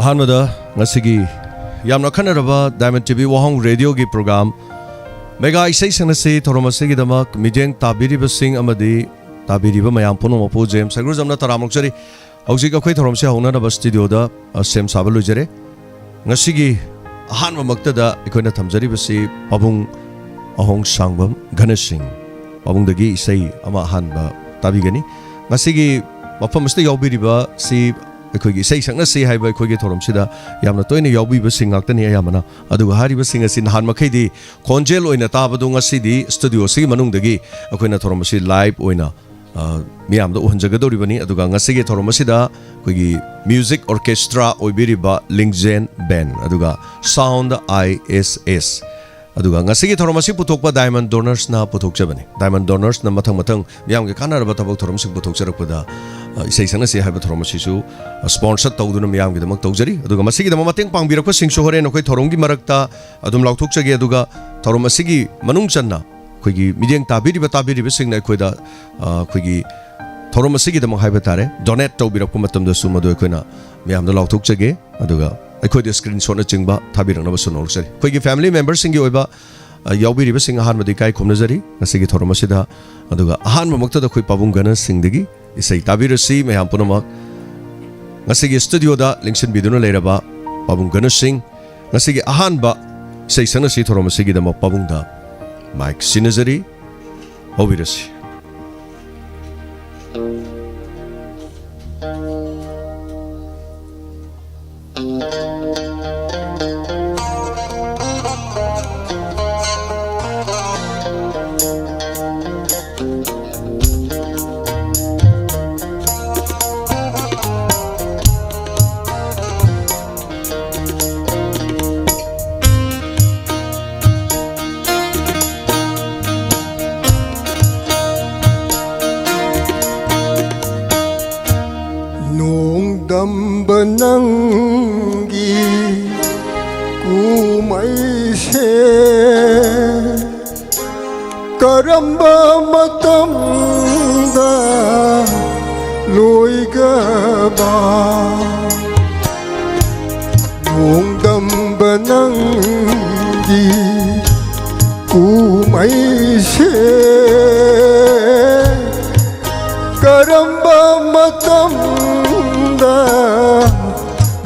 अहानबदा ngasi yamna khanaraba Diamond TV Wahong Radio gi program mega isai sanase thoromase gi damak mijeng tabiriba sing amadi tabiriba mayam puno mapu jem sagru jamna taramok jari hausi ka khoi thoromse hona na studio da sem sabalu jare ngasi gi ahanba maktada ikoina thamjari basi pabung ahong sangbam ghana sing pabung dagi isai ama ahanba tabigani ngasi gi mafam ste yobiriba si ꯑꯩꯈꯣꯏꯒꯤ ꯏꯁꯩ ꯁꯛꯅꯁꯤ ꯍꯥꯏꯕ ꯑꯩꯈꯣꯏꯒꯤ ꯊꯧꯔꯝꯁꯤꯗ ꯌꯥꯝꯅ ꯇꯣꯏꯅ ꯌꯥꯎꯕꯤꯕꯁꯤꯡ ꯉꯥꯛꯇꯅꯤ ꯑꯌꯥꯝꯕꯅ ꯑꯗꯨꯒ ꯍꯥꯏꯔꯤꯕꯁꯤꯡ ꯑꯁꯤ ꯅꯍꯥꯟ ꯃꯈꯩꯗꯤ ꯈꯣꯟꯖꯦꯜ ꯑꯣꯏꯅ ꯇꯥꯕꯗꯨ ꯉꯁꯤꯗꯤ ꯁ꯭ꯇꯨꯗꯤꯑꯣꯁꯤꯒꯤ ꯃꯅꯨꯡꯗꯒꯤ ꯑꯩꯈꯣꯏꯅ ꯊꯧꯔꯝ ꯑꯁꯤ ꯂꯥꯏꯚ ꯑꯣꯏꯅ ꯃꯤꯌꯥꯝꯗ ꯎꯍꯟꯖꯒꯗꯧꯔꯤꯕꯅꯤ ꯑꯗꯨꯒ ꯉꯁꯤꯒꯤ ꯊꯧꯔꯝ ꯑꯁꯤꯗ ꯑꯩꯈꯣꯏꯒꯤ ꯃ꯭ꯌꯨꯖꯤꯛ ꯑꯣꯔꯀꯦꯁꯇ꯭ꯔꯥ ꯑꯣꯏꯕꯤꯔꯤꯕ ꯂꯤꯡꯖꯦꯟ ꯕꯦꯟ ꯑꯗꯨꯒ sound ISS aduga ngasigi thorom asi puthokpa Diamond Donors na puthokjabani Diamond Donors na mathang miyam ge kanaraba tabak thorom sing puthokjarakpada isai sana se haiba thorom asi su sponsor tawduna miyam ge damak tawjari aduga masigi dama mateng pangbirakpa singsu hore nokoi thorom gi marakta adum laukthokjage aduga thorom asigi manung channa khoigi mijeng tabiriba singna khoida khoigi thorom asigi dama haiba tare donate tawbirakpa matamda su madu khoina miyam da laukthokjage aduga ꯑꯩꯈꯣꯏꯗ ꯁ꯭ꯀ꯭ꯔꯤꯟꯁꯣꯠꯅ ꯆꯤꯡꯕ ꯊꯥꯕꯤꯔꯛꯅꯕ ꯁꯨꯅꯣꯛꯆꯔꯤ ꯑꯩꯈꯣꯏꯒꯤ family ꯃꯦꯝꯕꯔꯁꯤꯡꯒꯤ ꯑꯣꯏꯕ ꯌꯥꯎꯕꯤꯔꯤꯕꯁꯤꯡ ꯑꯍꯥꯟꯕꯗ ꯏꯀꯥꯏ ꯈꯨꯝꯅꯖꯔꯤ ꯉꯁꯤꯒꯤ ꯊꯧꯔꯝ ꯑꯁꯤꯗ ꯑꯗꯨꯒ ꯑꯍꯥꯟꯕꯃꯛꯇꯗ ꯑꯩꯈꯣꯏ ꯄꯥꯕꯨꯡ ꯒꯅꯁꯤꯡꯗꯒꯤ ꯏꯁꯩ ꯇꯥꯕꯤꯔꯁꯤ ꯃꯌꯥꯝ ꯄꯨꯝꯅꯃꯛ ꯉꯁꯤꯒꯤ ꯁ꯭ꯇꯨꯗꯤꯑꯣꯗ ꯂꯦꯡꯁꯤꯟꯕꯤꯗꯨꯅ ꯂꯩꯔꯕ ꯄꯥꯕꯨꯡ ꯒꯅꯁꯤꯡ ꯉꯁꯤꯒꯤ ꯑꯍꯥꯟꯕ ꯏꯁꯩ ꯁꯛꯅꯁꯤ ꯊꯧꯔꯝ ꯑꯁꯤꯒꯤꯗꯃꯛ ꯄꯥꯕꯨꯡꯗ mic ꯁꯤꯟꯅꯖꯔꯤ ꯍꯧꯕꯤꯔꯁꯤ Banangi kumaise karamba matamda loigaba nongdam banangi kumaise karamba matamda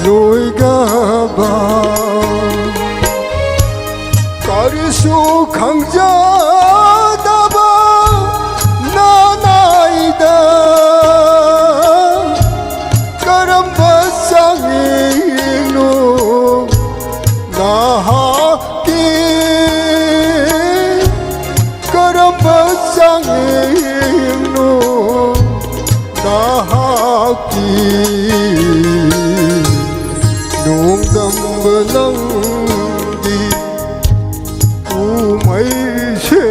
loigaba karisu khangjadaba nanaida karamba sangino nahaki karamba sangino nahaki nongdam banangi kumaise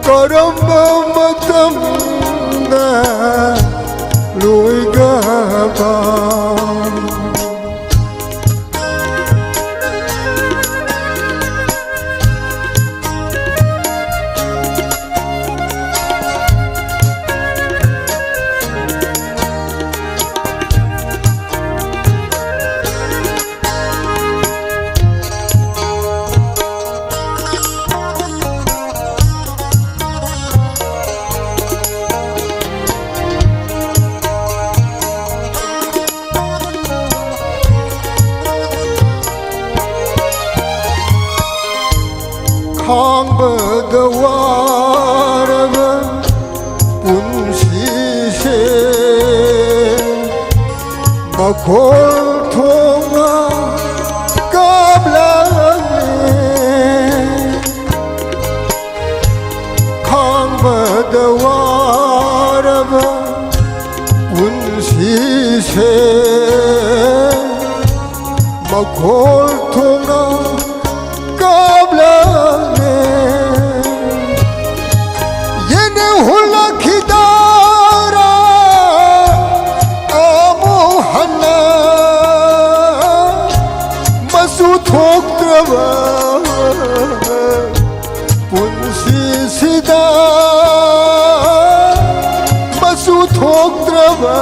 karamba matamda loigaba khambada waraba punsise makhol thonga kablane khambada waraba punsise makhol thonga kablane yene hula khidara amohana masu thoktrava punsi sida masu thoktrava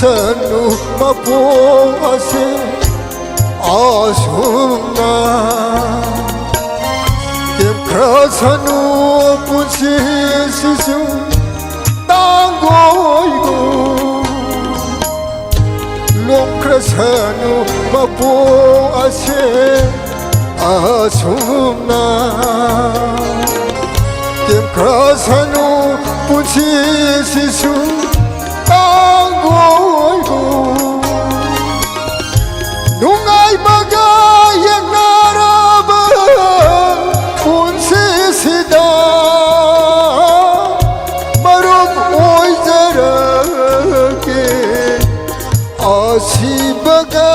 Krishna मपो असे आशुना Kim krasanu pusi sisu tangoigo Long krasanu mapo ase asumna Kim krasanu pusi sisu tangoigo Nungai bagay naraba Sida marum oy zarake asibaga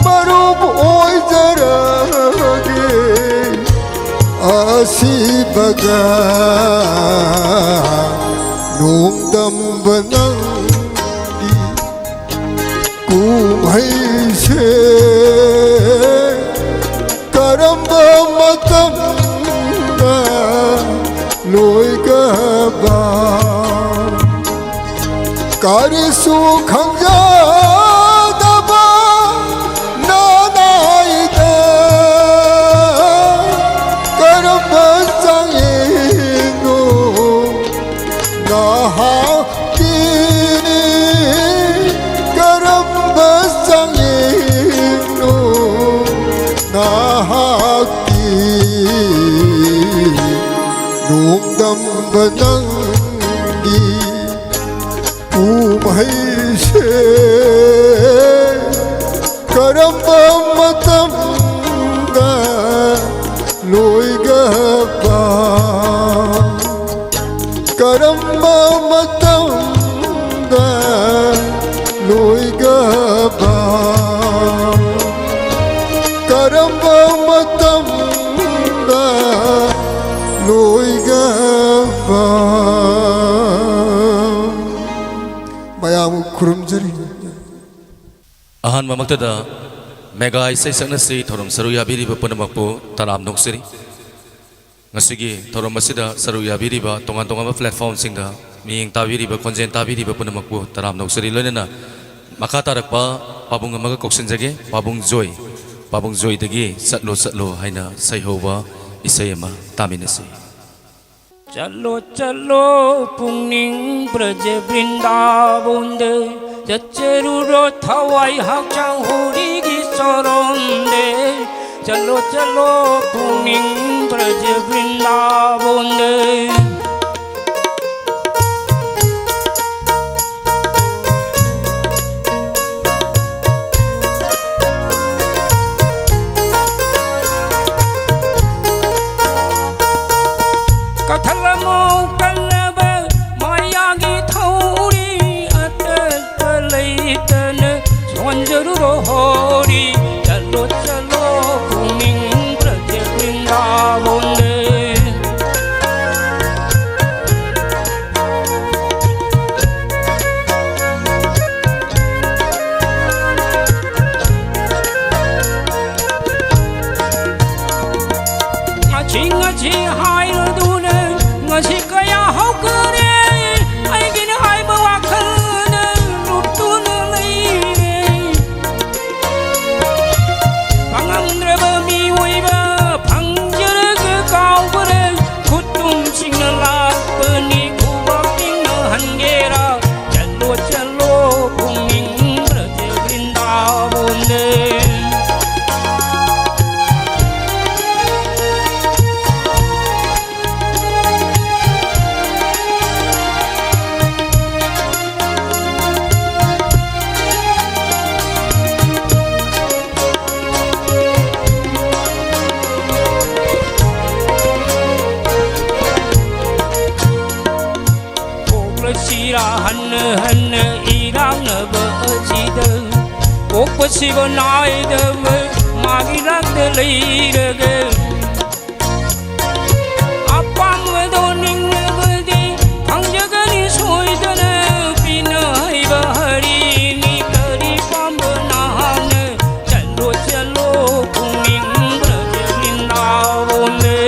marum oy zarake asibaga nungdam banang di kumhay se Karamba matamda loy gaba Kari sukhangja daba nanaida Karamba sangino nahaki Karamba sangino nahaki Nungdam banang di umay se Karamba matam da loy gaba Karamba matam da loy gaba Karamba matam da loy gaba Mayam kurumjari Ahan mamaktada mega isay saknasi thorom saruya biriba punamakpo taram noksiri ngasigi thorom masida saruya biriba tongan platform singda miyeng tabiriba konjen tabiriba punamakpo taram noksiri loinana makatarakpa pabung amaga koksinjage pabung joy dagi satlo haina saihoba isayama taminasi चलो चलो पुंगनिंग ब्रज वृंदावन दे जचरुरो थवाई हाचां होरी की शरण दे चलो चलो पुंगनिंग ब्रज वृंदावन दे कथलमो कल्लब मायागी थौरी अटल लैतन सोंजरुरो होरी चलो चलो पुंगनिंग ब्रज वृंदावन दे ngasi hai du ngasi kaya hau kare ai gin hai ba wakhal rup tu lai pangam ba mi oi ba phangjer ke kau bare khutum sing la pani kuwa king hangera chalo chalo puning braj vrindavan de Sira han irang ba chida ok pasiba nai da magi rak de lai de apam do ning ba di phang jaga ni soi da na pina hai ba hari ni kari pam na han chalo chalo puning braj vrindavan de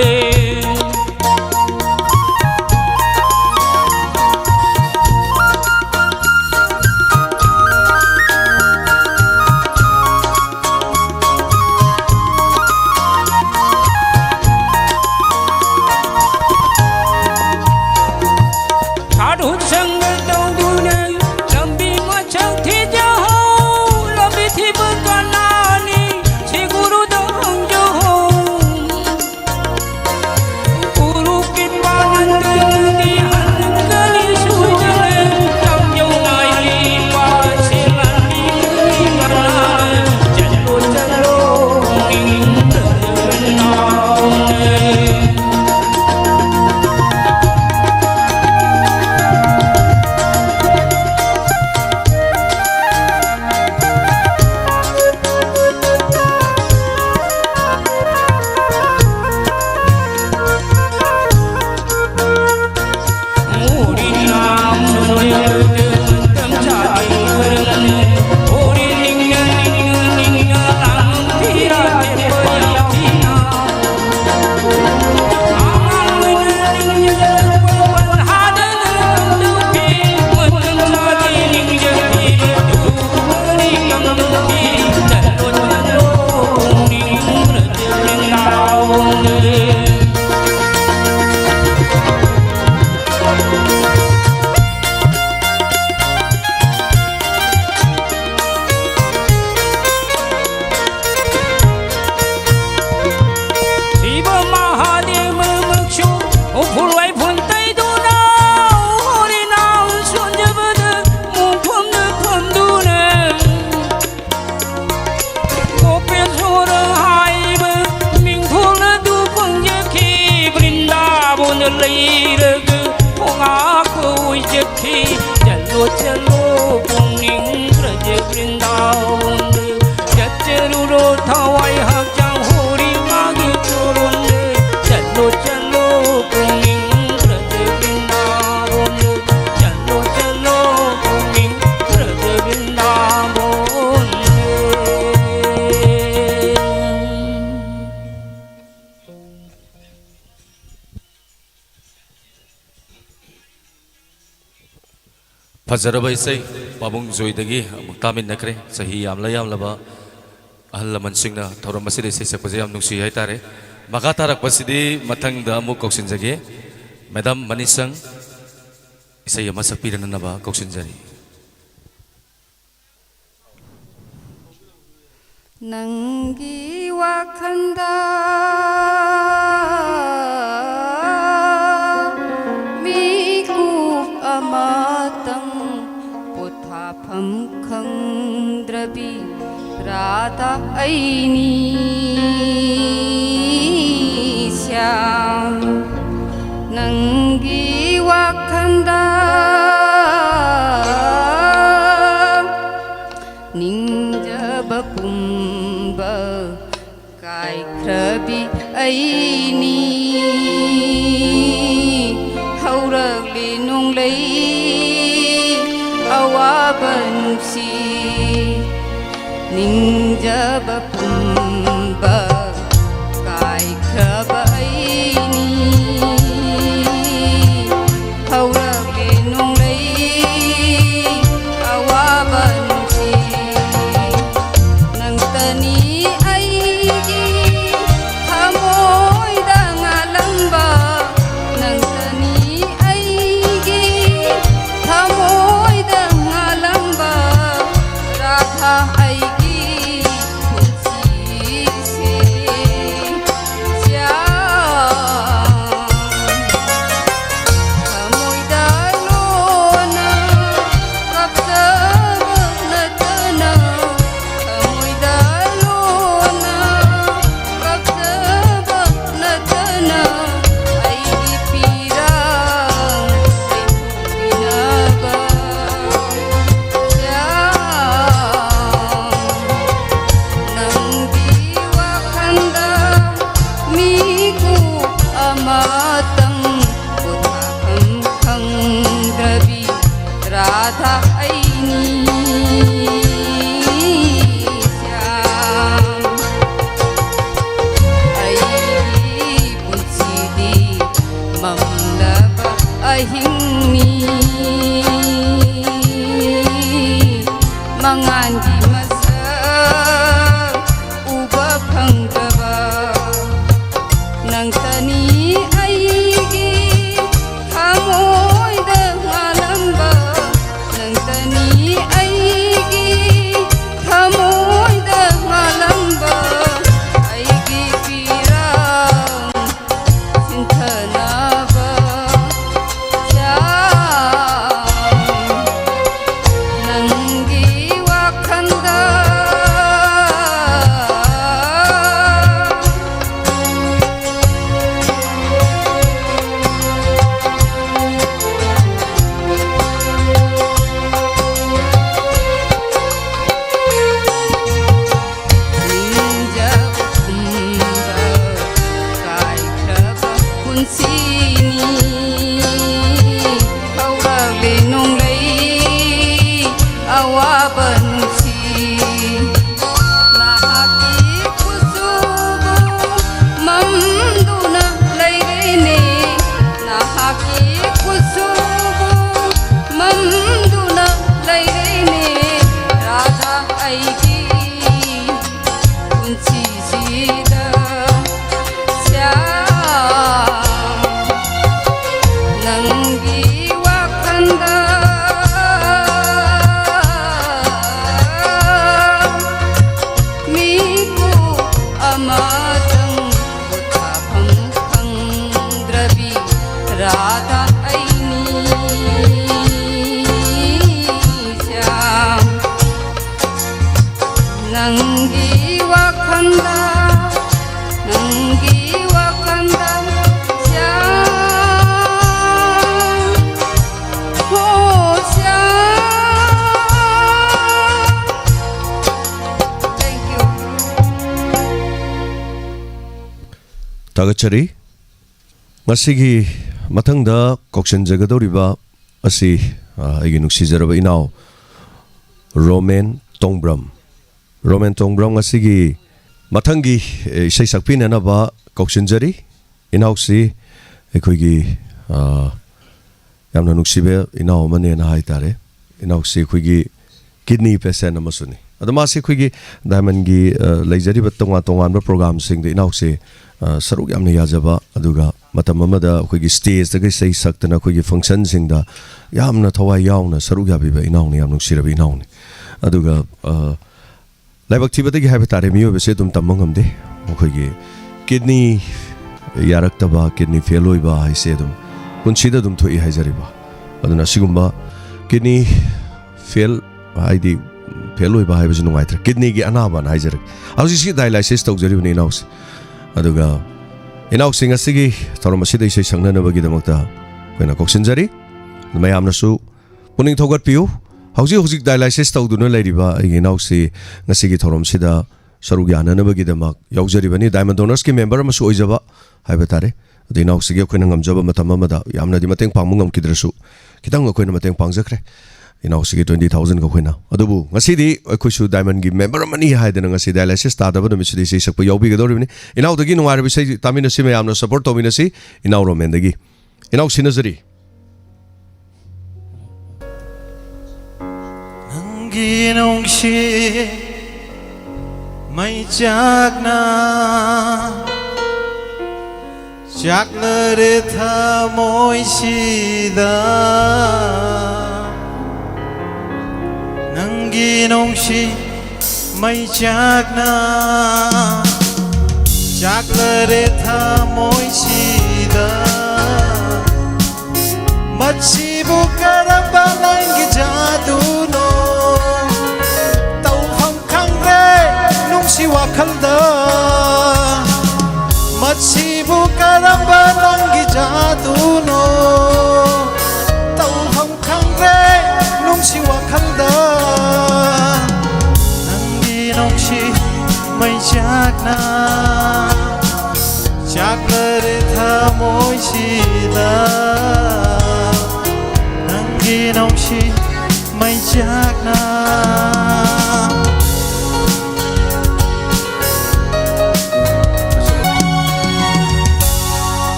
फजरब इसे पाबुंग जोईदगी अमुक तामिन्नखरे चही यामलबा अहल लमनसिंगना थौरम असिदे इसे सकपजे याम नुंसी हाइतारे मखा तारकपसिदि मथंगदा अमुक कौसिनजगे madam मनीसंग इसे अमा सकपिरननबा कौसिनजरी नंगी वाखंदा मीकूप अमातंग पोथाफम खंद्रबी राधा ऐनी श्याम नंगी वाखंदा निंजब पुंब काय ख्रबी ऐनी हौरगली नुंगलै अवाबनुसी निंजब पुंब काय ख्रब ऐनी हौरगली नुंगलै अवाबनुसी नंतनी ऐगी थमोइदा ngalamba नंतनी ऐगी थमोइदा ngalamba राधा ऐगी खुशी से थमोइदा लोना कब्जब नतना थमोइदा लोना कब्जब नतना ऐगी पीरा बिनबा नंगी वाखंदा मीकू अमातंग बुधाखं खंद्रबी राधा ऐनी श्याम ऐगी पुंसीदी ममलब अहिंगनी मंगानगी मसक उबा फंगदबा नंतनी ऐगी थमोइदा ngalamba नंतनी ऐगी थमोइदा ngalamba ऐगी पीरा सिंथनाबा नंगी वाखंदा निंजब कुंब काय ख्रब कुंसीनी हौरगली नुंगलै अवाबनुसी नाहाकी कुसुबु ममदुना लैरेने नाहाकी कुसुबु ममदुना लैरेने राधा ऐगी कुंसीसीदा श्याम नंगी वाखंदा मीकू अमातंग बुधाफं खंद्रबी राधा ऐनी श्याम नंगी वाखंदा श्याम हो श्याम थैंक यू तागचरी मसिगी मथंगदा कौशनजगदौरिबा असि आइगी नुक्सिजरबा इनाव रोमेन तोंग्ब्रम असिगी मथंगी इसै सकपिननबा कौशनजरी इनावसी अखोइगी यामना नुक्सिबे इनाव मनेना हाइतारे इनाउसे खुगी किडनी पेशेंट अमसुनी अदमासे खुगी डायमंड की लेजरीब तोंगा तोंगान प्रोग्राम सिंग इनाउसे सरुक यामने याजबा अदुगा मतम अमदा खुगी स्टेज दगे सही सक्तना खुगी फंक्शन सिंगदा यामना थवा यावना सरुक याबिबा इनाउने याम नुसिरबा इनाउने अदुगा लाइबक थिबदगी हाबे तारे मियो बेसे तुम तमंगमदे खुगी किडनी यारक्तबा किडनी फेल होइबा हाइसे दुम पुनसिदा दुम थोइ हाइजरिबा अदुना सिगुम्बा किडनी फेल हाइदी फेल होइबा हाइबजु नुंगाइत्र किडनी की अनाबा हाइजर हौजिसि डायलाइसिस तौजरिबनि इनाउस अदुगा इनाउसिंग असिगी थोरमसिदै सै संगनबगिदमक्ता कोइना कोक्सिनजरी मयामनसु पुनिंग थौगत पियु हौजि हौजिक डायलाइसिस तौदुना लैरिबा इनाउसि ngasiगी थोरमसिदा सरुग याननबगिदमक यौजरिबनि डायमंड डोनर्स की मेंबर अमसु ओइजबा हाइबा तारे इनाउसिगी अखोइना ngamjaba matam amada yamnadi mateng pangmu ngamkidrasu kitang अखोइना mateng pangjखरे इनाउसिगी 20,000 का खोइना अदुबु ngasiदी अखोइसु डायमंड की मेंबर अमनि हाइदना ngasi डायलाइसिस तादबा नमिसुदी सै सकप यौबिगदोरिबनि इनाउदगी नुवारबि सै तामिनसि मयामना सपोर्ट तोमिनसि इनाउ रोमेंदगी इनाउ सिनजरी नंगी नोंगशी mai chakna chakna re tha moi sida nangi nongshi mai chakna chakna re tha moi sida machi bu karamba nangi jadu no si wakhalda machibu karamba nangi jadu no tauham khangre nungsi wakhalda nangi nongsi mai chakna chakre tha moi sida nangi nongsi mai chakna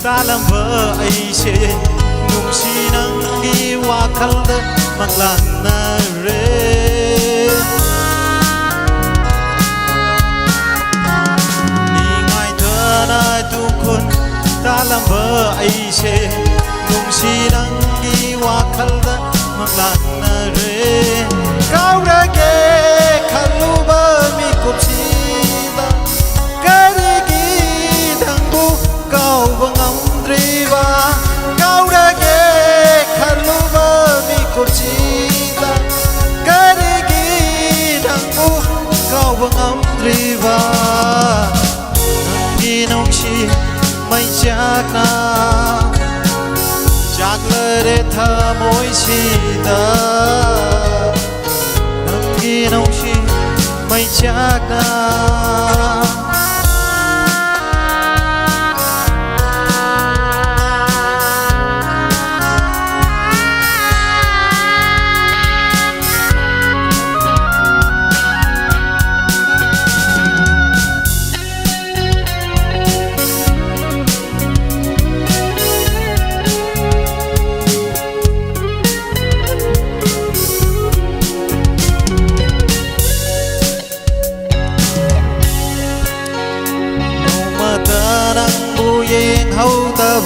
dalam beaise nungsi nangi wakhalda maklana re ningai dana tukun dalam beaise nungsi nangi wakhalda maklana re kau rage khaluba mi kupsida karigi dangbu kau bangam kau rage khaluba mi kurcida karigi dangbu kau bangam driva nangi nongshi mai chakna chaklare tha moi sida nangi nongshi mai chakna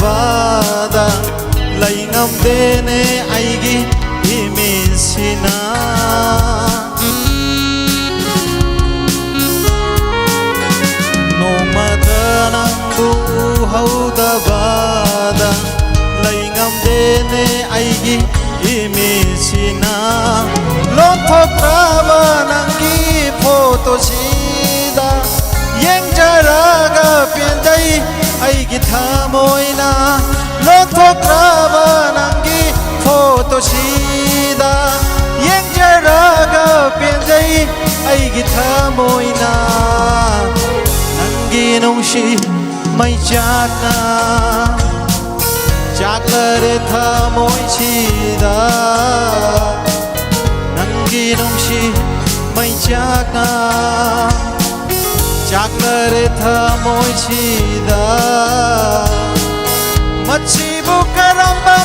bada lai ngam dene aigi imisina no matanang bu hauda bada lai ngam dene aigi imisina lon thokraba nangi photo sida yeng jaraga piandai aigi thamoina lothokraba nangi photo sida yeng jaraga penjai aigi thamoina nangi nongshi mai chakna chaklare thamoi sida nangi nongshi mai chakna chaklare thamoi sida machibu karamba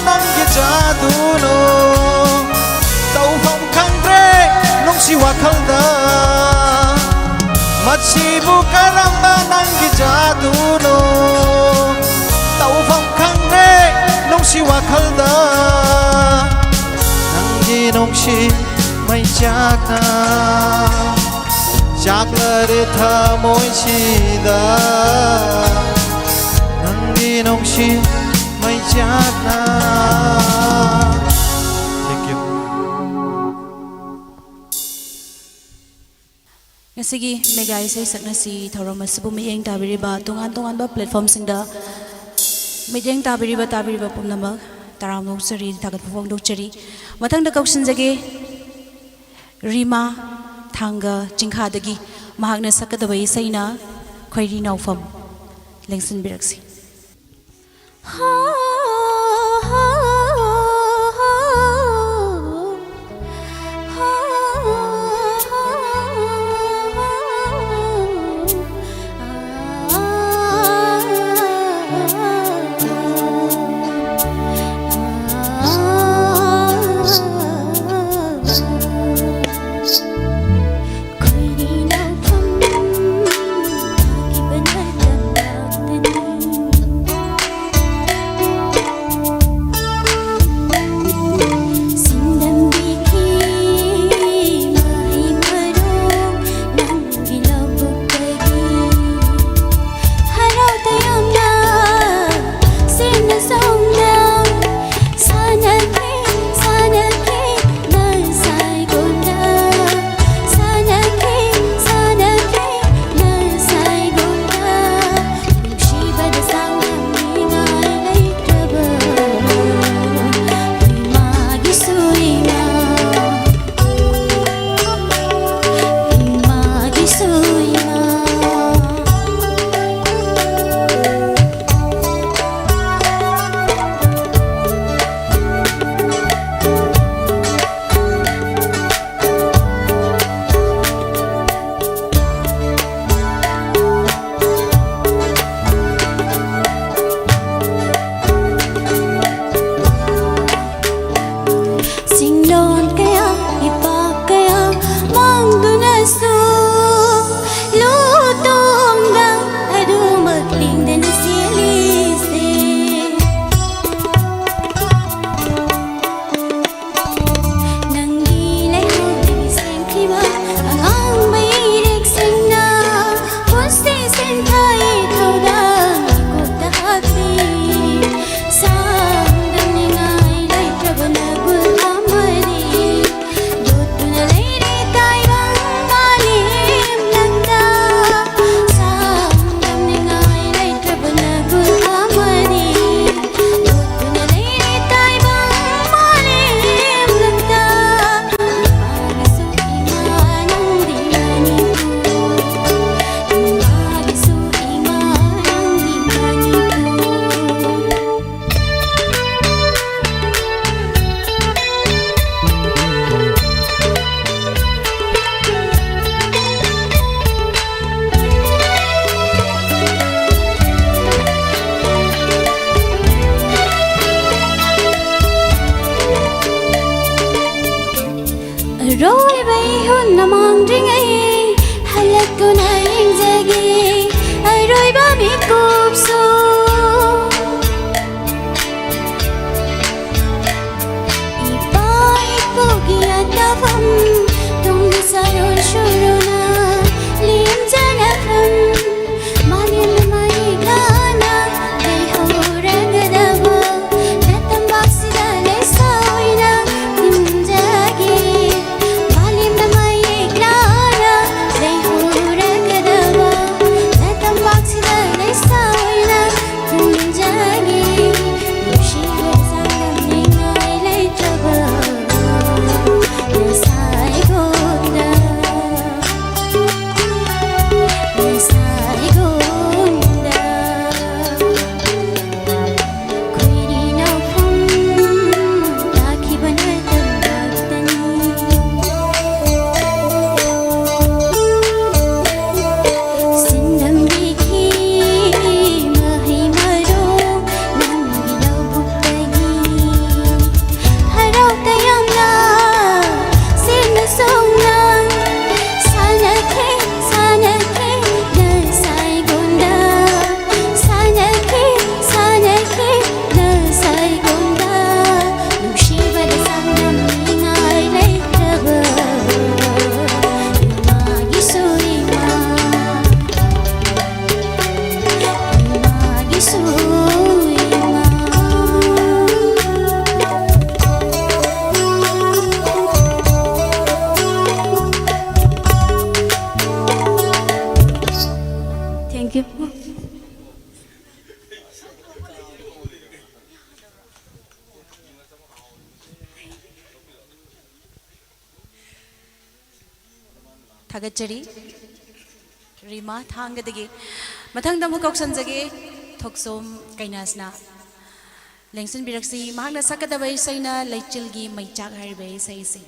nongshi mai chakna chakla tha moi chida nangi nongshi mai chakna. Thank you. Ngasigi mega isay saknasi thorom asibu miyeng tabiriba tungan ba platform singda miyeng tabiriba pumnamak taram noksari thagat phofong dokchari mathang da kauksin jage Rima Thanga Jingkhadagi mahakna sakadaba isaina khoiri naufam lengsin biraksi. Rồi bay hôn nằm mong riêng ấy hay là cô này anh ra ghê ai rồi ba mi cụp xuống ibai pogi ada vam tung sayon shuruna lim jana kham manin mai gana dei ho ragadawa natam baksida le saina timjagi malim mai gana dei ho ragadawa थागतचरी रीमा थांगदगी मथंग दमु कौसनजगे थोक्सोम कैनासना लेंसन बिरक्सी महागना सकदबै सैना लैचिलगी मैचाक हरिबै सैसी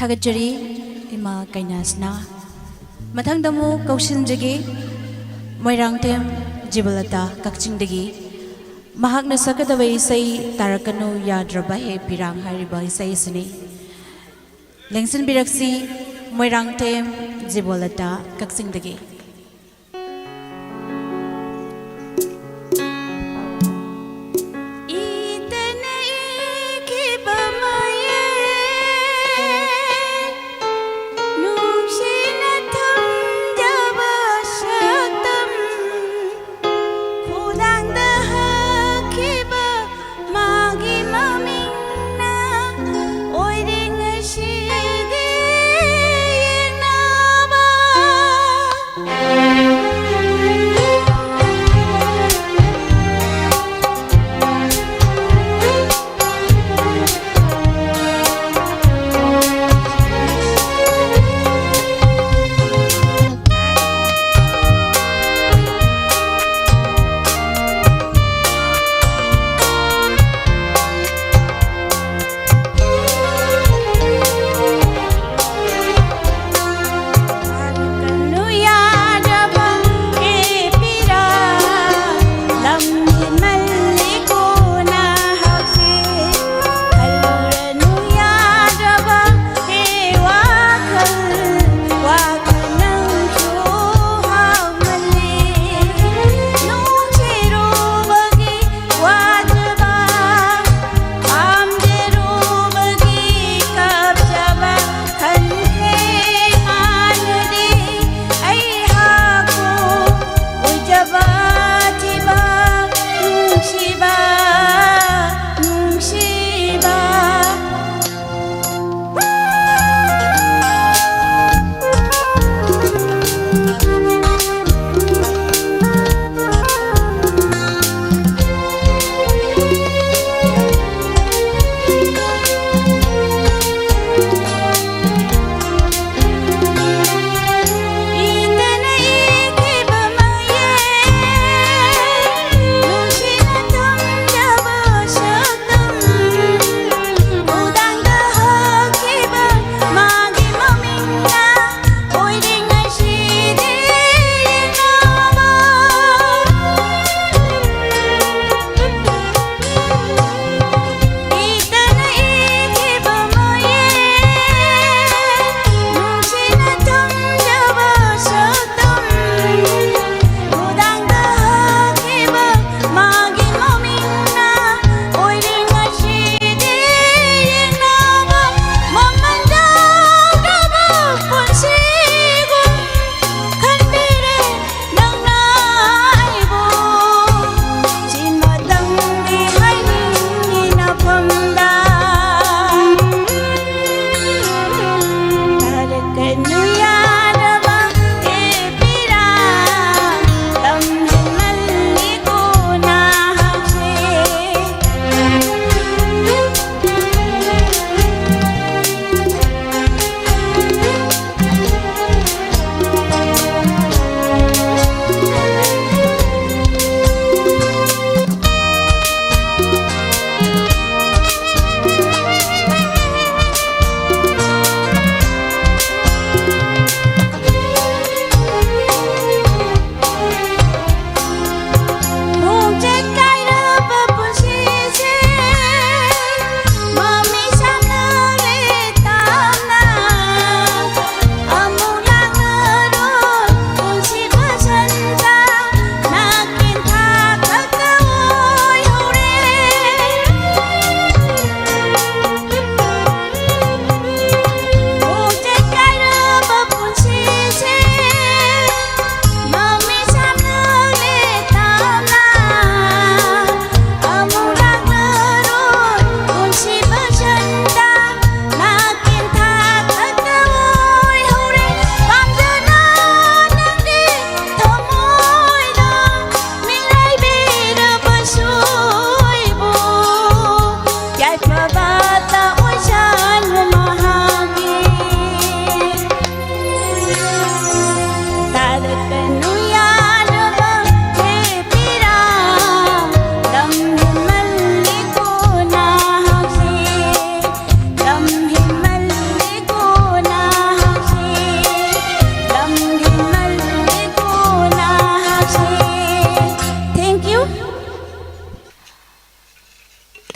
थागतजरी इमा काइनासना मथंगदमु कौशिनजगी मोइरांगथेम जिबलता कक्चिंगदगी महाकना सकदबा इसै तारकनु याद्रबा हे पिरांग हारिबा इसै इसनि लेंसिन बिरक्सी मोइरांगथेम जिबलता कक्चिंगदगी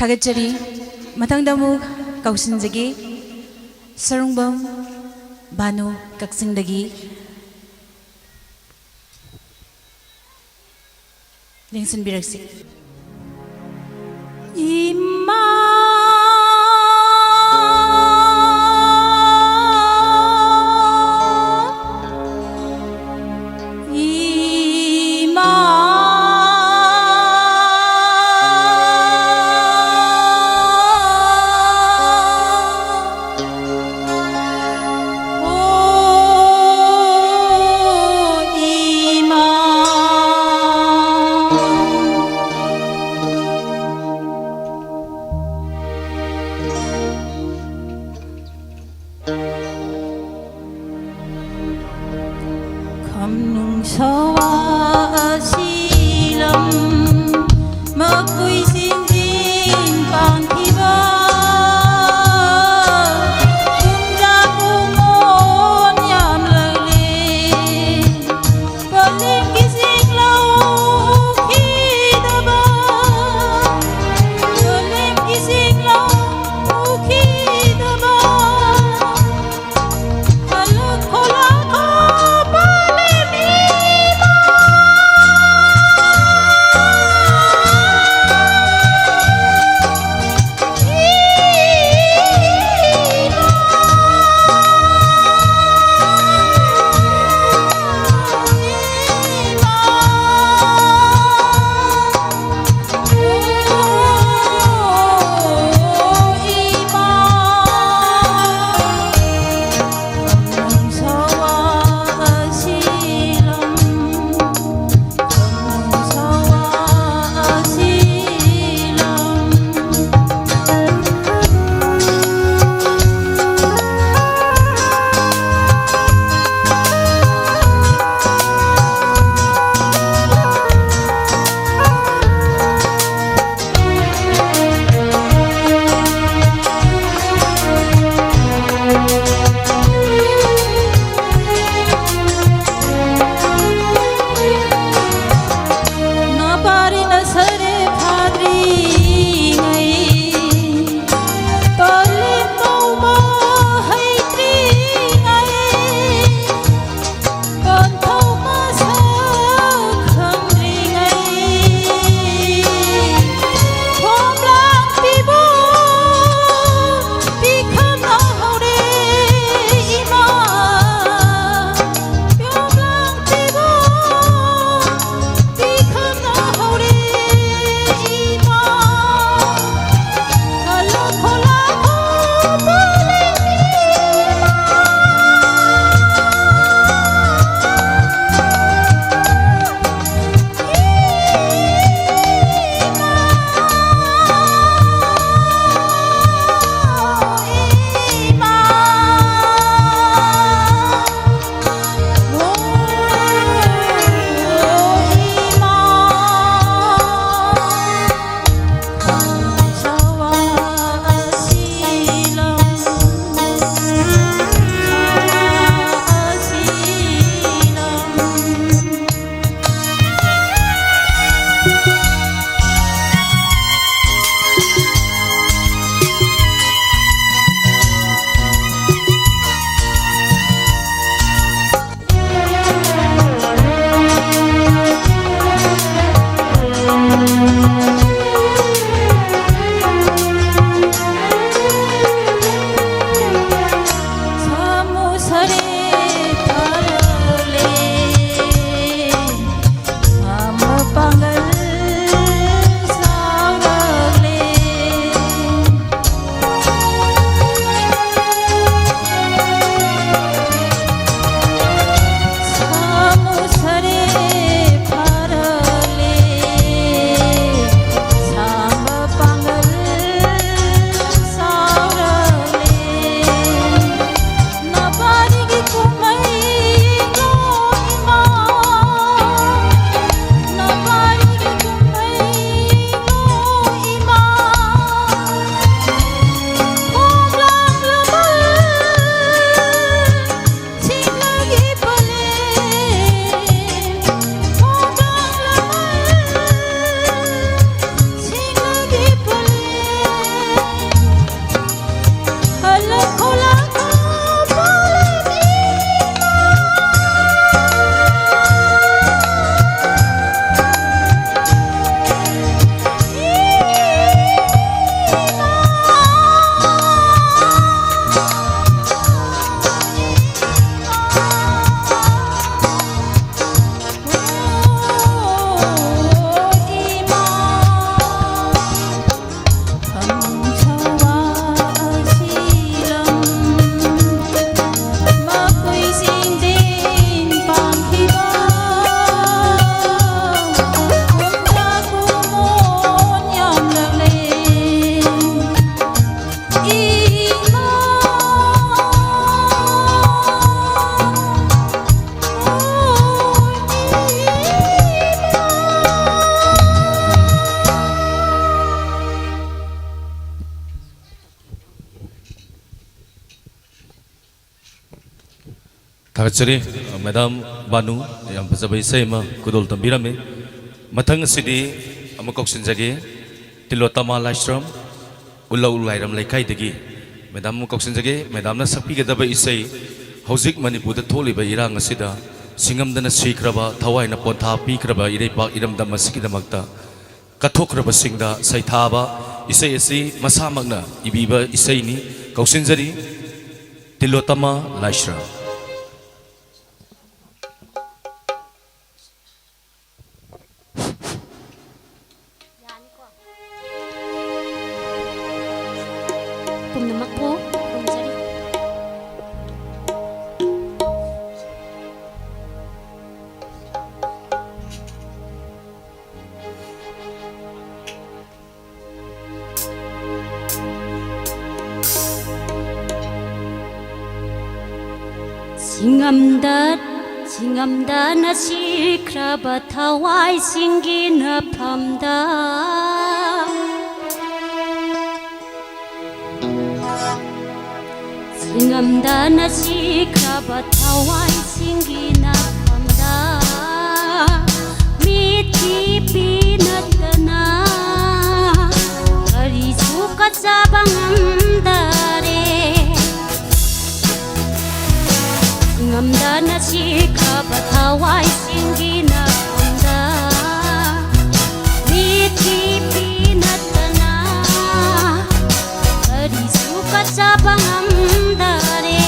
थागतचरी मथंगदा अमुक कौसिनजगी सरंगबम बानु कक्सिंगदगी लेंसनबिरक्सी इमा Hãy subscribe cho kênh Ghiền Mì Gõ để không bỏ lỡ Thakachari Madam Banu yang pejabat saya mah kudol tambirame matang sidi amakok sinjagi tilotama lashram ulau ulairam laikai degi Madam kok sinjagi Madam na sakpi gadaba isai hauzik Manipur da tholi ba irang asida singam dana sikraba thawai na pontha pi kraba irei ba iram da masiki da makta kathokraba singda saithaba isai asi masamakna ibiba isai ni kok sinjari tilotama lashram Pumnamak po, Kurumsari. Singamda na sikraba thawai singi na phamda Singamda na sikraba thawai singi na phamda Miti pinatana karisu kacabangandare Singamda na sikraba thawai singi na phamda Miti pinatana karisu kacabangandare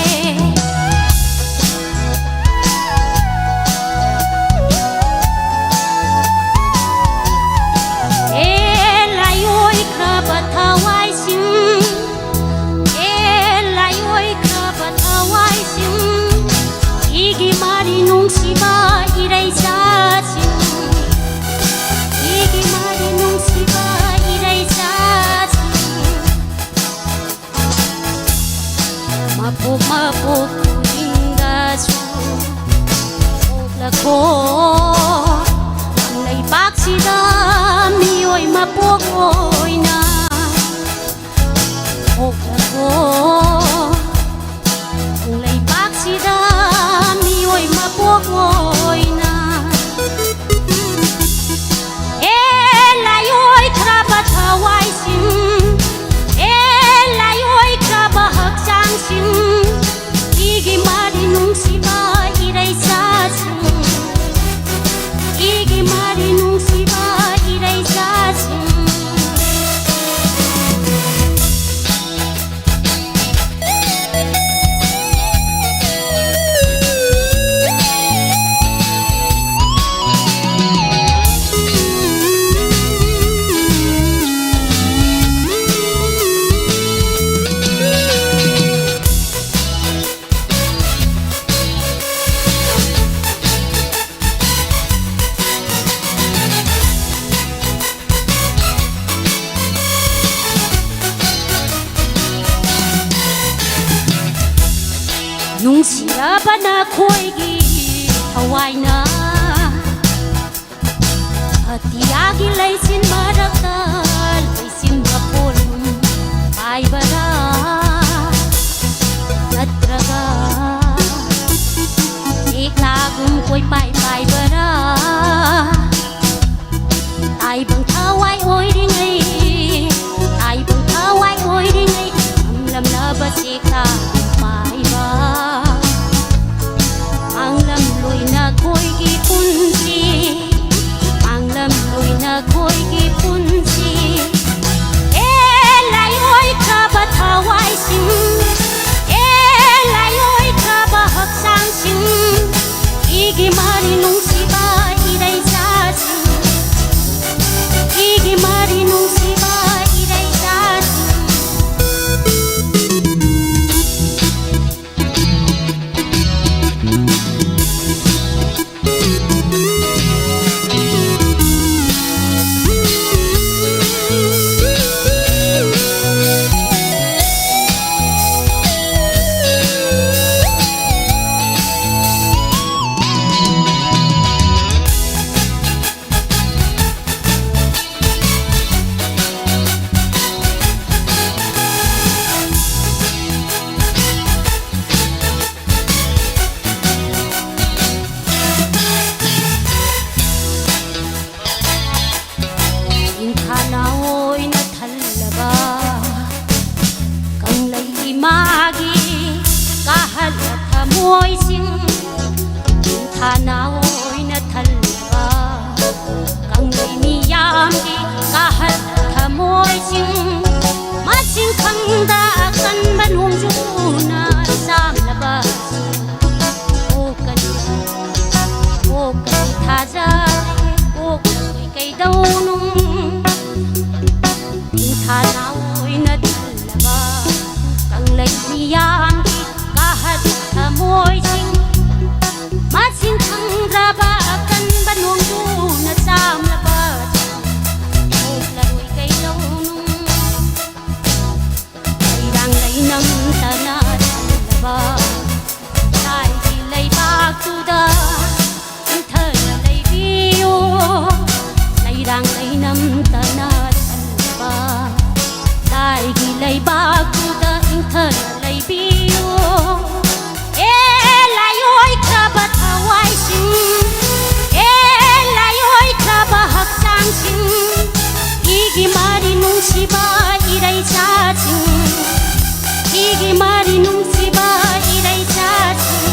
Mapok ingasu Oglako Ang laibak sila Miyo'y mapok na Oglako Ang laibak sila Miyo'y mapok na Layo'y krabat hawai sin Layo'y krabahag sang sin Igi marinong siba iray sa sin Igi marinong siba iray sa sin Nungsiraba na ko'y haway na At iyagi laysin marakal Laysin bapulong ay bara Natraga Iklagong ko'y pay bara Ay bang taway oy ringay Ay bang taway oy ringay Ang lamlabas iklagong pay ba Ang lamloy na ko'y gipunsi Ang lamloy na ko'y gipunsi môi thà nào ôi na thân ba càng ngày mi yam đi cả hết thà môi sinh mà sinh khăng đã cần ban hùng du na sam la ba ô cần thà ra ô cây đâu nung thà nào ôi na thân ba càng ngày mi yam đi cả hết thà môi sinh mà xin thăng ra ba cần ban hùng du na sam la ba ô là đôi cây đâu nung cây đang lấy nắng ta na la ba tai thì lấy bạc tu da thơ là lấy biu lấy đang lấy nắng ta na la ba tai thì lấy bạc tu da thơ là lấy biu Hawai sing, la yoi traba hak sang sing, igi mari nung siba irai cha sing, igi mari nung siba irai cha sing,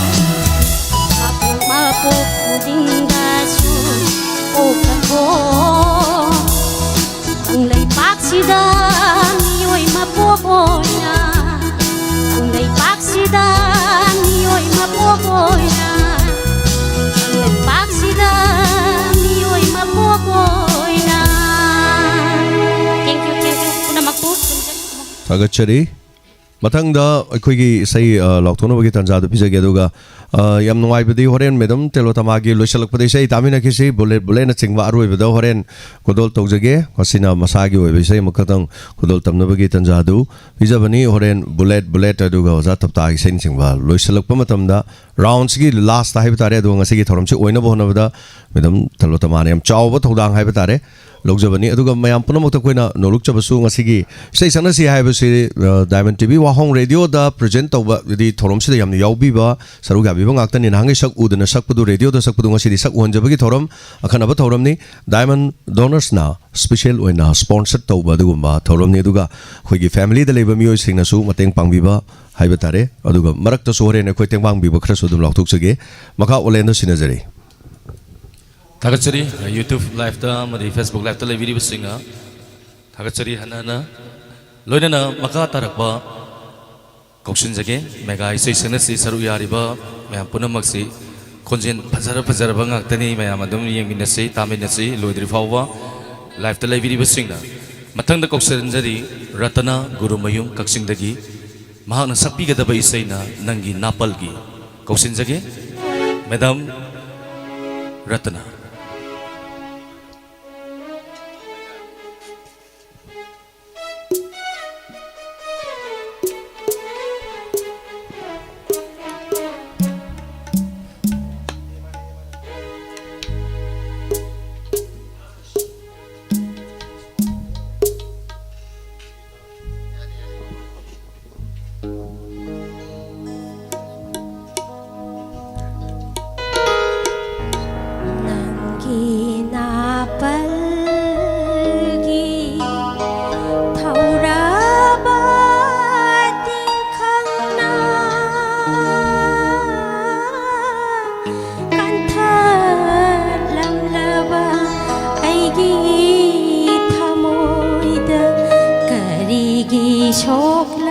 mapuk puding dasun, o kako, ang lay paksida yoi mapuk oina, ang lay paksida yoi mapuk oina. Thagachari mathangda akhoi sei lokthona bagi tanja du pijage aduga yam nungai badi horen medam telotama gi loisalak pade sei tamina ki sei bullet na chingwa aroi bada horen kodol togjage kasina masagi oi sei makatang kodol tamna bagi tanja du pijabani horen bullet aduga oza tapta gi sei chingwa loisalak pa matamda rounds gi last ta hai tare adu ngasi gi thoram chi oina bohna bada medam telotama ne am chawba thodang hai tare लोकजबनी अदुगा मयाम पुनमक Koyna नोलुक चबसु ngasi sei sanasi haibasi Diamond TV wahong radio da present tawba di thorom sida yamni yaubiba saruga biba ngaktani nangai sak udana sakpadu radio da sakpadu ngasi di sak honjabagi thorom akhana ba thorom ni Diamond Donors na special oina sponsored tawba dugumba thorom ni aduga khoigi family da leba mioi singna su mateng pangbiba haiba tare aduga marak ta sore ne khoi teng pangbiba khra su dum loktuk sege maka olen da sinajari Thagachari YouTube live ta mari Facebook live ta video singa thagachari hanana loinana maka tarakba koksin jage mega isai sanasi saru yariba mayam punamak si konjen phajara bangak tani mayam adum yengminasi taminasi loidri fawwa live ta video singa mathang da koksin jari Ratana Gurumayum kaksing dagi mahana sakpi ga da isai na nangi napal gi koksin jage madam Ratana Hãy subscribe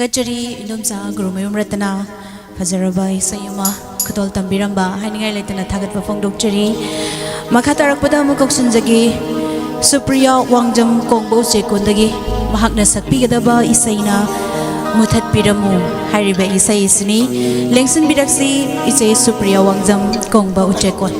थागतचरी इंदोमचा Gurumayum Ratna फजरबा इसयमा खतोल तंबिरंबा हाइनिंगाई लेतना थागतबा फोंदोकचरी मखा तारकपदा मुकोक्सुनजगी सुप्रिया वांगजम कोंगबो चेकोंदगी महाकना सकपीगदबा इसैना मुथत पिरमु हारिबा इसै इसनी लेंसन बिरक्सी इसे सुप्रिया वांगजम कोंगबा उचेकोन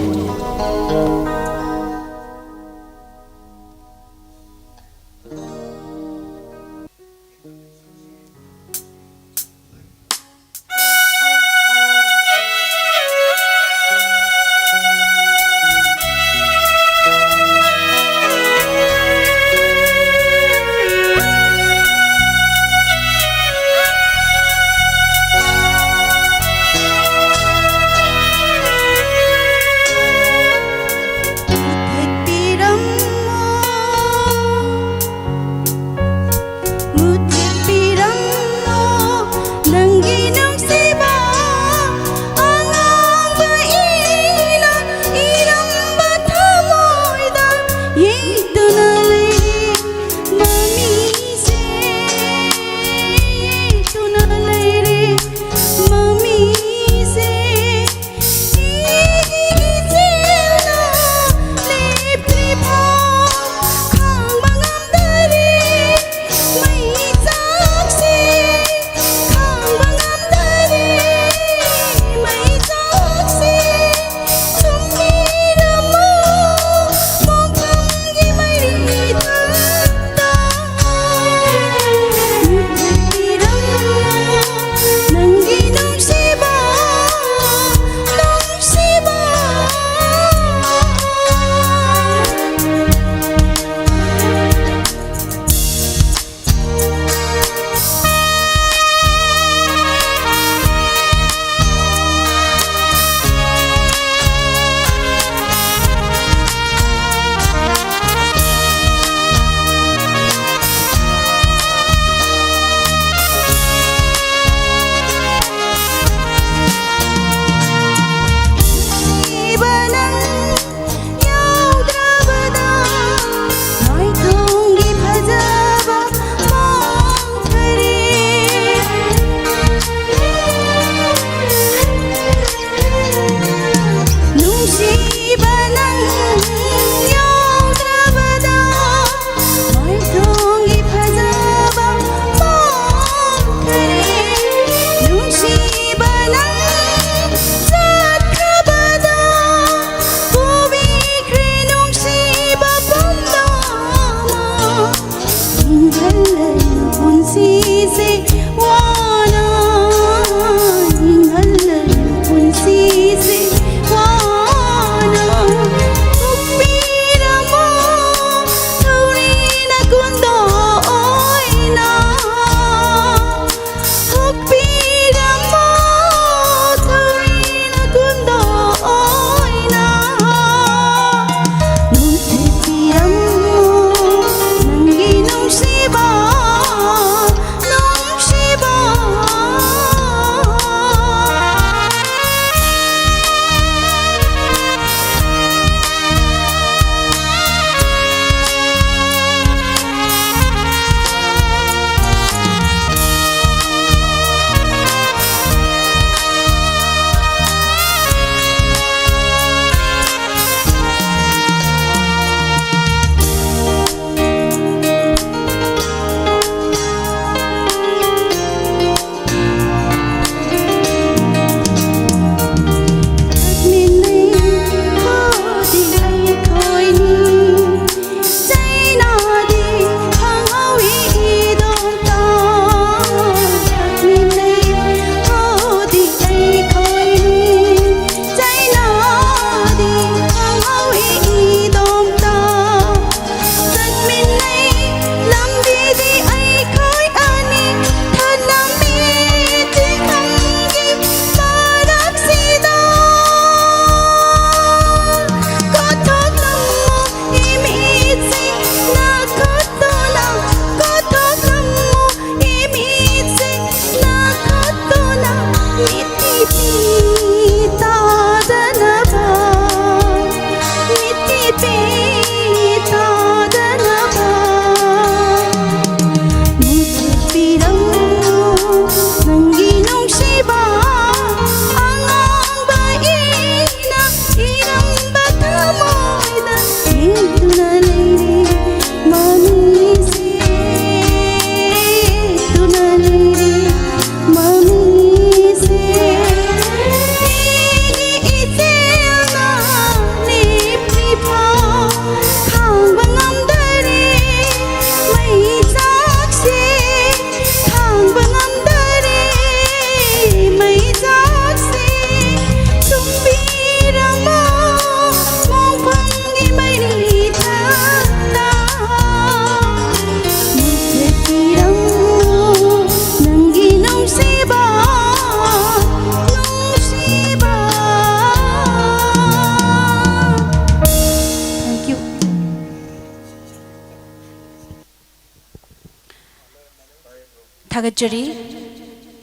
थागतचरी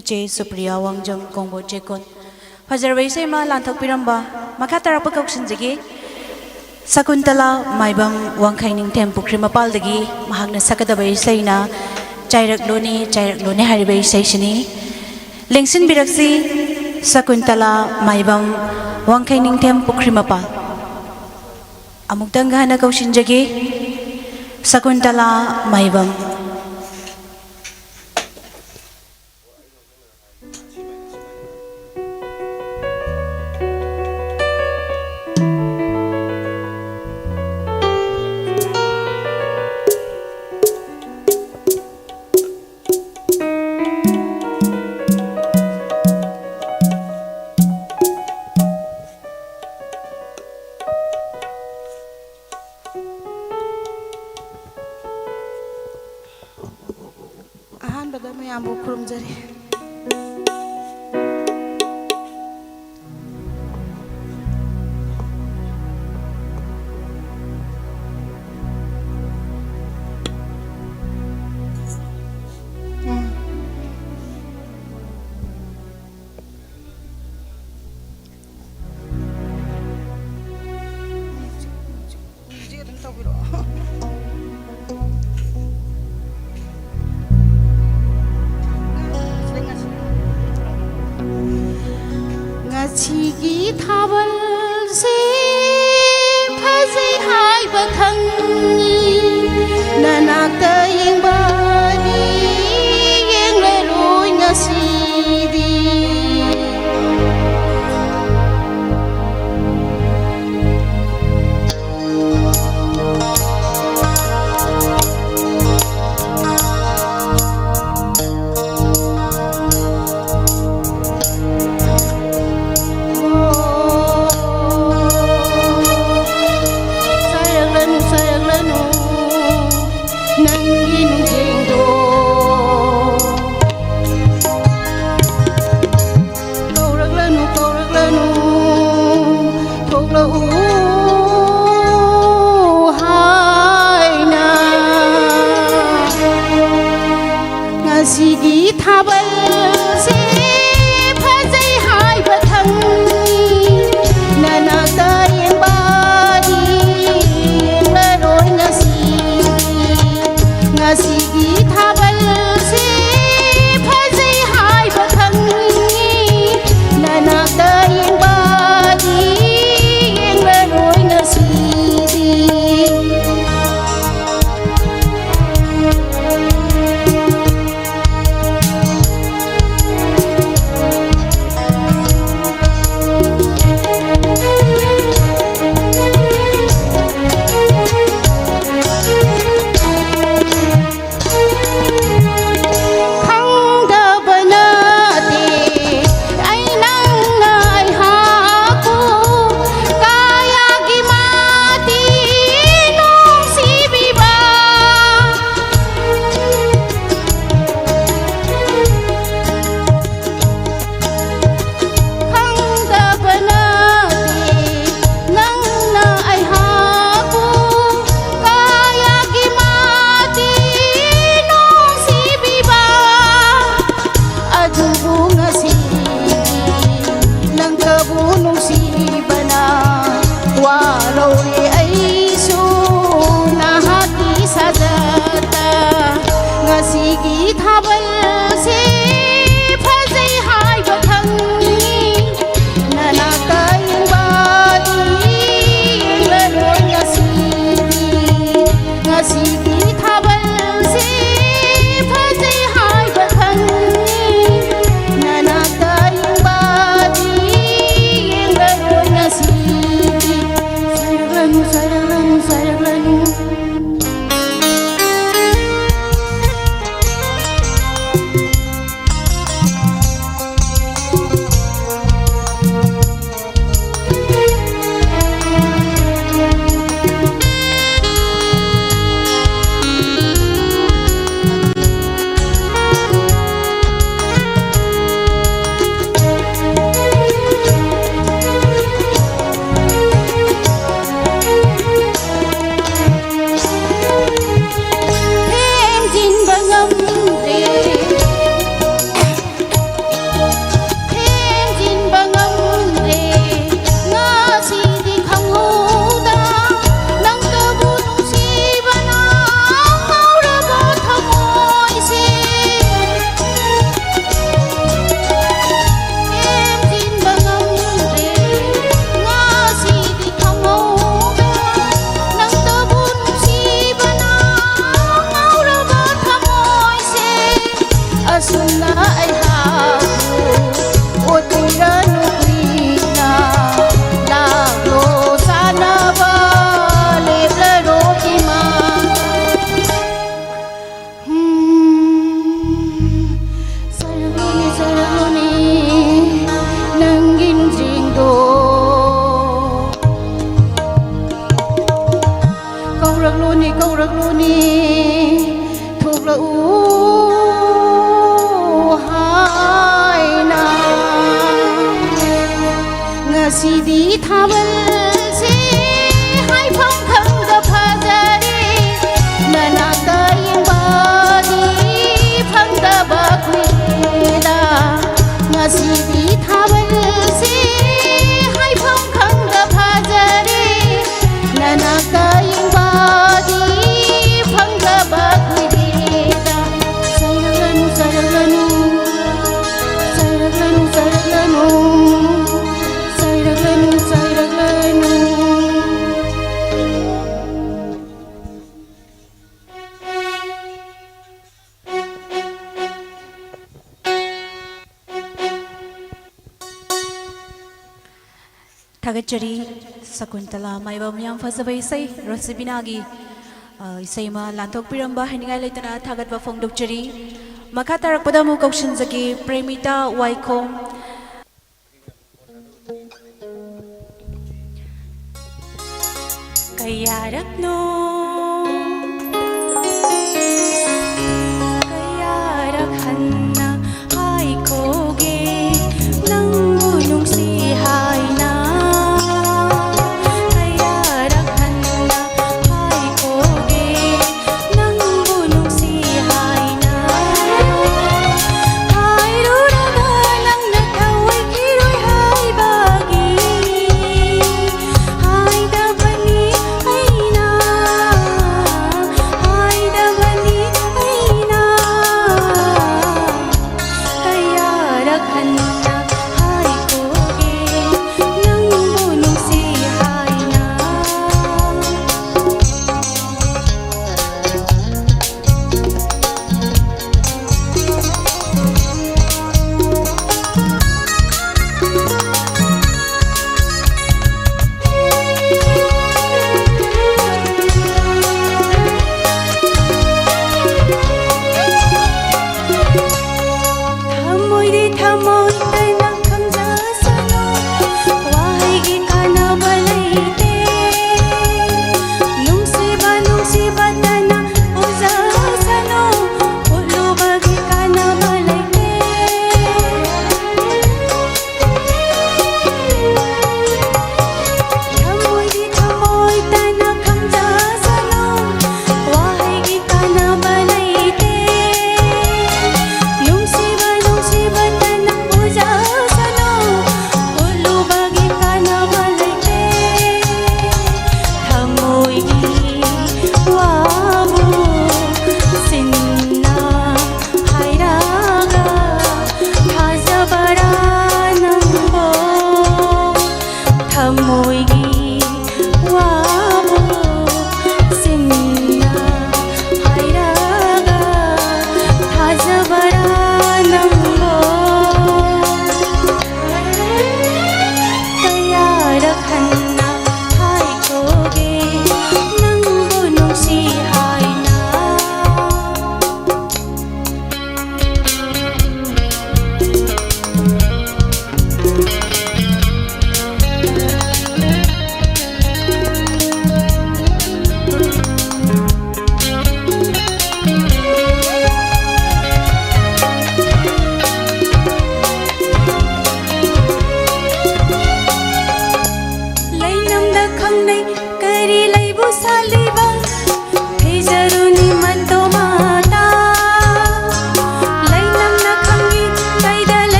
इचे सुप्रिया वांगजम कोंगबो जेकोन फजरबा इसै मा लांथोकपिरंबा मखा तारपा कौशनजगी सकुंतला माइबम वांखैनिंग टेम पुख्री मपालदगी महागना सकदबा इसैना चाइरकलोने हारिबा इसैसिनी लेंसिन बिरक्सी सकुंतला माइबम वांखैनिंग टेम पुख्री मपाल अमुक्तंग हना कौशनजगी Shakuntala Maibam अहानबदा मयामबु खुरुमजरी Chigi thawal se phazai hai bathangi nanak ta yeng bani yeng le loi ngasidi Sigi thabal se phazai hai bathangi nana ta yeng bani la roi ngasigi thabal se phazai hai bathangi nana ta yeng bani la roi ngasidi ꯀꯧꯔꯛꯂꯨꯅꯤ ꯊꯣꯛꯂꯛꯎ ꯍꯥꯏꯅ ꯉꯁꯤꯗꯤ ꯊꯥꯕꯜꯁꯦ ꯍꯥꯏꯐꯝ ꯈꯪꯗ ꯐꯖꯔꯦ ꯅꯅꯥꯛꯇ ꯌꯦꯡꯕꯗꯤ ꯐꯪꯗꯕ ꯀꯨꯏꯔꯦꯗ ꯉꯁꯤꯗꯤ ꯊꯥꯕꯜꯁꯦ ꯍꯥꯏꯐꯝ ꯈꯪꯗ ꯐꯖꯔꯦ ꯅꯅꯥꯛꯇ ꯌꯦꯡꯕꯗꯤ ꯐꯪꯗꯕ ꯀꯨꯏꯔꯦꯗ ꯆꯩꯔꯛꯂꯅꯨ ꯆꯩꯔꯛꯂꯅꯨ ꯆꯩꯔꯛꯂꯅꯨ ꯆꯩꯔꯛꯂꯅꯨ ꯆꯩꯔꯛꯂꯅꯨ ꯆꯩꯔꯛꯂꯅꯨ थागतचरी सकुंतला माइबा मयाम फजबा इसै रसिबिनागी इसैमा लांथोकपिरंबा हनिगाय लेतना थागतबा फोंदोकचरी मखा तारकपदा मु कौशनजगी प्रेमिता वाइखोम कयारकनो कयारक हन्ना हाइकोगे नंगु नुंगसी हाइना कयारक हन्ना हाइकोगे नंगु नुंगसी हाइना हाइरुरगा नंगना थवै किरोय हाइबागी हाइदबनी हाइना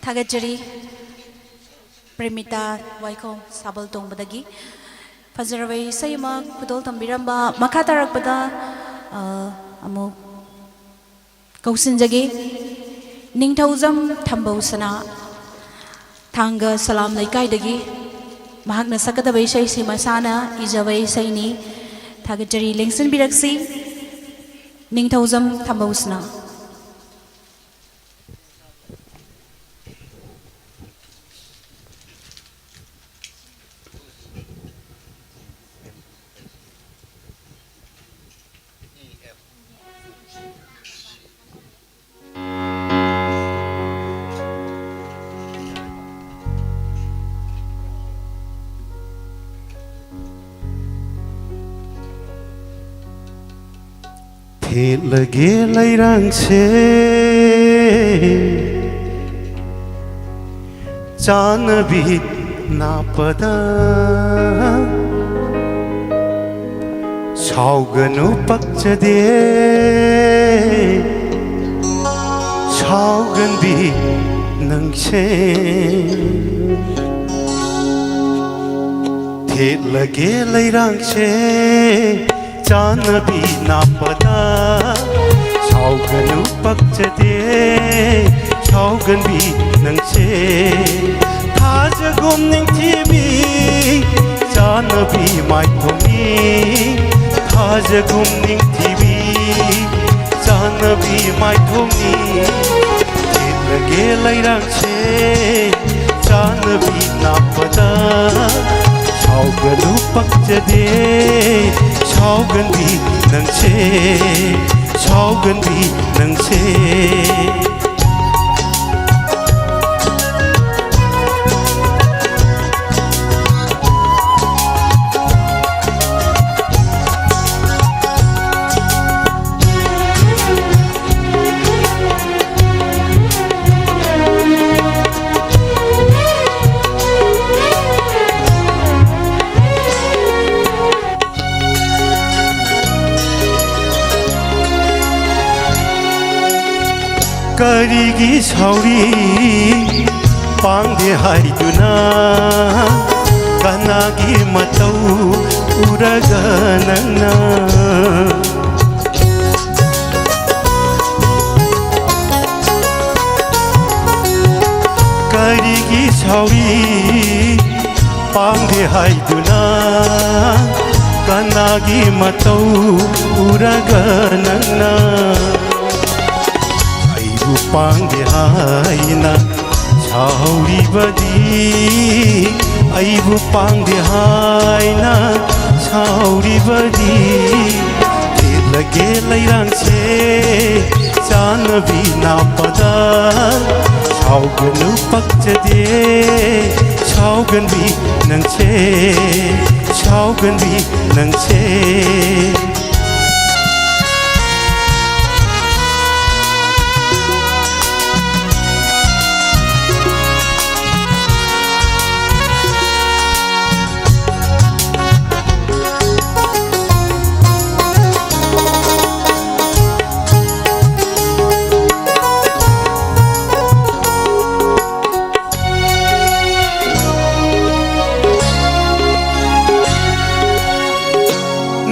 थागतजरी प्रेमिता वाइखो साबल तोंबदगी फजरबै सैमा खुदोल तंबिरंबा मखा तारकपदा अमु कौसिनजगे निंगथौजम थंबौसना थांगा सलाम लैकाइदगी महागना सकदबै सै सिमसाना इजबै सैनी थागतजरी लेंसन बिरक्सी निंगथौजम थंबौसना लगे लैरांग से चानबी नापदा सावगनु पक्चदे सावगनबी नंगसे लगे लैरांग से चानबी नापदा सावगनु पक्चदे सावगनबी नंगसे थाजगुम निंगथिबी चानबी माइथोमी थाजगुम निंगथिबी चानबी माइथोमी लगे लैरांगसे चानबी नापदा सावगनु पक्चदे सावगनबी नंगसे सावगनबी नंगसे करिगी सावरी पांगे हाइदुना कनागी मतौ उरगा नंगना करिगी सावरी पांगे हाइदुना कनागी मतौ उरगा नंगना पांगे हाइना छाउरी बदी आइबु पांगे हाइना छाउरी बदी लगे लैरांगसे चानबी नापदा सावगनु पक्चदे सावगनबी नंगसे सावगनबी नंगसे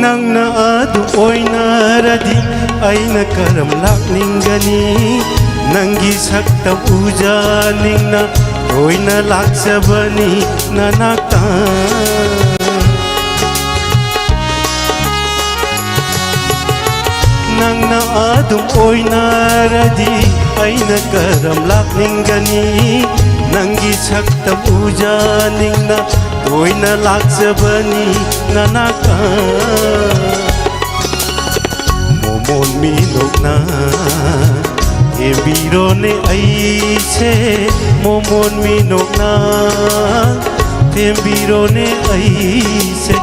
नंगना अदु ओइनारदी अइना करम लाक्निंगनी नंगी सक्ता पूजा निंगना ओइना लाक्सबनी ननाक्ता नंगना अदु ओइनारदी अइना करम लाक्निंगनी नंगी सक्ता पूजा निंगना ओइना लाक्सबनी ननाका मोमोन मिनोकना तेम्बिरोने ऐसे मोमोन मिनोकना तेम्बिरोने ऐसे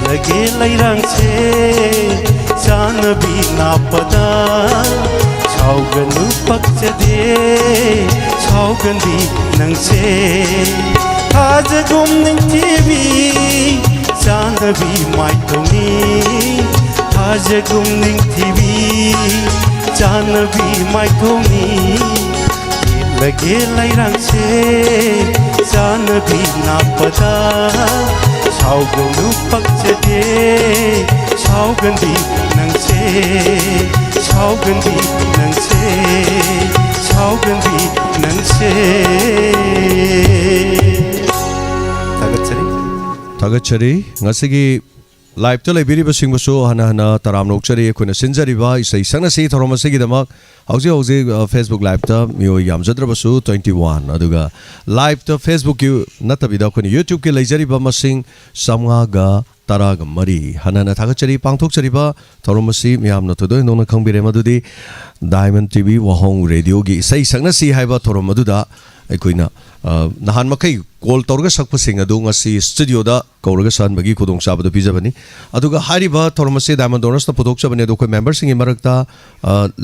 लगे लैरांगसे चानबी नापदा सावगनु पक्चदे सावगनबी नंगसे थाजगुम निंगथिबी चानबी माइथोमी थाजगुम निंगथिबी चानबी माइथोमी रगे लैरंगसे जानबी नापदा सावगनु पक्चदे सावगंदी नंगसे सावगंदी नंगसे सावगंदी नंगसे थागतचरी ngasi लाइव तो लेबिरिब सिंगबसु हना हना तराम नोक्चरी खुना सिनजरिबा इसै संगसी थरोमसगी दमक हौजे हौजे फेसबुक लाइव ता मियो यामजद्रबसु 21 अदुगा लाइव तो फेसबुक यु नतबिदा खुना यूट्यूब के लेजरिबा मसिंग समगा तराग मरी हना थागतचरी पांगथोकचरिबा थरोमसी मियाम नतदो नोना खंबिरे मदुदी डायमंड टीवी वहोंग रेडियो गी इसै संगसी हाइबा थरोम मदुदा अखोइना नहान मखै कॉल तौरगा सकपसिंग अदु ngasi स्टूडियो दा कौरगा सानबगी खुदोंग चाबदो पिजबनी अदुगा हारिबा थोरमसे डायमंड डोनर्स ता पुदोकचबने दो कोइ मेंबर सिंग मरकता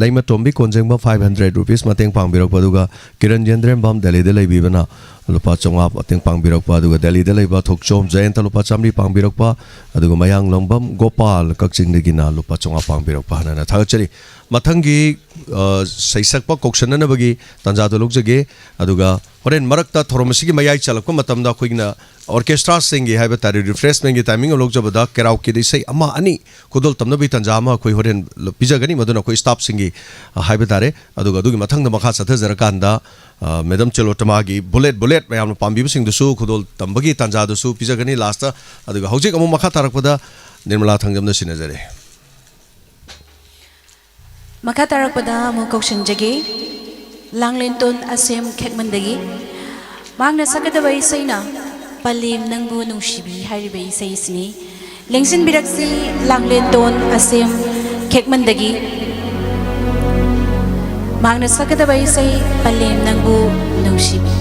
लैमा टोम्बी कोंजेंगबा 500 रुपीस मतेंग पांगबिरक पदुगा किरण जेंद्रेम बम दिल्ली दे लैबिबना लुपा चोंगा मतेंग पांगबिरक पदुगा दिल्ली दे लैबा थोकचोम जयंत लुपा चामरी पांगबिरक पा अदुगा मयांग लंगबम गोपाल कक्चिंग दिगिना लुपा चोंगा पांगबिरक पा हना थागचरी मथंगी सैसकपा कोक्सननबगी तंजादो लोकजगे अदुगा होरेन मरकता थोरमसिगी मयाई चलकपा मतमदा खोइना ऑर्केस्ट्रा सिंगी हाइबा तारि रिफ्रेशमेंट की टाइमिंग लोकजबदा केराओके दिसै अमा अनि खुदोल तमनबी तंजामा खोइ होरेन पिजगनी मदुना खोइ स्टाफ सिंगी हाइबा तारे अदुगा अदुगी मथंग मखा सथजरकांदा मैडम चलोटमागी बुलेट मयाम पांबीब सिंगदुसु खुदोल तंबगी तंजादुसु पिजगनी लास्ट अदुगा हौजिक अमु मखा तारकपदा निर्मला थंगमना सिनजरे मखा तारकपदा मु कौशनजगे लांगलेंटोन असेम खेकमंदगी मांगना सकदबा इसैना पलेम नंगबु नुंशिबी हारिबे इसैसिनी लेंसिन बिरक्सी लांगलेंटोन असेम खेकमंदगी मांगना सकदबा इसै पलेम नंगबु नुंशिबी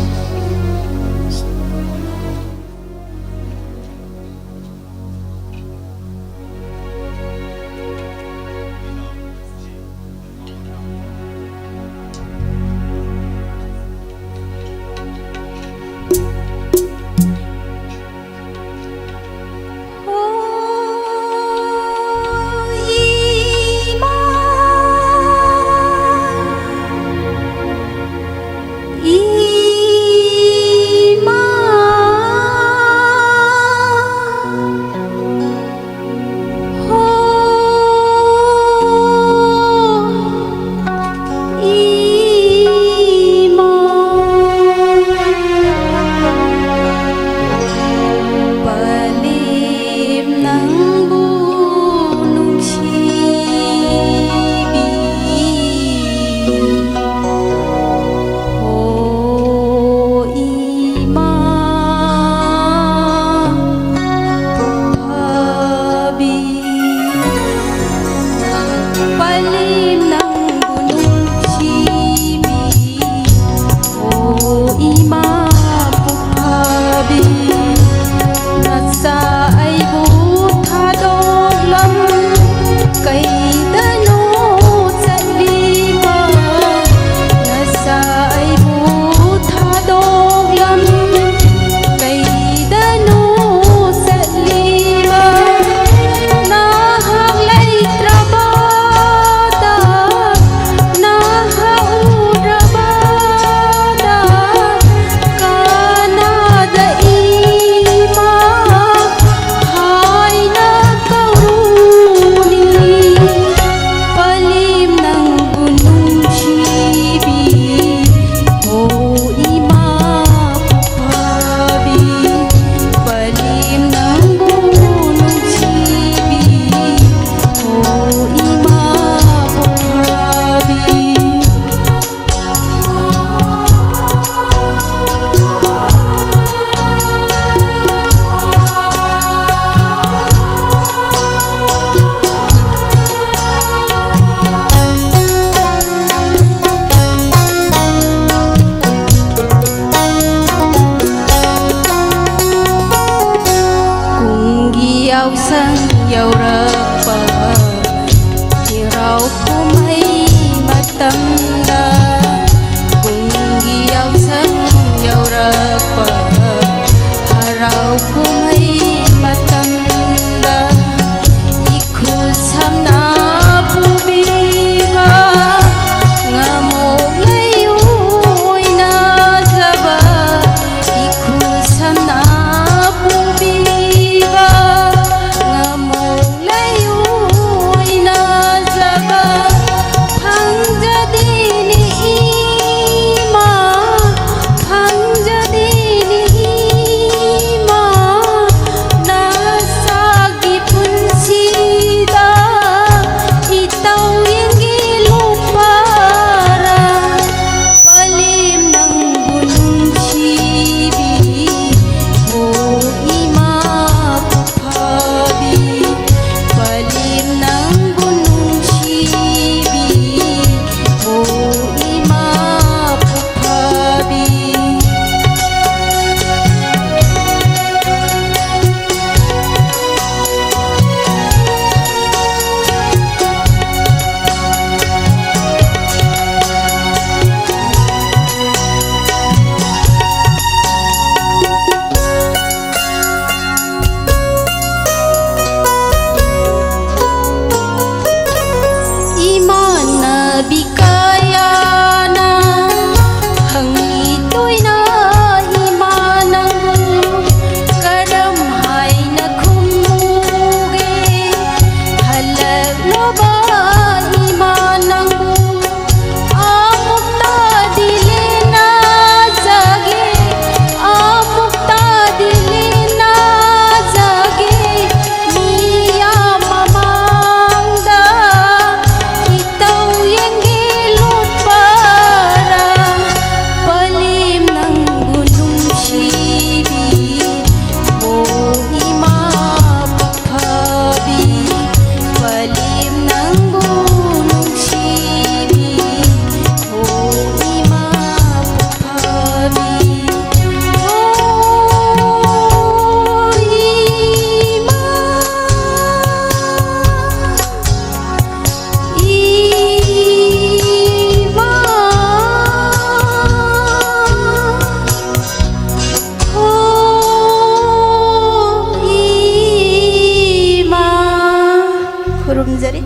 खुरुमजरी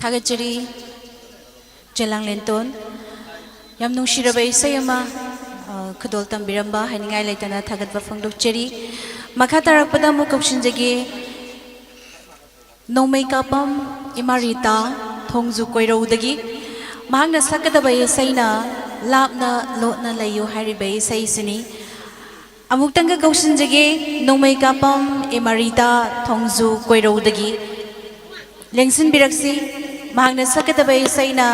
थागतजरी जेलांग लेंटोन याम नुंसिरबा इसै अमा खदोल तंबिरंबा हाइनिंगाय लेतना थागतबा फोंदोकचरी मखा तारकपदा मु कौशिनजगे नोमै कापम इमारिता थोंजु कोइरौदगी महांगना सकदबा इसैना लापना लोटना लैयो हारिबा इसैसिनी अमुक्तंग कौशिनजगे नोमै कापम इमारिता थोंजु कोइरौदगी लेंसिन बिरक्सी महांगना सकदबा इसैना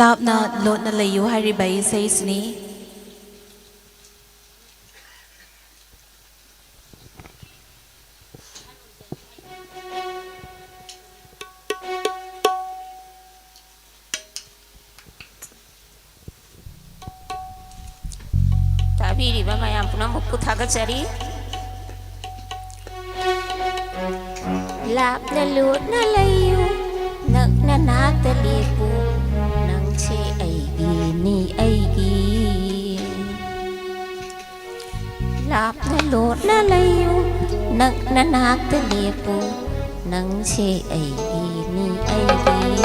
लापना लोटना लैयो हारिबा इसैसिनी ताबीरिबा मयाम पुनमुक्कु थागतजरी लापना लोटना लैयो नगना नाकता लेपु नंगसे ऐगी नी ऐगी लापना लोटना लैयो नगना नाकता लेपु नंगसे ऐगी नी ऐगी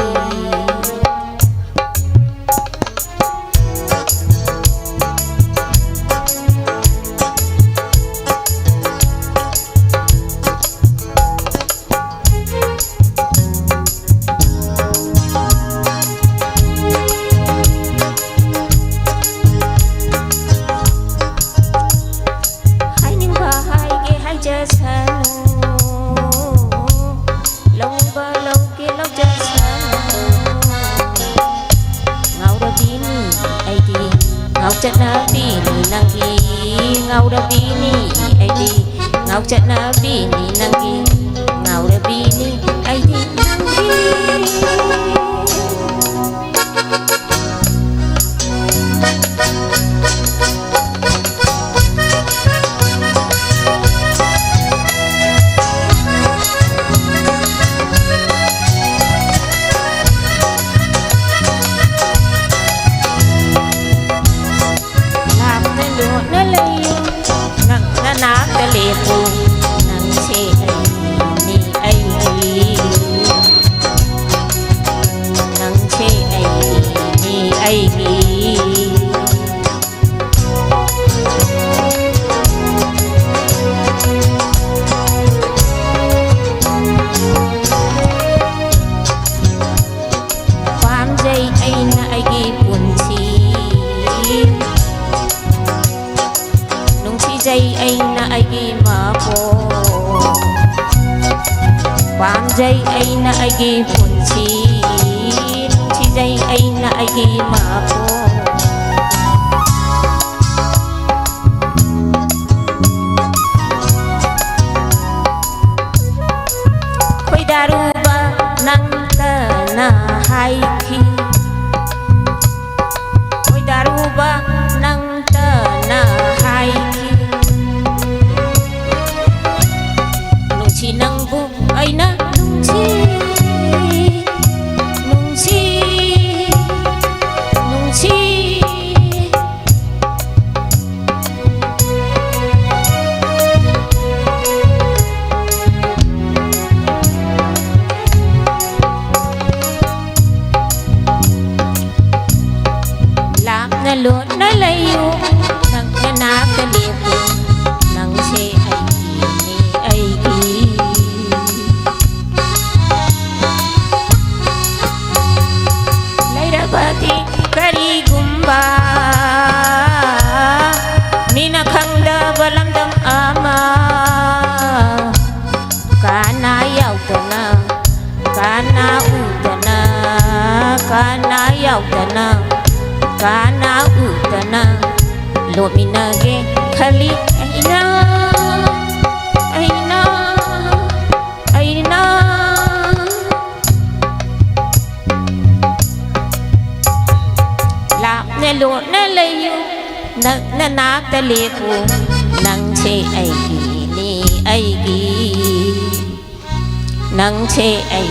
nangche ai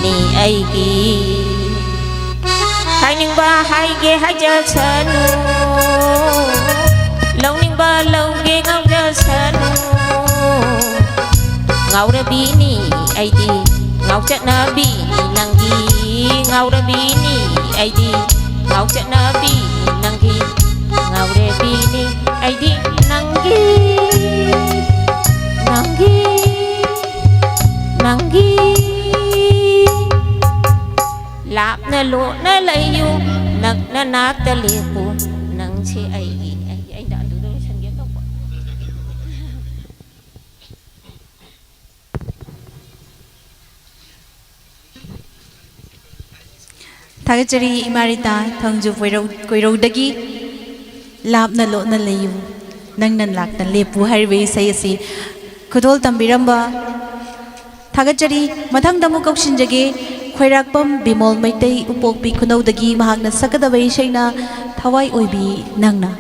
ni ai gi hai ning ba hai ge hai ja chanu ꯉꯥꯎꯔꯕꯤꯅꯤ ꯑꯩꯗꯤ ꯉꯥꯎꯆꯠꯅꯕꯤ ꯅꯪꯒꯤ ꯉꯥꯎꯔꯕꯤꯅꯤ ꯑꯩꯗꯤ ꯉꯥꯎꯆꯠꯅꯕꯤ ꯅꯪꯒꯤ ꯉꯥꯎꯔꯕꯤꯅꯤ ꯑꯩꯗꯤ ꯅꯪꯒꯤ ꯅꯪꯒꯤ ꯅꯪꯒꯤ ꯂꯥꯞꯅ ꯂꯣꯠꯅ ꯂꯩꯌꯨ ꯅꯛꯅ ꯅꯥꯛꯇ ꯂꯦꯞꯄꯨ ꯅꯪꯁꯦ ꯑꯩꯒꯤ ꯑꯩꯅ ꯑꯗꯨꯗ ꯂꯣꯏꯁꯟꯒꯦ ꯇꯧꯕ थागतचरी इमारिता थंजु कोइरौदगी लापना लोटना लेयु नंगना लाक्ना लेपु हाइवे सैसी खुदोल तंबिरंबा थागतचरी मथंग दमु कौशिनजगे खोइराकपम बिमोल मैतै उपोकपी खुनौदगी महाकना सकदबै सैना थवाई ओइबी नंगना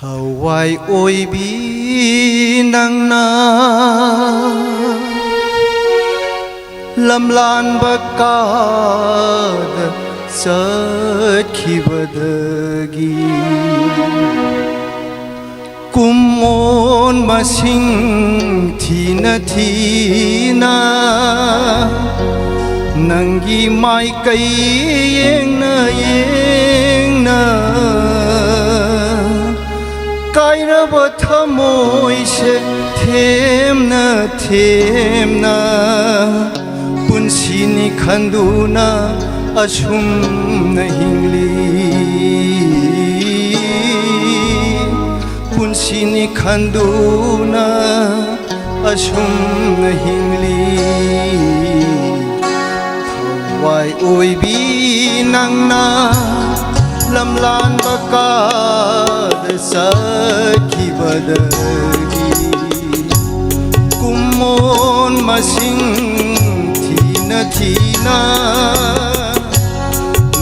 Thawai oi bi nang na lam lan bakad sat khibadagi kumon masing thina nangi mai kai yeng na कायरब थमोय से थेमना पुंसीनी खंदुना अशुम हिंगली पुंसीनी खंदुना अशुम हिंगली थवाई ओय बी नंगना लमलान बकाद सखी बदगी कुमोन मसिंग थीना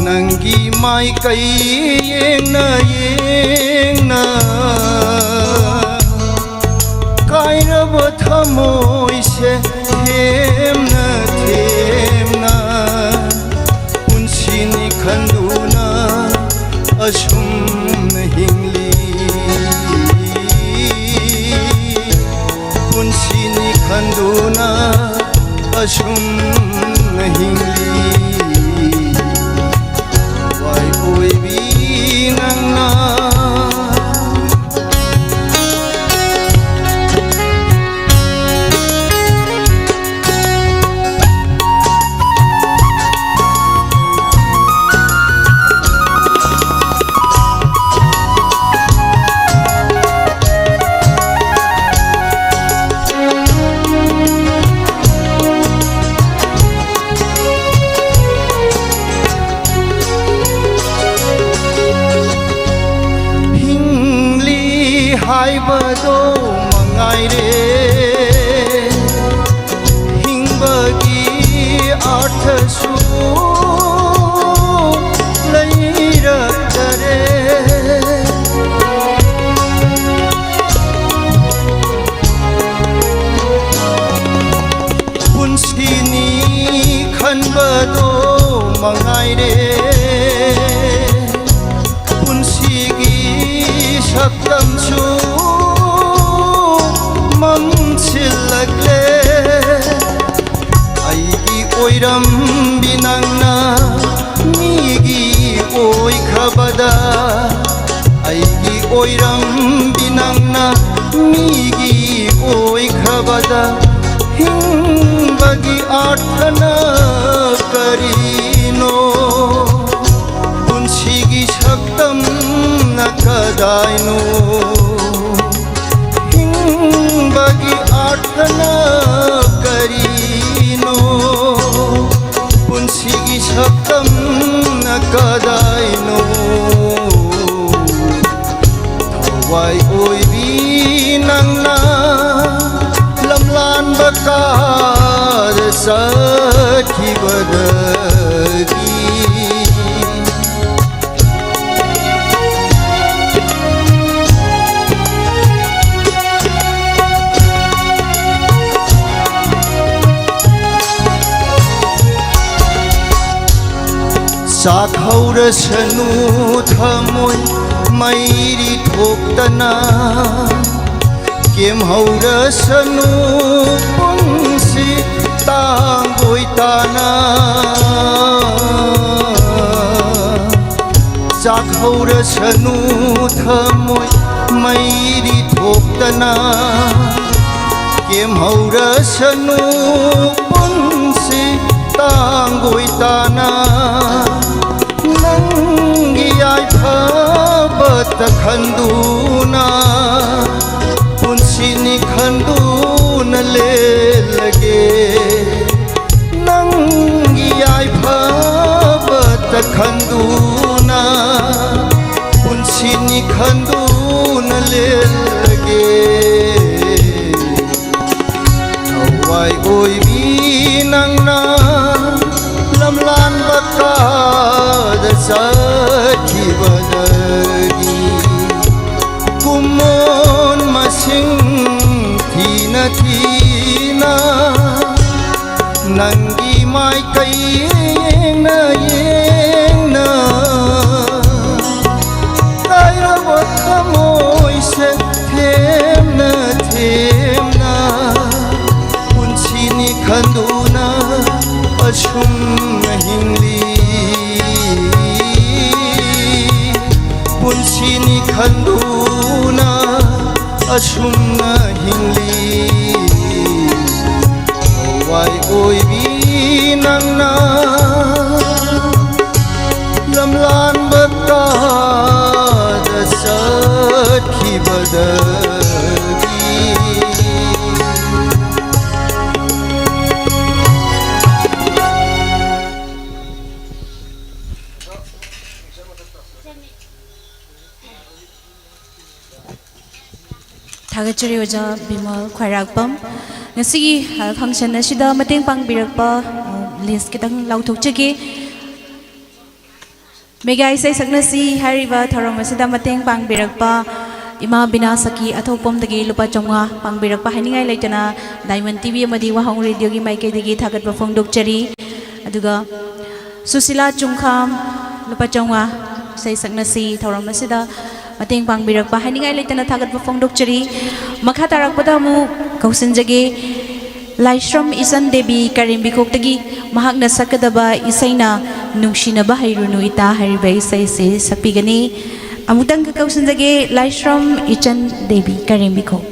नंगी माई कई येंगना कायरब थमोय से थेमना पुंसीनी खंदुना अशुम हिंगली पुंसीनी खंदुना अशुम हिंगली वाई कोई भी नंगना हाइबदो मंगाइरे हिंबगी आठसु लैरक्तरे पुंसीनी खनबदो मंगाइरे पुंसीगी शब्दमसु मंसिलगले आईगी ओइरम बिनंगना मीगी ओइ खबदा आईगी ओइरम बिनंगना मीगी ओइ खबदा हिंबगी आठना करीनो पुंसीगी शब्दम नकदाइनो हिंबगी आठना करीनो पुंसीगी शब्दम नक सखिबदगी साखौरसनु थमोय मैरी थोक्तना केमहौरसनु पुंसी तांगोय ताना साखौरसनु थमोय मैरी थोक्तना केमहौरसनु पुंसी तांगोय ताना नंगी याइफबत खंदूना पुंसीनी खंदून ले लगे नंगी याइफबत खंदूना पुंसीनी खंदून ले लगे हवाई ओई भी नंगना लमलान बकाद सखिबदगी कुमोन मसिंग थीना थीना नंगी माई कईना येना कायरबो खमोय से थेमना थेमना पुंसीनी खंदूना अशुम हिंगली पुंसीनी खंदूना अशुम हिंगली वाई ओई भी नंगना लमलान बकाद सखिबदगी थागचरी ओजा Bimal खैरागपम ngasi function asida mateng pangbirakpa list kitang lauthokchege mega isai saknasi hariba thorom asida mateng pangbirakpa ima binasaki athopom dagi lupa chonga pangbirakpa haningai leitana diamond tv amadi wahong radio gi maike dagi thagatpa phongdokchari aduga susila chungkham lupa chonga sai saknasi thorom asida mateng pangbirakpa haningai leitana thagatpa phongdokchari makha tarakpada mu kausinjage laishram isan devi karimbikoktagi mahakna sakadaba isaina nungsinaba hairunu ita hariba isai se sapigani amutang kausinjage laishram isan devi karimbikok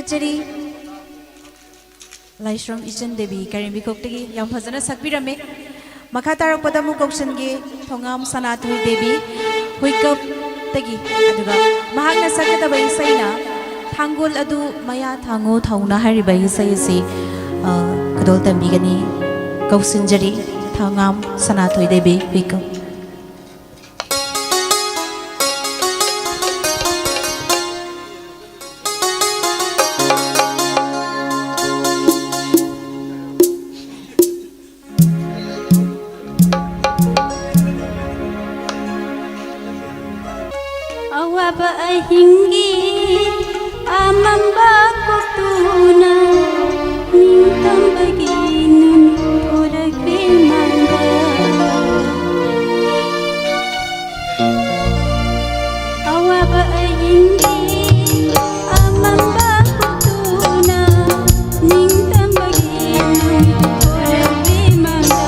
ꯊꯥꯒꯠꯆꯔꯤ ꯂꯥꯏꯁ꯭ꯔꯝ ꯏꯆꯟ ꯗꯦꯕꯤ ꯀꯥꯏꯔꯦꯝꯕꯤꯈꯣꯛꯇꯒꯤ ꯌꯥꯝ ꯐꯖꯅ ꯁꯛꯄꯤꯔꯝꯃꯤ ꯃꯈꯥ ꯇꯥꯔꯛꯄꯗ ꯑꯃꯨꯛ ꯀꯧꯁꯟꯒꯤ ꯊꯣꯉꯥꯝ ꯁꯅꯥꯊꯣꯏ ꯗꯦꯕꯤ ꯍꯨꯏꯀꯞꯇꯒꯤ ꯑꯗꯨꯒ ꯃꯍꯥꯛꯅ ꯁꯛꯀꯗꯕ ꯏꯁꯩꯅ ꯊꯥꯡꯒꯣꯜ ꯑꯗꯨ ꯃꯌꯥ ꯊꯥꯡꯉꯨ ꯊꯧꯅ ꯍꯥꯏꯔꯤꯕ ꯏꯁꯩ ꯑꯁꯤ ꯈꯨꯗꯣꯜ ꯇꯝꯕꯤꯒꯅꯤ ꯀꯧꯁꯤꯟꯖꯔꯤ ꯊꯣꯉꯥꯝ ꯁꯅꯥꯊꯣꯏ Devi ꯍꯨꯏꯀꯞ Awaba ahingi amamba kotuna ningtam bagi nun ora kemanga Awaba ahingi amamba kotuna ningtam bagi nun ora kemanga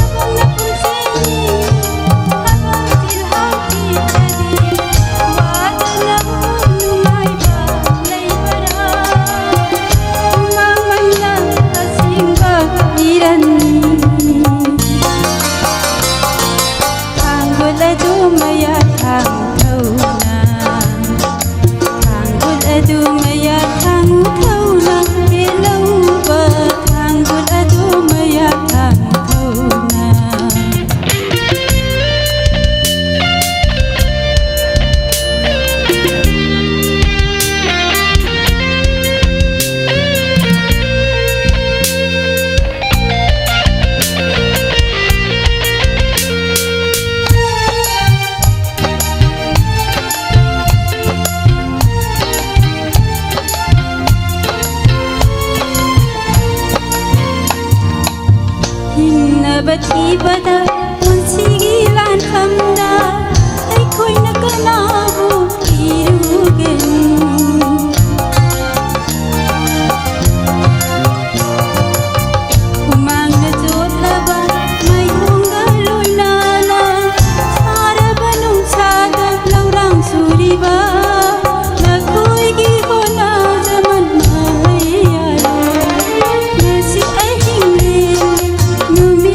Abang na punsini abang silhati Batibada punsigi lan khamda ai khoi na kanabu irugen Umang na jotlaba mai hunga loinana sara banung saga laurang suriba na khoi gi hona zaman maiya nasi ahingle numi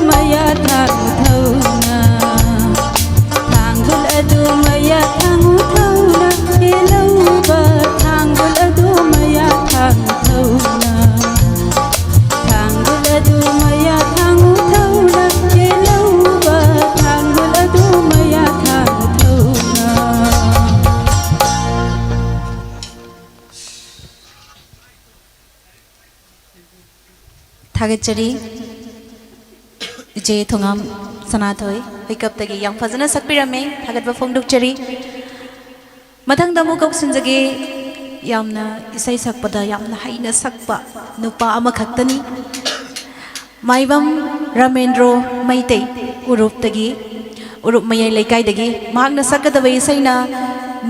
Maya थागेचरी इचे Thongam सनाथोय पिकअपतगी याम फजना सकपिरमे थागतबा फोंदोकचरी मथंग दमु कौसिनजगे यामना इसै सकपदा यामना हाइना सकपा नुपा अमखक्तनी माइबम रामेंद्रो मैते उरुपतगी उरुप मयै लेकाइदगी मागना सकदबा इसैना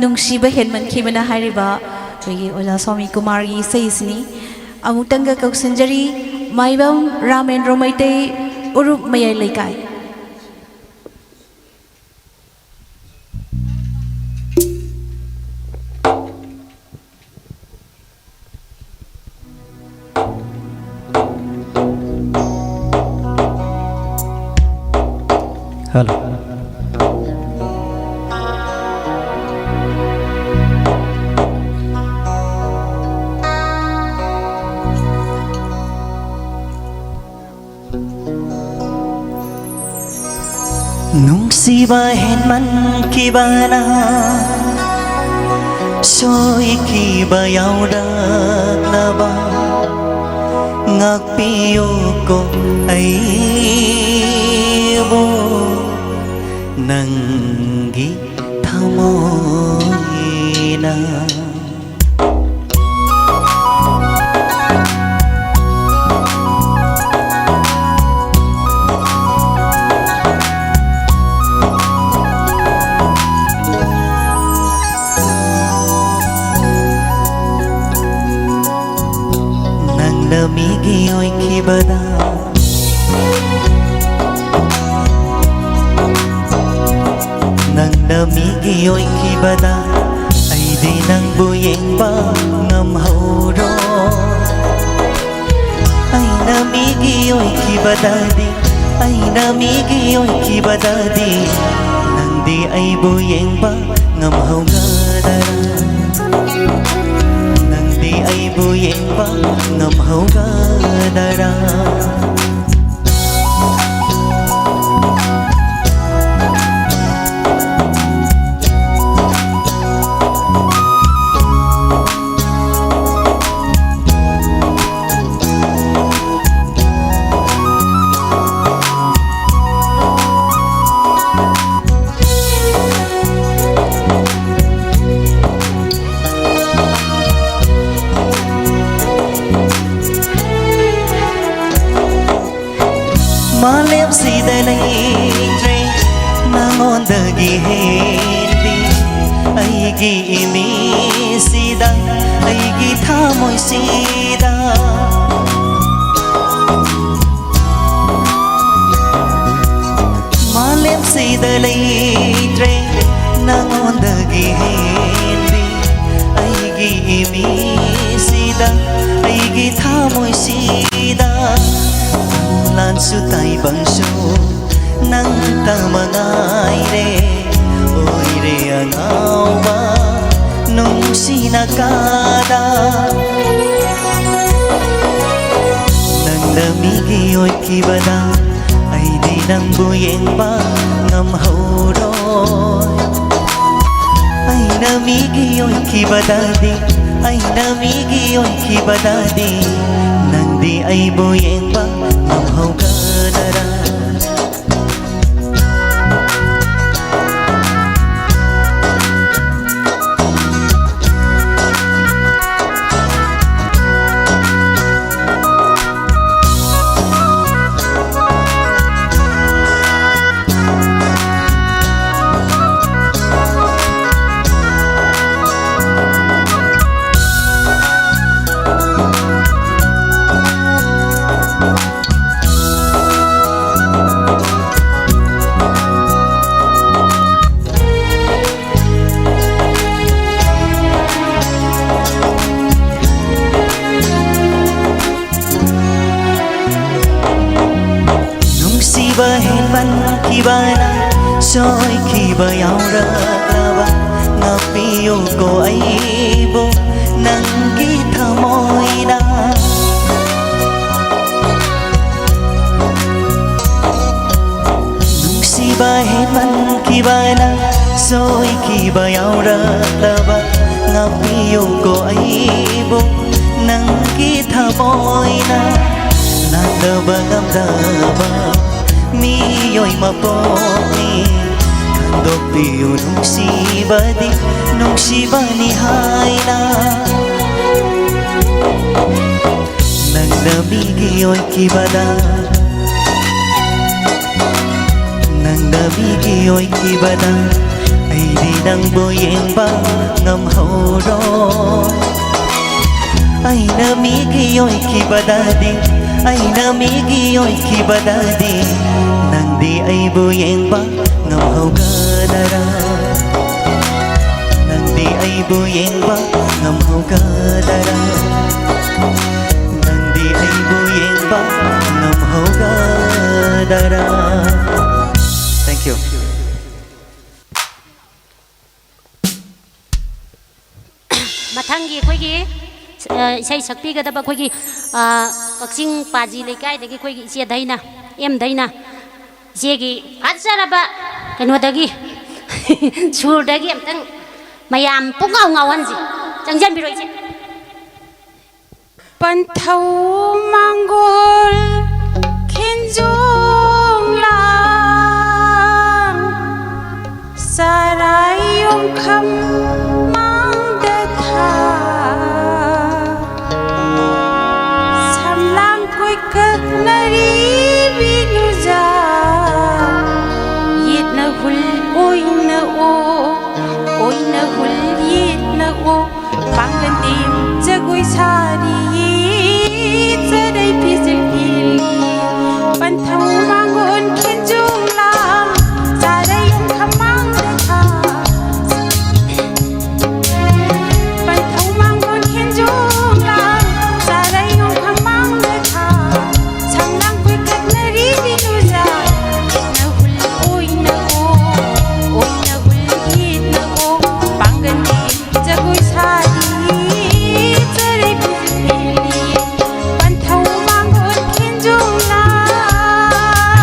नुंगसिबा हेनमनखिबना हारिबा जोगी ओजा स्वामी कुमार की इसैसनी अमुतंगा कौसिनजरी माइबम रामेंद्रो मैते उरुप मयै लेकाइ Hello. Nungsiba henman kibana soy kiba yaudak laba ngakpiyo ko aibo nanggi thamoina nang lamigi oy kibada nang namigi oy kibada ay di nang buyeng ba ngam hauro ay namigi oy kibada di ay namigi oy kibada di nang di ay buyeng ba ngam haugada nang di ay buyeng ba ngam haugada Malem sidalaitre nangondagi hendi aigi imi sida aigi thamoy sida Malem sidalaitre nangondagi hendi aigi imi sida aigi thamoy sida lan sutay bangso nang tamangay re oy re angawa nung sinakada nang lamigi oy kibada ay di nang buyeng ba ngam hauroy ay namigi oy kibada di ay namigi oy kibada di nang di ay buyeng ba ngam haugadara kibana soy kiba yauraba ngapiyo ko aibo nanggi thamoina nungsiba heman kibana soy kiba yauraba ngapiyo ko aibo nanggi thamoina Nandaba ngamdaba Miyo'y mapokni Kandok piyo nung siba ni Haina Nang namigiyo'y kibada Nang namigiyo'y kibada Ay di nang boyeng ba ngam hauron Ay namigiyo'y kibadadi Ay namigiyo'y kibadadi Nang di ay boyeng ba ngam haugadara Nang di ay boyeng ba ngam haugadara Nang di ay boyeng ba ngam haugadara Thank you. ꯃꯊꯪꯒꯤ ꯑꯩꯈꯣꯏꯒꯤ ꯏꯁꯩ ꯁꯛꯄꯤꯒꯗꯕ ꯑꯩꯈꯣꯏꯒꯤ ꯀꯛꯆꯤꯡ ꯄꯥꯖꯤ ꯂꯩꯀꯥꯏꯗꯒꯤ ꯑꯩꯈꯣꯏꯒꯤ ꯏꯆꯦ ꯗꯩꯅ ꯗꯩꯅ ꯏꯆꯦꯒꯤ ꯐꯖꯔꯕ ꯀꯩꯅꯣꯗꯒꯤ ꯁꯨꯔꯗꯒꯤ ꯑꯝꯇꯪ ꯃꯌꯥꯝ ꯄꯨꯡꯉꯥꯎ ꯉꯥꯎꯍꯟꯁꯤ ꯆꯪꯖꯟꯕꯤꯔꯣ ꯏꯆꯦ ꯄꯟꯊꯧ ꯃꯥꯡꯒꯣꯜ ꯈꯦꯟꯖꯣꯡꯂꯥꯡ ꯁꯔꯥꯏ ꯌꯣꯡꯈꯝ ꯃꯥꯡꯗ ꯊꯥ ꯁꯝꯂꯥꯡ ꯀꯣꯏꯀꯛꯅꯔꯤ ꯕꯤꯅꯨꯖꯥ ꯌꯦꯠꯅ ꯍꯨꯜ ꯑꯣꯏꯅ ꯍꯨꯜ ꯌꯦꯠꯅ ꯄꯥꯡꯒꯟ ꯇꯦꯝ ꯖꯒꯣꯏ ꯁꯥꯔꯤ ꯆꯔꯩ ꯐꯤꯖꯦꯜ ꯏꯜꯂꯤ ꯄꯟꯊꯧ ꯃꯥꯡꯒꯣꯜ ꯈꯦꯟꯖꯣꯡꯂꯥꯡ ꯁꯔꯥꯏ ꯌꯣꯡꯈꯝ ꯃꯥꯡꯗ ꯊꯥ ꯄꯟꯊꯧ ꯃꯥꯡꯒꯣꯜ ꯈꯦꯟꯖꯣꯡꯂꯥꯡ ꯁꯔꯥꯏ ꯌꯣꯡꯈꯝ ꯃꯥꯡꯗ ꯊꯥ ꯁꯝꯂꯥꯡ ꯀꯣꯏꯀꯠꯅꯔꯤ ꯕꯤꯅꯨꯖꯥ ꯌꯦꯠꯅ ꯍꯨꯜ ꯑꯣꯏꯅ ꯍꯨꯜ ꯌꯦꯠꯅ ꯄꯥꯡꯒꯟ ꯇꯦꯝ ꯖꯒꯣꯏ ꯁꯥꯔꯤ ꯆꯔꯩ ꯐꯤꯖꯦꯜ ꯏꯜꯂꯤ ꯄꯟꯊꯧ ꯃꯥꯡꯒꯣꯜ ꯈꯦꯟꯖꯣꯡꯂꯥꯡ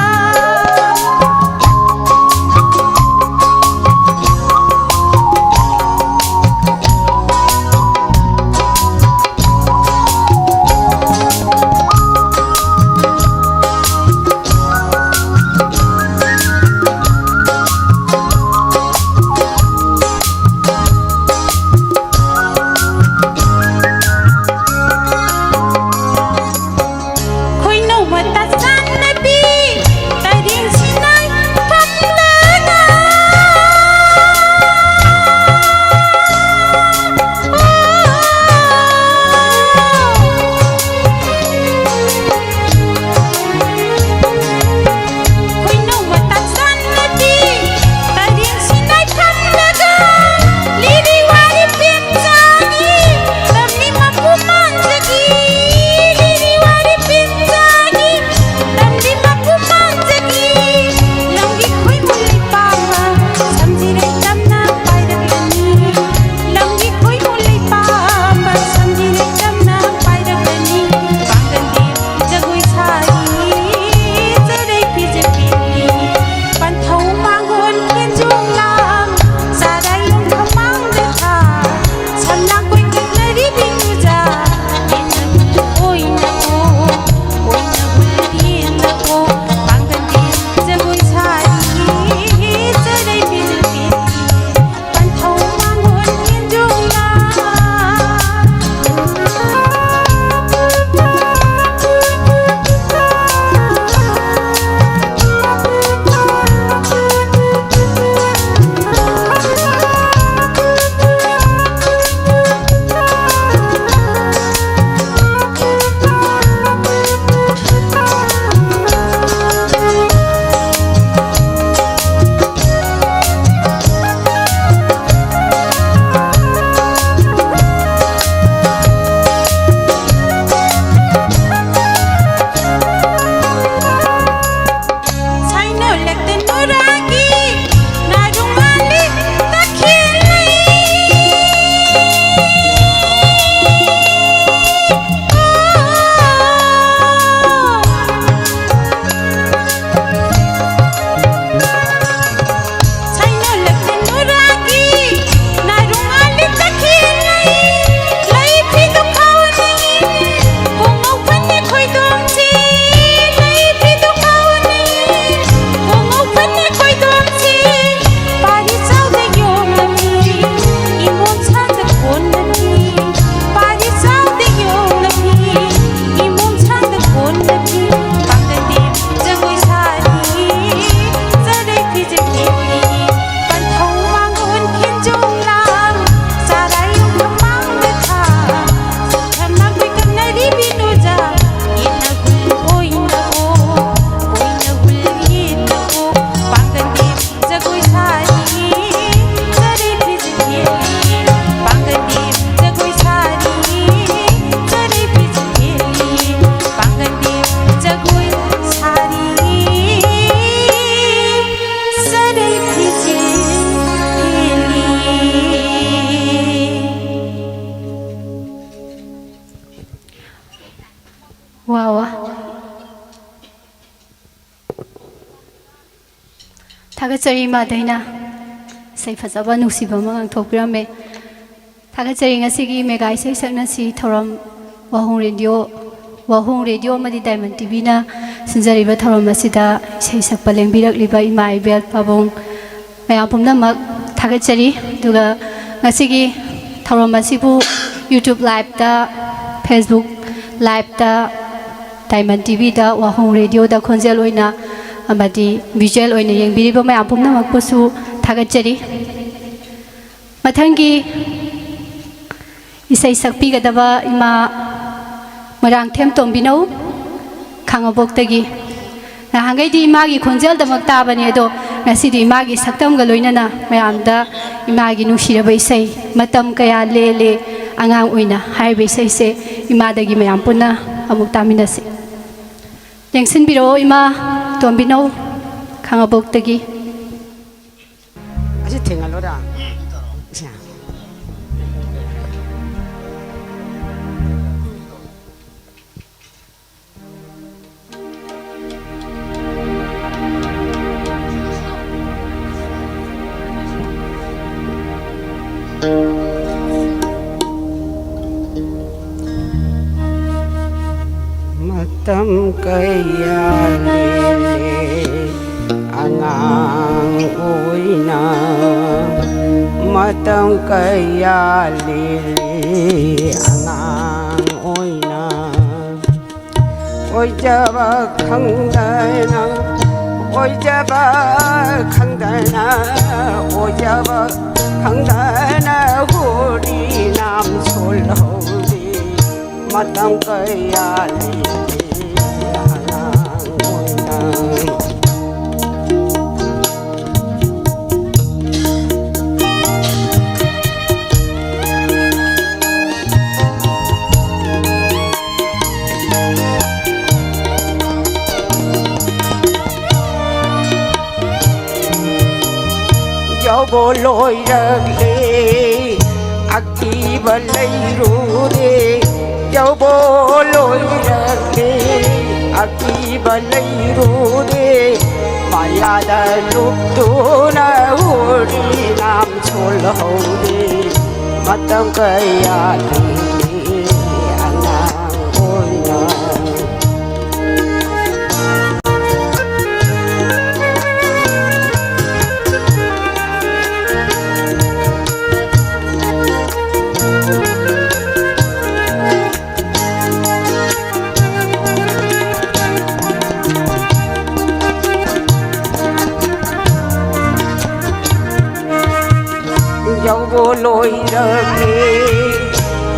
थागतचरी मादैना सै फजबा नुसिबा मंगांग थोकपिरमे थागतचरी ngasiगी mega isai saknasi thoram wahung radio madi diamond tv na sinjariba thoram asida isai sakpa lengbirakliba ima ibel pabong mayam pumnamak थागतचरी दुगा ngasigi thoram asibu YouTube live da Facebook live da diamond tv da wahung radio da khonjel oina amadi visual oina yengbiriba mayam pumnamak posu थागतचरी मथंगी isai sakpigadaba ima marangthem tombinou khangabok-tagi nahangai-di imagi khonjel-damak tabani ado ngasidi imagi saktamga loinana mayamda imagi nungsiraba isai matam kaya lele angang oina haiba isai se imadagi mayam punna amuk taminase lengsinbiro ima tombinou khangabok-tagi 아직 탱알로라. 자. Matam kaya lele angang oina matang kaya lili angang oina oi jaba khangdana oi jaba khangdana oi jaba khangdana hori nam solhodi matang kaya lili angang oina bo loi ragle akki balai ru de jau bo loi ragle akki balai ru de maya da lup tu na hori nam chol ho de matam kaya ni anang oina lôi rơi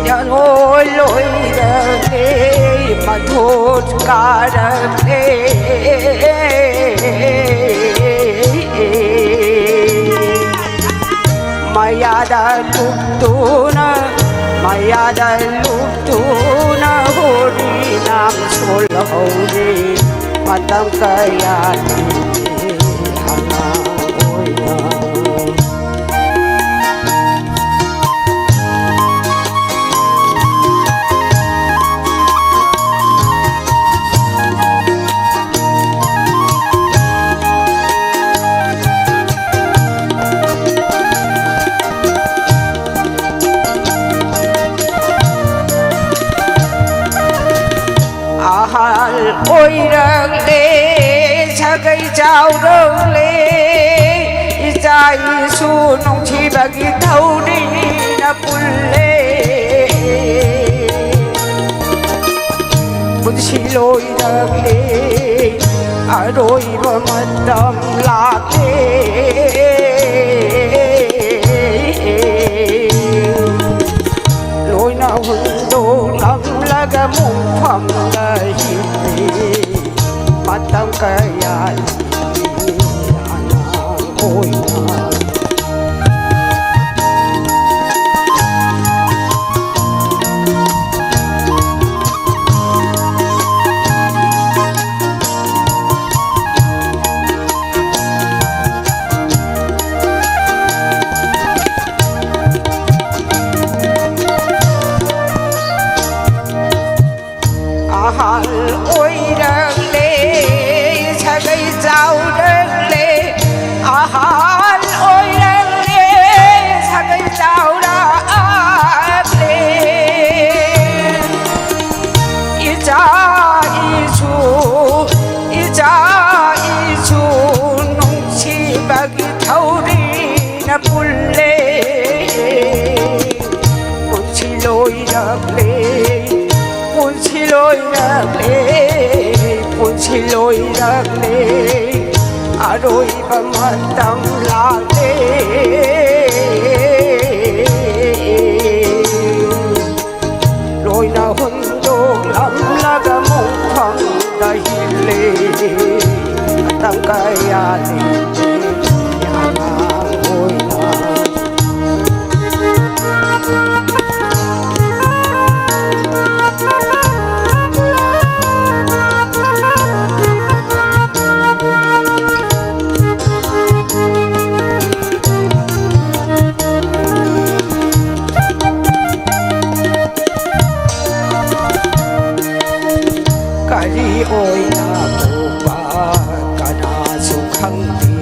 ya ngồi lôi rơi mà thốt cả rơi maya đã lúc tu na hori nam sol hori matam kaya ni hana oina ôi răng lê cha cây chào răng lê dài su nông chi bạc thâu đi na bul lê bun chi lôi răng lê à đôi và mặt đầm lạc lê lôi nào hưng đồ lắm là cái mông phẳng cái matang kaya anang oina ꯑꯔꯣꯏꯕ ꯃꯇꯝ ꯂꯥꯛꯂꯦ ꯂꯣꯏꯅ ꯍꯨꯟꯗꯣꯛꯂꯝꯂꯒ ꯃꯣꯡꯐꯝꯗ ꯍꯤꯜꯂꯦ ꯃꯇꯝ ꯀꯌꯥ ꯂꯩꯇꯦ ꯑꯉꯥꯡ ꯑꯣꯏꯅ ꯀꯔꯤ ꯑꯣꯏꯅ ꯄꯣꯛꯄ ꯀꯅꯥꯁꯨ ꯈꯪꯗꯦ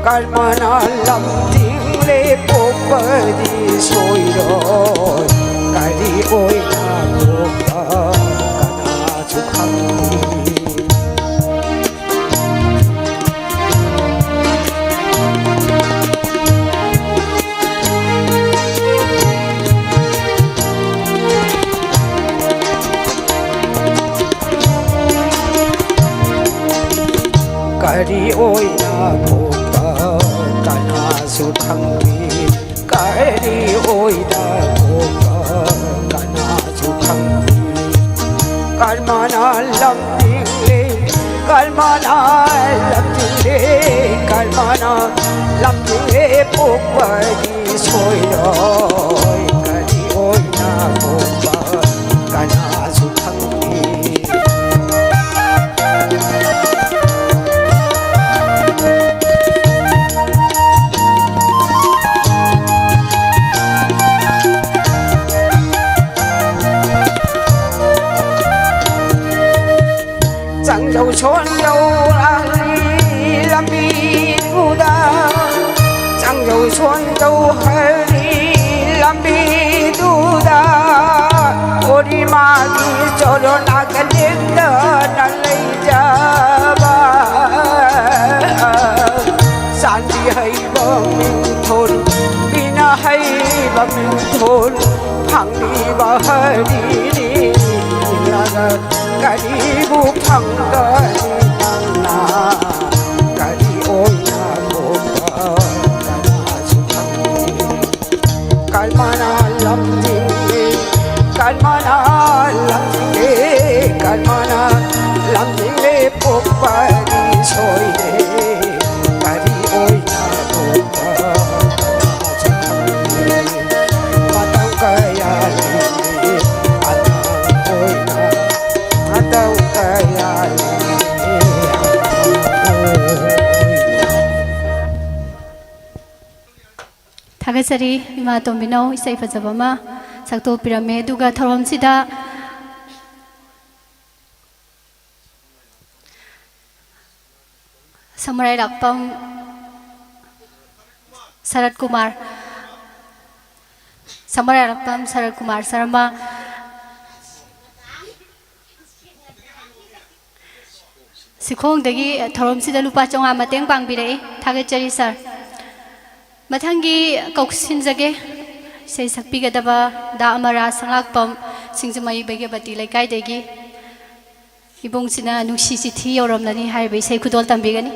ꯀꯔꯃꯅ ꯂꯝꯖꯤꯡꯂꯦ ꯄꯣꯛꯄꯗꯤ ꯁꯣꯏꯔꯣꯏ ꯀꯔꯤ ꯑꯣꯏꯅ ꯄꯣꯛꯄ ꯀꯅꯥꯁꯨ ꯈꯪꯗꯦ ꯀꯔꯤ ꯑꯣꯏꯅ ꯄꯣꯛꯄ ꯀꯅꯥꯁꯨ ꯈꯪꯗꯦ ꯀꯔꯤ ꯑꯣꯏꯅ ꯄꯣꯛꯄ ꯀꯅꯥꯁꯨ ꯈꯪꯗꯦ ꯀꯔꯃꯅ ꯂꯝꯖꯤꯡꯂꯦ ꯀꯔꯃꯅ ꯂꯝꯖꯤꯡꯂꯦ ꯀꯔꯃꯅ ꯂꯝꯖꯤꯡꯂꯦ ꯄꯣꯛꯄꯗꯤ ꯁꯣꯏꯔꯣꯏ ꯀꯔꯤ ꯑꯣꯏꯅ ꯄꯣꯛꯄ ꯀꯅꯥꯁꯨ ꯈꯪꯗꯦ 장정 손도하리 람비구다 장정 손도하리 람비두다 우리 마기 저러 나가린다 날레 잡아 산디 하이버 민톤 비나 하이버 민톤 방리바 하리니 나가 가리고 판가리 낭나 가리 오이나 보가 가나수 판기 갈마나 람징게 갈마나 람징게 갈마나 람징게 뽑아리 소이네 가리 오이나 보가 가나수 판기 마땅가야 थागतसरी इमा तोंबिनो इसै फजबा मा सक्तोपिरमे दुगा थरोमसिदा समराय रापम शरद कुमार समराय रापम शरद कुमार शर्मा सिखोंदगी थरोमसिदा लुपा चोंगा मतेंग पांगबिरे थागतसरी सर मथंगी कौसिनजगे से सक्पीगदबा दा अमरा संलाकपम सिंजमई बेगेबती लेकाइदेगी इबुंगसिना नुक्सी चिथि यौरमलनी हाइबे से खुदोल तंबिगनी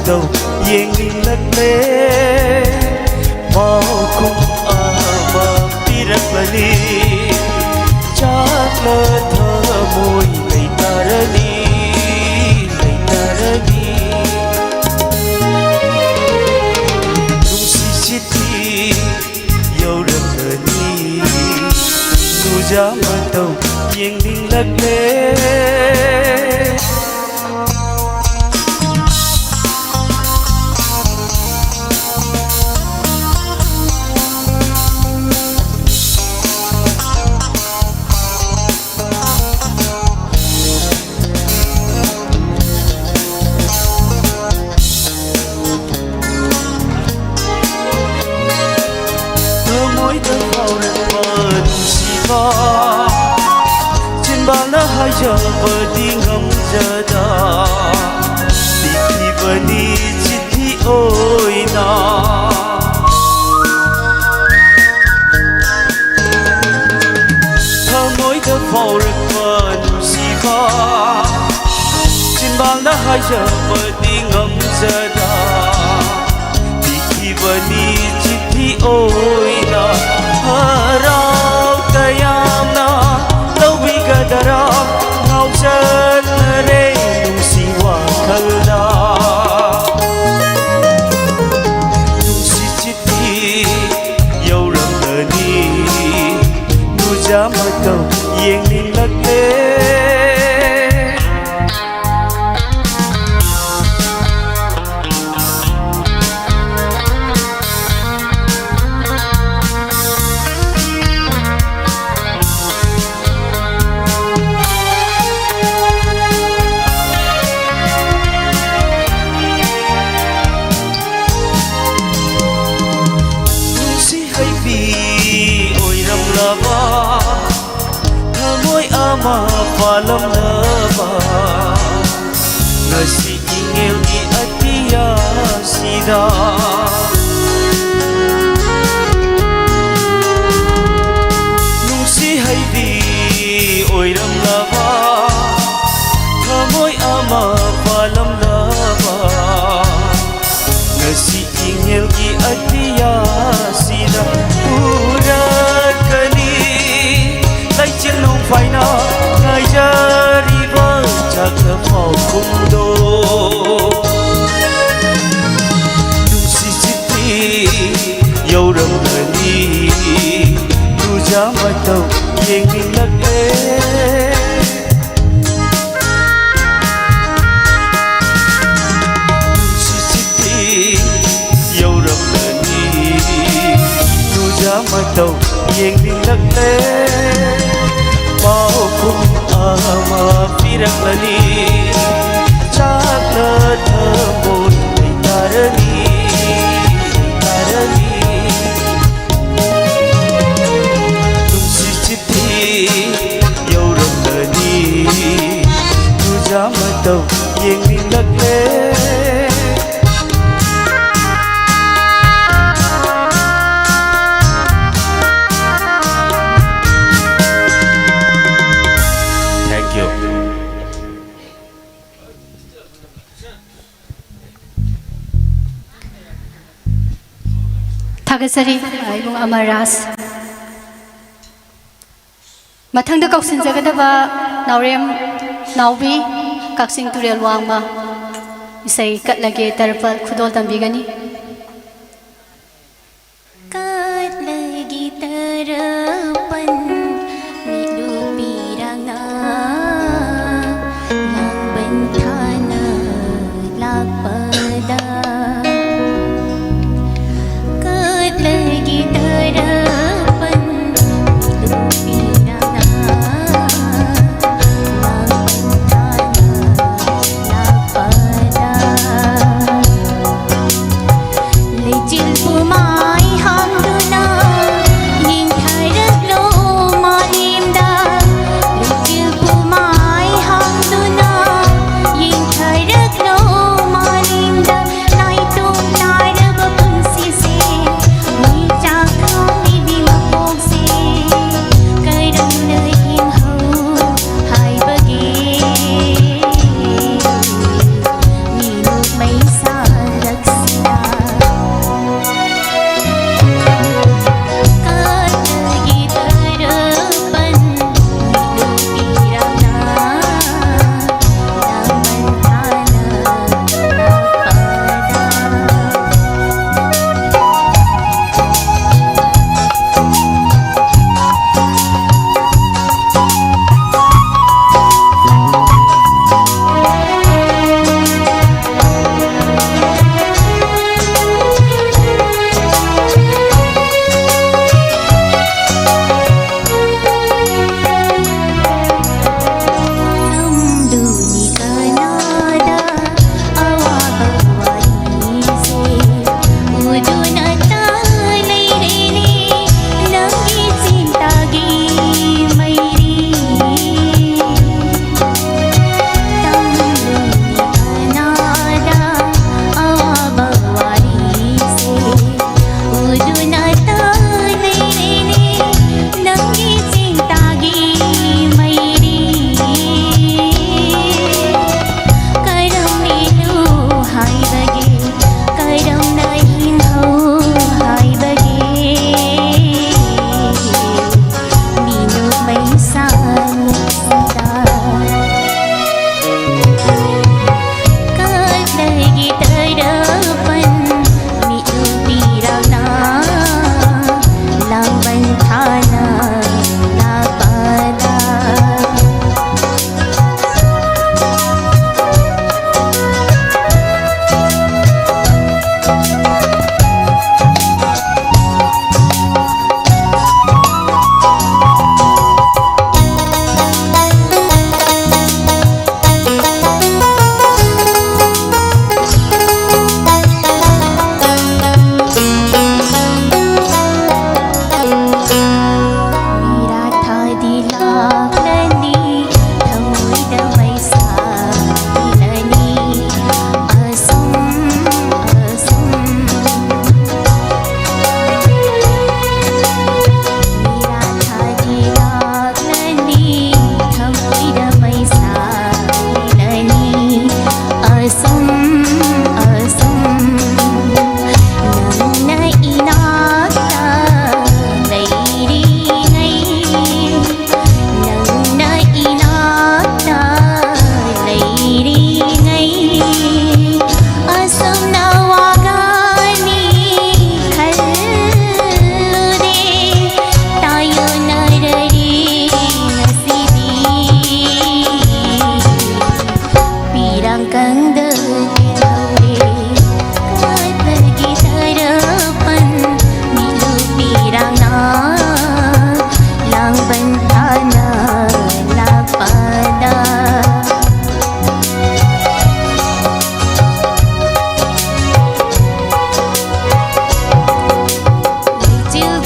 ꯃꯇꯧ ꯌꯦꯡꯅꯤꯡꯂꯛꯂꯦ ꯄꯥꯎꯈꯨꯝ ꯑꯃ ꯄꯤꯔꯛꯂꯅꯤ ꯆꯥꯛꯂ ꯊꯃꯣꯏ ꯂꯩꯇꯔꯅꯤ ꯂꯩꯇꯔꯅꯤ ꯅꯨꯡꯁꯤ ꯆꯤꯊꯤ ꯌꯧꯔꯛꯂꯅꯤ ꯅꯨꯡꯖꯥ ꯃꯇꯧ ꯌꯦꯡꯅꯤꯡꯂꯛꯂꯦ 진발나 하여버디 넘자다 비키버니 지티 오이나 터모이더 포르번 시바 진발나 하여버디 넘자다 비키버니 지티 오이나 haraw dara ngau chân re nung si wa khalda nung si chithi yau ram lani nu ja ma tau yeng ning lakle palam lava ngasi ingel di atia sida nungsi haidi oiram lava thamoi ama palam lava ngasi ingel di atia sida urakani lai chen nong phai na ngai jari ba chak phau kum do nu si chithi yau ram lani tu ja ma tau yeng ning lak le nu si chithi yau ram lani tu ja ma tau yeng ning lak le Maukum ama piraklani Chakla thamon tarani tarani Nungsi chithi yauram lani Tuja matau yeng ning lakle Thagasari ibung Amaras mathangda kauksin jagadaba naurem naubi kaksing turel wangma isai katlage tarpal khudol tambigani katlagi tarapan nilupirana lang bentana lapada lagi tarapan nilupirana lang bentana lapada lecil pumai hamduna hingga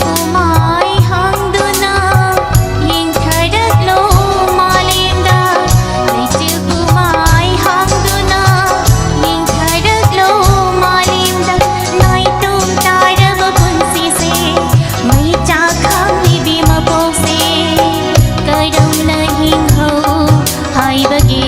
kumai hangduna ying tharak lo malimda leichu kumai hangduna ying tharak lo malimda nai tum tarab punsi se mai cha khang ni bi ma po se karam na hing ho hai bage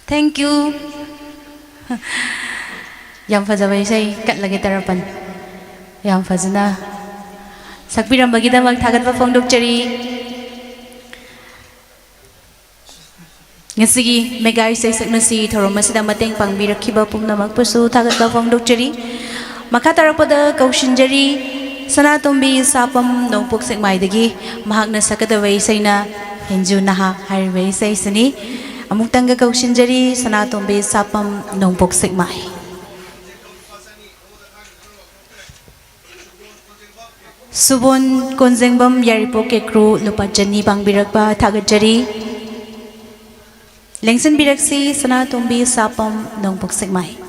Thank you. Yang fazaba isay katlagi tarapan. Yang fazana. Sakpiram bagida magthagat pa phongdok chari. Ngasigi mega isay saknasi thorom masida mateng pangbirakhiba pumnamak pusu thagat pa phongdok chari. Makatarapada kaushinjari Sanatombi sapam nongpok sekmaidagi mahakna sakadawai isayna henju naha hariba isay sani. Amuk tangga kaushinjari Sanatombi sapam nongpok sekmai. Subon konjengbam yaripo kekru lupa jani bang birakba thagajari. Lengsen biraksi Sanatombi sapam nongpok sekmai.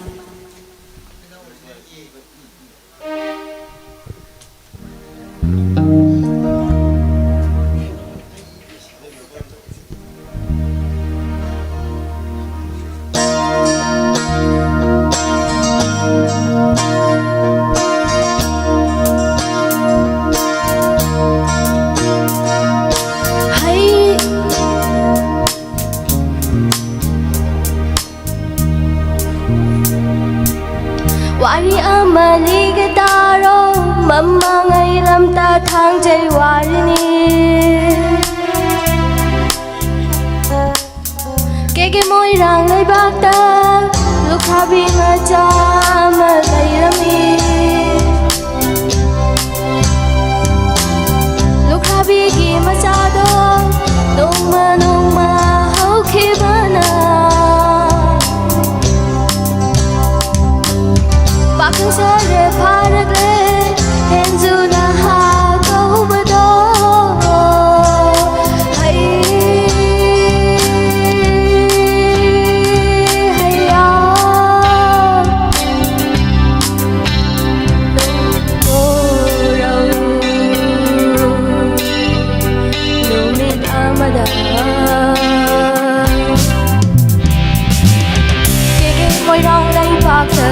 Wari amaliga taro mama ngay lamta thang jay wari ni kege moy rang ngay bakta lukhabi nga chama kayrami lukhabi ki machado nongma nongma haukhibana Bakang sare pharagle henju na ha kaubado hai haya rau lumit amada kege moi rang lai bakta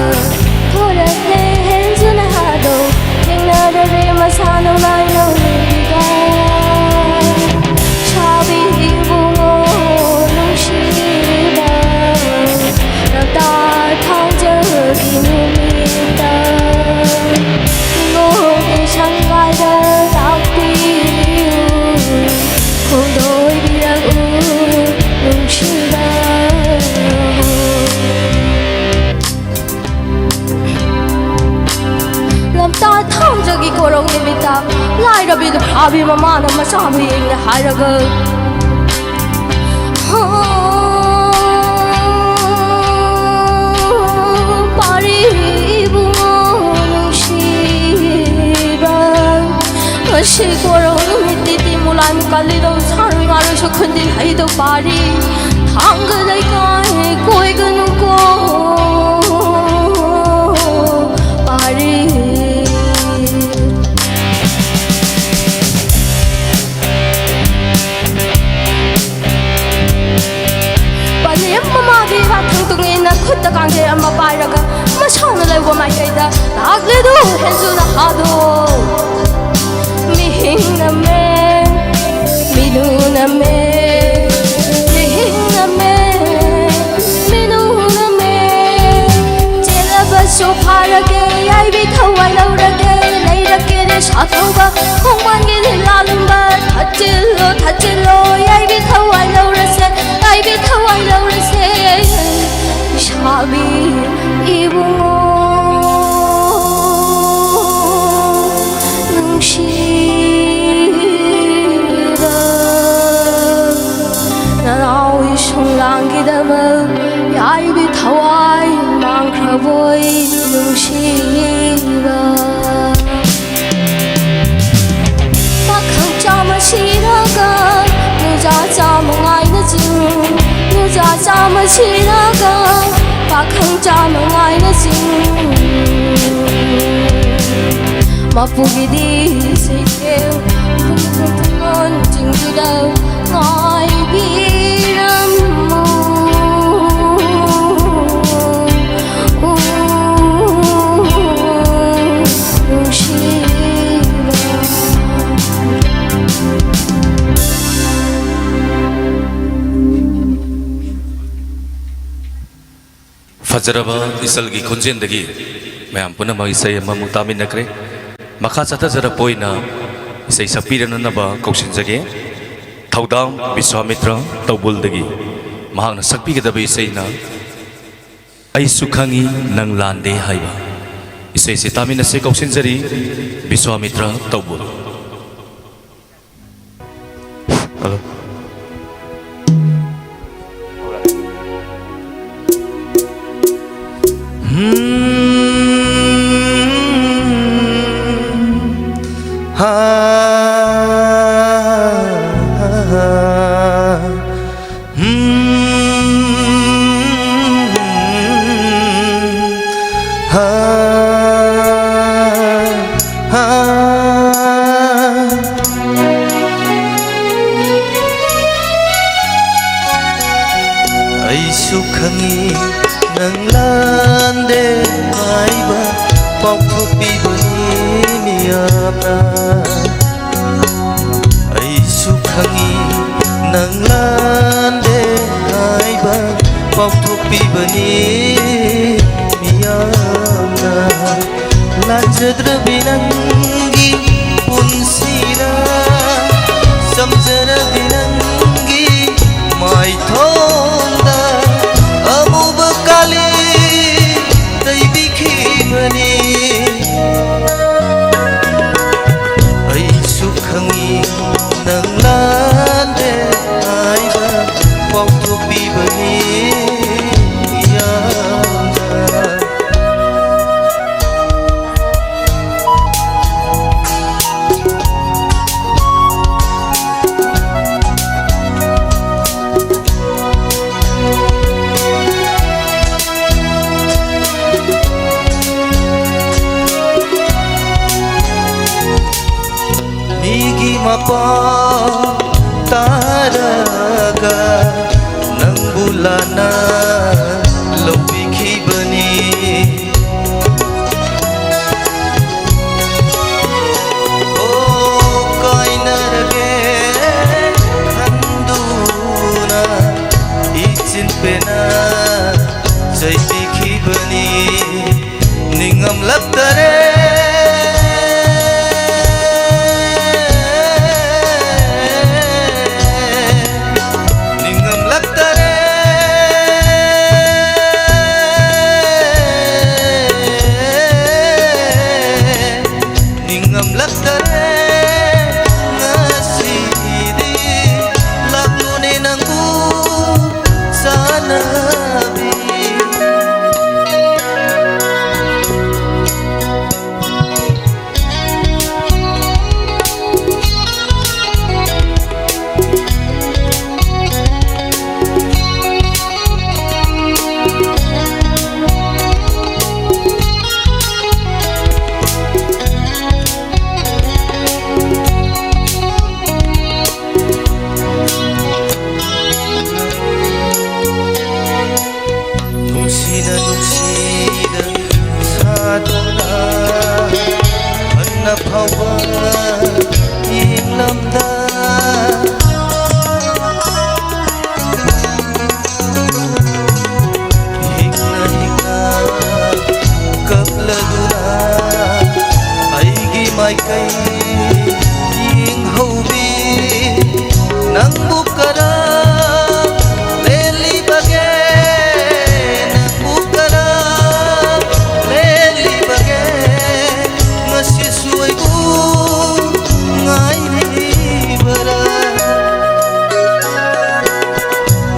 Thorate henju na hado Hengna dare masano lai no liga Shabi bungo nung shiba Nata thang jagi numita Ingo ki shangai da takpi Kung doi birag nung shiba Ta thang jagi korong nimita lai rabi du abi mama na masabi ing haraga pari bungo shiba ashi korong nimiti ti mulan kali do saru ngaru shukundin hai do pari thang dai kai koi ganu ko pari Kutta kange amma pairaga masana lewa mai kaida lagle do henju na hado mihina me minuna me mihina me minuna me chela baso pharage ai bi thawai laurage leirake re sathoba khongwan ge lalumba thachilo ai bi thawai laurase ꯈꯣꯡꯂꯥꯡꯒꯤꯗꯃꯛ ꯌꯥꯏꯕꯤ ꯊꯋꯥꯏ ꯃꯥꯡꯈ꯭ꯔꯕꯣꯏ ꯅꯨꯡꯁꯤꯕ pakhang chama siraga nuja chama ngai na jing nuja chama siraga pakhang chama ngai na jing mapugi di sikeu bungon jing du dau ngai biram mo फजरबा इसल की खुंजेंदगी ma'am पुनः इसे ममुतामी नकरे मखा चथजर पोइना इसे सपीरननबा कौशिनजगे थौदाम विश्वामित्र तौबुलदगी महांगना सकपीगदबे इसेना ऐसु खंगी नंग लांदे हाइबा इसे से तामिन से कौशिनजरी विश्वामित्र तौबुल hello Aisu khangi nang lande aiba paukhupi bani miyamna Aisu khangi nang lande aiba paukhupi bani miyamna lanjadra binangi punsira samjara binangi mai thonda amuba kali dai bikhi bani ai sukhangi nang lande aiba pautu pi bani ya mapa taraga nang bulana lopi khibani o kainarge khanduna ichin pena jaipi khibani ningam laptare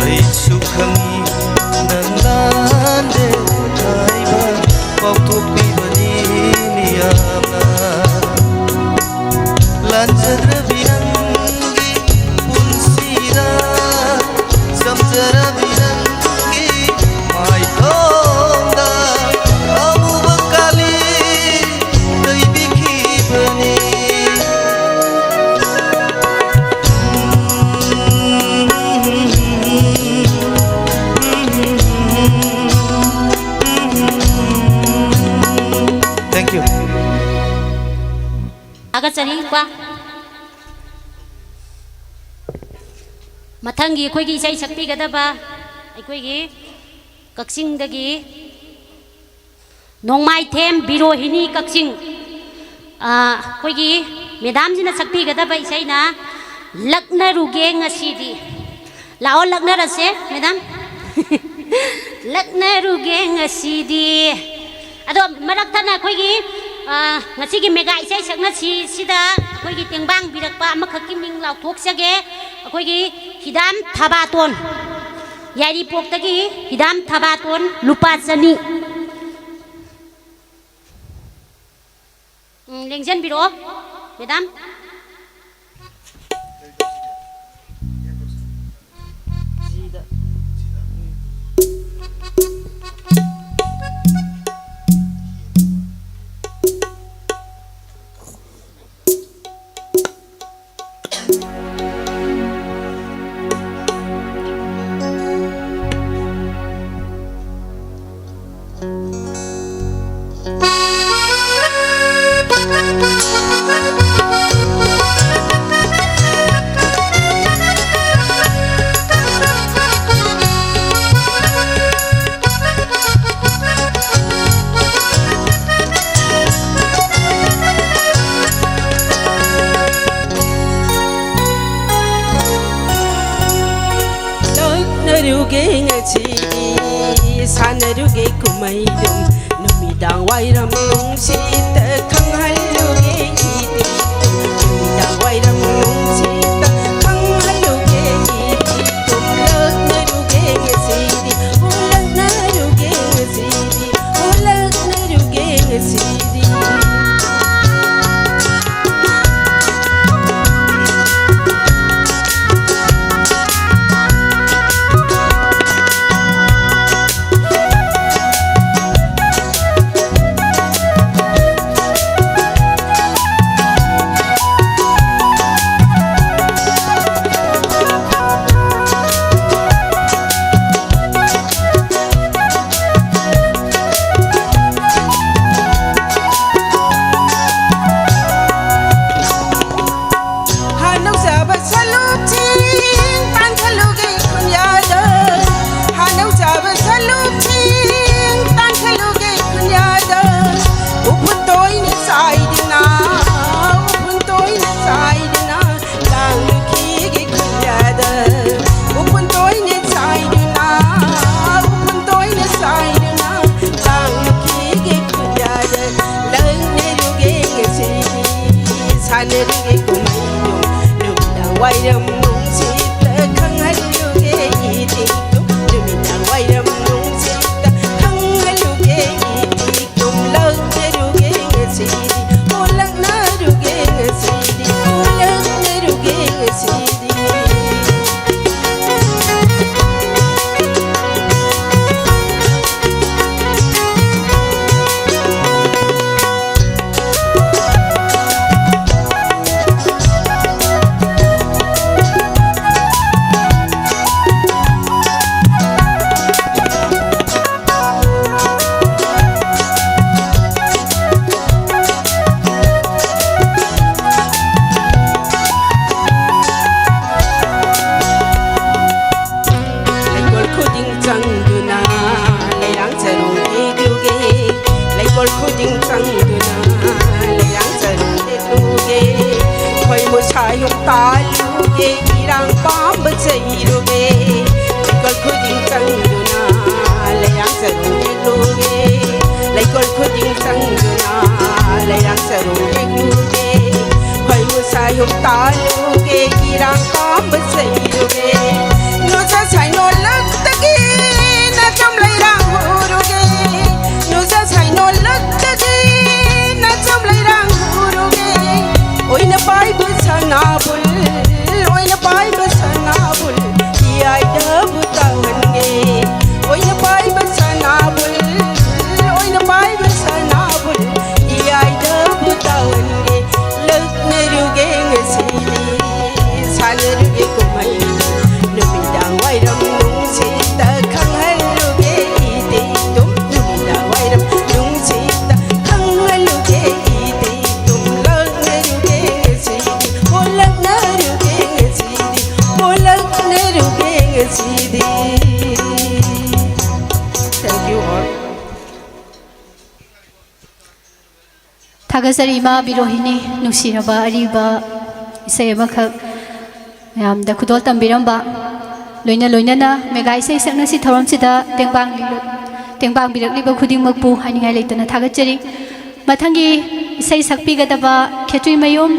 Aisu थागतरी क्वा मथंगी अखोइगी इसाई सक्पीगदबा अखोइगी कक्सिंगदगी नोंमाइथेम बिरोहिनी Kakching अखोइगी madam जिना सक्पीगदबा इसाइना लक्नरुगे ngasiदी लाओ लक्नरसे madam लक्नरुगे ngasiदी अदो मरक्थना अखोइगी ngasiगी mega इसाई सक्नसी सिदा अखोइगी तेंबांग बिरकपा अमखक्की Ming लाउथोक्सगे अखोइगी हिदाम थाबातोन यारी पोक्तगी हिदाम थाबातोन लुपा चनी लेंजन बिरो madam 사내루게 구마이름 누미당 와이람 농시다 강할루게 이들 누미당 와이람 농시다 강할루게 이들 홀락내루게 시디 홀락내루게 시디 홀락내루게 시디 Wairam nungsita khangaluge idikum Dumidang wairam nungsita khangaluge idikum Lagnaruge ngasidi Lagnaruge ngasidi Lagnaruge ngasidi taluge irang pamba chairuge laikol khuding changduna layang sarunge luge laikol khuding changduna layang sarunge luge khoi mu sayum taluge irang pamba chairuge no sa chai no laktagi na cham lairang huruge no sa chai no laktagi na cham lairang huruge oi na pai bu sanabul oi na pai bu sanabul ai dab tawange oi na pai bu sanabul oi na pai bu sanabul ai dab tawange lak na ruge ngasi sa na ruge kumai थागसरी इमा बिरोहिनी नुसिरबा अरिबा इसे अमखक ma'am खुदोल तंबिरंबा लोइना लोइना mega इसे सकनसी थौरमसिदा तेंबांग बिरकलिबा खुदिंगमकपु हानिंगाय लेतना थागचरी मथंगी इसे सकपीगदबा खेतुई मयुम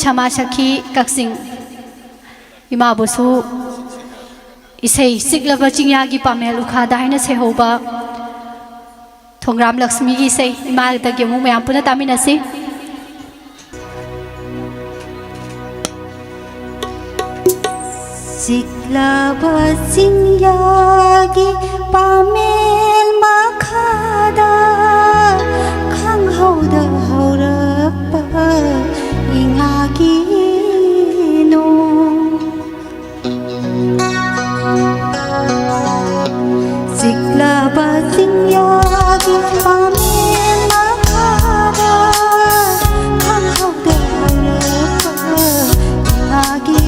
छमा सखी कक्सिंग इमा बोसु इसे सिगलबा चिंयागी Pammel उखादा हाइना सेहोबा थोंग्राम Lakshmi की इसे इमा दगे मु मैम पुना तामिनसी सिग्लाबा चिंयागी पामेल मखादा खंगहौदा हौरपा इंगागी नो सिग्लाबा चिंयागी पामेल मखादा खंगहौदा हौरपा इंगागी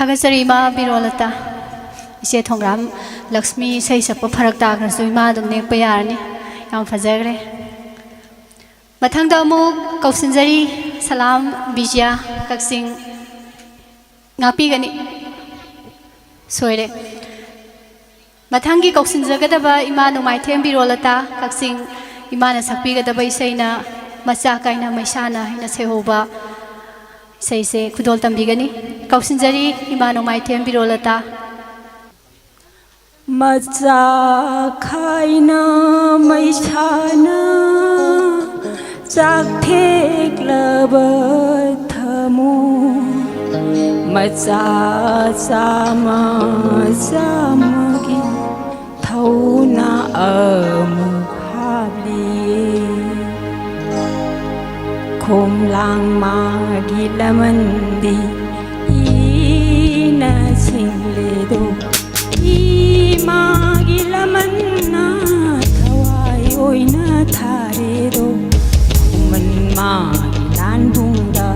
थागतजरी इमा बिरोलता इसे थोंग्राम लक्ष्मी इसै सकपा फरक ताग्रसु इमा अदुम नेकपा यारनी याम फजग्रे मथंगदा अमुक कौसिनजरी सलाम Bijiya Kakching ngapi soire mathanggi kausinjagadaba ima numai thembirolata kaksing imana sakpigadaba isaina macha kaina maisana hina sehoba isaise khudol tambigani kausinjari ima numai thembirolata macha kaina maisana chak thek labathamo macha sama samagi thauna amhabli khom lang ma di lamandi ina single do i ma gi lamanna thawai oina thare do man ma gi lan bungda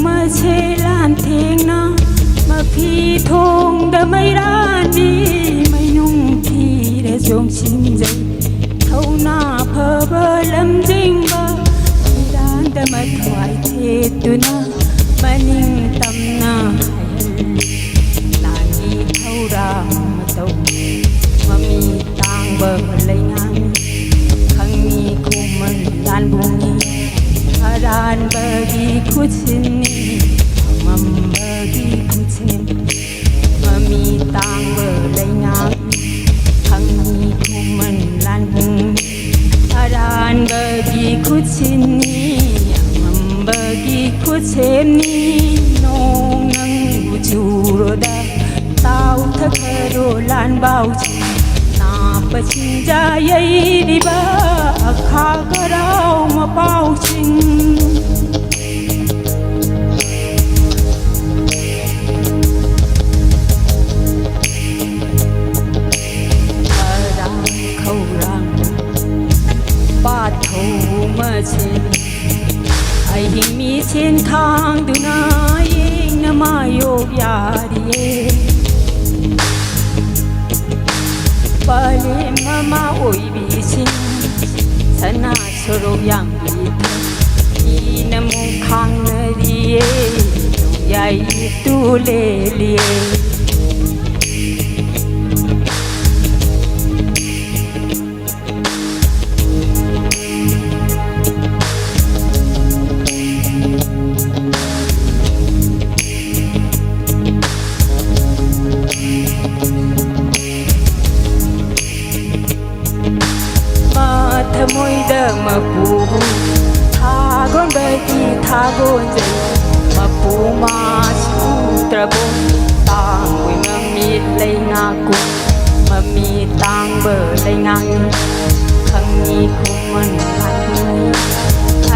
ma che lan theng na ma phi thong da mai ran đi mai nhung phi để giống xin dây thâu na phơ bơ lâm dinh bơ đan da ma thoại thế tu na ma ning tâm na lan đi thâu ra ma tàu ma mi tang bơ lấy ngang khang mi khu man lan bung Aran bagi kucini, mam bagi kucin, mami tang berlengang, kami kuman lanbung. Aran bagi kucini, mam bagi kucini, nong nang bujuroda, tau thakaro lan bau chi. Pachinja di ba akha garau ma pau ching arang khau rang pa thau ma chen ai hing mi chen thang du na ying na ma yo ya ri Pali mama oi bisin sana soro yang itu ina mung khang na rie yai tu le lie môi đơ mà phù thagon bagi thagon jai ma pu ma sutra bom tang wi mami lei nga ku mami tang bơ lei ngang khang ni ku man lan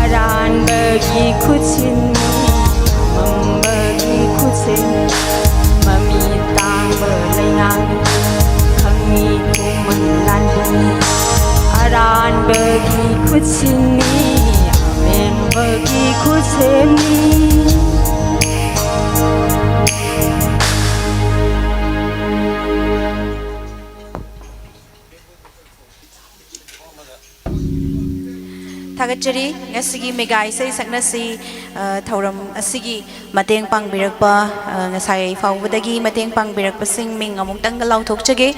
aran bagi kuchin mam bagi kuchin mami tang bơ lei ngang khang ni ku man lan Aran bagi kucini, amen bagi kucini. Thagachari ngasigi mega isai saknasi thauram asigi mateng pangbirakpa ngasai fawbadagi mateng pangbirakpa sing ming amung tanggalau thokchage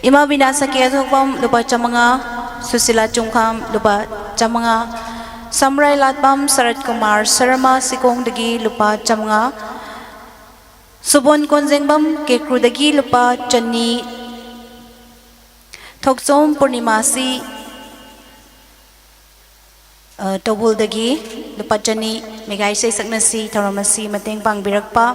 Ima binasa kaya thokpam lupa chamanga Susila Chungkham lupa chamanga Samrai Latpam Sarat Kumar Sarma Sikong dagi lupa chamanga Subon Konzengbam Kekru dagi lupa chani Thoksom Purnimasi Tobul dagi lupa chani Megai say saknasi Tauramasi mateng pangbirakpa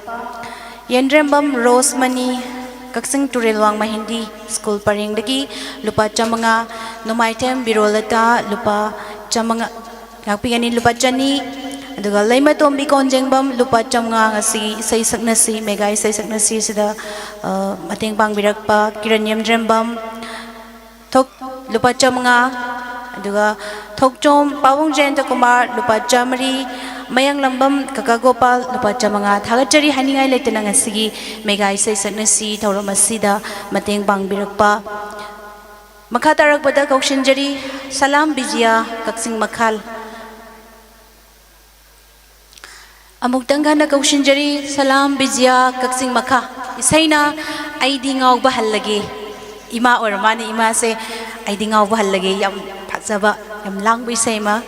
Yendrembam Rosemani Kaksing Turilwang Mahindi School Paringdagi lupa chamanga Numaitem Birolata lupa chamanga Ngakpigani lupa chani aduga Laima Tombi Konjengbam lupa chamanga ngasi say saknasi Megai say saknasi sida mateng pangbirakpa Kiranyam Drembam Thok lupa chamanga aduga Thokchom Pawong Jayanta Kumar lupa chamari mayang lambam kakagopal lupa chamanga thagachari haningai leitena ngasigi mega isai saknasi thoram asida mateng pangbirakpa makha tarakpada kaushinjari salam bijia kaksing makhal amuk tanggana kaushinjari salam bijia kaksing makha isaina aidi ngau bahal lagi ima or mani ima se aidi ngau bahal lagi yam phajaba yam lang bisai ma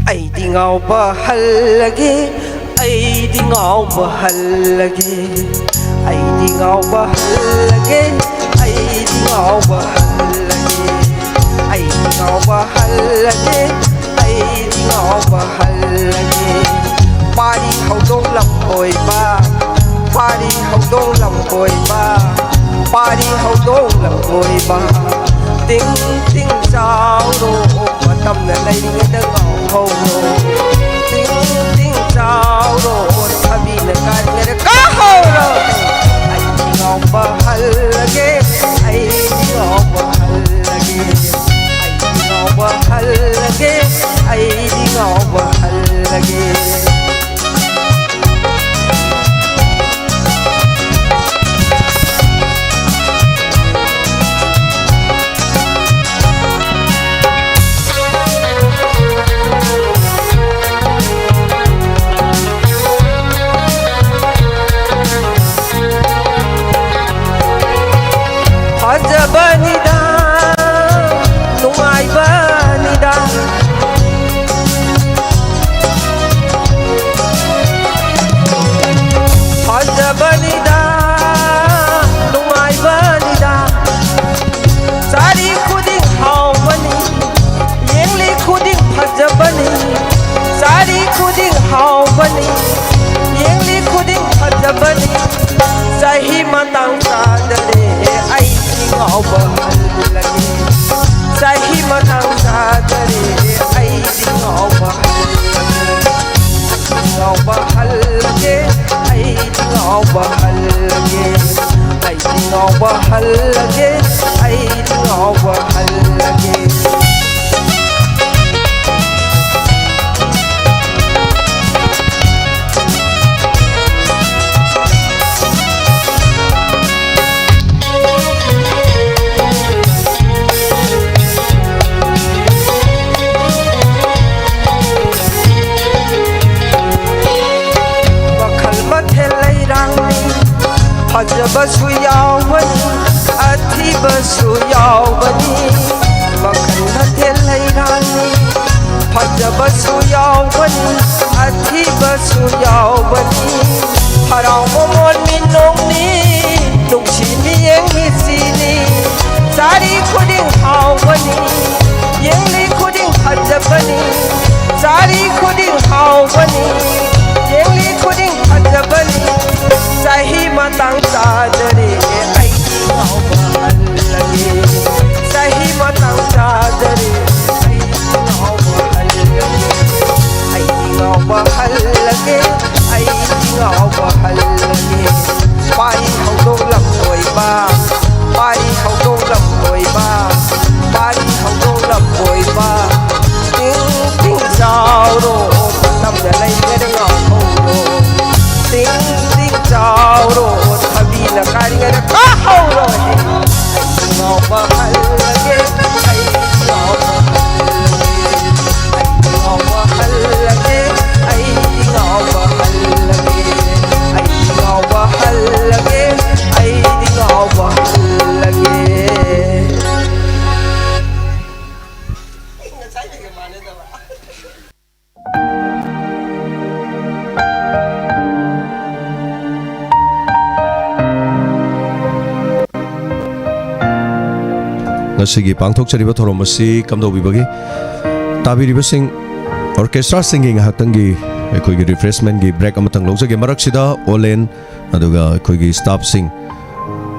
ai đi ngau bahal lagi ai đi ngau bahal lagi ai đi ngau bahal lagi ai đi ngau bahal lagi ai đi ngau bahal lagi ai đi ngau bahal lagi party hậu đông lòng hồi ba party hậu đông lòng hồi ba party hậu đông lòng hồi ba tiếng tiếng sao đồ mà tâm là lấy đi nghe đâu hầu tiếng tiếng sao đồ ta bị là cái nghe cá hầu rồi anh đi ngọc bahal lagi anh đi ngọc bahal lagi anh đi ngọc bahal lagi anh đi ngọc bahal lagi Banida, nungai banida. Haja banida, nungai banida. Sari kuding hau bani, yengli kuding haja bani. Sari kuding hau bani, yengli kuding haja bani. Sahi matang sadare ai ngau bahal lagi sahi matang sadare ai ngau bahal lagi ai ngau bahal lagi ai ngau bahal lagi ai ngau bahal lagi Hajabashu yawani, athibashu yawani, makhan mathel lairani. Hajabashu yawani, athibashu yawani, harau momon minongni, nungsi miyeng hisini. Sari kuding hawani, yengli kuding hajabani. Sari kuding hawani, yengli kuding hajabani. Sahi matang sadare ai ngau bahal lagi sahi matang sadare ai ngau bahal lagi ai ngau bahal lagi ai ngau bahal lagi pai hau dong lam hoi ba pai hau dong lam hoi ba pai hau dong lam hoi ba tiếng tiếng sao ro tâm đã lấy cái ngau hoi tiếng sao ro thabi la kari ga ka ho ro ngau bahal lagi ai ngau bahal lagi ai ngau bahal lagi ai ngau bahal lagi ai ngau bahal lagi Ngasigi pangthokchariba thorom asi kamdobibagi tabiribasing orchestra singing haktangi aikoigi refreshment gi break amatang lojage maraksida olen aduga aikoigi staff sing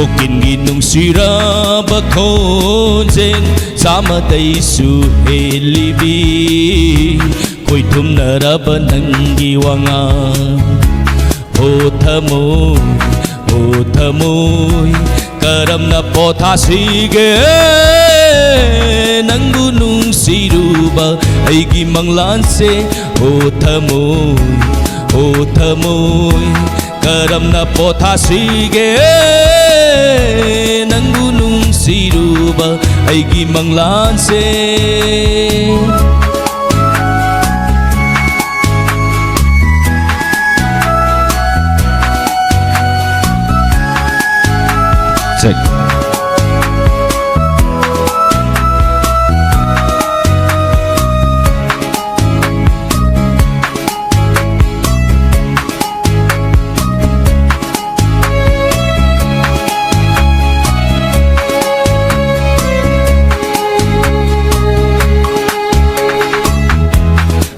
Kokingi nung siraba khonjen Samadaisu helibi Koi thumnaraba nangi wanga Ho thamoy Karamna pothasige Nangbu nung siruba Aigi manglanse Ho thamoy Karamna pothasige Nangbu nung siruba Aigi manglanse Check.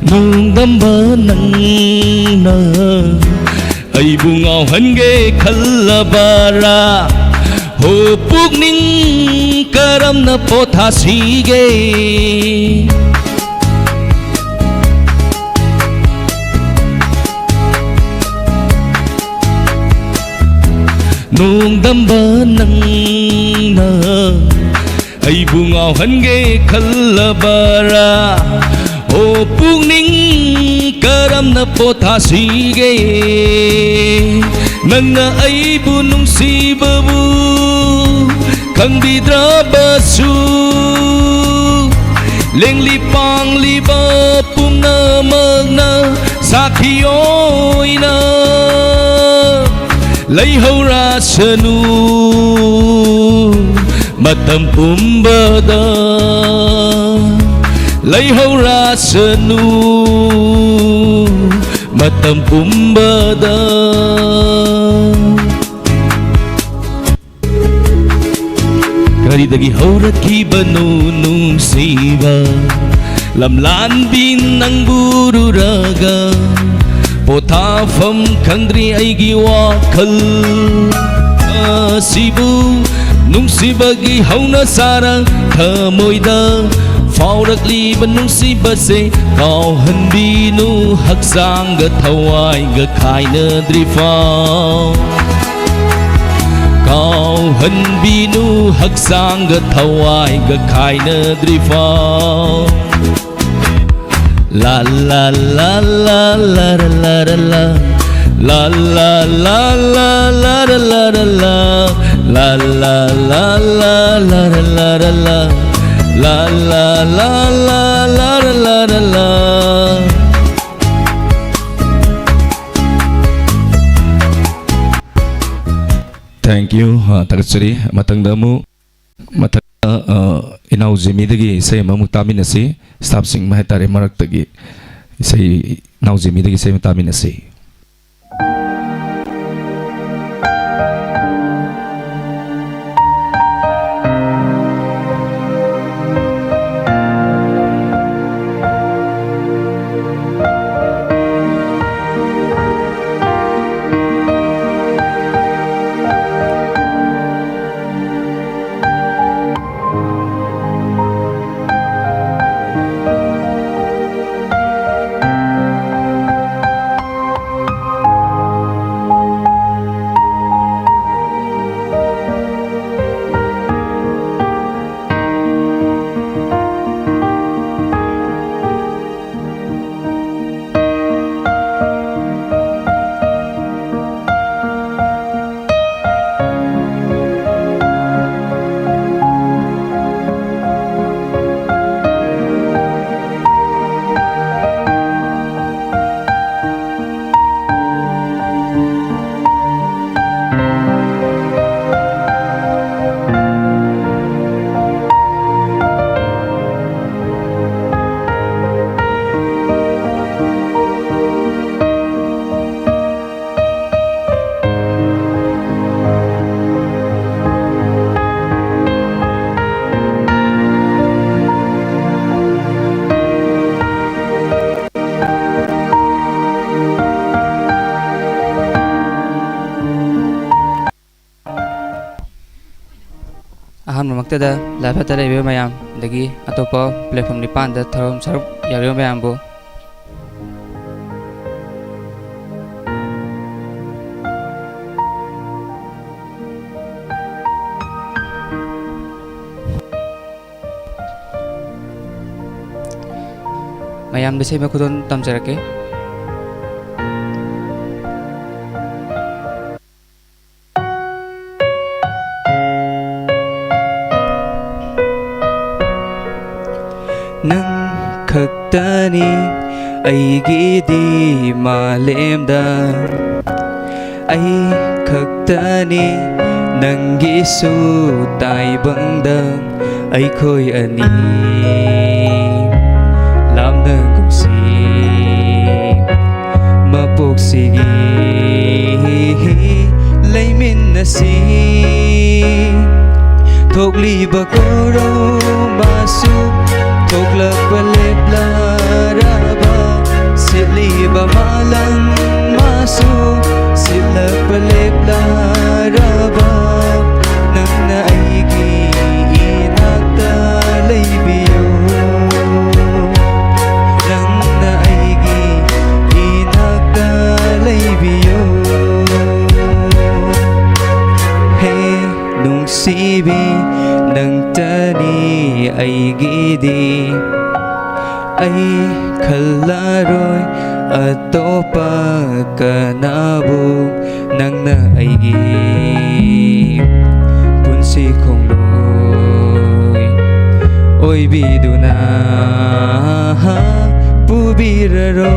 Nung damba nang na ay bungaw hange khalabara Ho pugning karam na pothasige Nung damba nang na ay bungaw hange khalabara Ho pugning karam na pothasige Nang na ay bunong sibabu Kangdidra basu Lengli pang liba Pumna magna Sakhiyoy na Layhaw rasanu Matam pumbada Layhaw rasanu Matam pumbada Karidagi haurat kibano nung siba Lamlan bin ang bururaga Potafam kandri ay giwakal Sibu nung sibagi haw na sarang Kamoyda Faurak liban nung sibase Kau hanbinu haksang gataway Gakay na drifaw Kau hanbinu haksang gataway Gakay na drifaw La la la la la la la la La la la la la la la la La la la la la la la La la la la la la la la Thank you Tagasari matangda mo inaw jimidagi isay mamutamin na si staff sing mahitari maragtagi isay inaw jimidagi isay mamutamin na si ꯑꯍꯥꯟꯕꯃꯛꯇꯗ ꯂꯥꯏꯐꯇ ꯂꯩꯕꯤꯕ ꯃꯌꯥꯝ ꯑꯗꯒꯤ ꯑꯇꯣꯞꯄ platform ꯅꯤꯄꯥꯟꯗ ꯊꯧꯔꯝ ꯁꯔꯨꯛ ꯌꯥꯕꯤꯕ ꯃꯌꯥꯝꯕꯨ ꯃꯌꯥꯝꯗ ꯁꯦꯝꯕ ꯈꯨꯗꯣꯜ ꯇꯝꯖꯔꯛꯀꯦ. ꯅꯪ ꯈꯛꯇꯅꯤ ꯑꯩꯒꯤꯗꯤ ꯃꯥꯂꯦꯝꯗ ꯑꯩ ꯈꯛꯇꯅꯤ ꯅꯪꯒꯤꯁꯨ ꯇꯥꯏꯕꯪꯗ ꯑꯩꯈꯣꯏ ꯑꯅꯤ ꯂꯥꯞꯅ ꯀꯨꯝꯁꯤ ꯃꯄꯣꯛꯁꯤꯒꯤ ꯂꯩꯃꯤꯟꯅꯁꯤ ꯊꯣꯛꯂꯤꯕ ꯀꯣꯔꯧꯃꯁꯨ ꯊꯣꯛꯂꯛꯄ ꯂꯦꯞꯂꯔꯕ ꯁꯤꯠꯂꯤꯕ ꯃꯥꯂꯪ ꯃꯥꯁꯨ ꯁꯤꯠꯂꯛꯄ ꯂꯦꯞꯂꯔꯕ ꯅꯪꯅ ꯑꯩꯒꯤ ꯏꯅꯥꯛꯇ ꯂꯩꯕꯤꯌꯨ ꯅꯪꯅ ꯑꯩꯒꯤ ꯏꯅꯥꯛꯇ ꯂꯩꯕꯤꯌꯨ ꯍꯦ ꯅꯨꯡꯁꯤꯕꯤ ꯅꯪꯇꯅꯤ ꯑꯩꯒꯤꯗꯤ ꯑꯩ ꯈꯜꯂꯔꯣꯏ ꯑꯇꯣꯞꯄ ꯀꯅꯥꯕꯨ ꯅꯪꯅ ꯑꯩꯒꯤ ꯄꯨꯟꯁꯤ ꯈꯣꯡꯂꯣꯏ ꯑꯣꯏꯕꯤꯗꯨꯅ ꯄꯨꯕꯤꯔꯔꯣ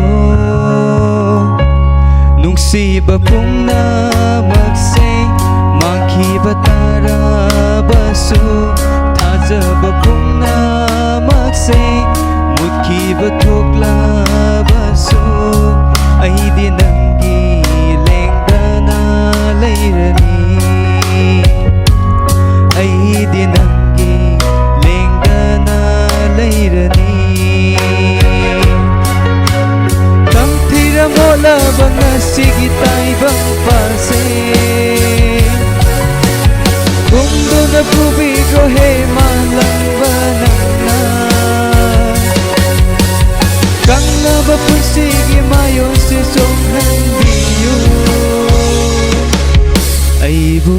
ꯅꯨꯡꯁꯤꯕ ꯄꯨꯝꯅꯃꯛꯁꯦ ꯃꯥꯡꯈꯤꯕ ꯇꯥꯔꯕꯁꯨ ꯊꯥꯖꯕ ꯄꯨꯝꯅꯃꯛꯁꯦ ꯃꯨꯠꯈꯤꯕ ꯊꯣꯛꯂꯕꯁꯨ ꯑꯩꯗꯤ ꯅꯪꯒꯤ ꯂꯦꯡꯗꯅ ꯂꯩꯔꯅꯤ ꯑꯩꯗꯤ ꯅꯪꯒꯤ ꯂꯦꯡꯗꯅ ꯂꯩꯔꯅꯤ ꯇꯝꯊꯤꯔꯝꯂꯕ ꯉꯁꯤꯒꯤ ꯇꯥꯏꯕꯪ ꯄꯥꯟꯁꯦ ꯀꯨꯝꯗꯨꯅ ꯄꯨꯕꯤꯈ꯭ꯔꯣ ꯍꯦ ꯃꯥꯂꯪꯕ ꯅꯪꯅ ꯀꯪꯂꯕ ꯄꯨꯟꯁꯤꯒꯤ ꯃꯥꯌꯣꯜꯁꯦ ꯆꯣꯡꯍꯟꯕꯤꯌꯨ ꯑꯩꯕꯨ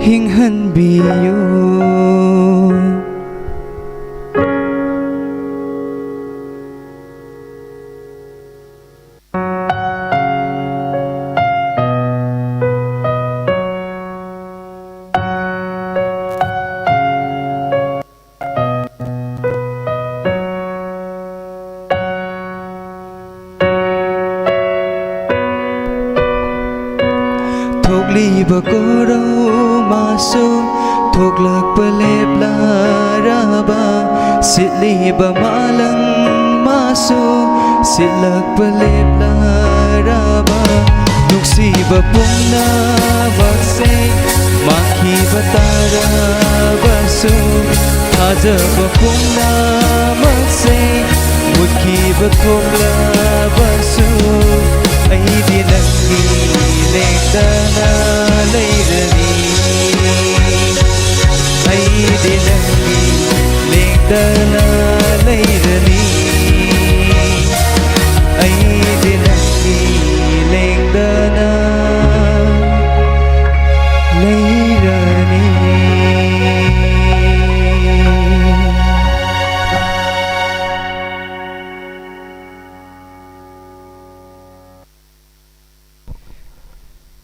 ꯍꯤꯡꯍꯟꯕꯤꯌꯨ ꯊꯣꯛꯂꯤꯕ ꯀꯣꯔꯧꯃꯁꯨ ꯊꯣꯛꯂꯛꯄ ꯂꯦꯞꯂꯔꯕ ꯁꯤꯠꯂꯤꯕ ꯃꯥꯂꯪ ꯃꯥꯁꯨ ꯁꯤꯠꯂꯛꯄ ꯂꯦꯞꯂꯔꯕ ꯅꯨꯡꯁꯤꯕ ꯄꯨꯝꯅꯃꯛꯁꯦ ꯃꯥꯡꯈꯤꯕ ꯇꯥꯔꯕꯁꯨ ꯊꯥꯖꯕ ꯄꯨꯝꯅꯃꯛꯁꯦ ꯃꯨꯠꯈꯤꯕ ꯊꯣꯛꯂꯕꯁꯨ ꯑꯩꯗꯤ ꯅꯪꯒꯤ ꯂꯦꯡꯗꯅ ꯂꯩꯔꯅꯤ ꯑꯩꯗꯤ ꯅꯪꯒꯤ ꯂꯦꯡꯗꯅ ꯂꯩꯔꯅꯤ ꯑꯩꯗꯤ ꯅꯪꯒꯤ ꯂꯦꯡꯗꯅ ꯂꯩꯔꯅꯤ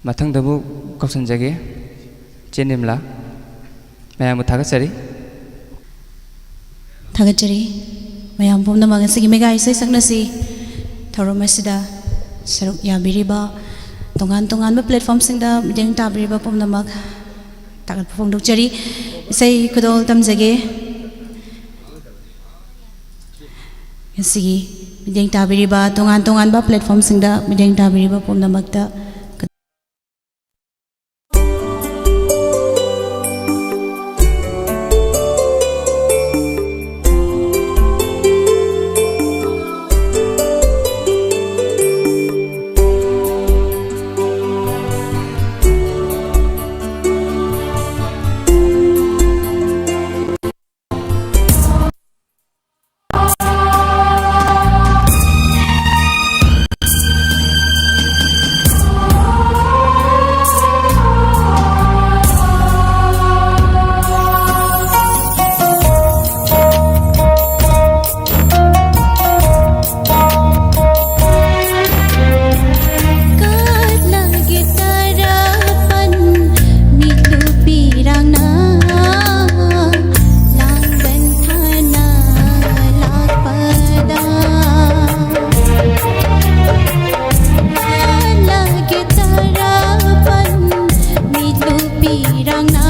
ꯃꯊꯪꯗꯕꯨ ꯀꯧꯁꯟꯖꯒꯦ ꯆꯦ ꯅꯤꯝꯂꯥ ꯃꯌꯥꯝꯕꯨ ꯊꯥꯒꯠꯆꯔꯤ ꯊꯥꯒꯠꯆꯔꯤ ꯃꯌꯥꯝ ꯄꯨꯝꯅꯃꯛ ꯉꯁꯤꯒꯤ ꯃꯦꯒꯥ ꯏꯁꯩ ꯁꯛꯅꯁꯤ ꯊꯧꯔꯝ ꯑꯁꯤꯗ ꯁꯔꯨꯛ ꯌꯥꯕꯤꯔꯤꯕ ꯇꯣꯉꯥꯟ ꯇꯣꯉꯥꯟꯕ ꯄ꯭ꯂꯦꯠꯐꯣꯝꯁꯤꯡꯗ ꯃꯤꯠꯌꯦꯡ ꯇꯥꯕꯤꯔꯤꯕ ꯄꯨꯝꯅꯃꯛ ꯊꯥꯒꯠꯄ ꯐꯣꯡꯗꯣꯛꯆꯔꯤ ꯏꯁꯩ ꯈꯨꯗꯣꯜ ꯇꯝꯖꯒꯦ ꯉꯁꯤꯒꯤ ꯃꯤꯠꯌꯦꯡ ꯇꯥꯕꯤꯔꯤꯕ ꯇꯣꯉꯥꯟ ꯇꯣꯉꯥꯟꯕ ꯄ꯭ꯂꯦꯠꯐꯣꯝꯁꯤꯡꯗ ꯃꯤꯠꯌꯦꯡ ꯇꯥꯕꯤꯔꯤꯕ ꯄꯨꯝꯅꯃꯛꯇ leirangna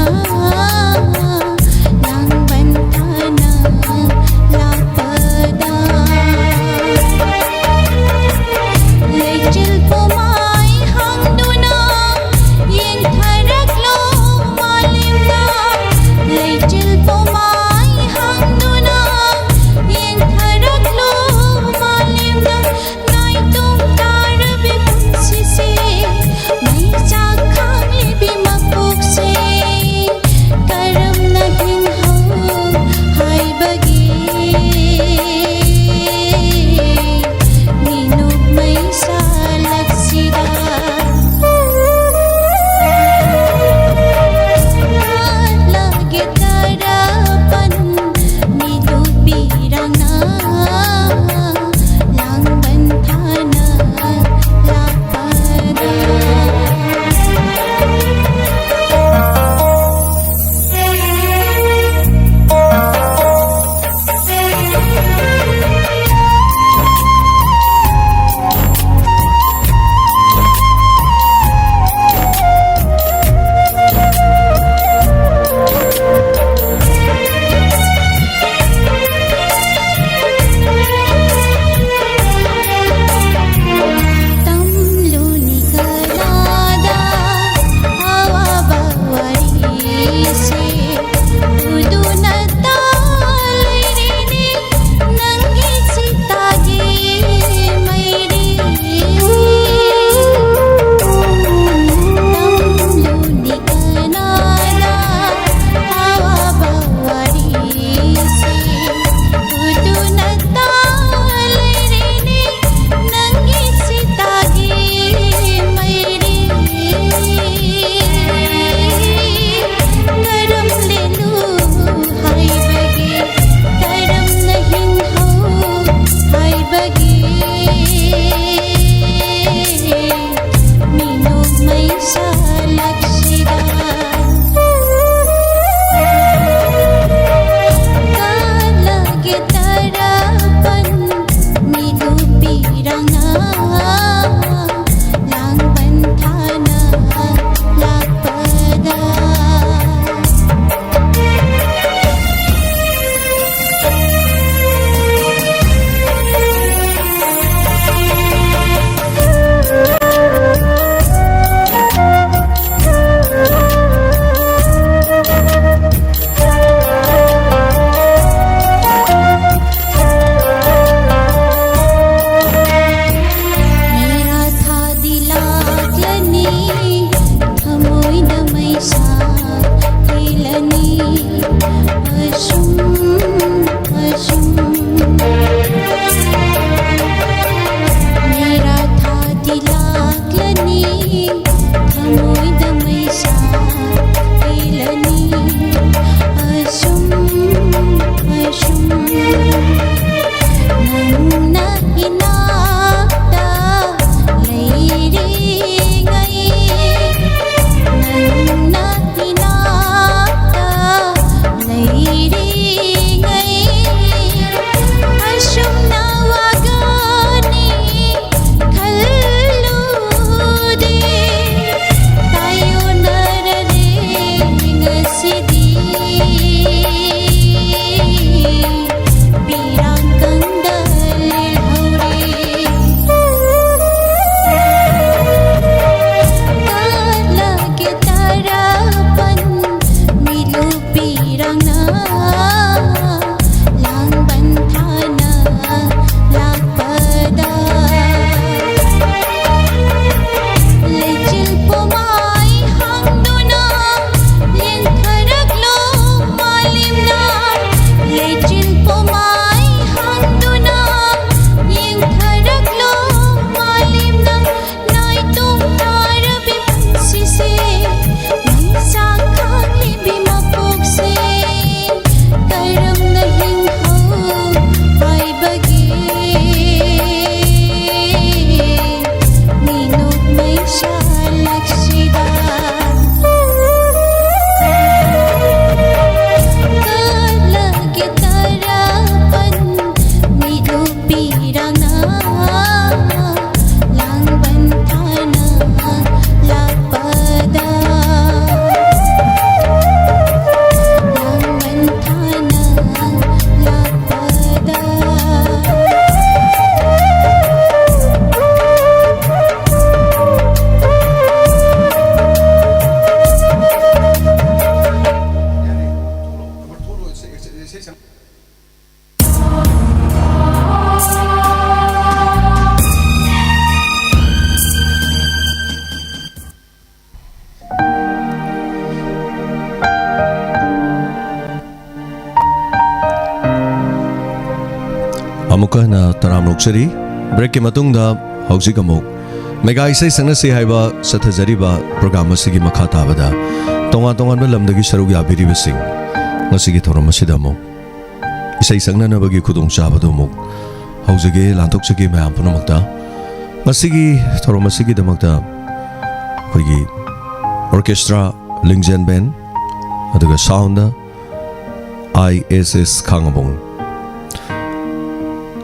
nang banthana lapada leichil pomai hangduna yeng tharaklo malimna leichil pomai hangduna yeng tharaklo malimna nai tum tarabe punsise mai cha khang libi makuk se Amuka na taram noksari break ke matungda hausi kamuk mega isai sangnasi haiba sathajariba program asigi makha tabada tonga tongan ba lamdagi sarug yabiri besing ngasigi thoram asida mo isai sangnana bagi khudong chabado mo haujage lantok chagi mayam punamakta ngasigi thoram asigi damakta koigi orchestra lingzen band aduga sound ISS Khangabong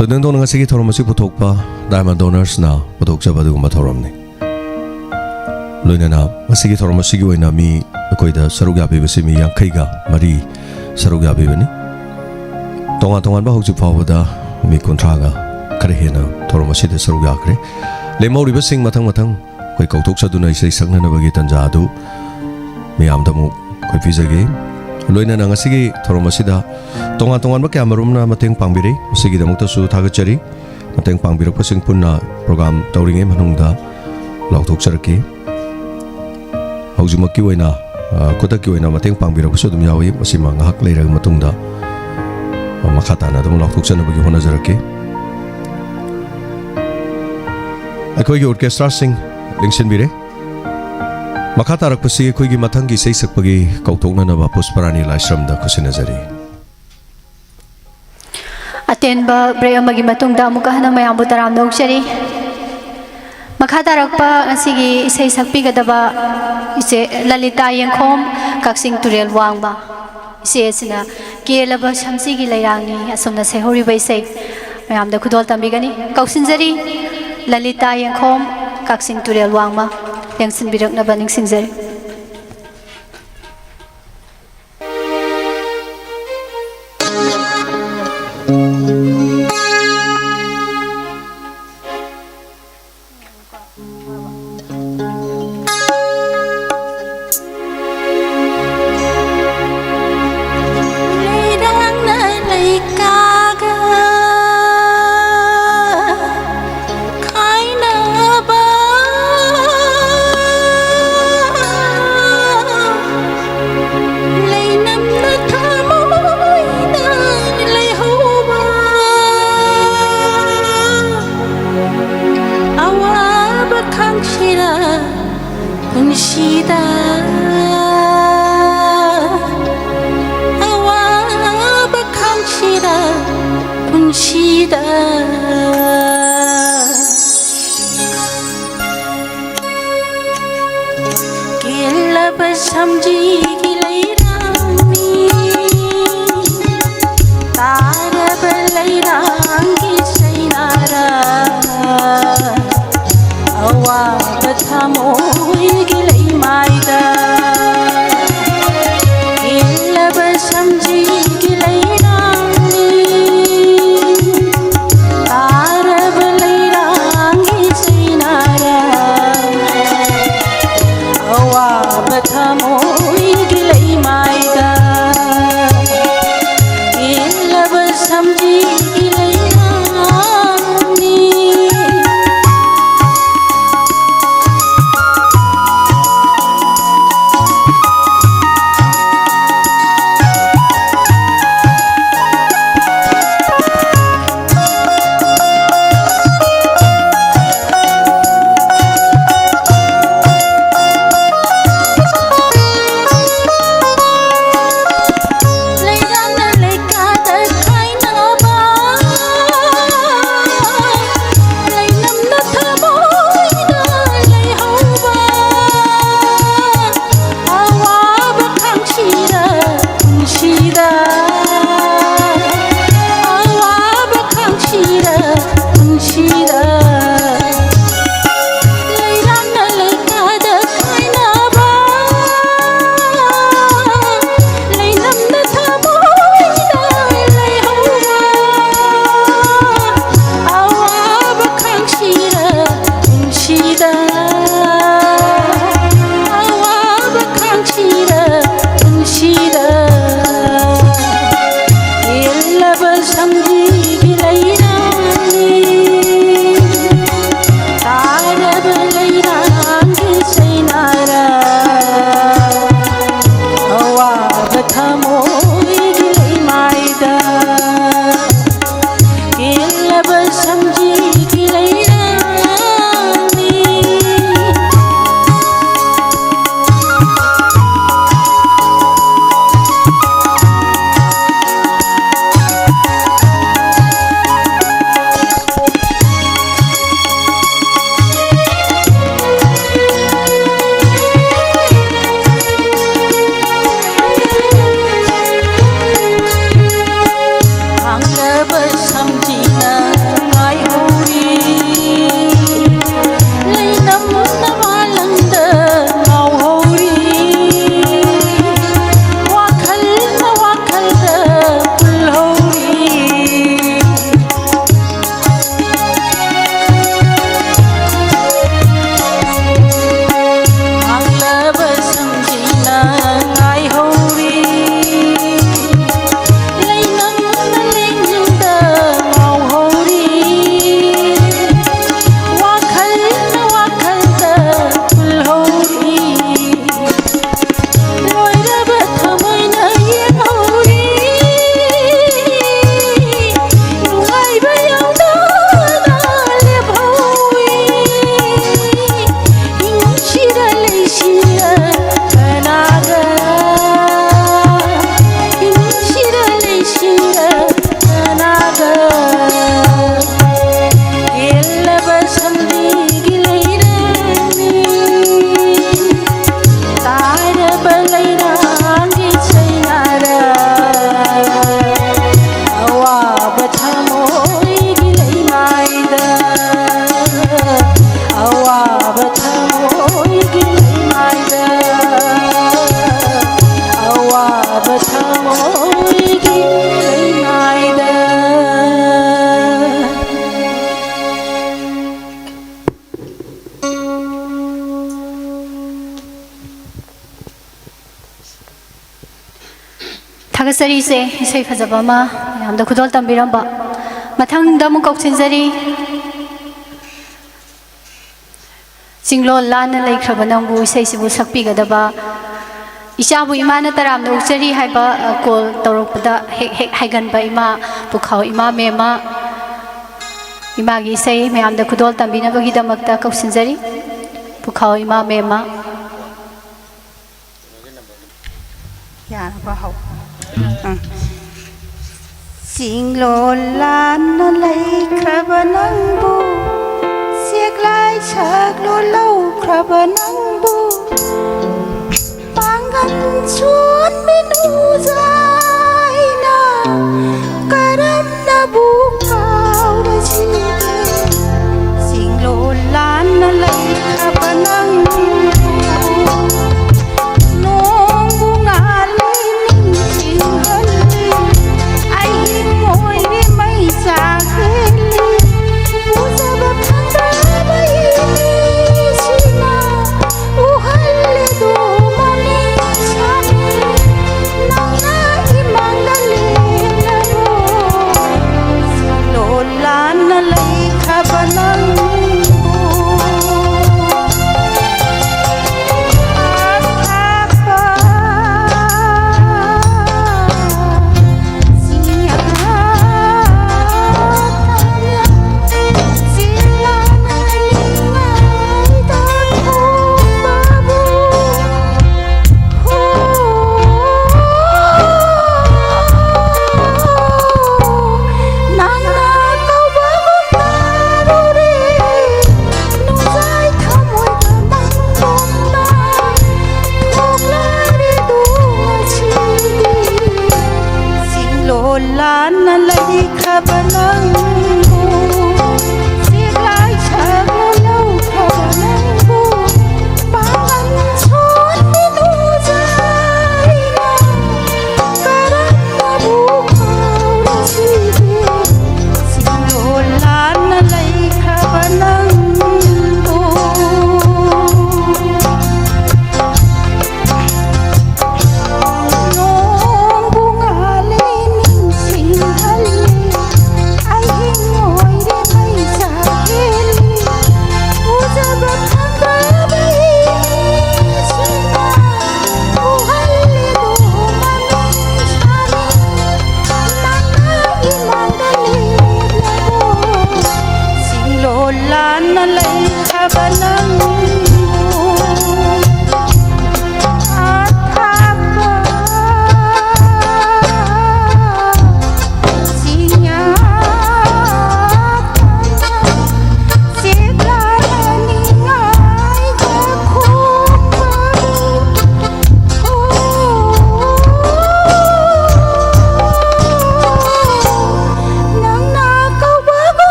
Todeng dong ngasigi thoram asig putok pa Diamond Donors na putok sa badugong mathoram ni Loina na ngasigi thoram asigi oina mi akoida sarugyabi basi mi yang kaiga mari sarugyabi bani Tonga tongan ba hojik phawada mi kontraga kare hena thoram asida sarugyakre lemori basing mathang mathang koi kautok sa dunai sei sangna na bagi tanja adu mi amdamu koi pizage Loina na ngasigi thoram asida tonga tongan ba kya marum na mateng pangbiri sigi damukta su thagachari mateng pangbirak pasing punna program tauringe manungda lautok charki haujumaki oina kotaki oina mateng pangbirak su dum yawi masima ngahak leirag matungda makhata na dum lautok chana bagi hona jaraki akoi orchestra sing lingsin bire Makata rakpasi koigi mathangi sei sakpagi kautokna na ba pusparani laisramda kusinajari Atenba break amagi matungda amuka hana mayambu taram noksari Makata rakpa asigi isai sakpigadaba ise Lalita Yengkhom Kaksing Turel Wangba ise sina kelaba samsigi lairangni asomna sehoriba isai mayamda khudol tambigani kausinjari Lalita Yengkhom Kaksing Turel Wangba Yangsin birak na baning singzari Thamo gilai maida ꯊꯥꯒꯠꯆꯔꯤꯁꯦ ꯏꯁꯩ ꯐꯖꯕ ꯑꯃ ꯃꯌꯥꯝꯗ ꯈꯨꯗꯣꯜ ꯇꯝꯕꯤꯔꯝꯕ ꯃꯊꯪꯗ ꯑꯃꯨꯛ ꯀꯧꯁꯤꯟꯖꯔꯤ ꯆꯤꯡꯂꯣꯜ ꯂꯥꯟꯅ ꯂꯩꯈ꯭ꯔꯕ ꯅꯪꯕꯨ ꯏꯁꯩꯁꯤꯕꯨ ꯁꯛꯄꯤꯒꯗꯕ ꯏꯆꯥꯕꯨ ꯏꯃꯥꯅ ꯇꯔꯥꯝꯅ ꯎꯛꯆꯔꯤ ꯍꯥꯏꯕ ꯀꯣꯜ ꯇꯧꯔꯛꯄꯗ ꯍꯦꯛ ꯍꯦꯛ ꯍꯥꯏꯒꯟꯕ ꯏꯃꯥ ꯄꯨꯈꯥꯎ ꯏꯃꯥ ꯃꯦꯝꯃ 이마기 이세이 매암다 구돌 담비나 거기다 먹다 껍신자리 북하오 이마 매마 야 봐하오 싱롤란 날레이 크라바낭부 시글라이 샤글로로 크라바낭부 방간 춘 미누자이나 까람나 부카우라지 싱롤란 날레이 크라바낭부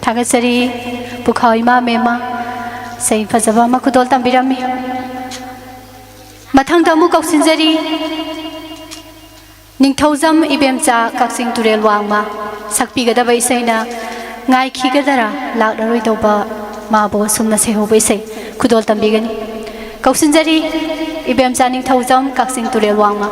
थागतसरी पुखाव इमा मेमा सही फजबा मा खुदोल तंबिरमी मथंग दमु कौसिनजरी Ningthoujam इबेमचा Kakching तुरेल वांगमा सकपीगदबा इसैना ngai khigadara laklaroi doba mabo sumna sehobai sei khudol tambigani kausinjari ibem chaning thaujam kaksing turel wangma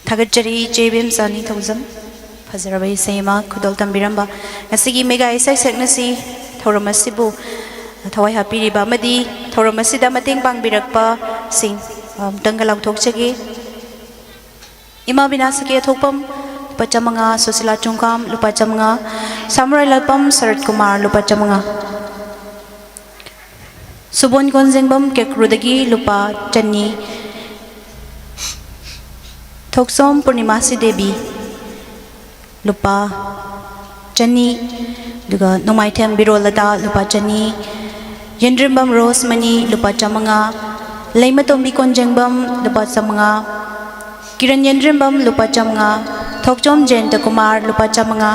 थागतचरी चेबेम सानी थौजम फजरबई सेमा खुदल तंबिरंबा ngasi mega isai saknasi thauramasibu thawai hapiriba madi thauramasida mateng pangbirakpa sing tanggalau thokchagi ima binasaki thokpam pachamanga sosila chungkam lupa chamanga samurai lalpam sarat kumar lupa chamanga subon konjengbam kekrudagi lupa chani thoksom purnimasi devi lupa chani duga nomaithem birolada lupa chani yendrimbam rosemani lupa chamanga leimatombi konjengbam lupa chamanga kiran yendrimbam lupa chamanga thokchom jenta kumar lupa chamanga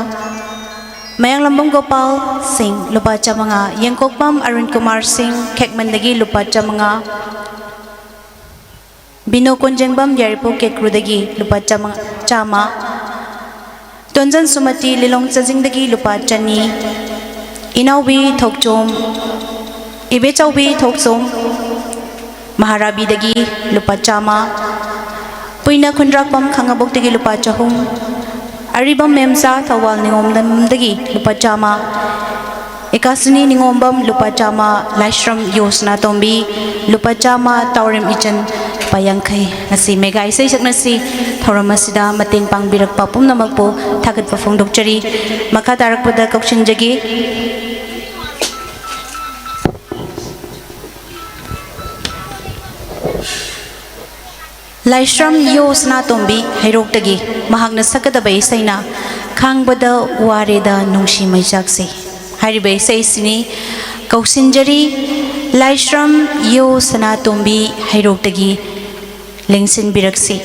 mayanglambam gopal singh lupa chamanga yengkokpam arun kumar singh khekmandagi lupa chamanga bino konjengbam yaripo kekrudagi lupa chama tonjan sumati lilong chajingdagi lupa chani inawi thokchom ibe chawbi thokchom maharabi dagi lupa chama puina khundrakpam khangabok dagi lupa chahum aribam memsa thawal ningomdam dagi lupa chama ekasuni ningombam lupa chama laishram yosna tombi lupa chama taurim ichan payangkai ngasi mega isai saknasi thauramasida mateng pangbirakpa pumnamakpo thagatpa phongdokchari makha tarakpada kauksinjagi laishram yosna tombi hairokdagi mahakna sakadaba isaina khangbada wareda nungshi maijakse hariba isai sini kauksinjari laishram yosna tombi hairokdagi lengsin biraksi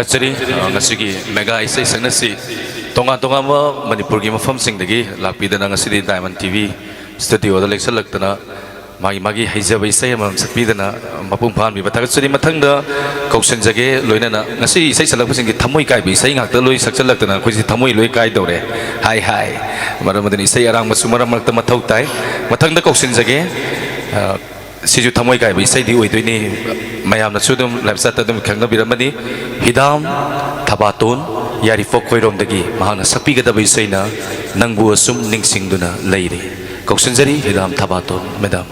Tagachari ngasigi mega isai sangnasi tonga tonga ma Manipur gi mafam singdagi lakpidana ngasidi Diamond TV studio da leksalaktana magi haijaba isai ma sakpidana mapung phan bi batagatsari mathangda kausan jage loinana ngasi isai salakpasing gi thamoi kai bi isai ngakta loi saksalaktana khoisi thamoi loi kai dore hai maramadani isai arang masumara makta mathau tai mathangda kausan jage siju thamoi kai bi isai di oidoi mayam na sudum lapsat dum khangna biramani hidam thabaton yari fok khoirom dagi mahana sakpi gada bi isai na nangbu asum ningsingduna leire kausan jari hidam thabaton madam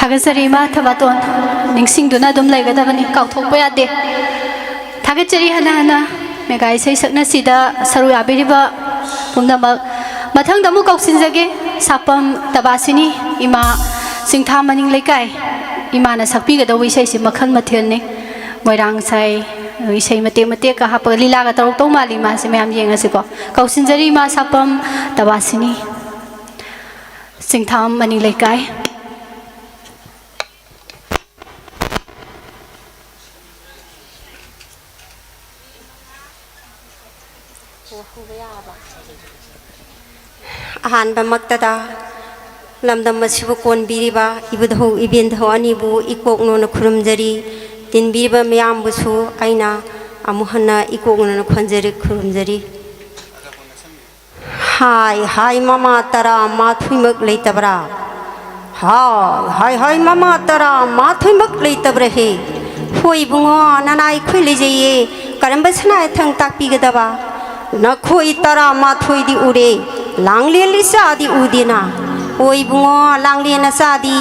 थागतजरी मा थबातोन निंगसिंगदुना दुम लेगदबनी काउथोकपा यादे थागतजरी हना हना mega इसै सकनासिदा सरु याबिरिबा पुमनमक मथंगदमु कौसिनजगे सापम तबासिनी इमा सिंथा मनिंग लेकाय इमाना सकपीगदव इसैसि मखल मथेलने मोइरांग साइ इसै मते मते का हाप लीलागा तौरतौ माली मासे मैम येंगसिको कौसिनजरी मा सापम तबासिनी सिंथाम मनिंग लेकाय अहानबमक्तदा लमदम मसिबु कोनबिरिबा इबुधौ इबेनधौ अनिबु इकोकनोन खुरुमजरी तिनबिरिबा मयामबुसु आइना अमुहन्ना इकोकनोन खनजरी खुरुमजरी हाय हाय मामा तरा माथुइमक लेतबरा हाय हाय हाय मामा तरा माथुइमक लेतबरा हे होई बुंगो नानाय खुइलेजेये करम्ब सनाय थंग ताकपिगदबा नखोई तरा माथुइदि उरे लांगलेली सादी उदेना ओई बुंगो लांगलेना सादी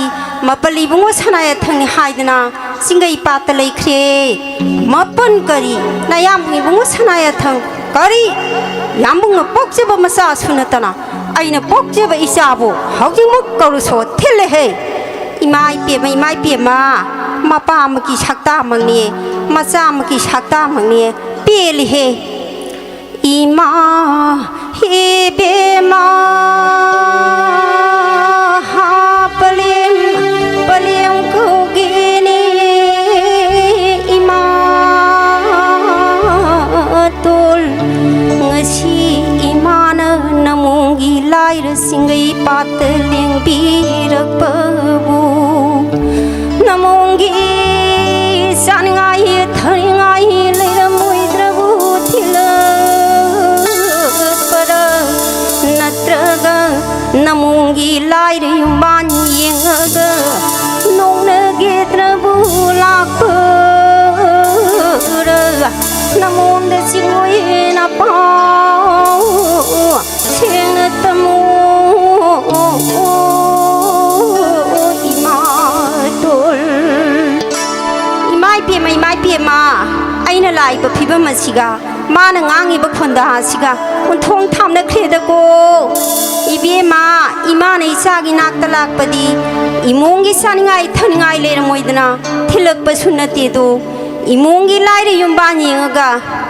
मपली बुंगो सनाय थंगनि हायदना सिंगै पात लेख्रे मपन करी नयामनि बुंगो सनाय थंग करी यामबुंगो पोकजेब मसा सुनतना आइना पोकजेब इसाबो हौजिमुक करुसो थिले हे इमाई पे मा मपा मकी सक्ता मंगने मचा मकी सक्ता मंगने पेल हे इमा हे बेमा हा पलेम कुगिनी इमा तोल ngasi imana namungi lair singai pat leng birak pabu namungi sangai tharingai leiramui drabu thila natraga namungi lair yumban yengaga nongna gedrabu lakpa namun singoi na pau sing tamu imai pe ma aina lai ba phiba masiga mana ngangi ba khonda siga unthong thamna khreda ko ibe ma imana isagi nakta lakpadi imongi saningai thaningai lermoidna thilak pa sunate do imongi laire yumbani nga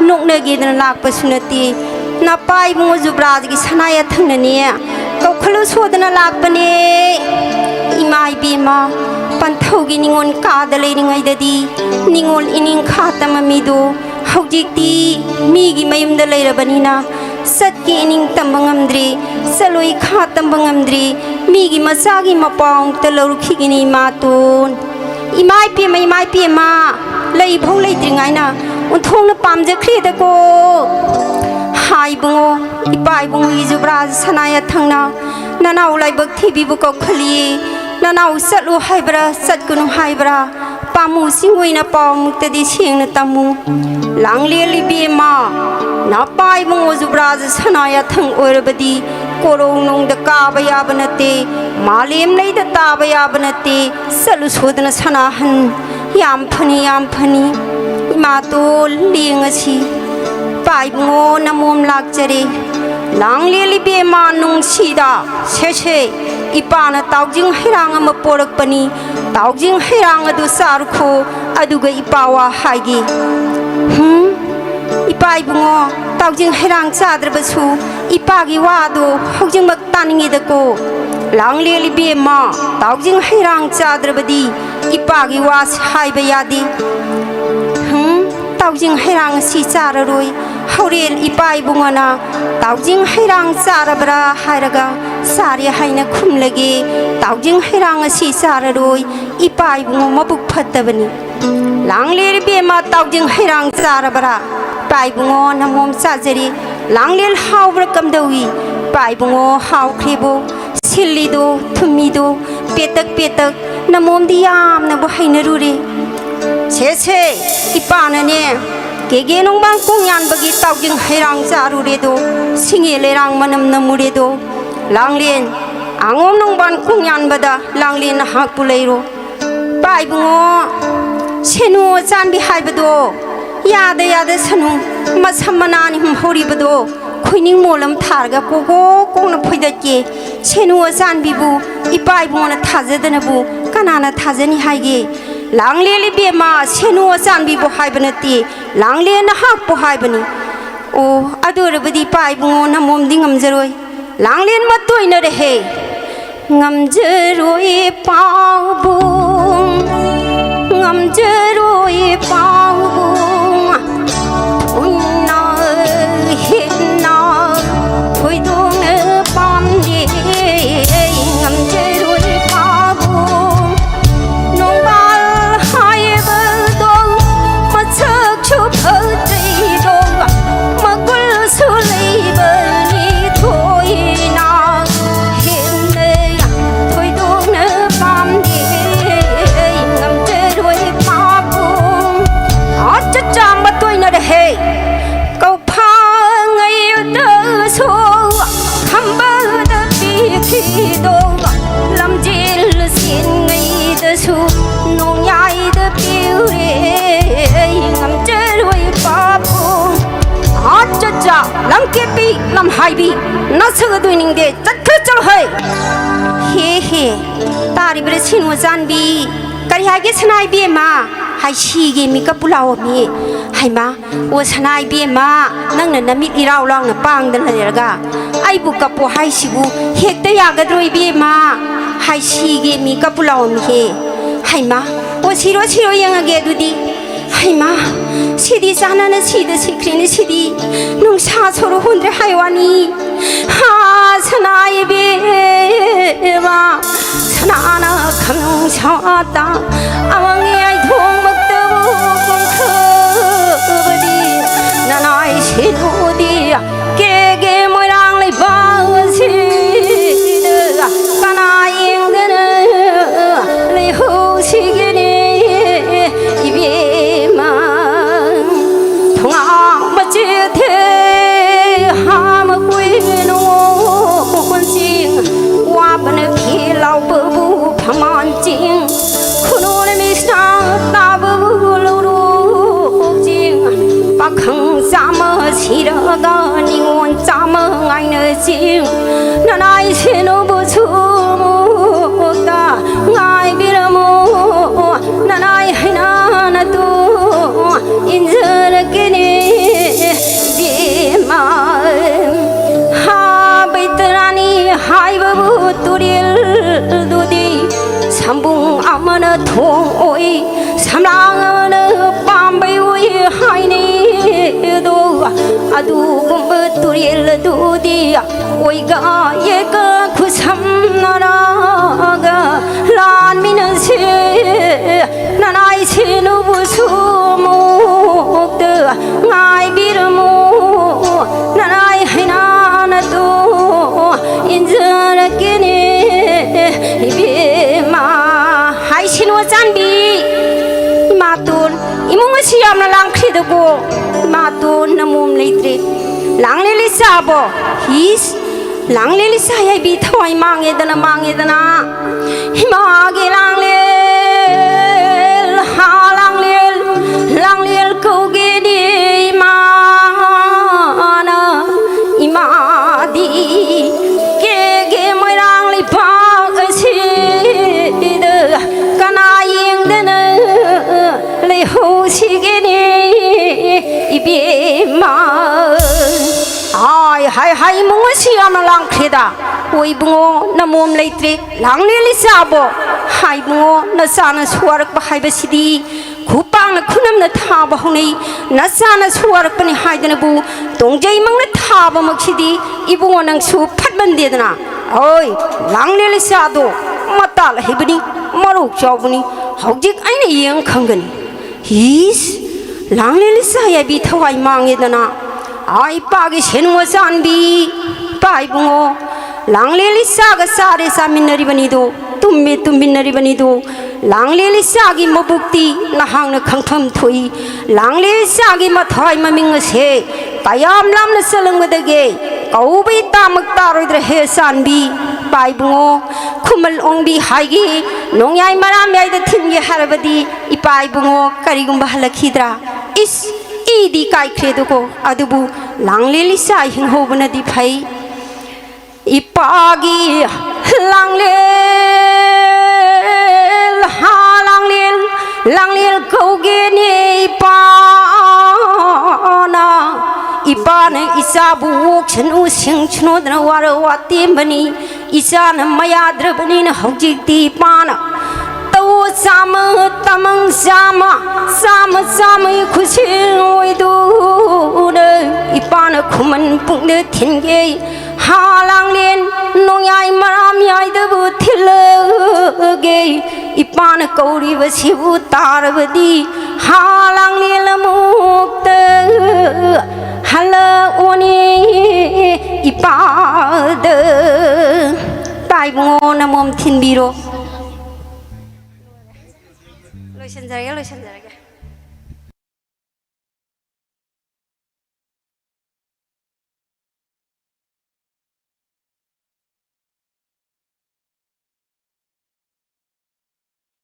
nokna gedna lakpa sunati na pai bungo jubraj gi sanaya thangne kaukhalo sodna lakpane imai bima panthogi ningon ka da leiringai dadi ningol ining khatama mido haujikti migi mayum da leirabanina satki ining tambangamdri saloi khatambangamdri migi masagi mapang talurkhigini matun imai pe ma lei phau lei tringaina unthongna pamjakhri da ko hai bungo ipai bungo ijubraj sanaya thangna nanau lai bak thibi bu ko khali nanau satlu haibra satkunu haibra pamu singoi pam muktadi singna tamu langle libi ma na pai bungo jubraj sanaya thang orbadi korong nong da ka baya banate malim nei da ta baya banate salu sodna sanahan yam phani ima to lingasi pai bungo namom lakjare langle libi ma nung sida se ipana taujing hirang ama porak pani taujing hirang adu sarkho aduga ipawa haigi ipai bungo taujing hirang chadrabasu ipagi wado houjing mak taningi dako langle libi ma taujing hirang chadrabadi ipagi was haiba yadi taujing hirang si chararoi haurel ipai bungana taujing hirang charabra hairaga sari haina khumlage taujing hirang si chararoi ipai bungo mabuk phattabani langlel bema taujing hirang charabra pai bungo namom chajari langlel hawbra kamdawi pai bungo haw khribo सिल्लीदो थुमीदो पेतक पेतक नमोमदी यामनबो हाइनरुरे छे इपानने केगे नोंबां कोंयानबगी तावजिं हैरां जारुरेदो सिंगे लेरां मनम नमुरेदो लांगलेन आंगोम नोंबां कोंयानबदा लांगलेन हाकपुलेरो पाइबुङो सेनु जानबि हाइबदो यादे यादे सनु मसमनानि हमहौरिबदो खुइनिं मोलम थारगा कोगो कोंना फैदके सेनु जानबिबु इपाइबुङोना थाजदनबु कनाना थाजनि हाइगे लांगलेलि बेमा सेनु जानबिबु हाइबनति लांगलेन हाकपु हाइबनि ओ अदुरबदि पाइबुङो नमोमदि ngamजरोय लांगलेन मतोइना रहे ngamजरोय पाबुङ ngamजरोय पाबुङ उन्ना हिन्ना थोइदोङ पामदे ngamजरोय पाबुङ नोंबाल हायबदो मछक छुफदैदो मगुल सुलैबनि थोइना हिन्नै थोइदोङ पामदे ngamजरोय पाबुङ आचचा मतोइना रहे कौफाङैदसो खम्बद पिखिदो लमजेल सिनङैदसु नोंयाइद पिउरे ngamजरोय पाबुङ आचचा लमकेपि लमहाइबि नसगदुइनिंदे चत्ख चलहै हे तारिब्रे सिनु जानबि करि हागे सनाइ बेमा हाइसिगे मिका पुलाव मी हाइमा ओ सनाइ बेमा नंगना नमित इराव लांना पांगदन लेरगा आइबु कपो हाइसिबु हेक्ता यागद्रोइ बेमा हाइसिगे मिका पुलाव मी हे हाइमा ओ सिरो यंगागे दुदि हाइमा सिदि जानाना सिदि सिख्रिनि सिदि नोंसा सरो हुन्द्रे हाइवानी हा सनाइ बेमा सनाना खंसाता आवांगे आइ थों मक्तबो कंखबदि नानाइ सिनुदि केगे मोरां लै बासिद कानायंगन लै हौसिगेने इबेमा थोंआ मचेथे हाम कुइनो मनसिं वाबन फिलावबो फमानचिं खुनुन मिस्ना ताबबो लौरुजिं पाखं जाम सिरगा निंगन जाम गायनजिं नानाइ सेनो बुसुमुता गाय बिरमो नानाइ हैनाना तु इंजर केने बेमा हा बैतरानि हाइबबु तुरिल दुदि सामबुं आमन थों ओइ सामलांगन पामबै ओइ हाइने दो अदुगुम्ब तुरिल दुदि ओइगा येग खुसम नरागा लान मिनसे नानाइ सेनु बुसुमुक्त गाय बिरमो नानाइ हैनाना तो इंजर केने बेमा हाइसिनु जानबि मातुन इमुङा सियामना लांख्रिदगो मातुन नमुम लैत्रे लांलेलि साबो हिस लांलेलि सायै बि थवाइ मांगेदना हिमागे लांलेल हा लांलेल कौगेदि माना इमादि केगे मोरां लै पागसिद कानायंगदन लै हौसिगेने इबेमा हाय मुङा सियामना लांख्रेदा ओइ बुङो नमोम लैत्रे लांलेलि साबो हाय बुङो नसाना सुवारकबा हाइबसिदि खुपांना खुनमना थाबा हौनै नसाना सुवारकपनि हाइदनबु तोंजै मंगना थाबा मक्सिदि इबुङो नंसु फटबन्देदना ओइ लांलेलि सादो मताल हिबनि मरुक चावबनि हौजिक आइना यंग खंगनि हिस लांलेलि साया बि थवाइ मांगेदना आई पागे सेनुआ जानबि पाइबुङो ꯂꯥꯡꯂꯦꯟ ꯏꯆꯥꯒ ꯆꯥꯔꯦ ꯆꯥꯃꯤꯟꯅꯔꯤꯕꯅꯤꯗꯣ ꯇꯨꯝꯃꯦ ꯇꯨꯝꯃꯤꯟꯅꯔꯤꯕꯅꯤꯗꯣ ꯂꯥꯡꯂꯦꯟ ꯏꯆꯥꯒꯤ ꯃꯕꯨꯛꯇꯤ ꯅꯍꯥꯛꯅ ꯈꯪꯐꯝ ꯊꯣꯛꯏ ꯂꯥꯡꯂꯦꯟ ꯏꯆꯥꯒꯤ ꯃꯊ꯭ꯋꯥꯏ ꯃꯃꯤꯡ ꯑꯁꯦ ꯀꯌꯥꯝ ꯂꯥꯞꯅ ꯆꯠꯂꯝꯒꯗꯒꯦ ꯀꯧꯕ ꯏꯇꯥꯃꯛ ꯇꯥꯔꯣꯏꯗ꯭ꯔ ꯍꯦ ꯆꯥꯟꯕꯤ ꯄꯥꯏꯕꯨꯡꯉꯣ ꯈꯨꯃꯜ ꯑꯣꯡꯕꯤ ꯍꯥꯏꯒꯤ ꯅꯣꯡꯌꯥꯏ ꯃꯔꯥꯝꯌꯥꯏꯗ ꯊꯤꯟꯒꯦ ꯍꯥꯏꯔꯕꯗꯤ ꯏꯄꯥ ꯏꯕꯨꯡꯉꯣ ꯀꯔꯤꯒꯨꯝꯕ ꯍꯜꯂꯛꯈꯤꯗ꯭ꯔꯥ ꯏꯁ ꯏꯗꯤ ꯀꯥꯏꯈ꯭ꯔꯦꯗꯨꯀꯣ ꯑꯗꯨꯕꯨ ꯂꯥꯡꯂꯦꯟ ꯏꯆꯥ ꯍꯤꯡꯍꯧꯕꯅꯗꯤ ꯐꯩ ꯏꯄꯥꯒꯤ ꯂꯥꯡꯂꯦꯟ ꯍꯥ ꯂꯥꯡꯂꯦꯟ ꯂꯥꯡꯂꯦꯟ ꯀꯧꯒꯦꯅꯦ ꯏꯄꯥꯅ ꯏꯆꯥꯕꯨ ꯑꯣꯛꯁꯅꯨ ꯁꯤꯡꯁꯅꯨꯗꯅ ꯋꯥꯔ ꯋꯥꯇꯦꯝꯕꯅꯤ ꯏꯆꯥꯅ ꯃꯌꯥꯗ꯭ꯔꯕꯅꯤꯅ ꯍꯧꯖꯤꯛꯇꯤ ꯏꯄꯥꯅ ꯇꯧ ꯆꯥꯝꯃ ꯇꯃꯪ ꯆꯥꯝꯃ ꯆꯥꯝꯃ ꯆꯥꯝꯃꯒꯤ ꯈꯨꯠꯁꯦꯜ ꯑꯣꯏꯗꯨꯅ ꯏꯄꯥꯅ ꯈꯨꯃꯟ ꯄꯨꯡꯗ ꯊꯤꯟꯒꯦ ꯍꯥ ꯂꯥꯡꯂꯦꯟ ꯅꯣꯡꯌꯥꯏ ꯃꯔꯥꯝꯌꯥꯏꯗꯕꯨ ꯊꯤꯜꯂꯒꯦ ꯏꯄꯥꯅ ꯀꯧꯔꯤꯕꯁꯤꯕꯨ ꯇꯥꯔꯕꯗꯤ ꯍꯥ ꯂꯥꯡꯂꯦꯟ ꯑꯃꯨꯛꯇ ꯍꯜꯂꯛꯑꯣꯅꯦ 이빠드 빠이붕어 나몸 틴비로 로션 잘게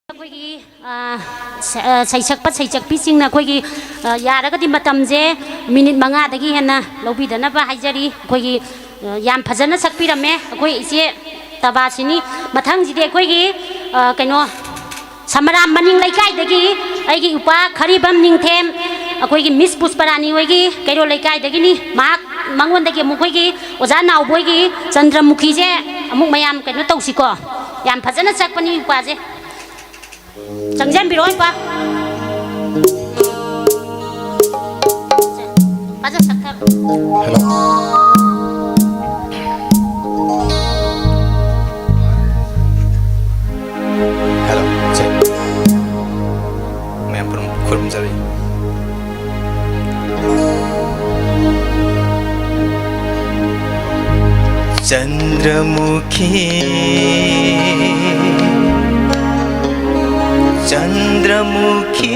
ꯑꯩꯈꯣꯏꯒꯤ ꯁꯩꯁꯛꯄ ꯁꯩꯁꯛꯄꯤꯁꯤꯡꯅ ꯑꯩꯈꯣꯏꯒꯤ ꯌꯥꯔꯒꯗꯤ ꯃꯇꯝꯁꯦ ꯃꯤꯅꯤꯠ 5ꯗꯒꯤ ꯍꯦꯟꯅ ꯂꯧꯕꯤꯗꯅꯕ ꯍꯥꯏꯖꯔꯤ ꯑꯩꯈꯣꯏꯒꯤ ꯌꯥꯝ ꯐꯖꯅ ꯁꯛꯄꯤꯔꯝꯃꯦ ꯑꯩꯈꯣꯏ ꯏꯆꯦ ꯇꯕꯥꯁꯤꯅꯤ ꯃꯊꯪꯁꯤꯗꯤ ꯑꯩꯈꯣꯏꯒꯤ ꯀꯩꯅꯣ ꯁꯃꯔꯥꯝ ꯃꯅꯤꯡ ꯂꯩꯀꯥꯏꯗꯒꯤ ꯑꯩꯒꯤ ꯎꯄꯥ ꯈꯔꯤꯕꯝ ꯅꯤꯡꯊꯦꯝ ꯑꯩꯈꯣꯏꯒꯤ ꯃꯤꯁ ꯄꯨꯁꯄꯔꯥꯅꯤ ꯍꯣꯏꯒꯤ ꯀꯩꯔꯣꯜ ꯂꯩꯀꯥꯏꯗꯒꯤꯅꯤ ꯃꯉꯣꯟꯗꯒꯤ ꯑꯃꯨꯛ ꯑꯩꯈꯣꯏꯒꯤ ꯑꯣꯖꯥ ꯅꯥꯎꯕꯣꯏꯒꯤ ꯆꯟꯗ꯭ꯔꯃꯨꯈꯤꯁꯦ ꯑꯃꯨꯛ ꯃꯌꯥꯝ ꯀꯩꯅꯣ ꯇꯧꯁꯤꯀꯣ ꯌꯥꯝ ꯐꯖꯅ ꯁꯛꯄꯅꯤ ꯎꯄꯥꯁꯦ 정잼비로 이봐. 맞아 sakar. Hello. Hello. Check. मैं खुरम जरी. चंद्रमुखी चंद्रमुखी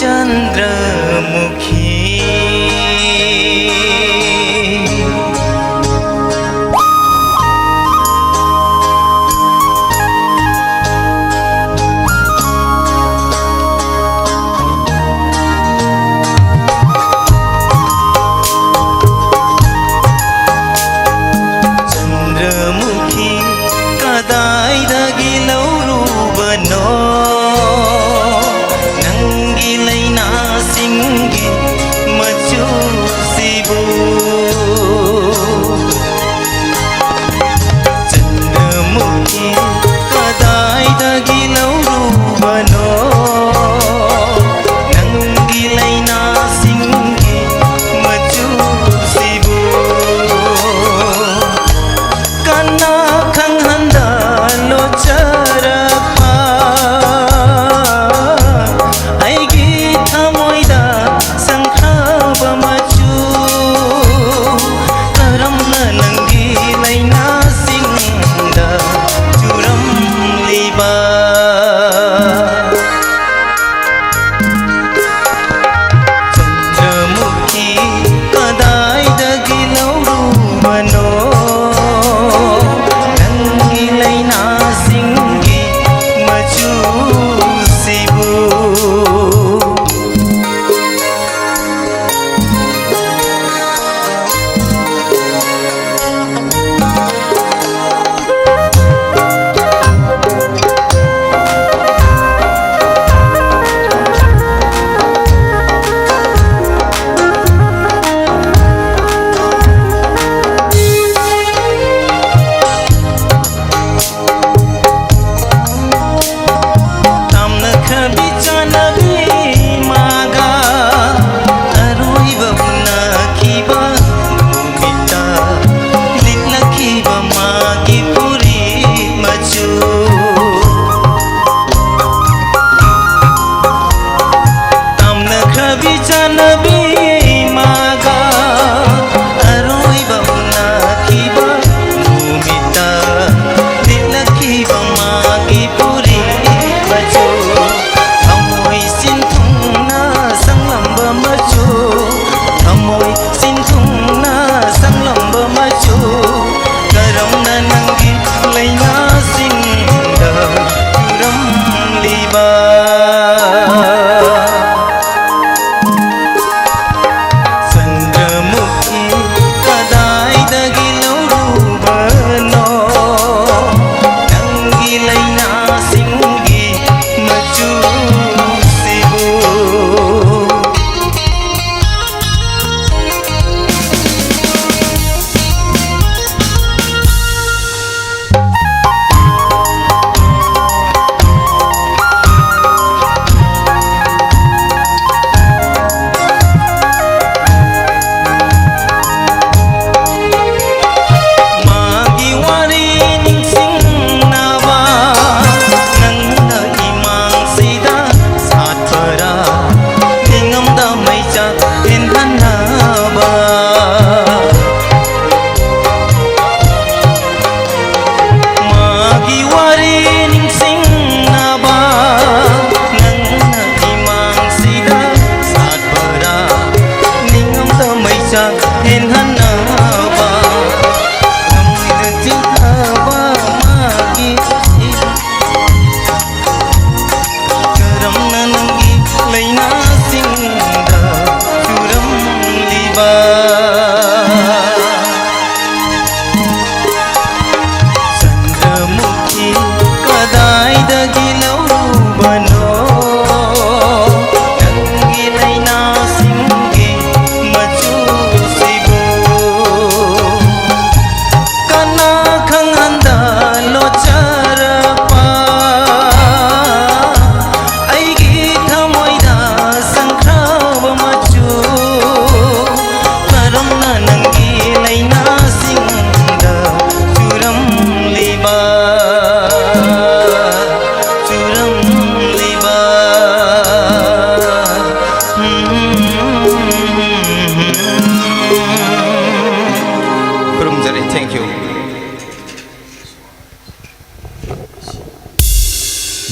चंद्रमुखी लो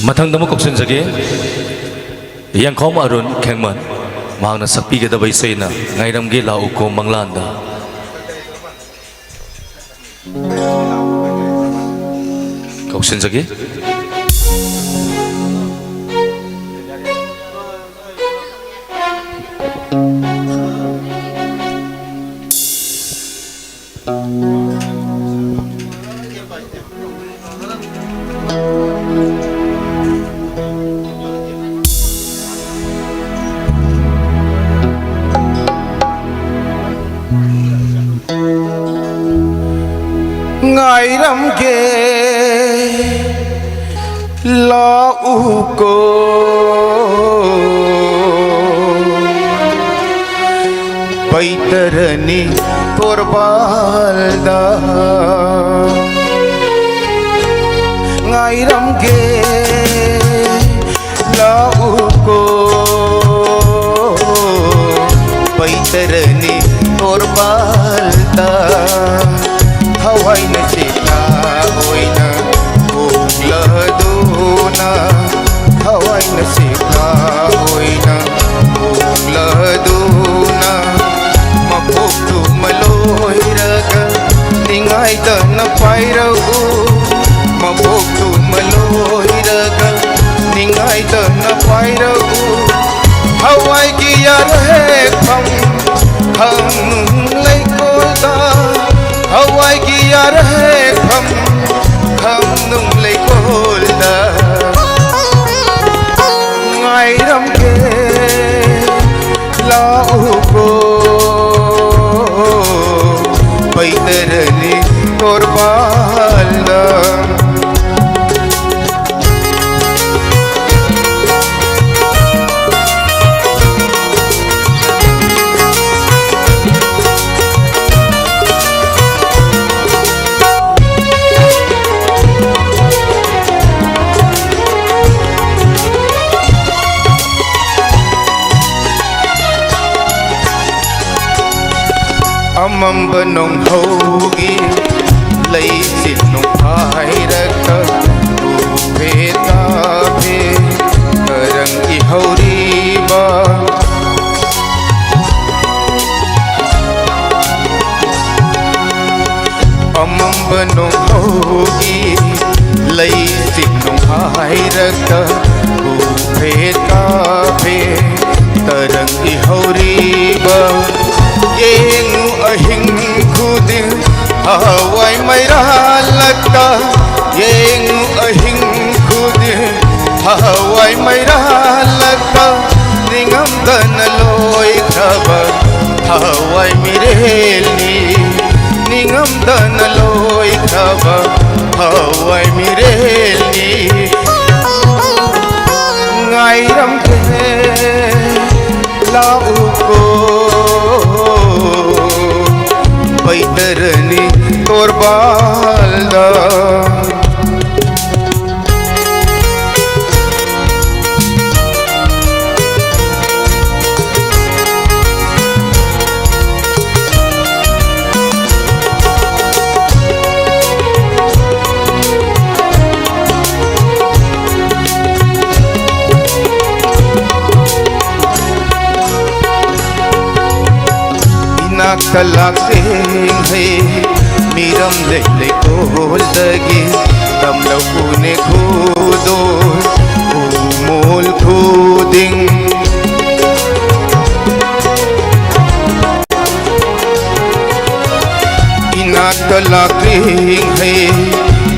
ꯃꯊꯪꯗ ꯀꯧꯁꯤꯟꯖꯒꯦ ꯌꯥꯡꯈꯣꯝ ꯑꯔꯨꯟ ꯈꯦꯡꯃꯟ ꯃꯍꯥꯛꯅ ꯁꯛꯄꯤꯒꯗꯕ ꯏꯁꯩꯅ ꯉꯥꯏꯔꯝꯒꯦ ꯂꯥꯛꯎꯀꯣ ꯃꯪꯂꯥꯟꯗ ꯀꯧꯁꯤꯟꯖꯒꯦ ngairamge lauko baitarani torbalda ngairamge lauko baitarani torbalda hawai na chita hoina ugladuna hawai na chita hoina ugladuna mapoktu maloiraga ningai da na pairau mapoktu maloiraga ningai da na pairau hawai ki yar hai kham lai ko da hawai ki yar hai kham nung lai kol da ngairam ke lau ko baitarani torbalda amamba nong hogi lay sit nong pairaka upeta pe karang ihauri ba amamba nong hogi lay sit nong pairaka upeta pe karang ihauri ba yengu ahing khudin hawai maira lagta yengu ahing khudin hawai maira lagta ningam dan loi khaba hawai mirelni ningam dan loi khaba hawai mirelni ngairam ke lau ko baitarani torbalda talak sing hai miram le le kol dagi tam lo pune khudo mol khuding ina talak sing hai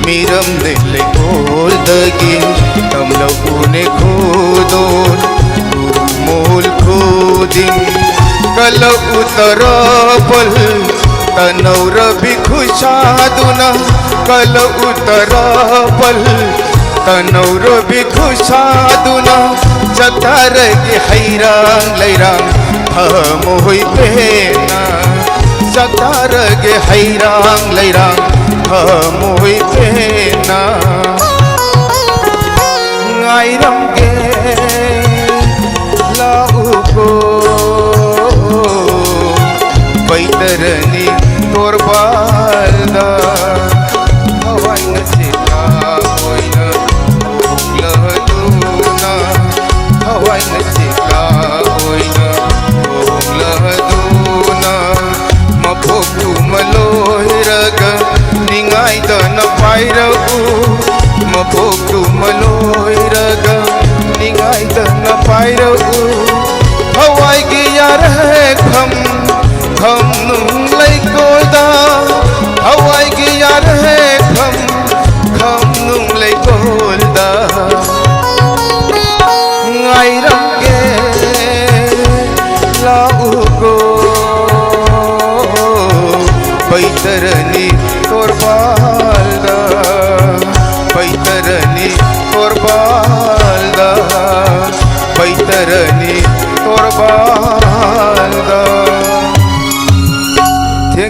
miram le le kol dagi tam lo pune khudo mol khuding kalau utara pal tanau rabi khushaduna kalau utara pal tanau rabi khushaduna jatar ge hairang lairang thamoi pena jatar ge hairang lairang thamoi pena ngairam ge lau ko baitarani torbalda hawai na chita hoina ugladuna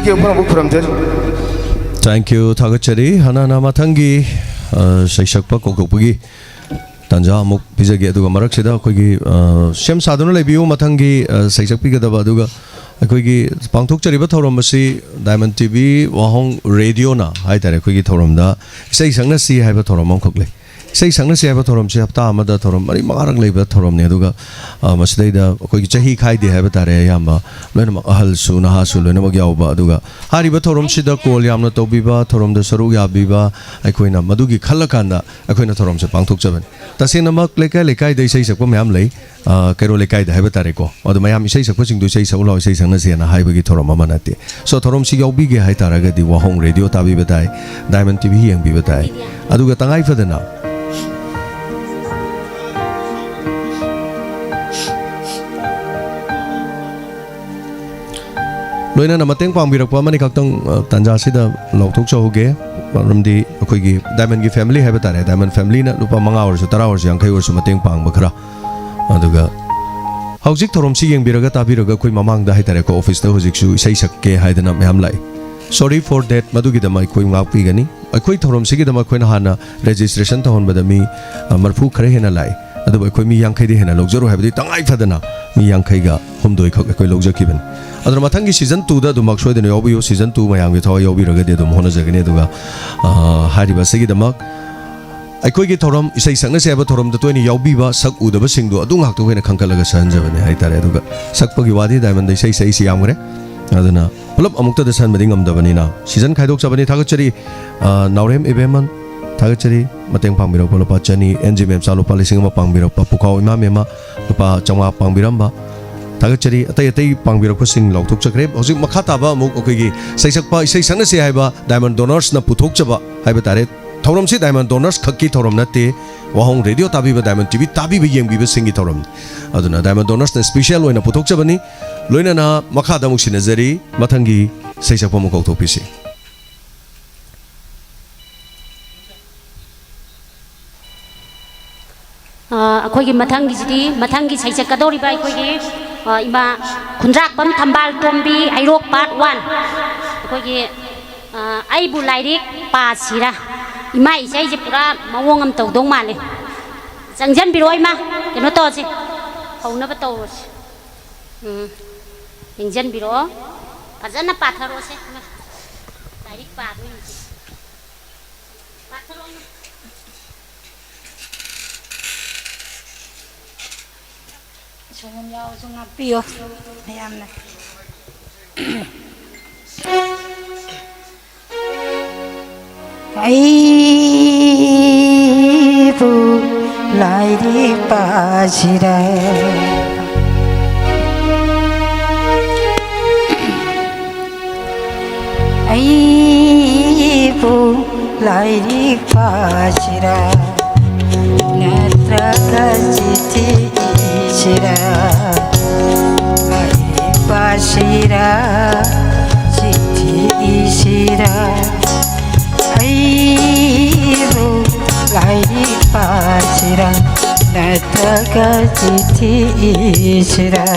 you pun from there. Thank you Thagachari Hanana Matangi Saisakpa Kokopagi Tanja Muk Pizagi Aduga Maraksida Kogi Shem Saduna Lebiu Matangi Saisakpiga Baduga Kogi Pangtuk Chariba Toromasi Diamond TV Wahong Radio na Haitare Kogi Toromda Say Sangna Si Haba Toromon Kokle Say Sangna Si Haba Torom Chapta Amada Torom Mari Marang Labor Torom Neduga Masdeda Kogi Chahi Kai de Habatare Yamba Lenama Ahal Suna Hasul Lenamagiauba Duga Hariba Torom Shida Kol Yamna Tobiba Torom the Saruya Biba Akoina Madugi Kalakanda Akoina Torom Pangtuk Seven Tasinamak Lekai they say Sakum Yamley Kero Lekai the Habatareko or the Miami says a pushing to say Solo says and a high bigi Torom Manati. So Torom Sigo Bigi Haitaraga di Wahong Radio Tabi Batai Diamond TV and Bibatai Aduga Tangai for the now. Loina Namateng Pambirakwa Manikatong Tanja Sida Lotok Choge from the Kogi Diamond family habitat Diamond family Lupa Mangaur Tarawas Yang Kai or Sumateng Pang Bakra Aduga Hauzik Torom Sing Biraga Tabiraga Kui Mamang the Hitareko office the Hoziksu Saisake Haidana Mamlai. Sorry for that Madugi the Mai Kui Mapigani. A Kui Torom Sigi the Maquinahana registration to hon by the me Marfu Karehena Lai. Otherwise, me young Kadi and a luxury have the Tangai Fadana, me young Kaiga, whom do I cook a Loja Kiban. Other Matangi season 2 the Maksho the Yobio season 2 my young with Yobi Ragade Monazaganeduga Hadiba Sigi the Mark. I could get Torom, say Sangas Abatorom, the 20 Yobiba, Sak Uda Singo, Adunga to win a Kankalaga Sanja and Haitareduga. Sakpagiwadi, Diamond, they say Yamre. Adana, Pull up Amukta the San Medingam Davanina. Season Kaidok Sabani Tagachari, Naurem Ebeman. Tagachari, Mateng Pambiro Polopachani, NGM Salo Palising Pambiro, Papuka, Imamema, Papa Chama Pambiramba, Tagachari, Atayati, Pambiro Pussing, Lotuk Chakreb, Ozik Makataba, Mukogi, Saisakpa, say Sanasi Haiba, Diamond Donors, Naputukchaba, Haibataret, Torom Si Diamond Donors, Kaki Torom Nate, Wahong Radio Tabi, Diamond TV, Tabi, Yang Biba Singi Torom. Aduna Diamond Donors, the special when a Putukchabani, Luina Makada Muxinazeri, Matangi, Saisapomuko Topisi. ꯑꯩꯈꯣꯏꯒꯤ ꯃꯊꯪꯒꯤꯁꯤꯗꯤ ꯃꯊꯪꯒꯤ ꯁꯩꯁꯛꯀꯗꯧꯔꯤꯕ ꯑꯩꯈꯣꯏꯒꯤ ꯏꯃꯥ ꯈꯨꯟꯗ꯭ꯔꯥꯛꯄꯝ ꯊꯝꯕꯥꯜ ꯇꯣꯝꯕꯤ ꯍꯩꯔꯣꯛ part 1 ꯑꯩꯈꯣꯏꯒꯤ ꯑꯩꯕꯨ ꯂꯥꯏꯔꯤꯛ ꯄꯥꯁꯤꯔꯥ ꯏꯃꯥ ꯏꯁꯩꯁꯦ ꯄꯨꯔꯥ ꯃꯑꯣꯡ ꯑꯃ ꯇꯧꯗꯧ ꯃꯥꯜꯂꯦ ꯆꯪꯖꯟꯕꯤꯔꯣ ꯏꯃꯥ ꯀꯩꯅꯣ ꯇꯧꯁꯤ ꯍꯧꯅꯕ ꯇꯧꯔꯁꯤ ꯌꯦꯡꯖꯟꯕꯤꯔꯣ ꯐꯖꯅ ꯄꯥꯊꯔꯣꯁꯦ ꯂꯥꯏꯔꯤꯛ ꯄꯥꯗꯣꯏꯅꯤ ꯄꯥꯊꯔꯣ Soalnya langsung ngapi yo, ayamnya. Ibu lagi pasira, ibu lagi pasira, netra kasih Shira, Shira, Chiti Shira, Aibu, Laipa Shira, Nataka Chiti Shira.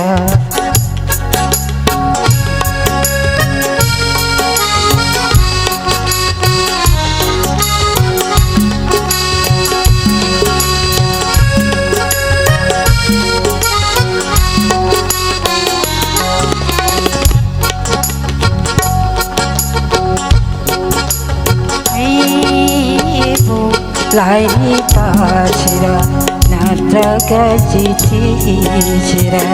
Lai pasira, natraga jiti shira.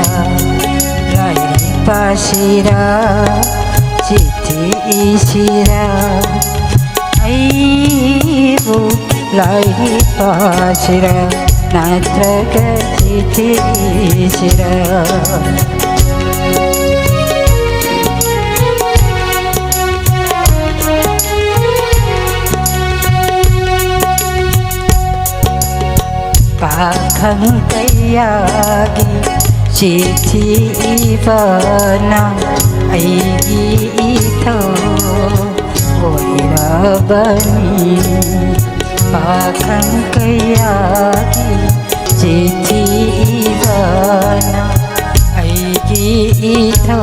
Lai pasira, jiti shira. Aibu, lai pasira, natraga jiti shira. Pakhang kayagi chithi ivana aigi itho oirabani Pakhang kayagi chithi ivana aigi itho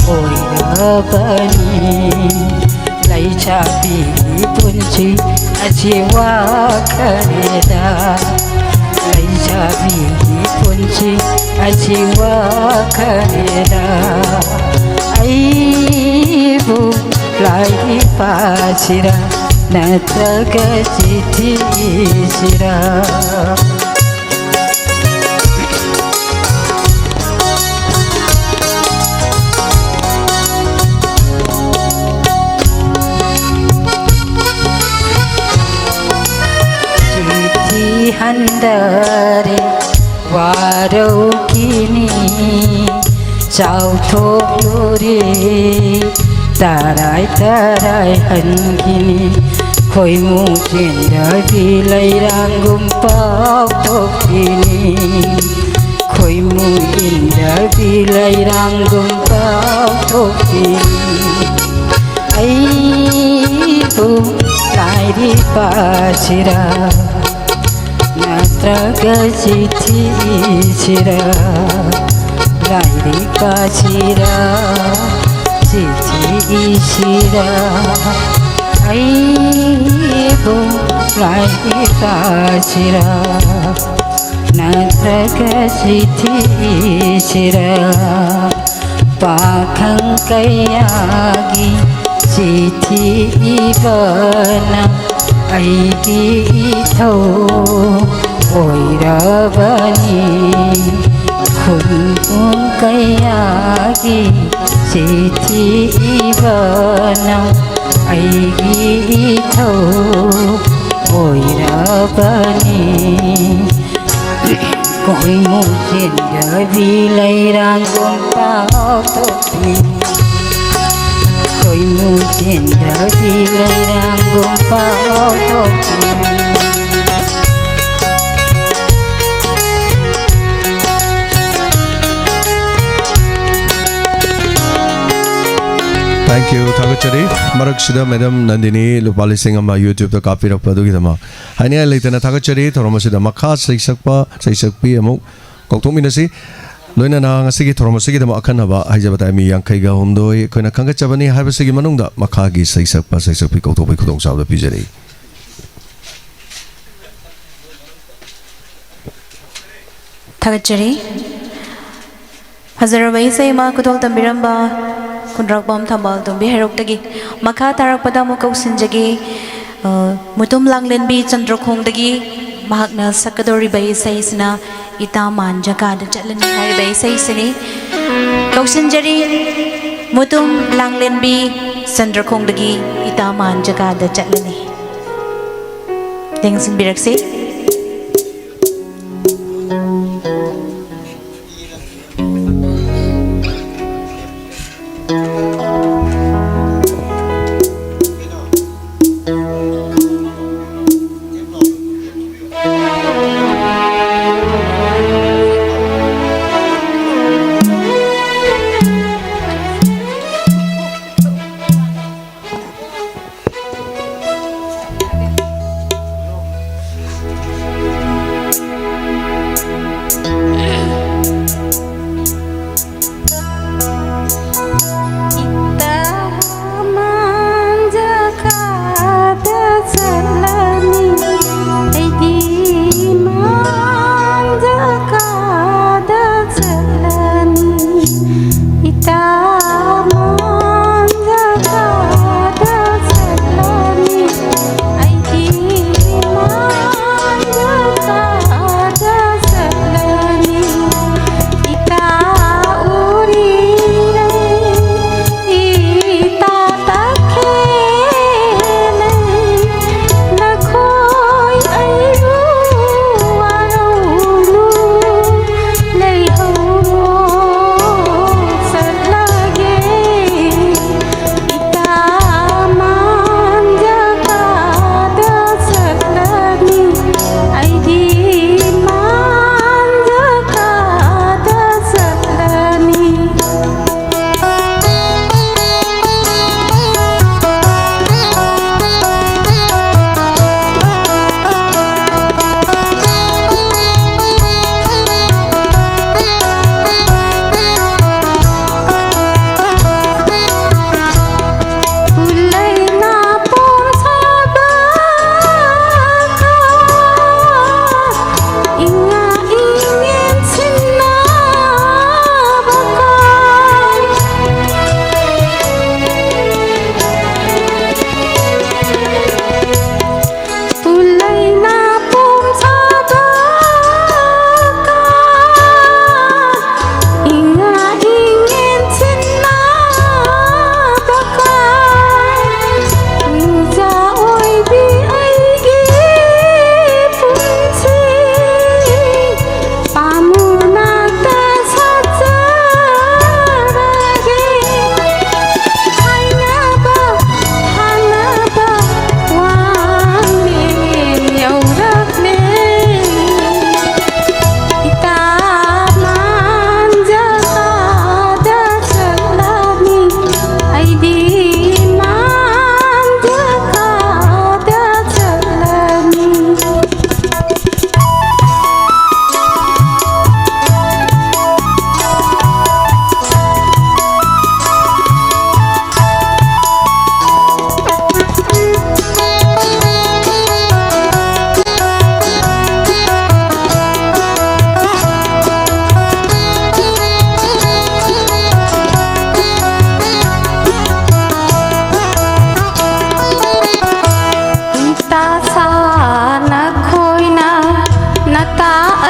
oirabani bani lai chapi punchi achiwa kaneda lai chapi punchi achiwa kaneda ai bu lai pasira natraga chithi sira handare warau kini chauthok lore tarai tarai hankini khoi mu chinda bilai rangum pau pokini khoi mu inda bilai rangum pau pokini ai bu lai di pasira natraga chithi sira lairi pasira chithi sira ai bo lairi pasira natraga chithi sira pakhang kayagi chithi ibana aigi thau oirabani khun kayagi chithi ibana aigi thau oirabani koi mu chinda bilai rangum pau topi koi mu chinda bilai rangum pau topi Thank you Thagachari Marak Sida Madam Nandini Lupali Singh Amma YouTube to copy of Padugidama Hania Laitana Thagachari Thoromasida Makha Saisakpi Amuk Koktominasi Loina Nasiki Thoromasiki the Makanaba Hajabata Yankaiga Humdoi Kona Kankachabani Habasiki Manunda Makagi Saisakpa Saisakpi Kotopi Kudong South of Pijari Thagachari Hazarabai Saima Kutol Tambiramba Kundrak Bom Tambal Tumbi Herokdagi Makha Tarakpada Mukau Sinjagi Mutum Langlen Bi Chandrakongdagi Mahakna Sakadori Bay Saisina Itaman Jakada Jalani Hari Bay Saisini Kausinjari Mutum Langlen Bi Chandrakongdagi Itaman Jakada Jalani Tengsin Biraksi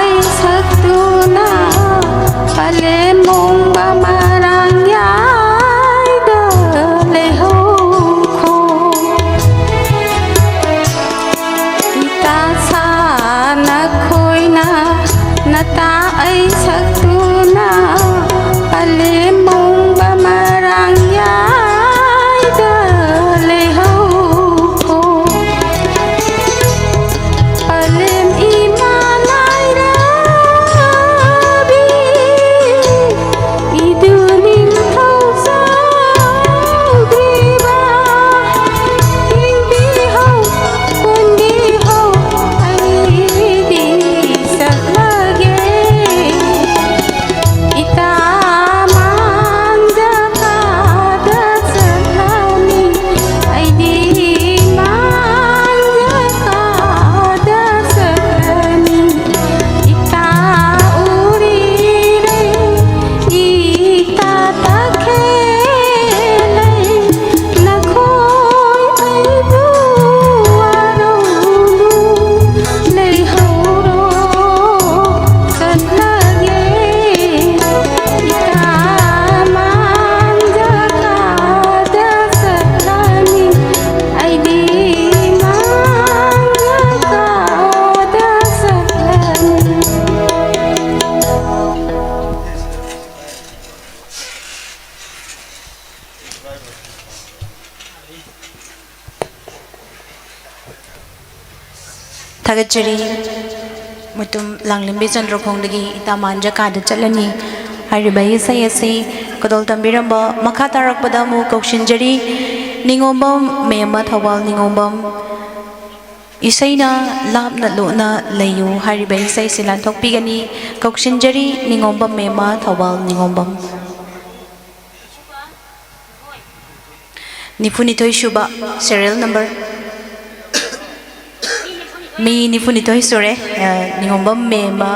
ai sắc tu na pale mong ba marang yai da le ho kho ta sa na khoi na ta ai sắc tu na pale mong ba marang yai da le ho kho palem imanai rabi iduning thau sa griba hindi ho kundi ho ai di sat lage ita manja ka da salani ai di manja ka da salani ita uri re ita takhe lai na khoi ai bu aro nei ho ro sat lage ita manja ka da salani ai di manja ka da salani थागतचरी Mutum लांगलिंबे चंद्रखोंदगी इता मांजा काद चलनी हरिबा इसै असि कदोल तंबिरंबा मखा तारकपदा मु कौशिनजरी निंगोंबम मेमा थवाल निंगोंबम इसैना लापना लोना लयु हरिबा इसै सिलान थोकपिगनी कौशिनजरी निंगोंबम मेमा Thoubal निंगोंबम निफुनिथोय शुबा serial number mi nifunitoy sure ningombam mema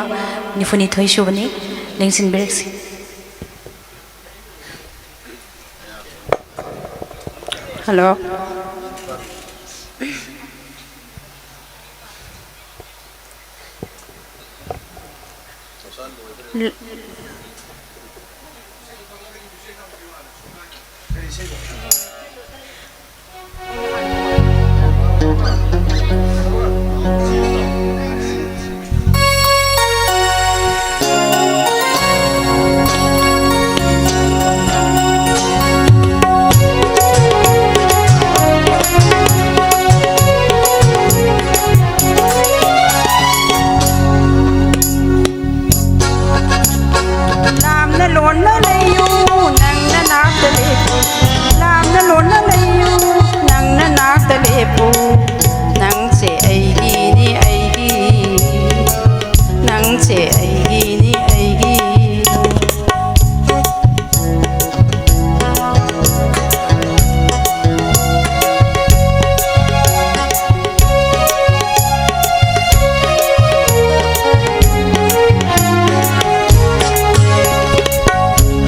nifunitoy shubani lengsin berksi hello Lam na lon na layu nang na nak ta lepu Lam na lon na layu nang na nak ta lepu Nang se ai gi ni ai gi Nang se ai gi ni ai gi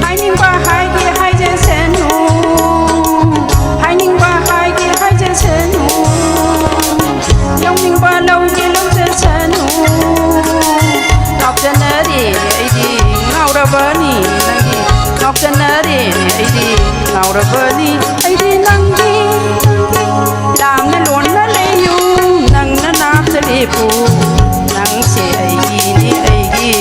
Hai ning ba hai gi hai jen sen nu Hai ning ba hai gi hai jen sen nu Long ning ba lâu gi lâu jen sen nu Ngọc jen na ri ai di ngau ra ba ni nang di Ngọc jen na ri ai di ngau ra ba ni ai di nang di Lam na lon na le yu nang na nap ta le pu Nang se ai gi ni ai gi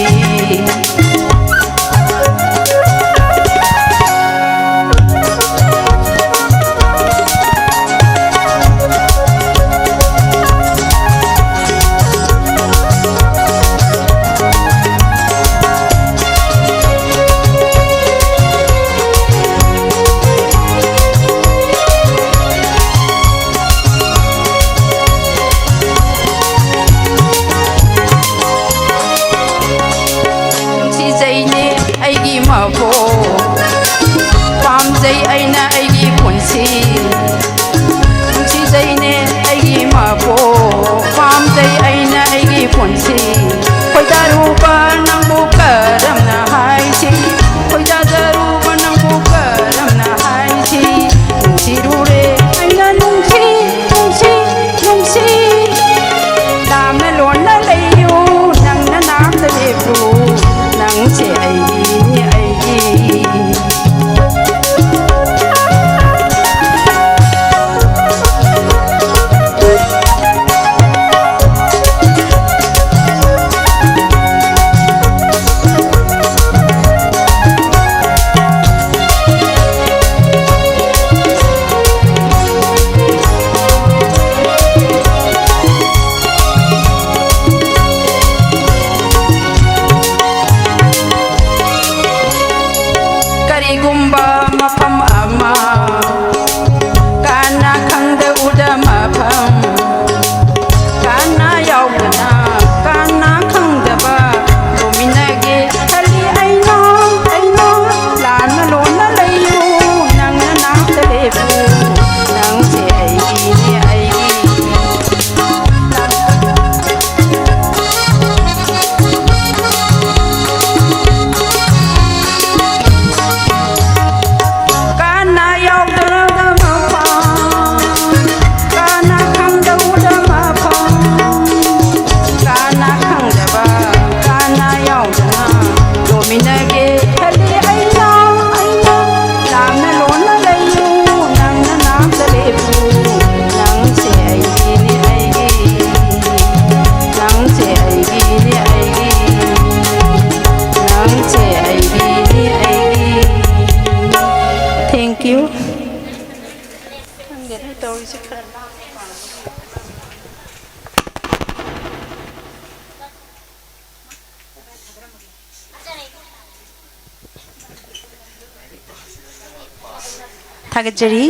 थागतजरी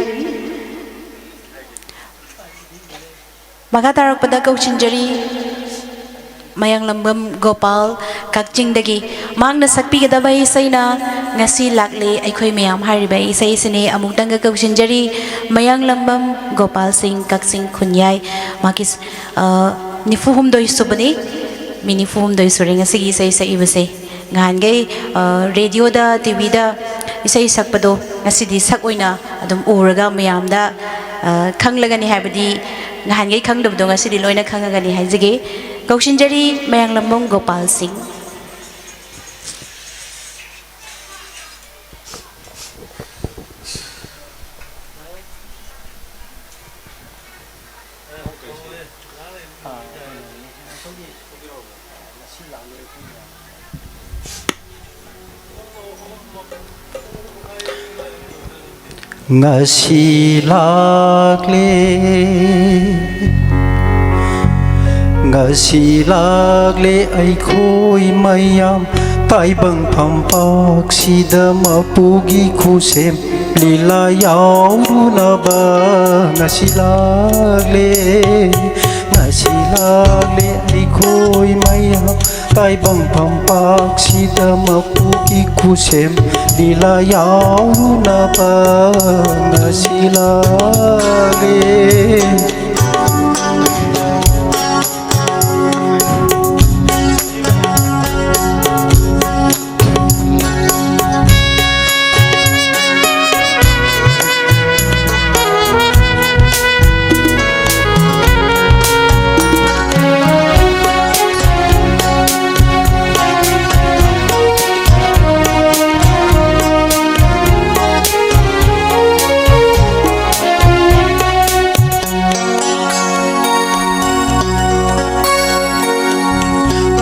मखा तारकपदा कौशिनजरी मयांगलंबम गोपाल कक्चिंगदगी मांगना सकपीगदबा इसैना ngasi lakle aikhoi mayam hariba isai sine amukdanga kौशिनजरी मयांगलंबम Gopal Singh Kakching खुन्याय माकिस निफुहुम दोई सुबनी मिनिफुहुम दोई सुरेंग सिगी isai saibase ngangai radio da tv da isai sakpado ngasidi sak oina adum uraga mayamda khanglagani habadi ngangai khangdabdo ngasidi loina khangagani haijige कौशिनजरी मयांगलंबम Gopal Singh ngasi lakle ngasi lakle aikhoi mayam taibang phampak sida mapugi khusem lila yauruna ba ngasi lakle aikhoi mayam taibang phampak sida mapugi khusem lila yauruna ba ngasi lakle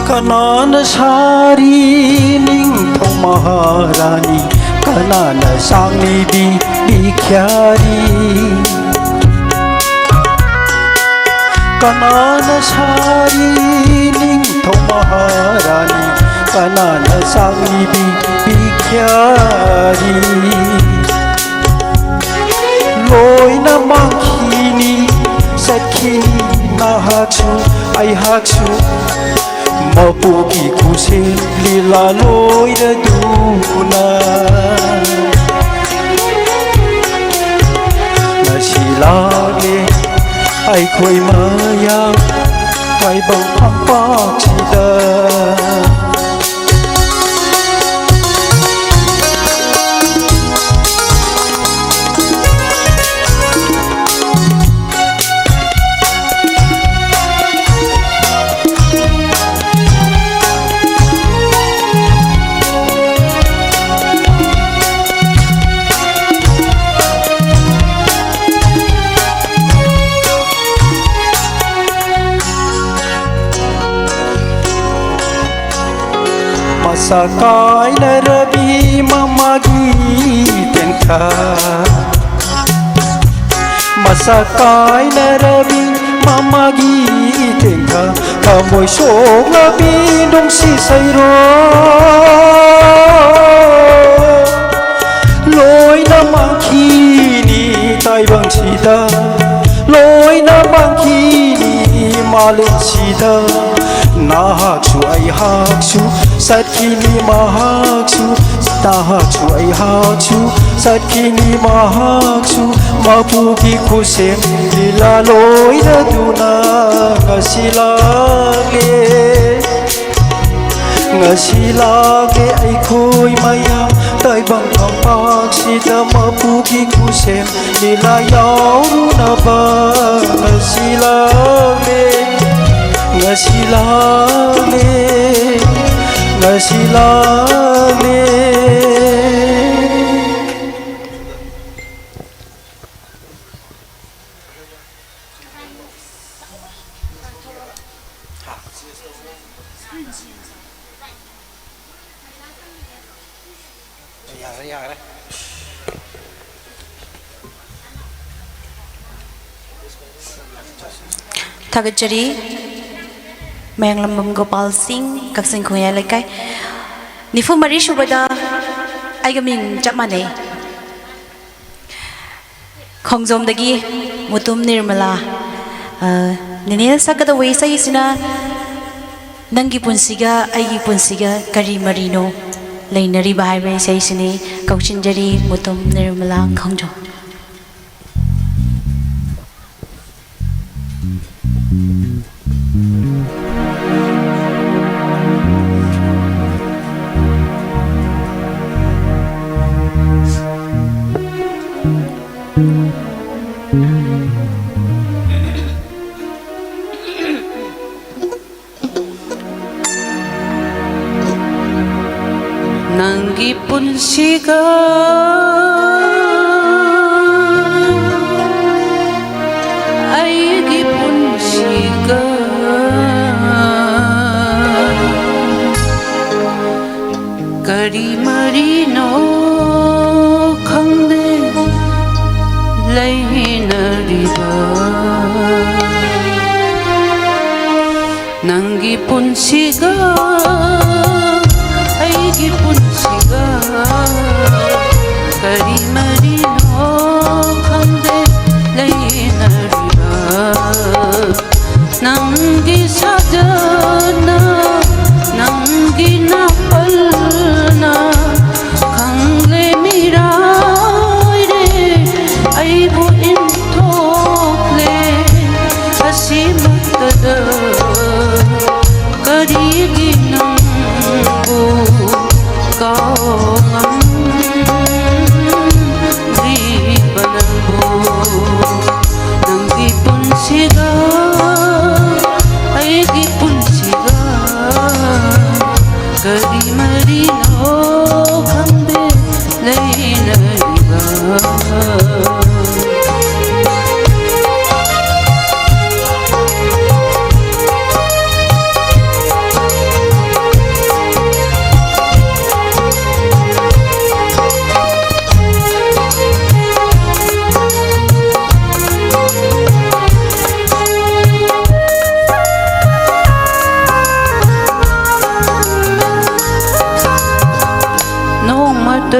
Kanana sari ningthau maharani kanana sangni bikhyari kanana sari ningthau maharani kanana sangni bikhyari loina mangkhini sakhini nahachu ai hachu mapugi khusem lila loira duna ngasi lakle aikhoi mayam taibang phampak sida Sakai narabi mamagi tenka Masakai narabi mamagi tenka Kamoy song abinong si sayro Loy na mangkini taibang sida Loy na mangkini malin sida Nahaksu ay haksu satkini mahaksu Nahaksu ay haksu satkini mahaksu Mapugi khusem lila loira duna ngasi lakle aikhoi mayam taibang phampak sida mapugi khusem lila yauruna ba ngasi lakle ngasi lakle थागतजरी मयांगलंबम Gopal Singh Kakching खुया लेकाय निफु मरी सुबदा आइगा Ming चप माने ꯈꯣꯡꯖꯣꯝꯗꯒꯤ ꯃꯨꯇꯨꯝ ꯅꯤꯔꯃꯂꯥ ꯅꯦꯅꯦ ꯁꯛꯀꯗ way ꯏꯁꯩꯁꯤꯅ ꯅꯪꯒꯤ ꯄꯨꯟꯁꯤꯒ ꯑꯩꯒꯤ ꯄꯨꯟꯁꯤꯒ ꯀꯔꯤ ꯃꯔꯤꯅꯣ ꯂꯩꯅꯔꯤꯕ ꯍꯥꯏꯕ ꯏꯁꯩꯁꯤꯅꯤ ꯀꯧꯁꯤꯟꯖꯔꯤ Mutum Nirmala Khongjom Nanggi punsiga aigi punsiga kari marino khangde lainariba Nanggi punsiga aigi punsiga kari marino khangde lainariba Nanggi sadana Nanggi napalna khangle mirai re aibu intokle asimatada karigi nambu kaungam ribanambu Nanggi punsiga aigi punsiga kari marino khambe lainariba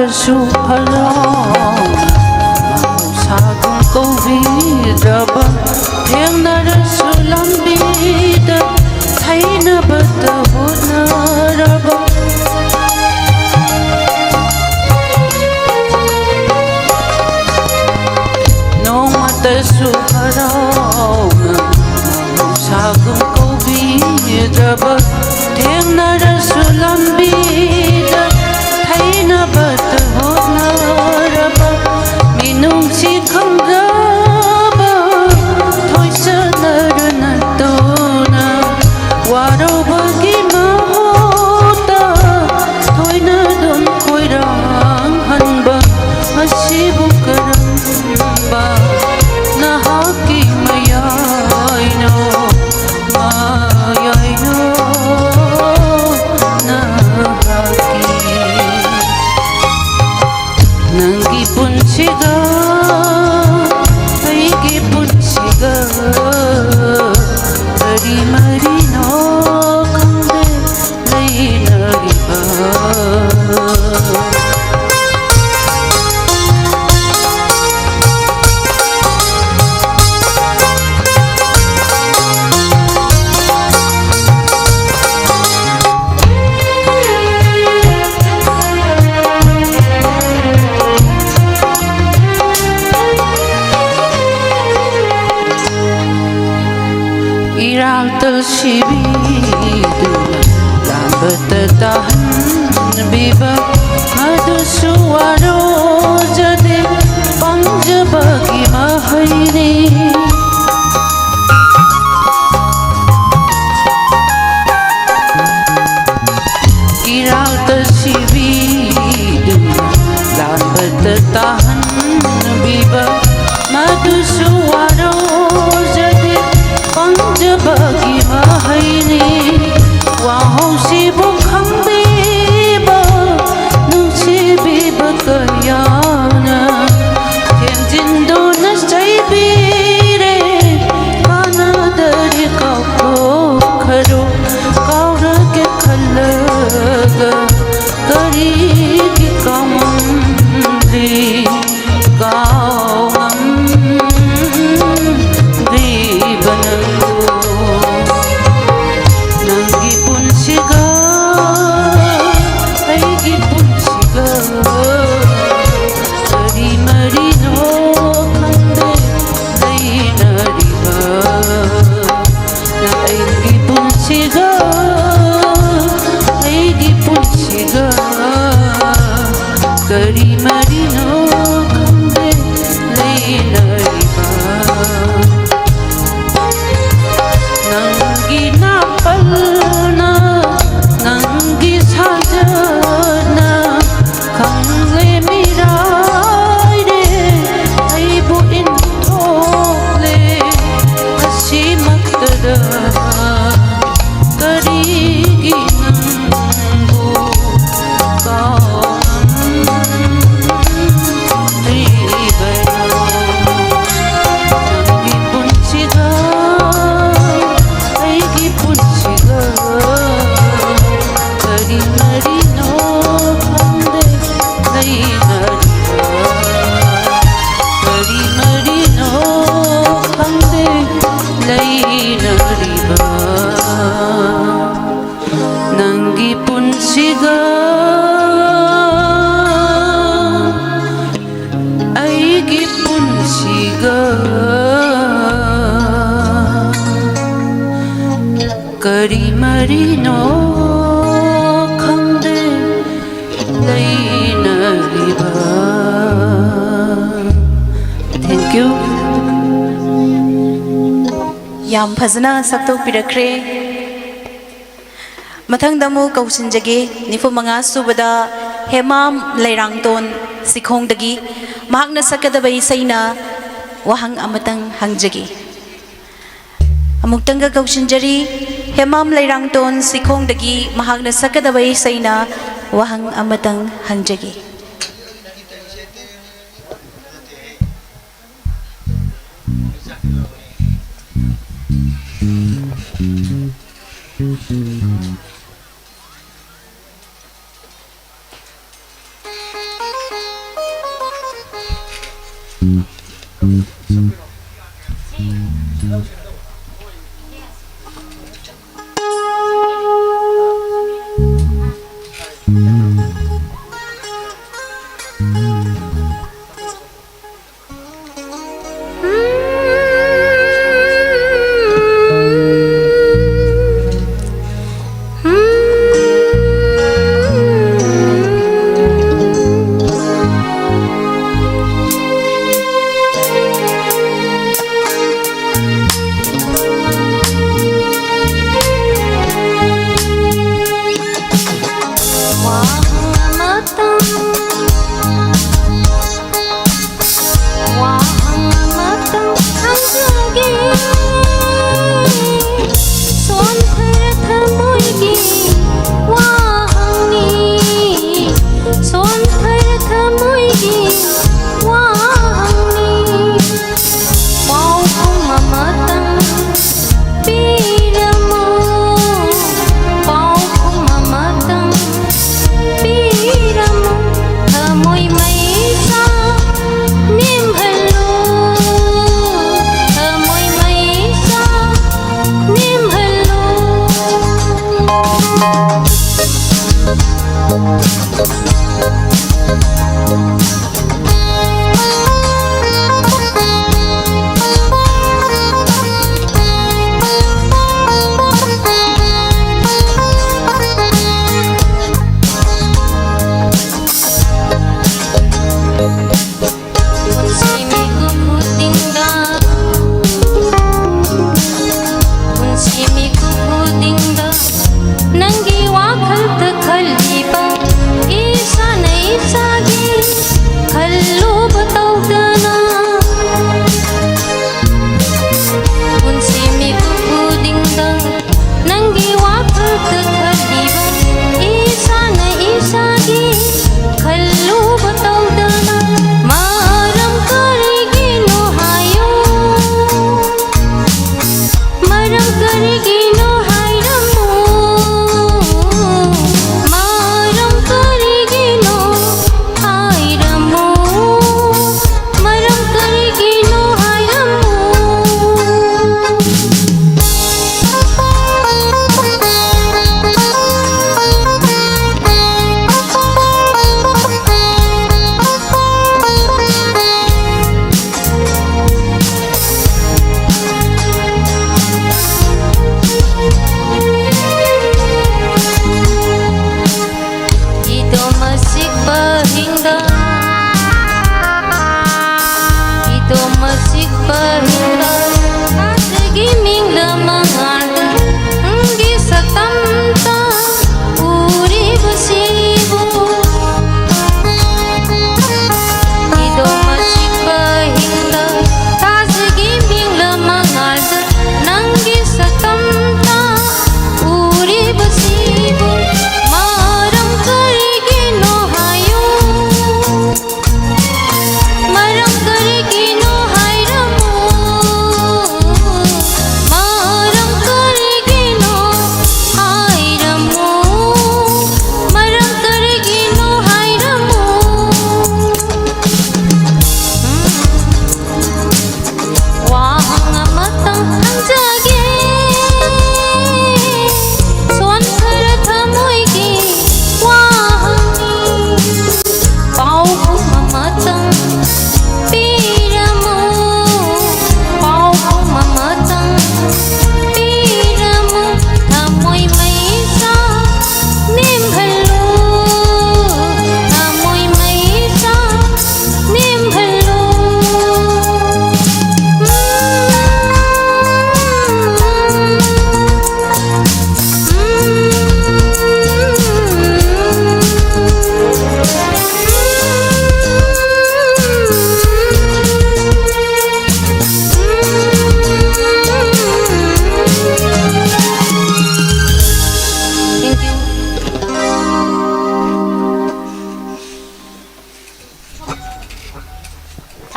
Su halong mahusagong kovida Theng narasu lambida Thaina bata honaraba Nomata su halong mahusagong kovida Theng narasu lambida Thaina bata honaraba minung si khangraba thoisanara natona warobagi mahota thoina dum koirang hanba asibu karamba nahaki mayaino mayaino nahaki Nanggi punsiga aigi punsiga kari marino khangde lainariba Iraltal sibidu lambata tahan biba madu suwaro jade panjabagi mahaini Iraltal sibidu lambata tahan biba madu suwaro jade panjabagi mahaini wahau sibu khangbiba nungsibiba kayana tianjindo nasaibire kanadari kauko kharo kaurage khalaga karigi kaumamri kaumam punsiga aigi punsiga kari marino khande leinariba nangi napalna nangi sajana khangle mirai re aibu intole asimaktada karigi nangu Nanggi punsiga aigi punsiga kari marino khande leinariba. Thank you. Yam phazana sakto pirakre mathang damu kausinjage nifu manga subada hemam leirangton sikhong dagi mahakna sakadabai saina wahang amatang hangjagi amuktanga kausinjari hemam leirangton sikhong dagi mahakna sakadabai saina wahang amatang hangjagi.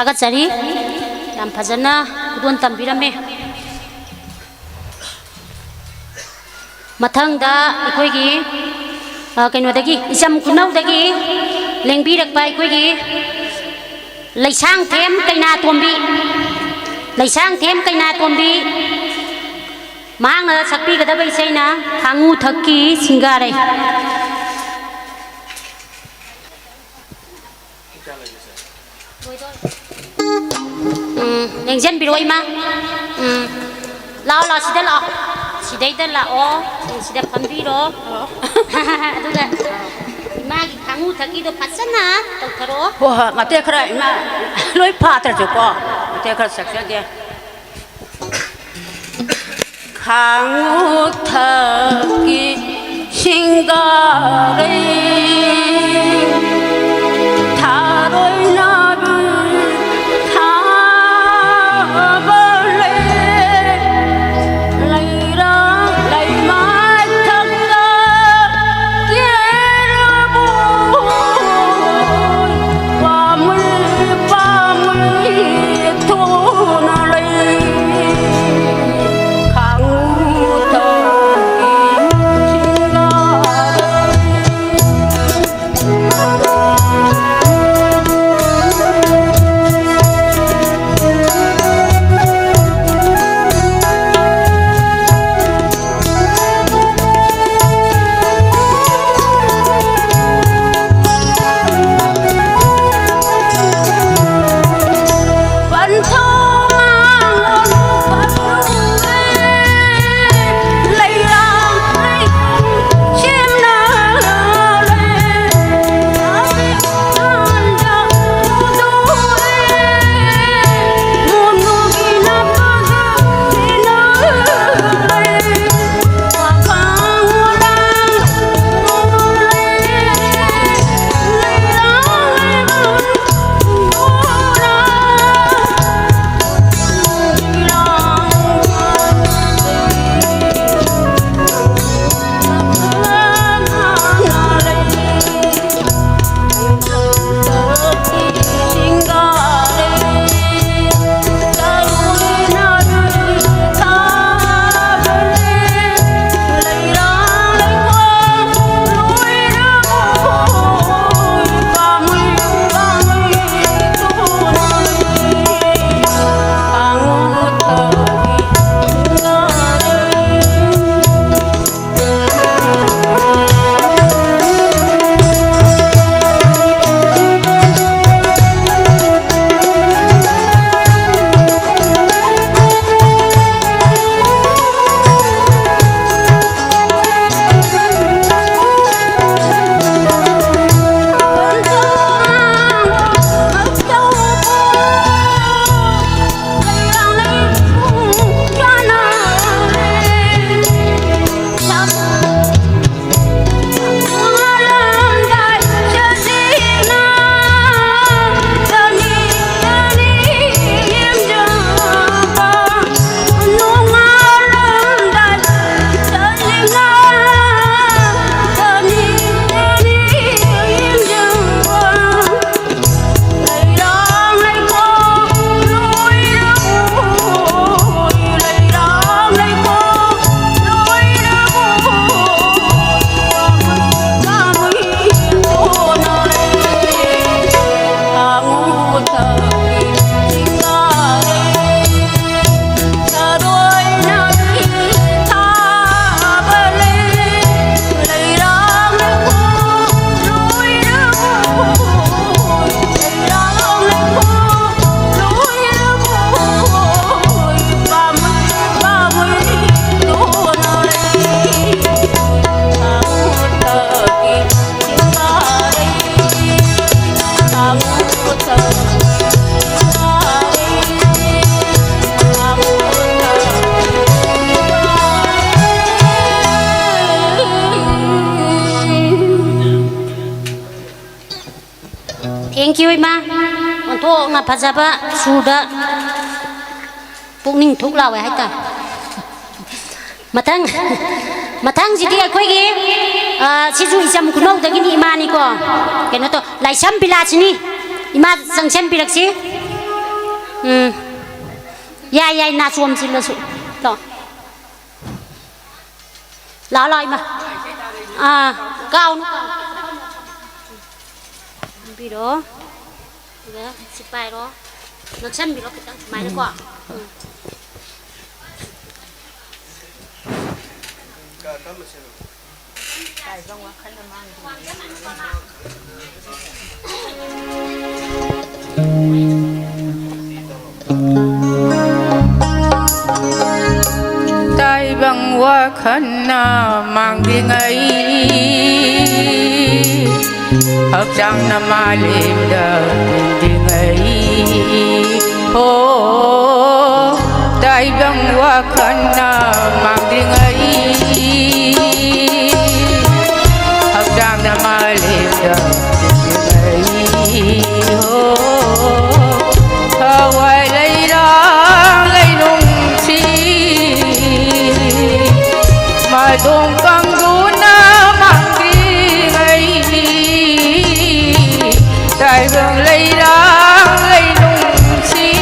ꯊꯥꯒꯠꯆꯔꯤ ꯌꯥꯝ ꯐꯖꯅ ꯈꯨꯗꯣꯜ ꯇꯝꯕꯤꯔꯝꯃꯦ ꯃꯊꯪꯗ ꯑꯩꯈꯣꯏꯒꯤ ꯀꯩꯅꯣꯗꯒꯤ ꯏꯆꯝ ꯈꯨꯅꯧꯗꯒꯤ ꯂꯦꯡꯕꯤꯔꯛꯄ ꯑꯩꯈꯣꯏꯒꯤ ꯂꯩꯁꯥꯡꯊꯦꯝ ꯀꯩꯅꯥꯇꯣꯝꯕꯤ ꯂꯩꯁꯥꯡꯊꯦꯝ ꯀꯩꯅꯥꯇꯣꯝꯕꯤ ꯃꯍꯥꯛꯅ ꯁꯛꯄꯤꯒꯗꯕ ꯏꯁꯩꯅ ꯈꯥꯡꯉꯨ ꯊꯛꯀꯤ ꯁꯤꯡꯒꯥꯔꯩ ꯂꯦꯡꯖꯟꯕꯤꯔꯣ ꯏꯃꯥ ꯂꯥꯛꯑꯣ ꯂꯥꯛꯑꯣ ꯁꯤꯗ ꯂꯥꯛꯑꯣ ꯁꯤꯗꯩꯗ ꯂꯥꯛꯑꯣ ꯁꯤꯗ ꯐꯝꯕꯤꯔꯣ ꯑꯗꯨꯒ 이마기 강우 덕기도 봤잖아. 똑바로. 와, 맞대 그래. 이마 로이 파트를 줬고. 맞대 그래 싹싹게. 강우 덕기 신가래 다로이 나비 타벌레 라이랑 라이마 덕가 예르보 밤을 밤을 도나래 강우 Thank you ima. Untuk na pajaba sudah pukning thuk lawe hai ta. Matang jadi aku ini situ isam kuno udah gini ima ni ko. Kena tu lai sam bila sini ima sang sam bila sih. Yai yai na suam sin la su lo lão lại mà cao nó bị đó đấy xịt bài đó nó chân bị nó cái tăng máy nó quả tay bằng hoa khăn mang đi ngay hợp trang năm mai lên đời đi ngay ô tay bằng hoa khăn mang đi ngay hợp trang năm mai lên đời đi ngay ô thơ hoài lấy đó lấy nung chi mà đông căng đu na mang đi ngay đại vương lấy đá lấy nung chi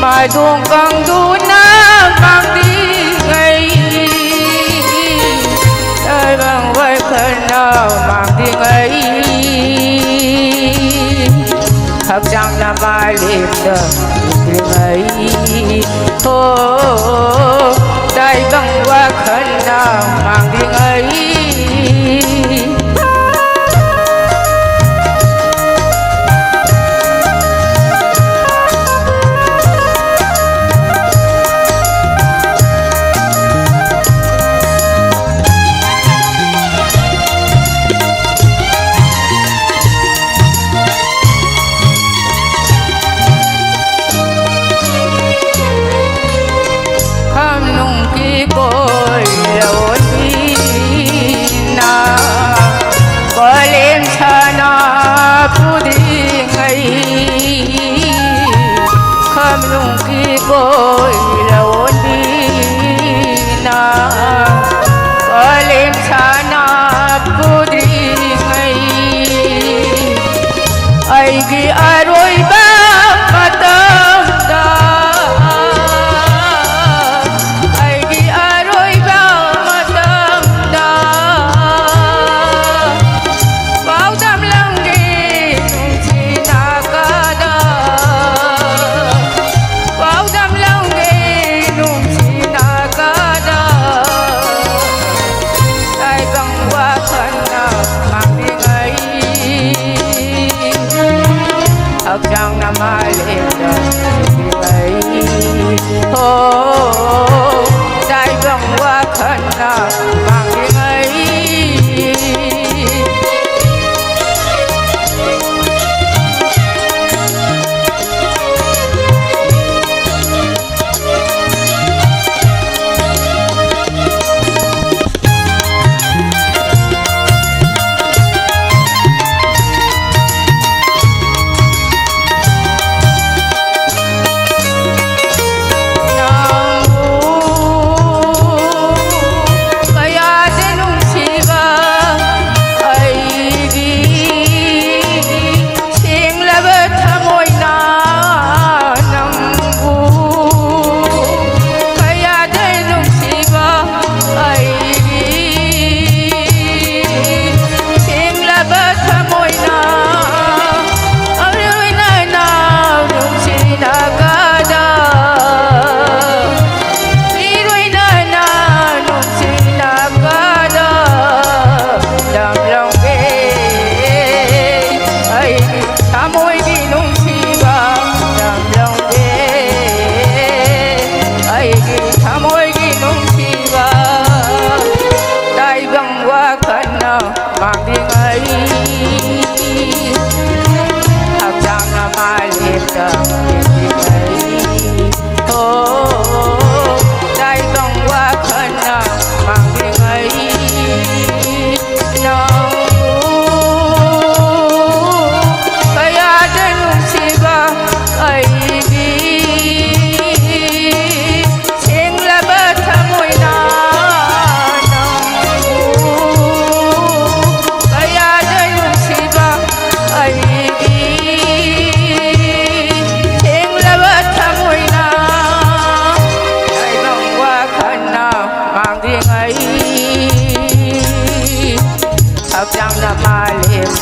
mà đông căng đu na mang đi ngay đại vương vai khăn nào mang đi ngay hợp trang năm mai lên đời đi ngay ô đại bằng hoa khăn nào mang đi ngay Boy lawan dina Kalim sana pudri ngai Ai gi aroi ba matam da Ai gi aroi ba matam da Bao dam lang gi china ka da hợp trang năm mai lên đời đi ngay ô đại vương hoa khăn mang đi ngay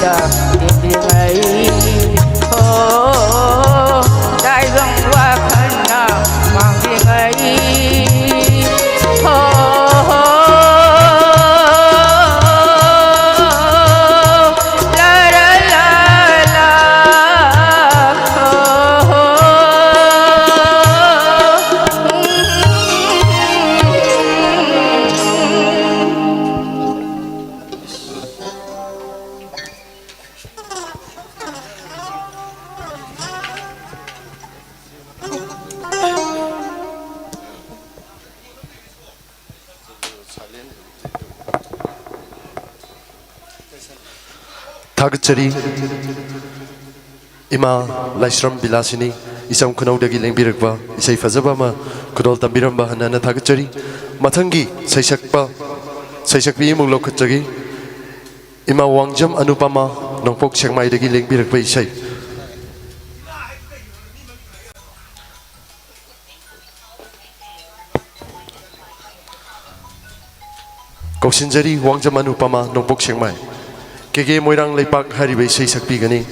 da đi ngày đại dòng hoa khăn mang đi ngày Thagachari Ima Laisram Bilasini Isam Kunodagi Lengbirakba Isai Fazabama Kudol Tambiramba Hanana Thagachari Matangi Saisakpa Saisakpi Mulokachagi Ima Wangjam Anupama Nongpok Changmai Dagi Lengbirakba Isai Koksinjari Wangjam Anupama Nongpok Changmai Kege Moirang Lepak Hari Bai Sei Sakpi Gani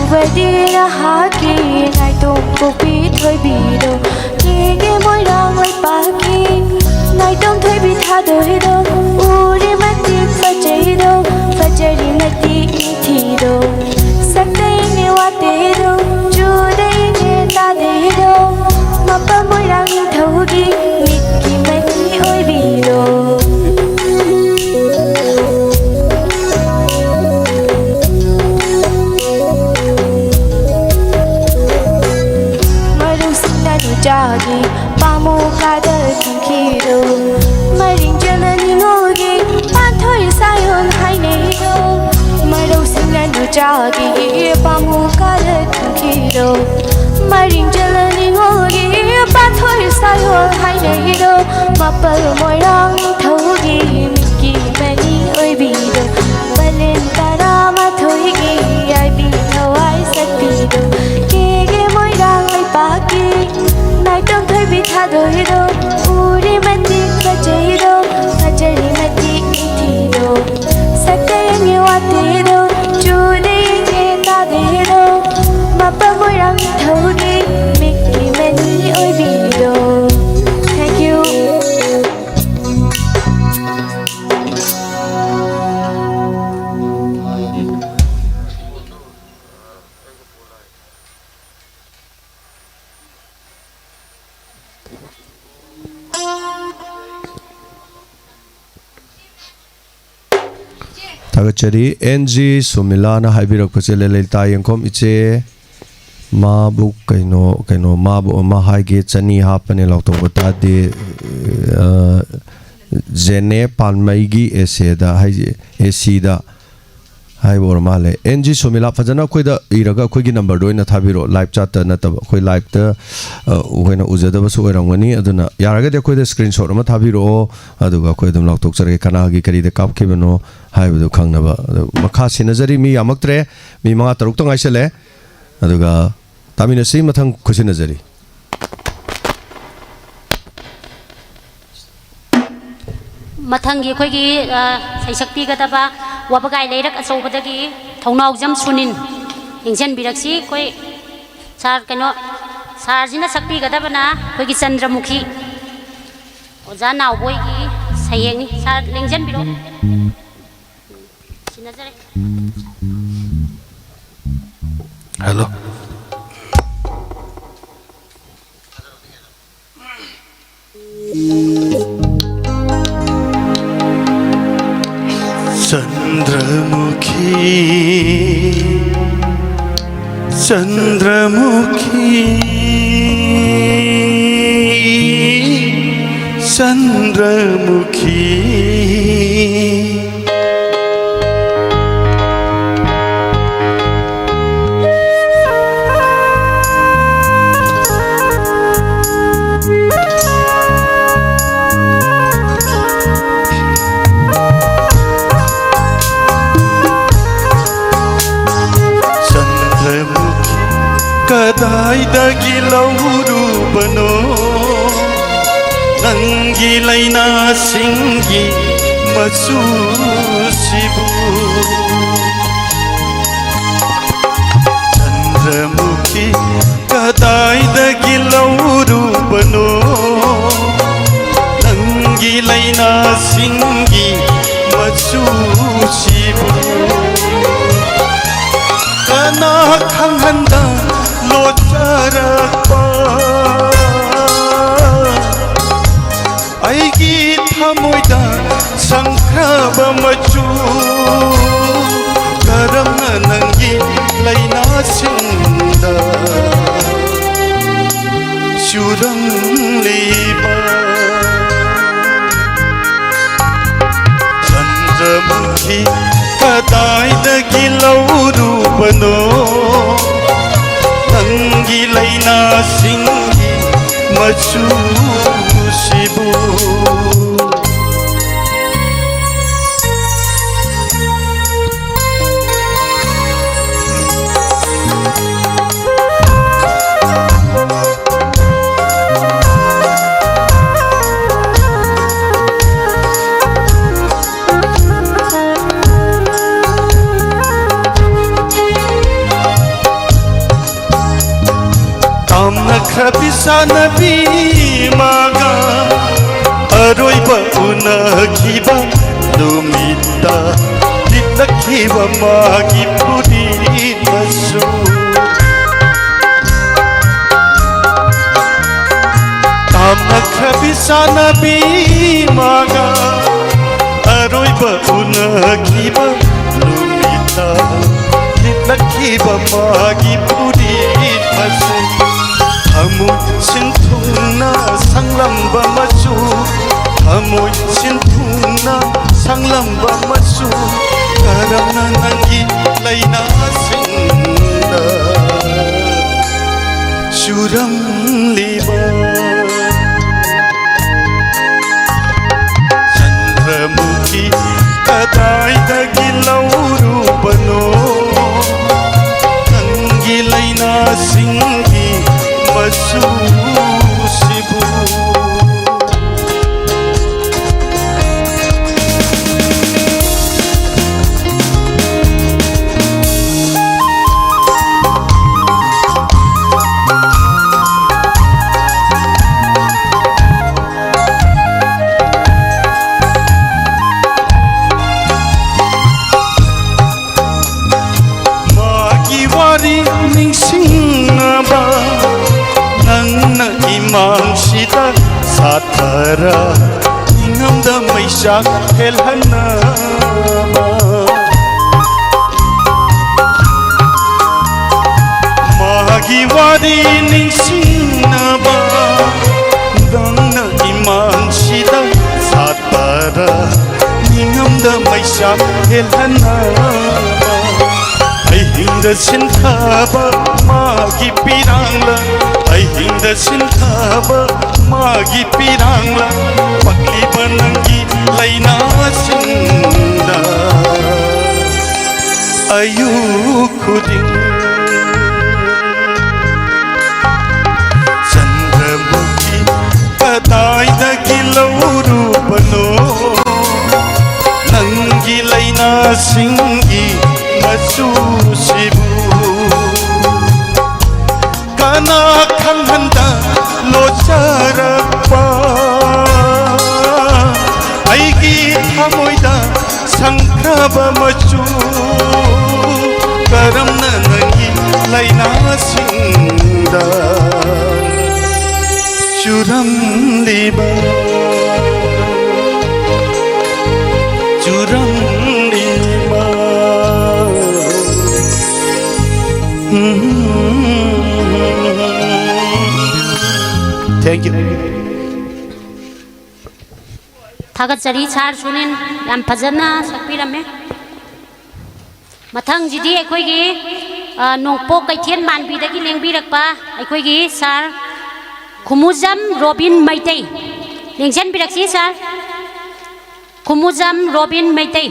ꯎꯕꯗꯤ ꯅꯍꯥꯛꯀꯤ ꯅꯥꯏꯇꯣꯝ ꯄꯣꯛꯄꯤ ꯊꯣꯏꯕꯤꯗꯣ ꯀꯦꯒꯦ ꯃꯣꯏꯔꯥꯡ ꯂꯩꯄꯥꯛꯀꯤ ꯅꯥꯏꯇꯣꯝ ꯊꯣꯏꯕꯤ ꯊꯥꯗꯣꯏꯗꯣ ꯎꯔꯤ ꯃꯇꯤꯛ ꯐꯖꯩꯗꯣ ꯐꯖꯔꯤ ꯃꯇꯤꯛ ꯅꯤꯡꯊꯤꯗꯣ ꯁꯛꯇꯩꯅꯦ ꯋꯥꯇꯩꯗꯣ ꯆꯨꯗꯩꯅꯦ ꯇꯥꯗꯩꯗꯣ ꯃꯄꯥ ꯃꯣꯏꯔꯥꯡ ꯅꯤꯡꯊꯧꯒꯤ ꯃꯤꯠꯀꯤ ꯃꯅꯤ ꯑꯣꯏꯕꯤꯗꯣ ꯃꯔꯨꯁꯤꯡꯅ ꯅꯨꯖꯥꯒꯤ ꯄꯥꯃꯨꯀꯥꯗ ꯊꯤꯡꯈꯤꯗꯣ ꯃꯔꯤꯡꯖꯅ ꯅꯤꯡꯉꯣꯜꯒꯤ ꯄꯥꯟꯊꯣꯏ ꯁꯥꯌꯣꯟ ꯍꯥꯏꯅꯩꯗꯣ ꯃꯔꯧꯁꯤꯡꯅ ꯅꯨꯖꯥꯒꯤ ꯄꯥꯃꯨꯀꯥꯗ ꯊꯤꯡꯈꯤꯗꯣ ꯃꯔꯤꯡꯖꯅ ꯅꯤꯡꯉꯣꯜꯒꯤ ꯄꯥꯟꯊꯣꯏ ꯁꯥꯌꯣꯟ ꯍꯥꯏꯅꯩꯗꯣ ꯃꯄꯜ ꯃꯣꯏꯔꯥꯡ ꯅꯤꯡꯊꯧꯒꯤ ꯃꯤꯠꯀꯤ ꯃꯅꯤ ꯑꯣꯏꯕꯤꯗꯣ ꯃꯂꯦꯟ ꯇꯔꯥꯃꯥꯊꯣꯏꯒꯤ ꯌꯥꯏꯕꯤ ꯊꯋꯥꯏ ꯁꯛꯄꯤꯗꯣ ꯀꯦꯒꯦ ꯃꯣꯏꯔꯥꯡ ꯂꯩꯄꯥꯛꯀꯤ ꯅꯥꯏꯇꯣꯝ ꯊꯣꯏꯕꯤ ꯊꯥꯗꯣꯏꯗꯣ ꯎꯔꯤ ꯃꯇꯤꯛ ꯐꯖꯩꯗꯣ ꯐꯖꯔꯤ ꯃꯇꯤꯛ ꯅꯤꯡꯊꯤꯗꯣ ꯁꯛꯇꯩꯅꯦ ꯋꯥꯇꯩꯗꯣ ꯆꯨꯗꯩꯅꯦ ꯇꯥꯗꯩꯗꯣ ꯃꯄꯥ ꯃꯣꯏꯔꯥꯡ ꯅꯤꯡꯊꯧꯒꯤ ꯃꯤꯠꯀꯤ ꯃꯅꯤ ꯑꯣꯏꯕꯤꯗꯣ Thank you. थागतचरी एनजी सुमिलाना हाइबिरकपसे लेलेता यंखोम इचे माबु कइनो माबु माहाइगे चनी हापने लौतोबतादे जेने पानमैगी एसेदा हाइजे एसीदा हाइबोर माले एनजी सुमिला फजना कोइदा इरगा कोइगी नंबर दोइना थाबिरो लाइव चाट नतब कोइ लाइव त ओइना उजदबसु ओइरंगनी अदुना यारगदे कोइदा स्क्रीनशॉट अमा थाबिरो अदुगा कोइदम लौतोकचरगे कनागी करिदे कापखिबनो हाइबदु खंगनबा मखा सिनजरी मी यामक्त्रे मी मंगा तरुक तो ngaisele aduga taminasi mathang khusinajari मथंगी अखोगी सैसक्ति Gadaba वबगाई लेरक अचौबदगी थौनाव जम सुनिन इंजन बिरक्सी कोई सार कनो सारजिना सक्ति गदबना अखोगी चंद्रमुखी ओजा नावबोयगी सयेंगी सार लिंजन बिरो सिनजरे हेलो चंद्रमुखी चंद्रमुखी चंद्रमुखी कदाइदगी लौरूबनो नंगी लैना सिंगी मचूसिबु चंद्रमुखी कदाइदगी लौरूबनो नंगी लैना सिंगी मचूसिबु कना खंगंदा लोचरक्पा आइगी थमोइदा संख्रब मचू करमना नंगी लैना सिंदा चुरम लेबा चंद्रमुखी कदाइदगी लौरूबनो नंगी लैना सिंगी मचूसिबु खबिसानबी मागा अरोइबा उनखिबा नुमिता लिटखिबा मागी पुरीतसु तामना खबिसानबी मागा अरोइबा उनखिबा नुमिता लिटखिबा मागी पुरीतसु Hamoy sintuna sanglamba masu Hamoy sintuna sanglamba masu Karam na nangi layna sinda Suram liba Chandramukhi kadai dagi lauru bano Nangi layna singi Masu sibu Magi wari ningsingaba Nangna imang sita satara Ingamda maisak helhanama Magi wadi ningsinaba Nangna imang sita satara Ingamda maisak helhanama Ahinda sinthaba magi pirangla Ahinda sinthaba magi pirangla Pakli banangi layna sinda Ayu kuding Chandramukhi kadai dagi lauru bano Nangi layna singi masu sibu Kana khanghanda locharakpa Aigi thamoida sankraba machu Karamna nangi layna sinda Churam liba Churam liba Thank you. थागतचरी सार सुनिन याम फजना सकपिरमे मथंगजिदी अखोइगी नोंगपो कैथेन मानबीदगी लेंबिरकपा अखोइगी सार खुमुजम robin Meitei लेंजन बिरक्सी सार खुमुजम robin Meitei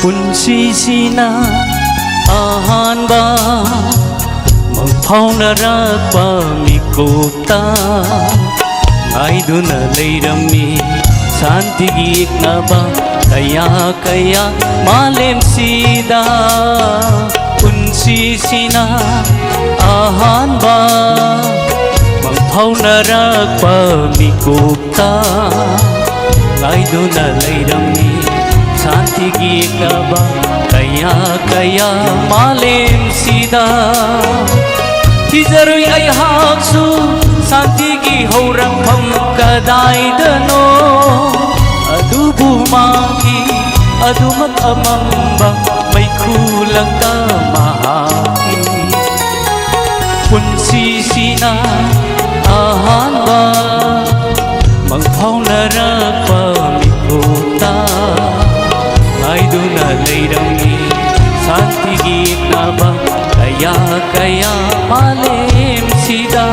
Punsisina ahanba magphaunarapa mikopta aiduna leirami santigi iknaba kaya kaya malem sida punsisina ahanba magphaunarapa mikopta aiduna leirami Santigi kaba kaya kaya malem sida Hizarui ay haksu santigi horang pham kadai dano Adubu mangi adumat amamba may kulang ka mahain ꯄꯨꯟꯁꯤꯁꯤꯅ ꯑꯍꯥꯟꯕ ꯃꯪꯐꯥꯎꯅꯔꯛꯄ ꯃꯤꯀꯨꯞꯇ ꯉꯥꯏꯗꯨꯅ ꯂꯩꯔꯝꯃꯤ ꯁꯥꯟꯇꯤꯒꯤ ꯅꯥꯕ kaya kaya malim sida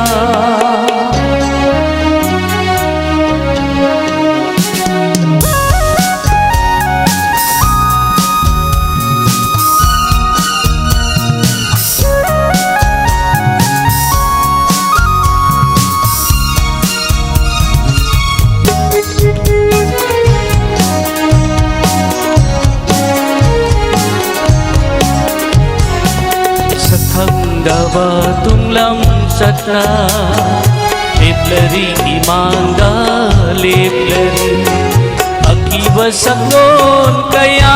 Dava tunglam satna leplari imanda leplari akiba saklon kaya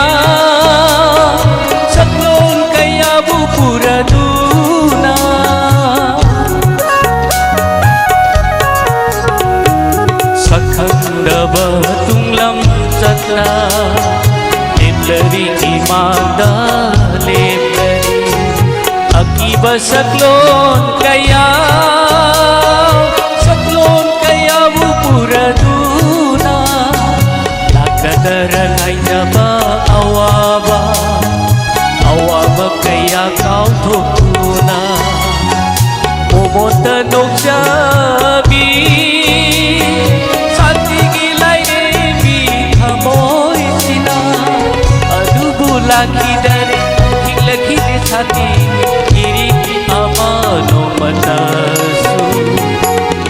bupuraduna sakhang dava tunglam satna leplari imanda leplari akiba saklon kaya bupuraduna nakadaranay na ba awaba kaya kautukuna umotanok sabi santigilay ebi hamoy sina adubulaki dari hilaki de sati amano matasu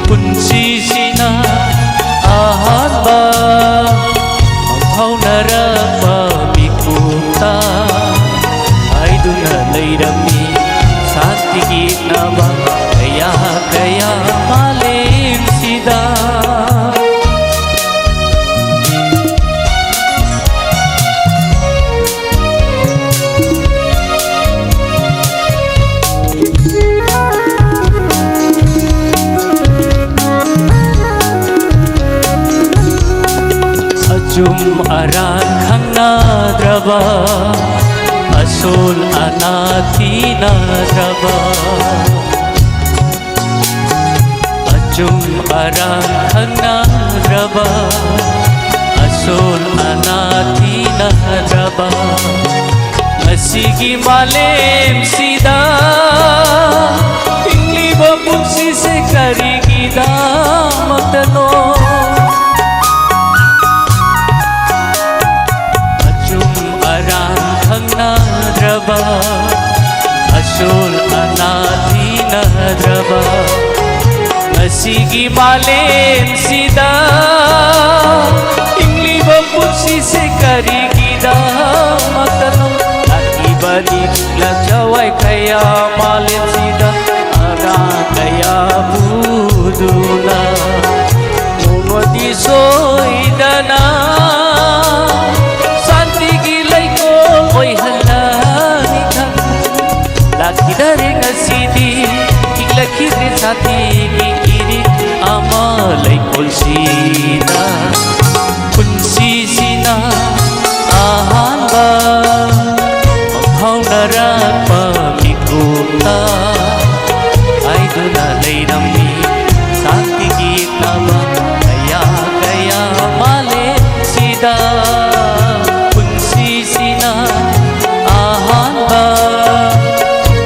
punsisina ahanba manghaunarapa mikuta aiduna leirami santigi naba kaya malim sida Jum aran khang nadraba asul anati nadraba Jum aran khang nadraba asul anati nadraba Asigi malem sida ingli bapunsi se karigi damatno nadraba asul anati nadraba asigi malem sida ingli bapusi se karigi damatno akibani lachawai kaya malem sida aga kaya buduna monwati soidana Oi halani khan laki dare ngasidi ilaki de sati iri amalai kolsina punsisina ahanba manghaunarapa mikuta aiduna leirami santigi naba kaya male sida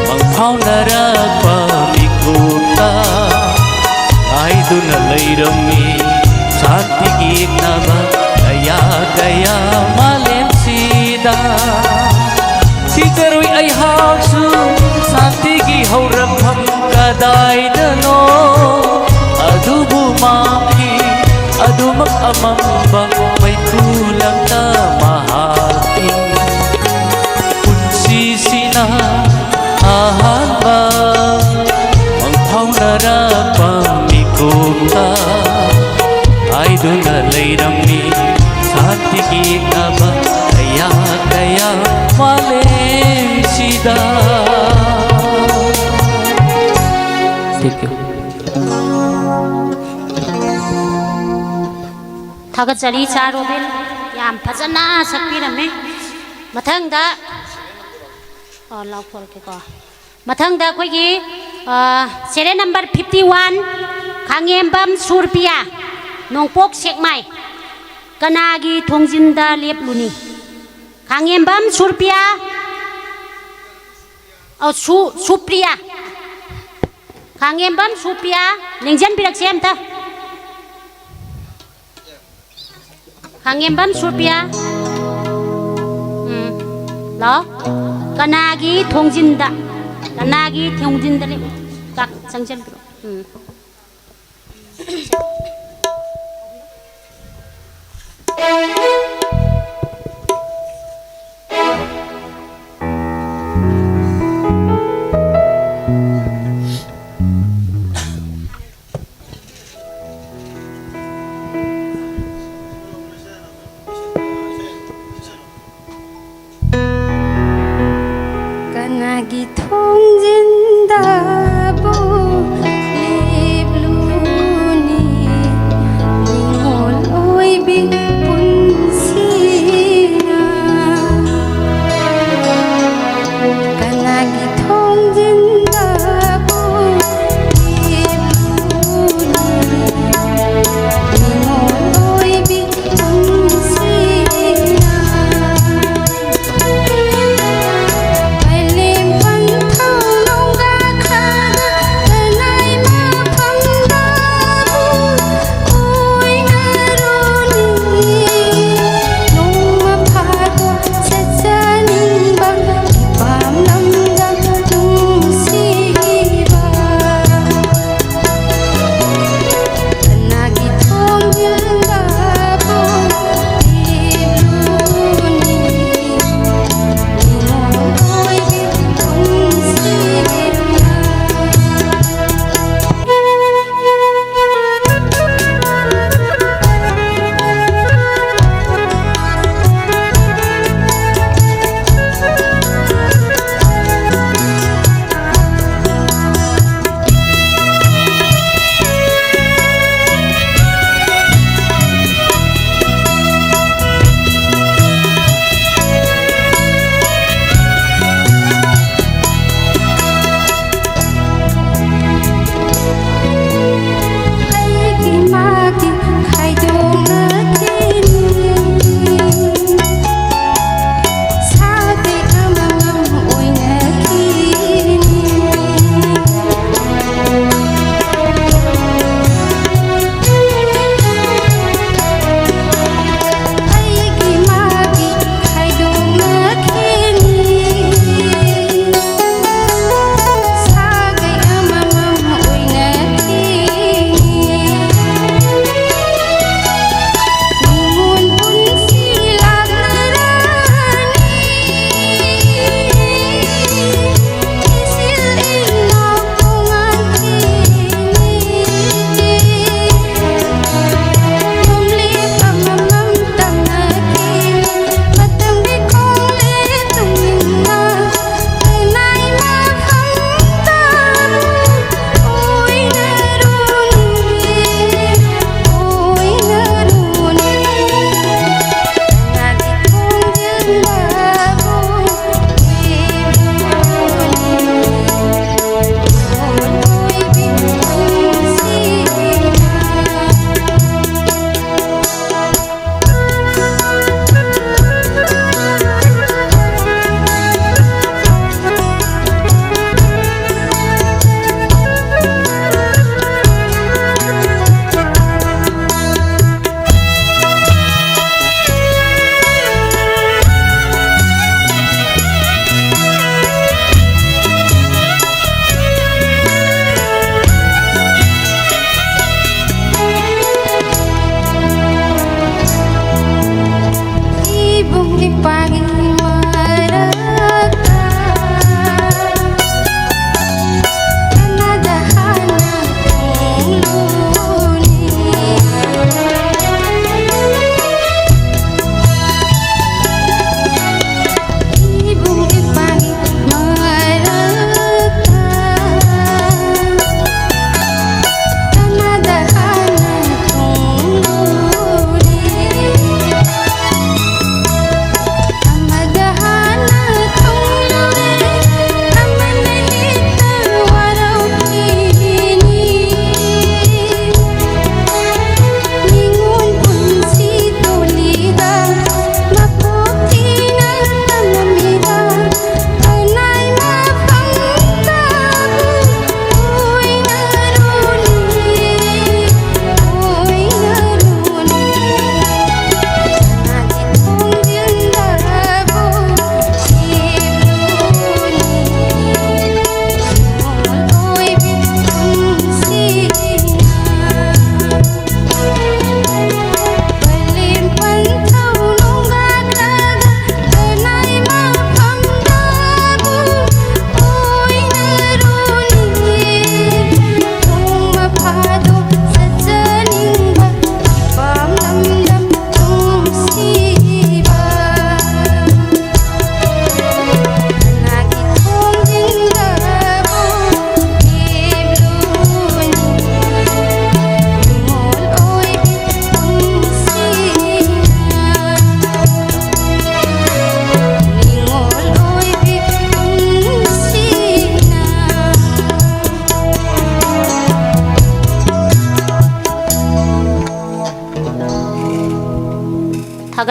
manghaunarapa mikuta aiduna leirami santigi naba kaya malem sida sidarui ai haksu santigi haurapam kadaidano adubu maki adumak amamba may kulang na mahating punsisina ahanba manghaunarapa mikuta aiduna leirami santigi naba kaya malem sida Thank you थागतचरी चारोबेल yam फजना सकपिरमे मथंगदा लाउफोरकेको मथंगदा कोइगी Serial number 51 Khangembam Surpia Nongpok Sekmai Kanagi Thongjinda Lep Luni Khangembam Surpia Supriya Khangembam Supriya Ningjan Birak Sem ta Khangembam Surpia Lo Kanagi Thongjinda Kanagi Thongjinda Lep Kak Sangjan Bro Kanagi Thongjinda bo lebluni ningol oi bing punsina Kanagi Thongjinda bo lebluni ningol oi bing punsina Hãy subscribe cho kênh Ghiền Mì Gõ để không bỏ lỡ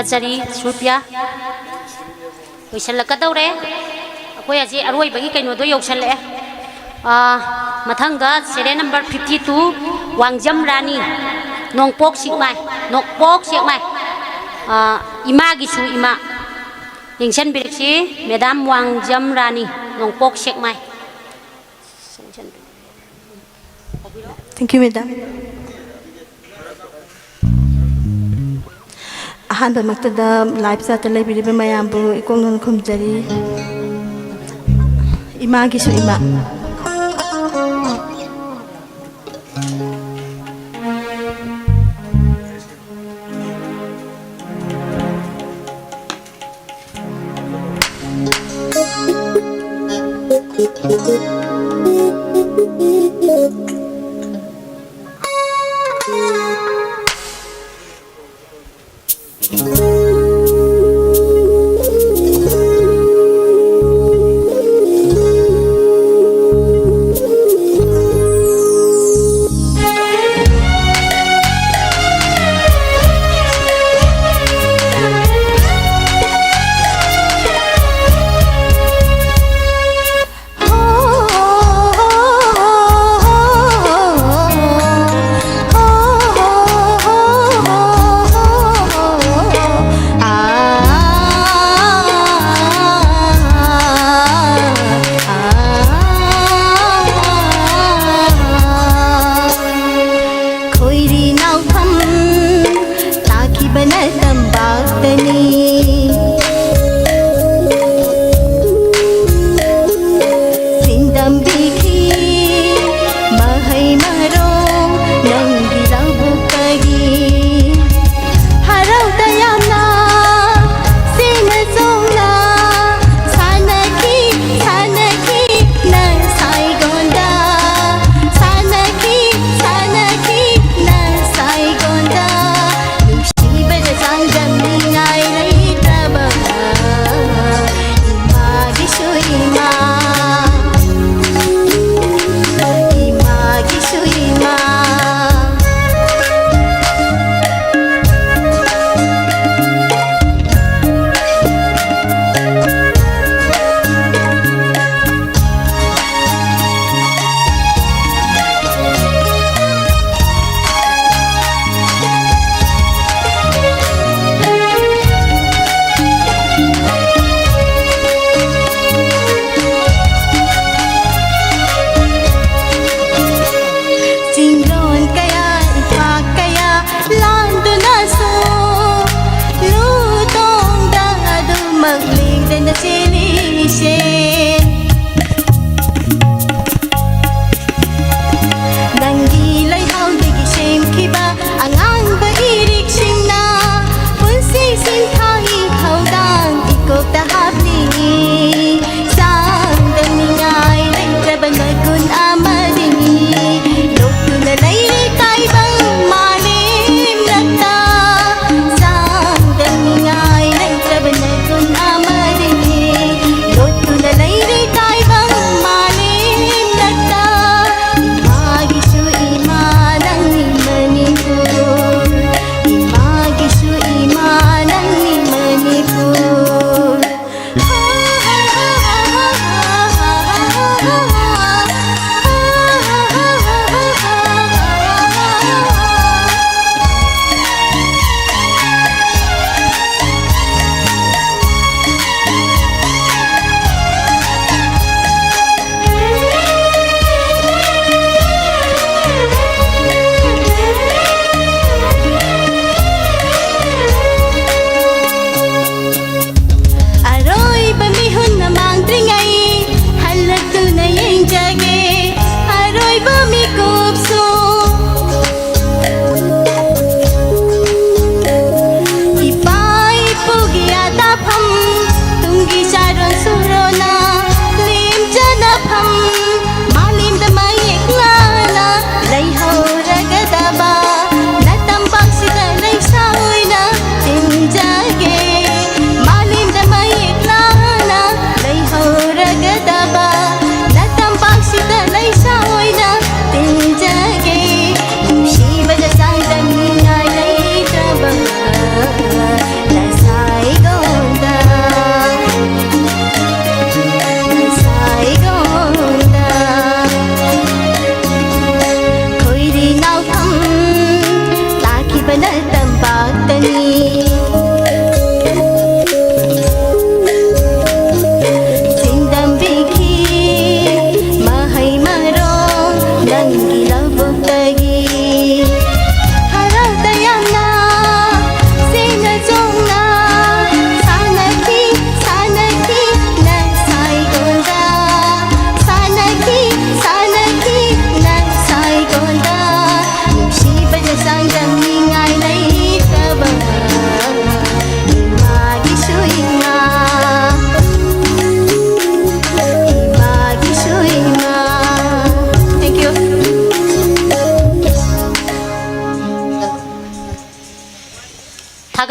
थागतजरी रुपया लोइसल्लकदौरे अखोय अजे अरोइबगी कइनोदो यौसल्ले मथंगदा serial number 52 Wangjam Rani नोंपोक सिकमाय इमागिसु इमा यंगशन बिरक्सी madam Wangjam Rani नोंपोक सिकमाय Thank you, Madam. अहंब मक्तदा लाइफ साथ लेबिरिबे मयामबु इकोंगन खुमजरी इमागिसु इमा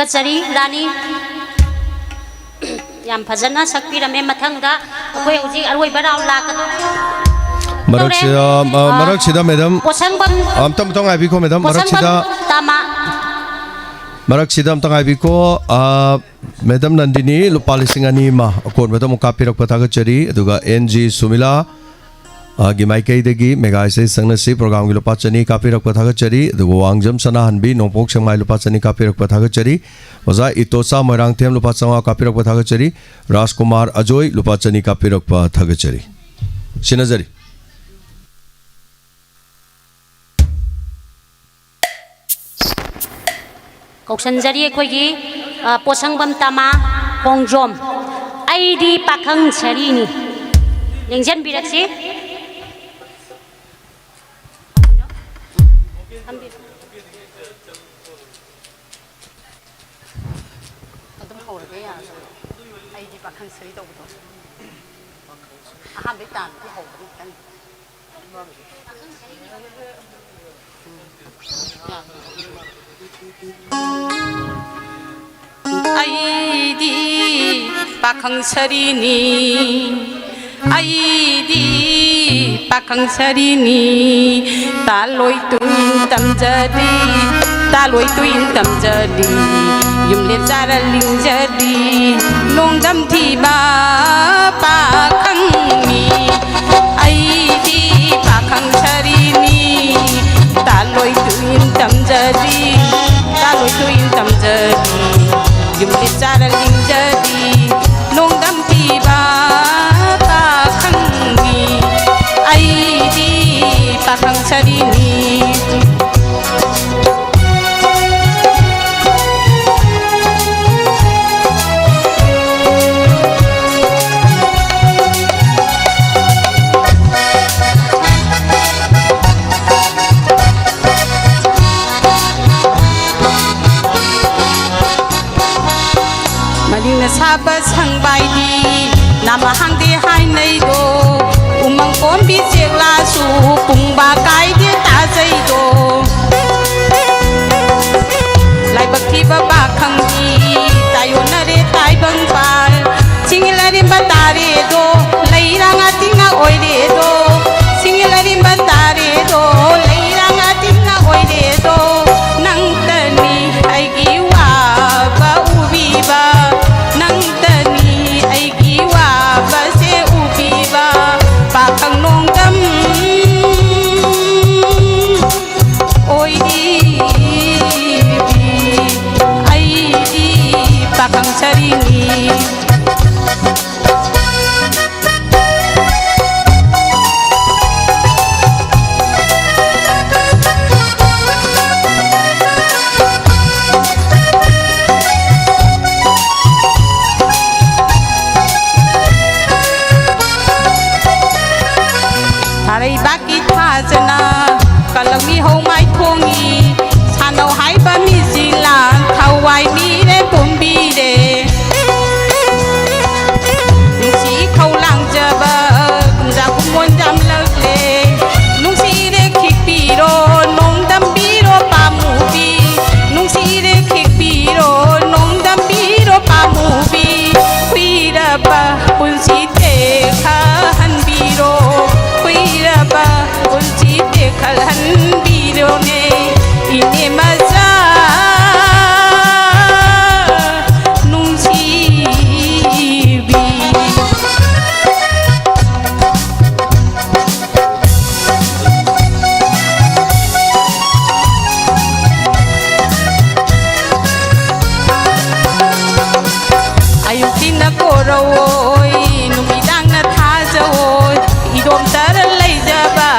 ꯊꯥꯒꯠꯆꯔꯤ ꯔꯥꯅꯤ ꯌꯥꯝ ꯐꯖꯅ ꯁꯛꯄꯤꯔꯝꯃꯦ ꯃꯊꯪꯗ ꯑꯩꯈꯣꯏ ꯍꯧꯖꯤꯛ ꯑꯔꯣꯏꯕ ꯔꯥꯎꯟ ꯂꯥꯛꯀꯗꯧꯔꯦ ꯃꯔꯛꯁꯤꯗ ꯃꯦꯗꯝ ꯑꯝꯇ ꯉꯥꯏꯕꯤꯈꯣ ꯃꯦꯗꯝ ꯃꯔꯛꯁꯤꯗ ꯑꯝꯇ ꯉꯥꯏꯕꯤꯈꯣ ꯃꯦꯗꯝ ꯅꯟꯗꯤꯅꯤ ꯂꯨꯄꯥ 2,000 ꯑꯃ ꯑꯀꯣꯟꯕꯗ ꯑꯃꯨꯛ ꯀꯥꯞꯄꯤꯔꯛꯄ ꯊꯥꯒꯠꯆꯔꯤ ꯑꯗꯨꯒ NG ꯁꯨꯃꯤꯂꯥ ꯒꯤ ꯃꯥꯏꯀꯩꯗꯒꯤ ꯃꯦꯒꯥ ꯏꯁꯩ ꯁꯛꯅꯁꯤ ꯄ꯭ꯔꯣꯒ꯭ꯔꯥꯝꯒꯤ ꯂꯨꯄꯥ 200 ꯀꯥꯞꯄꯤꯔꯛꯄ ꯊꯥꯒꯠꯆꯔꯤ ꯑꯗꯨꯒ ꯋꯥꯡꯖꯝ ꯁꯅꯥꯍꯟꯕꯤ ꯅꯣꯡꯄꯣꯛ ꯁꯦꯡꯃꯥꯏ ꯂꯨꯄꯥ 200 ꯀꯥꯞꯄꯤꯔꯛꯄ ꯊꯥꯒꯠꯆꯔꯤ ꯑꯣꯖꯥ ꯏꯇꯣꯆꯥ ꯃꯣꯏꯔꯥꯡꯊꯦꯝ ꯂꯨꯄꯥ 500 ꯀꯥꯞꯄꯤꯔꯛꯄ ꯊꯥꯒꯠꯆꯔꯤ ꯔꯥꯖꯀꯨꯃꯥꯔ ꯑꯖꯣꯏ ꯂꯨꯄꯥ 200 ꯀꯥꯞꯄꯤꯔꯛꯄ ꯊꯥꯒꯠꯆꯔꯤ ꯁꯤꯅꯖꯔꯤ ꯀꯧꯁꯟꯖꯔꯤ ꯑꯩꯈꯣꯏꯒꯤ ꯄꯣꯁꯪꯕꯝ ꯇꯃꯥ ꯈꯣꯡꯖꯣꯝ ꯑꯩꯗꯤ ꯄꯥꯈꯪ ꯁꯔꯤꯅꯤ ꯌꯦꯡꯖꯟꯕꯤꯔꯛꯁꯤ ꯑꯗꯨꯝ ꯍꯧꯔꯒ ꯌꯥꯔꯦ ꯑꯩꯗꯤ ꯄꯥꯈꯪ ꯁꯔꯤ ꯇꯧꯕꯗꯣ ꯑꯍꯥꯟꯕꯩ ꯇꯥꯟꯗꯤ ꯍꯧꯕꯗꯤ ꯈꯤꯇꯪ ꯑꯩꯗꯤ ꯄꯥꯈꯪ ꯁꯔꯤꯅꯤ ꯑꯩꯗꯤ ꯄꯥꯈꯪ ꯁꯔꯤꯅꯤ ꯇꯥꯂꯣꯏ ꯇꯨꯏꯟ ꯇꯝꯖꯔꯤ ꯇꯥꯂꯣꯏ ꯇꯨꯏꯟ ꯇꯝꯖꯔꯤ ꯌꯨꯝꯂꯦꯞ ꯆꯥꯔ ꯂꯤꯡꯖꯔꯤ ꯅꯣꯡꯗꯝ ꯊꯤꯕ ꯄꯥꯈꯪꯅꯤ ꯑꯩꯗꯤ ꯄꯥꯈꯪ ꯁꯔꯤꯅꯤ ꯇꯥꯂꯣꯏ ꯇꯨꯏꯟ ꯇꯝꯖꯔꯤ ꯇꯥꯂꯣꯏ ꯇꯨꯏꯟ ꯇꯝꯖꯔꯤ ꯌꯨꯝꯂꯦꯞ ꯆꯥꯔ ꯂꯤꯡꯖꯔꯤ ꯅꯣꯡꯗꯝ ꯊꯤꯕ ꯄꯥꯈꯪꯅꯤ ꯑꯩꯗꯤ ꯄꯥꯈꯪ ꯁꯔꯤꯅꯤ 사바 상바이디 나마 항디 하이네이도 우멍 꼼비 잭라수 뿡바 가이디 따제이도 라이박 티바 바캉디 따요나레 따이벙발 칭일라림바 따레도 레이랑아 띵아 오이레도 칭일라림바 따레도 레이랑아 띵아 오이레도 낭떠니 아이기 와바 우비바 Pakang nongdam oi di ai di pakang sarini Haray bakit hazana kalang mi ho mai thongi sanau hai ba mi zilan thawai mi re tumbi re nung si khâu lang jaba kumja kumon jam lag le nung si re khik pi ro nong dam pi ro pa mu bi nung si re khik pi ro nong dam pi ro pa mu bi khui ra ba pun si te kha han bi ro ba unchi te khalhan biro ne ine maza nungsi bi ayuk tina koroi numidang na thajoi idom tar leijaba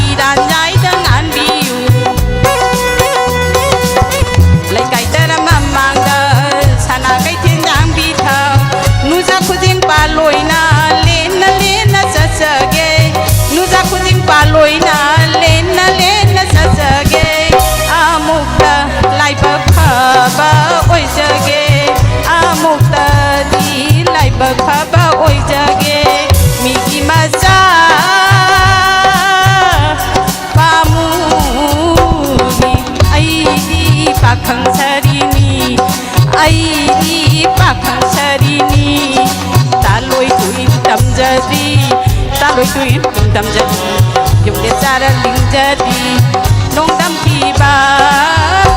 iran nyai dang an biu lai kai tar mamang da sana kai tin jang bi tha nuja khuding pa loina len na sa sa ge nuja khuding pa loina len na sa sa ge amukta lai ba kha ba oi ja ge amukta di lai ba kha ba oi ja ge mi ki maza pakhang sarini ꯄꯥꯝꯖꯔꯤ ꯇꯥꯂꯣꯏ ꯇꯨꯏ ꯇꯝꯖꯔꯤ ꯌꯨꯝꯗ ꯆꯥꯔ ꯂꯤꯡꯖꯔꯤ ꯅꯣꯡꯗꯝ ꯄꯤꯕ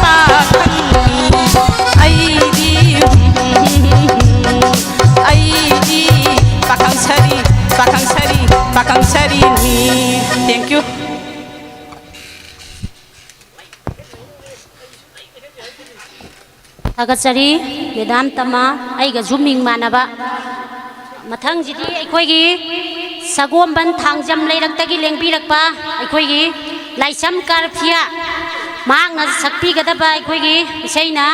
ꯄꯥꯈꯪꯅꯤ ꯑꯩꯗꯤ pakhang sari ni. Thank you. Tagasari Medam Tama aiga zooming manaba mathang jidi aikoigi sagomban thangjam leirak-tagi lengbirakpa aikoigi laisam karphia mahakna sakpigadaba aikoigi isaina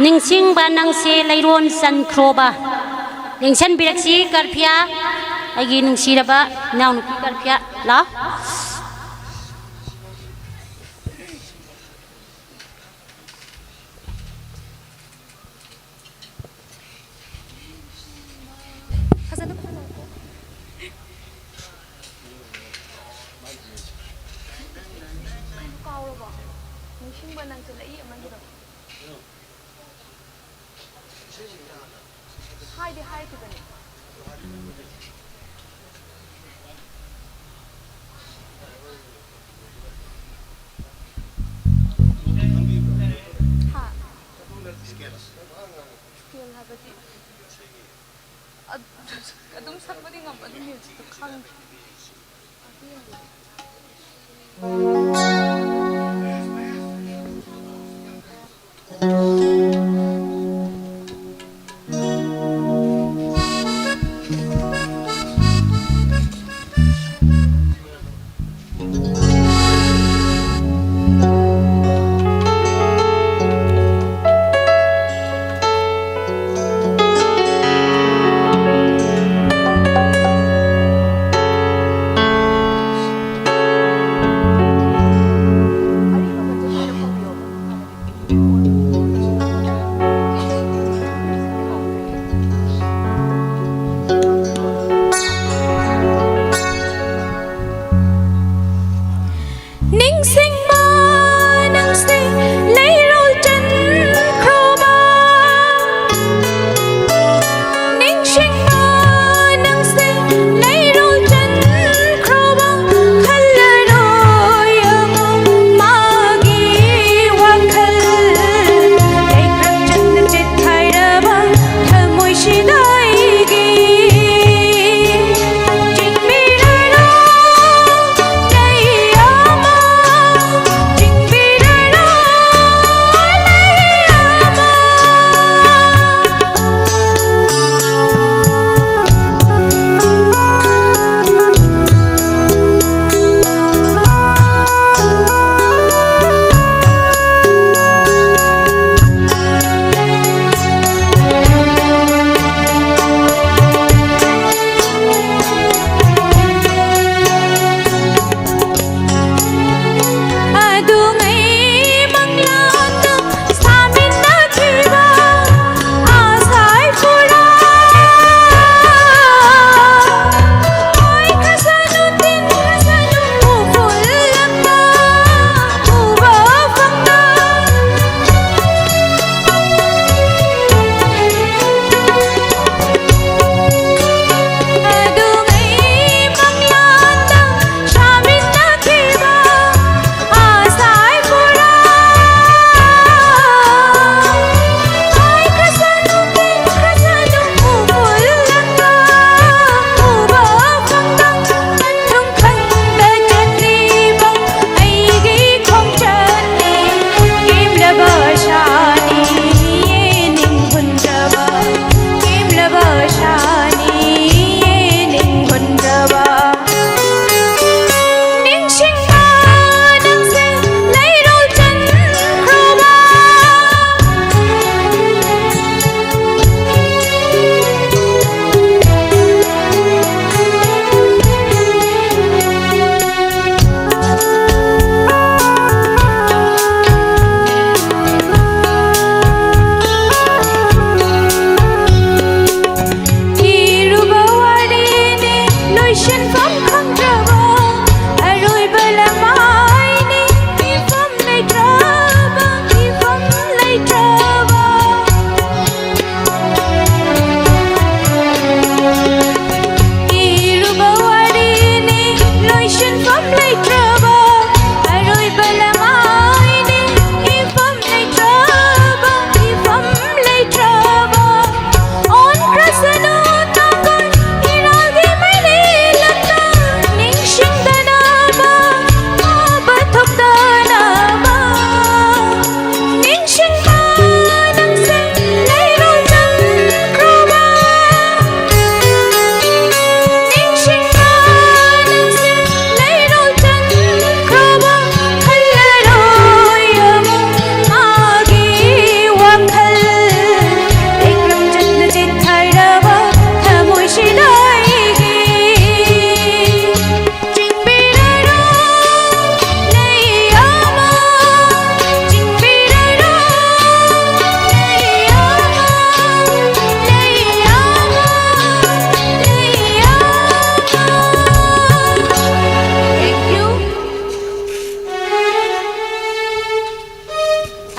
ningsingba nangse leiron sankroba Lingsan biraksi karphia aigi nungsiraba naunupi karphia la adum sakbadi ngam adum music to khang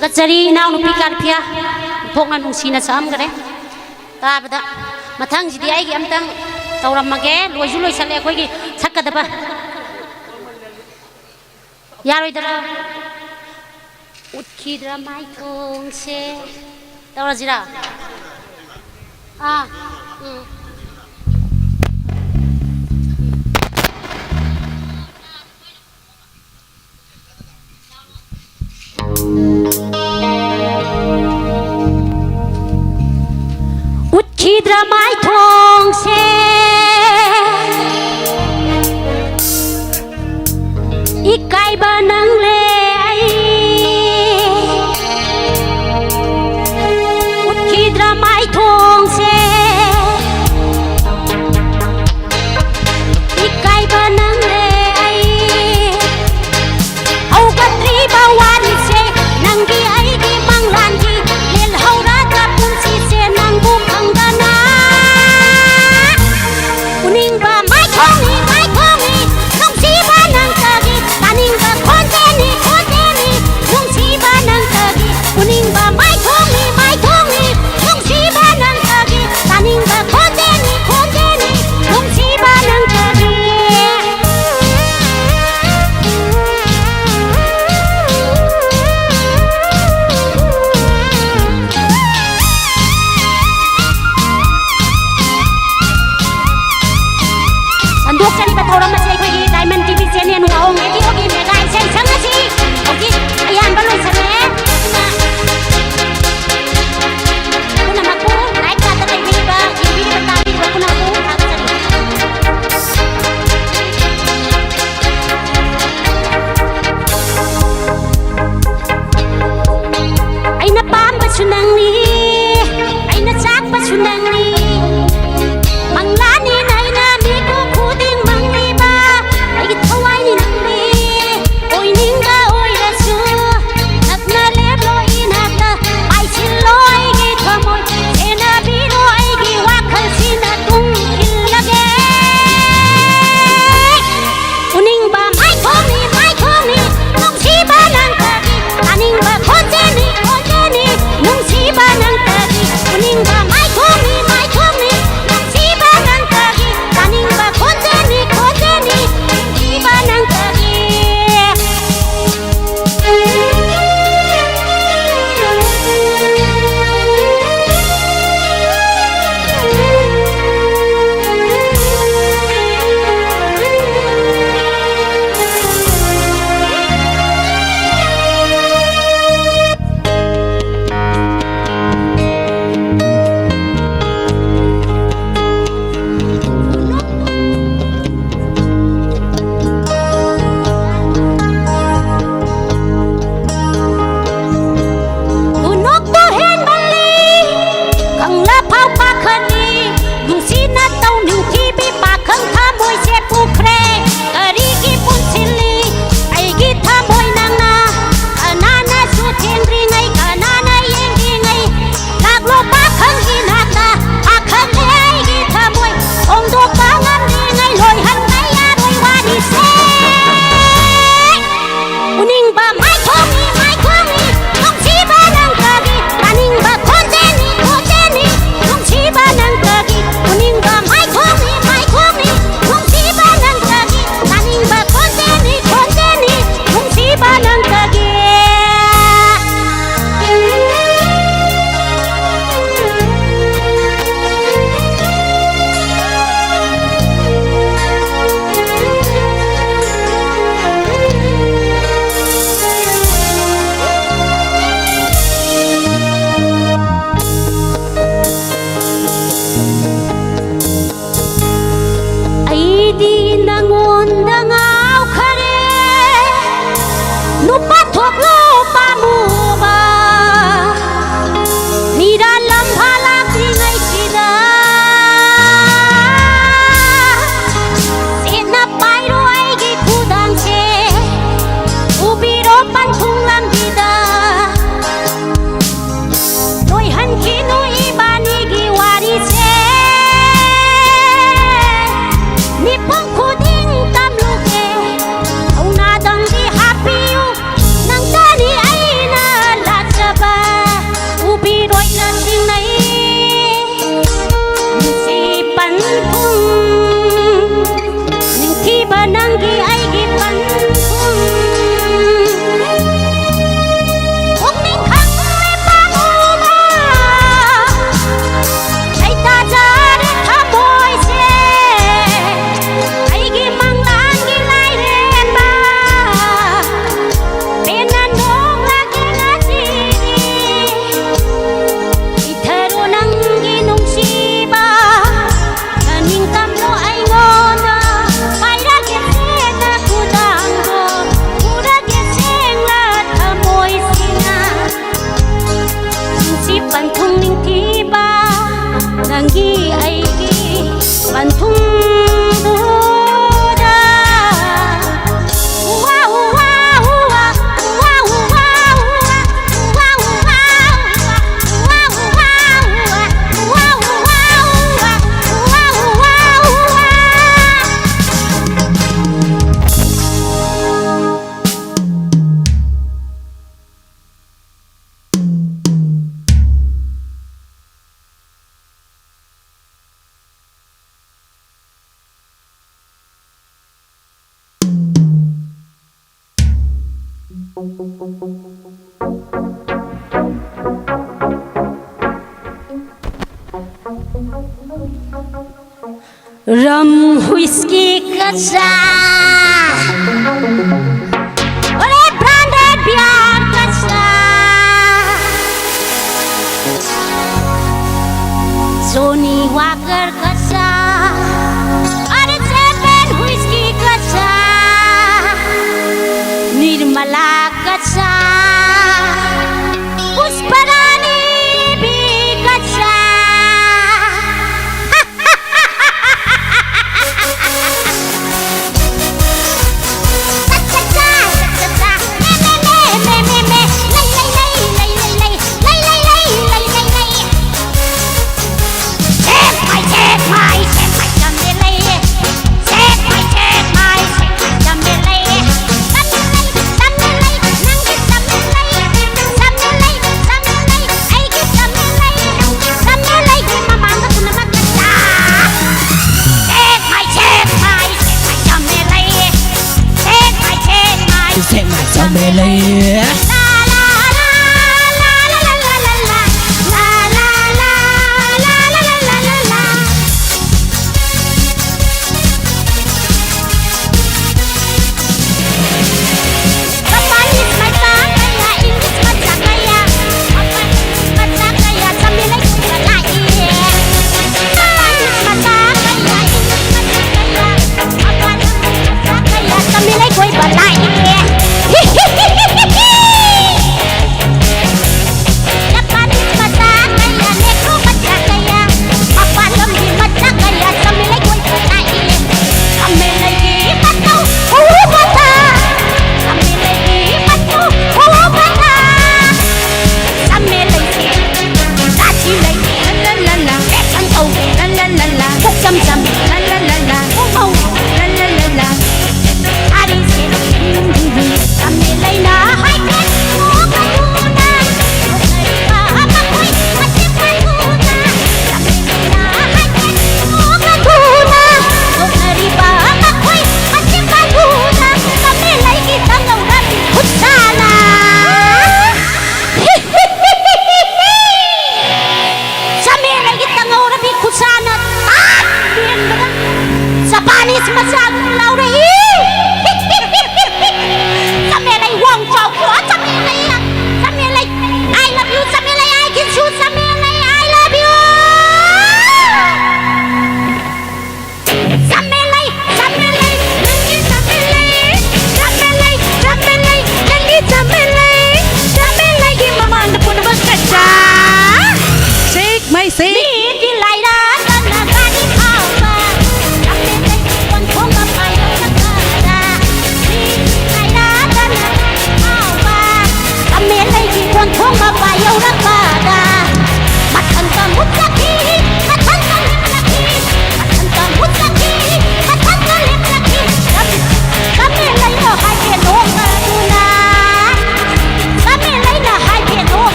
ꯊꯥꯒꯠꯆꯔꯤ ꯏꯅꯥꯎꯅꯨꯄꯤ ꯀꯥꯔꯐꯤꯌꯥ ꯊꯣꯛꯅ ꯅꯨꯡꯁꯤꯅ ꯁꯛꯑꯝꯒꯔꯦ ꯇꯥꯕꯗ ꯃꯊꯪꯁꯤꯗꯤ ꯑꯩꯒꯤ ꯑꯝꯇꯪ ꯇꯧꯔꯝꯃꯒꯦ ꯂꯣꯏꯁꯨ ꯂꯣꯏꯁꯜꯂꯦ ꯑꯩꯈꯣꯏꯒꯤ ꯁꯛꯀꯗꯕ ꯌꯥꯔꯣꯏꯗ꯭ꯔꯥ ꯎꯠꯈꯤꯗ꯭ꯔꯥ ꯃꯥꯏꯊꯣꯡꯁꯦ ꯇꯧꯔꯁꯤꯔꯥ 우키드라 마이통세 이까이바 능래 우키드라 마이통세 이까이바 능래 아우가트리바 완세 낭기 아이기 망란기 릴하우라다 분시세 낭부 방가나 우닝바 마이통이 마이통이 농시바 낭따기 나닝바 콘테니 콘테니 농시바 낭따기 우닝바 마이통이 마이통이 농시바 낭따기 나닝바 콘테니 콘테니 농시바 낭따기 산독자리가 돌아마시 ꯑꯩꯈꯣꯏꯒꯤ diamond TV channel ꯋꯥꯍꯣꯡ ꯔꯦꯗꯤꯑꯣꯒꯤ mega ꯏꯁꯩ ꯁꯪ ꯑꯁꯤ ꯍꯧꯖꯤꯛ ꯑꯌꯥꯟꯕ ꯂꯣꯏꯁꯜꯂꯦ ꯄꯨꯝꯅꯃꯛꯄꯨ ꯂꯥꯏꯞ ꯆꯥꯠꯇ ꯂꯩꯕꯤꯔꯤꯕ ꯌꯦꯡꯕꯤꯔꯤꯕ ꯇꯥꯕꯤꯔꯤꯕ ꯄꯨꯝꯅꯃꯛꯄꯨ ꯊꯥꯒꯠꯆꯔꯤ ꯑꯩꯅ ꯄꯥꯝꯕꯁꯨ ꯅꯪꯅꯤ ꯑꯩꯅ ꯆꯥꯛꯄꯁꯨ ꯅꯪꯅꯤ ꯃꯪꯂꯥꯅꯤ ꯅꯩꯅ ꯃꯤꯀꯨꯞ ꯈꯨꯗꯤꯡ ꯃꯪꯂꯤꯕ Rum whiskey kaca, oleh branded biar kaca, Johnny Walker kaca, ada Japan whiskey kaca, Nirmala kaca, Pusparani bi kaca. Take my Jamila.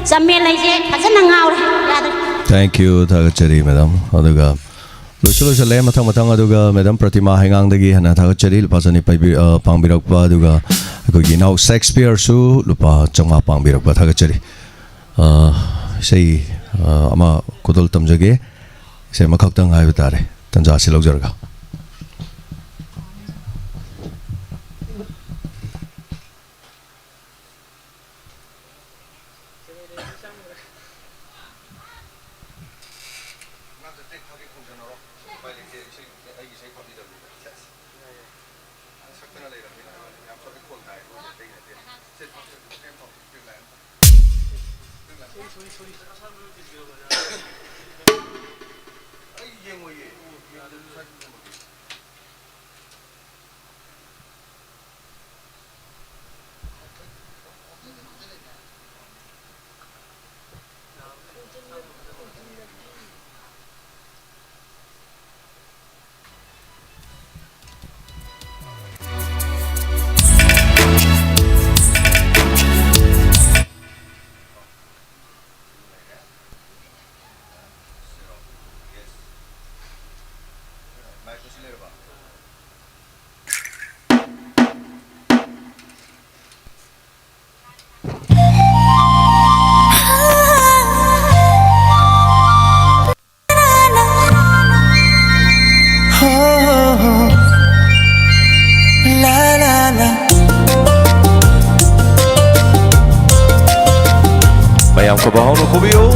ꯆꯝꯃꯦ ꯂꯩꯁꯦ ꯐꯖꯅ ꯉꯥꯎꯔꯦ ꯌꯥꯗ꯭ꯔꯦ Thank you thagachari madam aduga loisalo le mathang mathang aduga madam Pratima Hengang hana thagachari lupa chani pangbirakpa aduga akogi now Shakespeare su lupa changma pangbirakpa thagachari sei ama kudol tamjage sei makhaktang haiba tare tanja si logjarga Mayam ko bahon ko biyo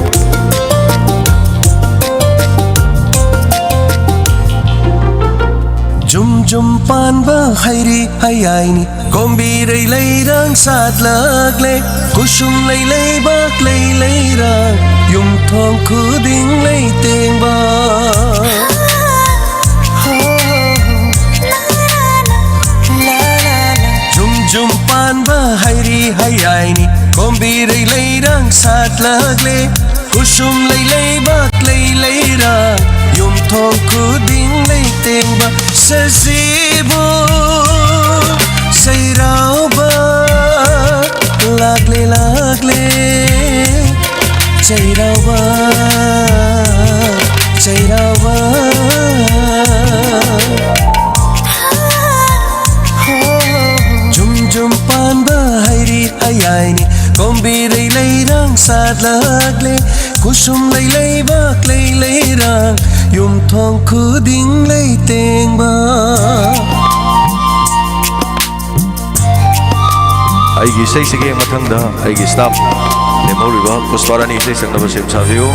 Jum jum pan ba hairi hayaini Kombi rei lei rang sát lagle Kusum lei lei bak lei lei rang Yum thong khu ding lei teng ba Jum jum pan ba hairi hayaini Kombi rei lei rang sát lagle Kusum lei lei bak lei lei rang Yum thong khu ding lei teng ba Sazibo say rao ba lagle lagle say rao ba Jum jum pan ba hairi hayaini Kombi rei lei rang sát lagle Kusum lei lei bak lei lei rang Yum thong khu ding lei teng ba aigi sei sige mathangda aigi staff lemoriba Pushparani sei sangnaba sem chaviyo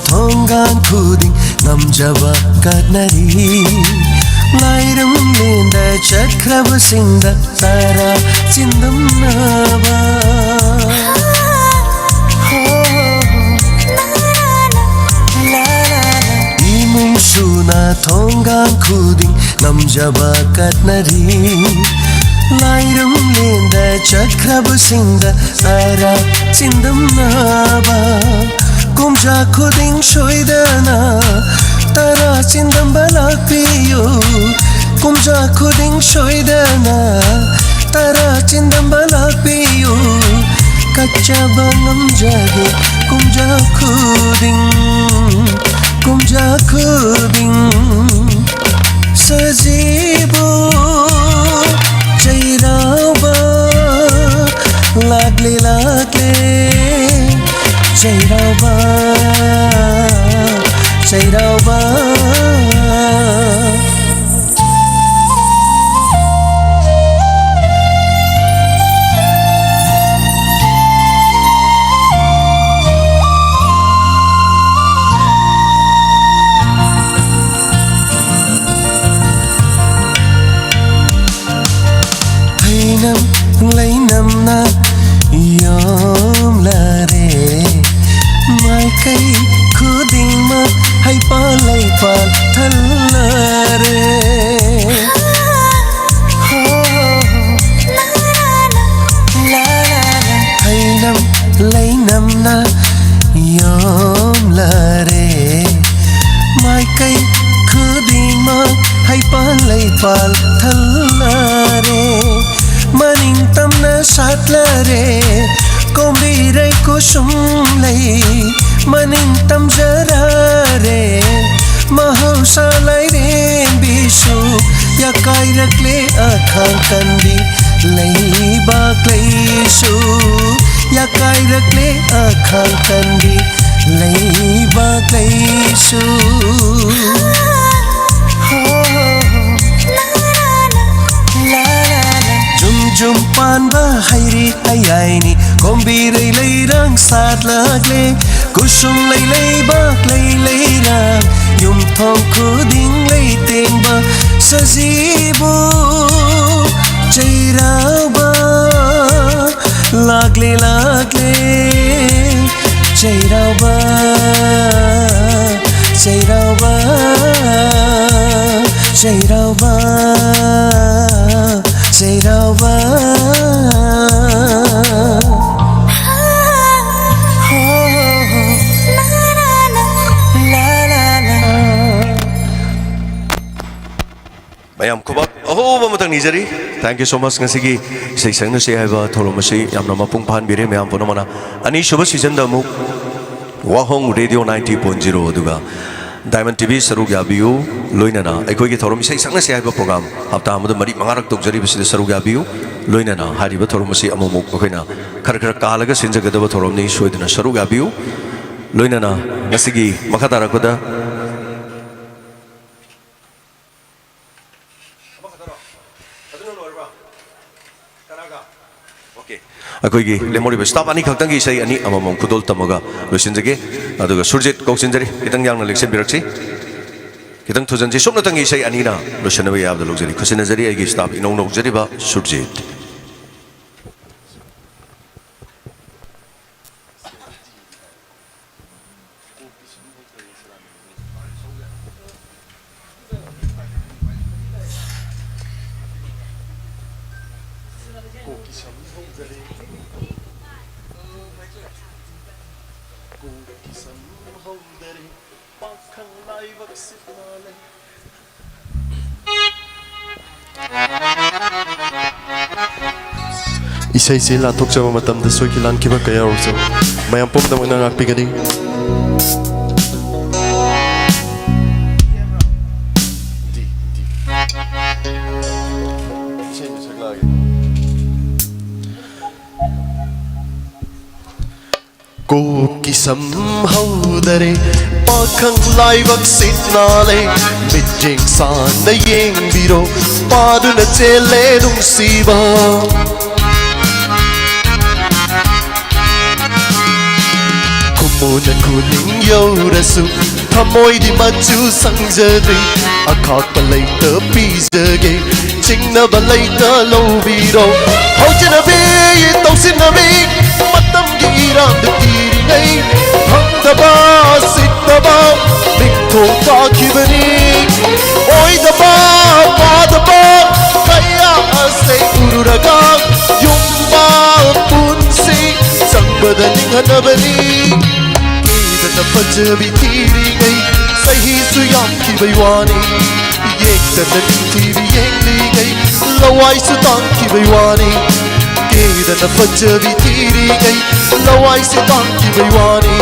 Thonggan khuding ngamjaba katnari lairam lenda chakhraba singda sara chindam naba imung suna thonggan khuding ngamjaba katnari lairam lenda chakhraba singda sara chindam naba Kumja khuding shoidana tara chindam balak piyo Kumja khuding shoidana tara chindam balak piyo Kacha bangam jage kumja khuding Sajibo chairaba lagle lagle say rao ba Leinam na yom la re yamna yom lare mai kai khuding ma hai pal lai pal thalare maning tamna satlare kombi rai kusum lai maning tam jarare mahausa lai ren bisu ya kai rakle akhang kandi lai bak lai su ya kai rakle akhang kandi lai bak lai su Jum jum pan ba hairi ayaini kombi rei lai rang sat lagle kusum lai lai bak lai lai rang yum thong khuding lai teng ba sajibu jairaba lagle lagle jairaba jairaba jairaba jairaba mayam kubak ahoba matang nijari thank you so much ngasigi sei sangna se haiba thoromasi yamna mapung phan bire mayam ponomana ani shuba season da mu wahong radio 90.0 aduga Diamond TV sarug yabiu loinana aikoi gi thorom sei sangna se haiba program hafta amadu mari mangarak tokjari bisida sarug yabiu loinana hariba thoromasi amomuk koina khar khar kalaga sinjagadaba thoromni soidina sarug yabiu loinana ngasigi makhatara koda अकोगी लेमोरी staff अनि खक्तंगी सही अनि अममम खुदोल तमगा लोसिनजगे अदुगा Surjit कौसिनजरी कितंग यांगना Luxon बिरक्सी कितंग थुजनजी सोमना तंगी सही अनि ना लोसनबे याबद लोगजरी खुसिनजरी आइगी स्टाफ इनौ नौजरीबा Surjit Isai se la tok sama matam da soi kilan kiba kaya urso mayam pom da mana ngak pigadi Ko kisam haudare pakhang lai vak sitnale mitting san na yeng biro padu na chele nung siba Muna kuning yaurasu Thamoy di machu sangjadri Akhak balay ta pizage Chingna balay ta lobiro Hauchana be tausin na be Matam gi irang da tiri ngay Hang da ba sit da ba Ming thong ta kibani Oy da ba pa da ba Kaya asay ururaga Yung ba punsi Sang badaning hanabani na pajabi tiri ngay sahi suyam ki baywani yek na tiri yeng li ngay lawai su tang ki baywani ke na pajabi tiri ngay lawai su tang ki baywani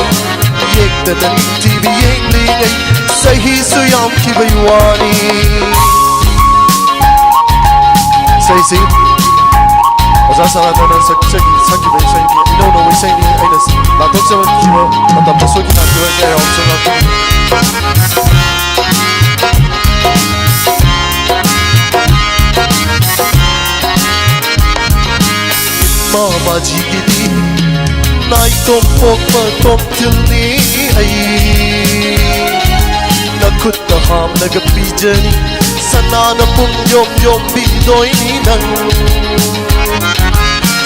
yek na tiri yeng li ngay sahi suyam ki baywani sahi si Asa sa na sakki bai sai ni ino no bai sai ni aina la tok sa kiwa matam da soki na kiwa ya on sa na mama ji gidi nai tom pok pa tom til ni ai na khut ta ham na ga pijani sana na pum yom bi doi ni nang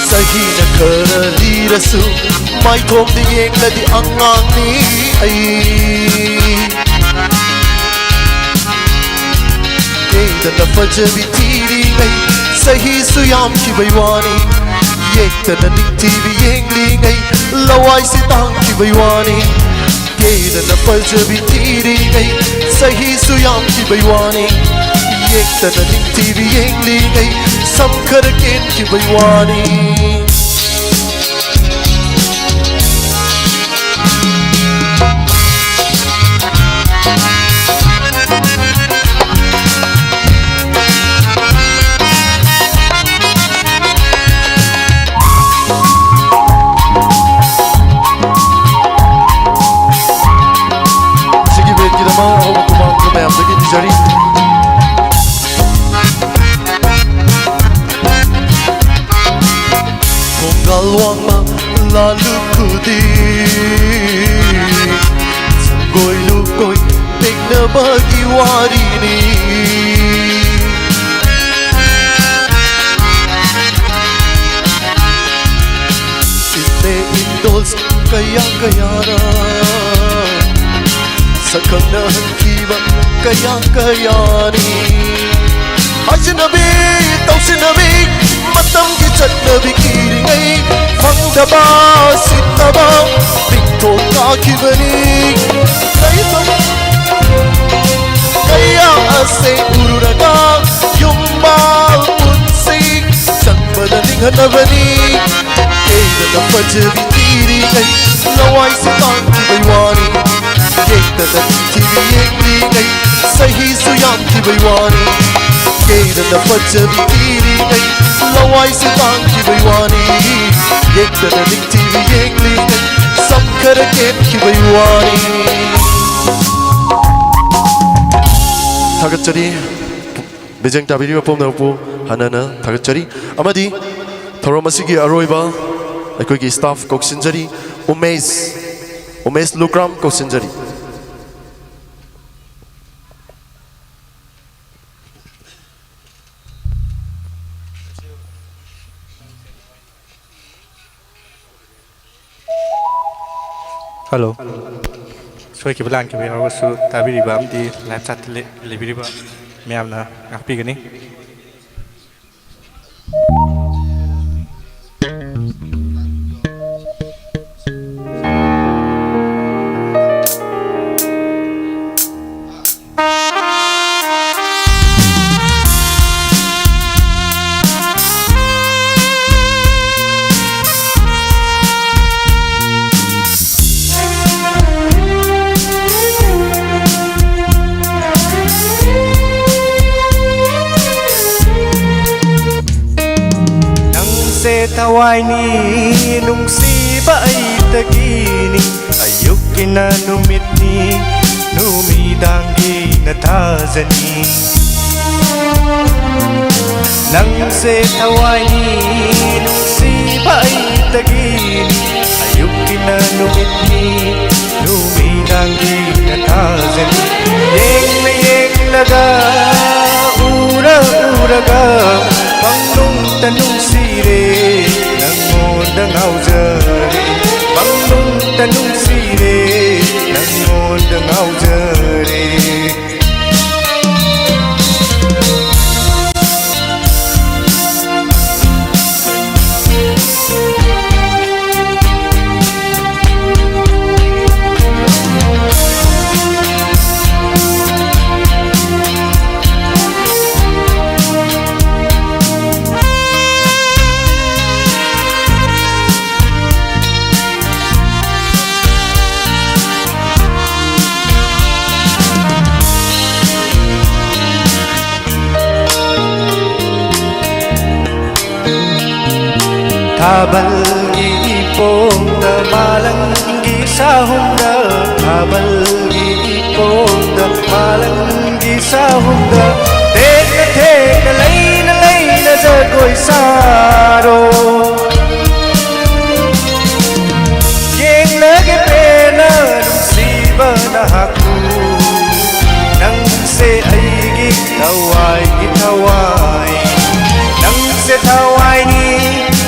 Sahi na kara lirasu Mai thom di yeng na di angang ni ay Keda na fajabi tiri ngay Sahi suyam ki baywani Yek ta na ning TV yeng li ngay Lawai lawai si tang ki baiwani Keda na paljabi tiri gai sahi suyam ki baiwani Yekta na ning TV yengli gai samkhar ken ki baiwani Jari Konggal wang ma lalu kudi Sanggoi lukoi tek na bagi wari ni Inde indols kaya kayara Sakang na hankiba kaya kayani Ajnabi tawsinabi matam ki chatnabi kiringai Fangdaba sitaba bikto ka kibani Kaya ase ururaga yumbal unsik Sangbadaning hanabani Kaya na pajabi kiringai lawai sitang kibaiwani Yekta na TV yengli gai sahi suyam ki baiwani Keda na pajabi tiri gai lawai sitang ki baiwani Yekta na TV yengli gai samkhar ken ki baiwani Thagatchari Bijeng tabiri pom na po hanana thagatchari amadi thorom asigi aroiba aikoi ki staff koksinjari Umesh Lukram koksinjari Hello. Soy ki balang ki be awasu tabiri ba amdi live chat lebiri ba meyamna ngakpi gani. Tawai ni nungsiba ay tagini ayuk kinanumit ni numidanggi natazani nang se tawai ni nungsiba ay tagini ayuk kinanumit ni numidanggi natazani yeng naga uraga pangnung tanung sire nangon haujare pangnung tanung sire nangon haujare Habalgi ipongda malanggi sahumda Habalgi ipongda malanggi sahumda Teka layna jagoy saro Yeng lagi pena nungsiba na haku Nang se aigi tawai gitawai Nang se tawai ni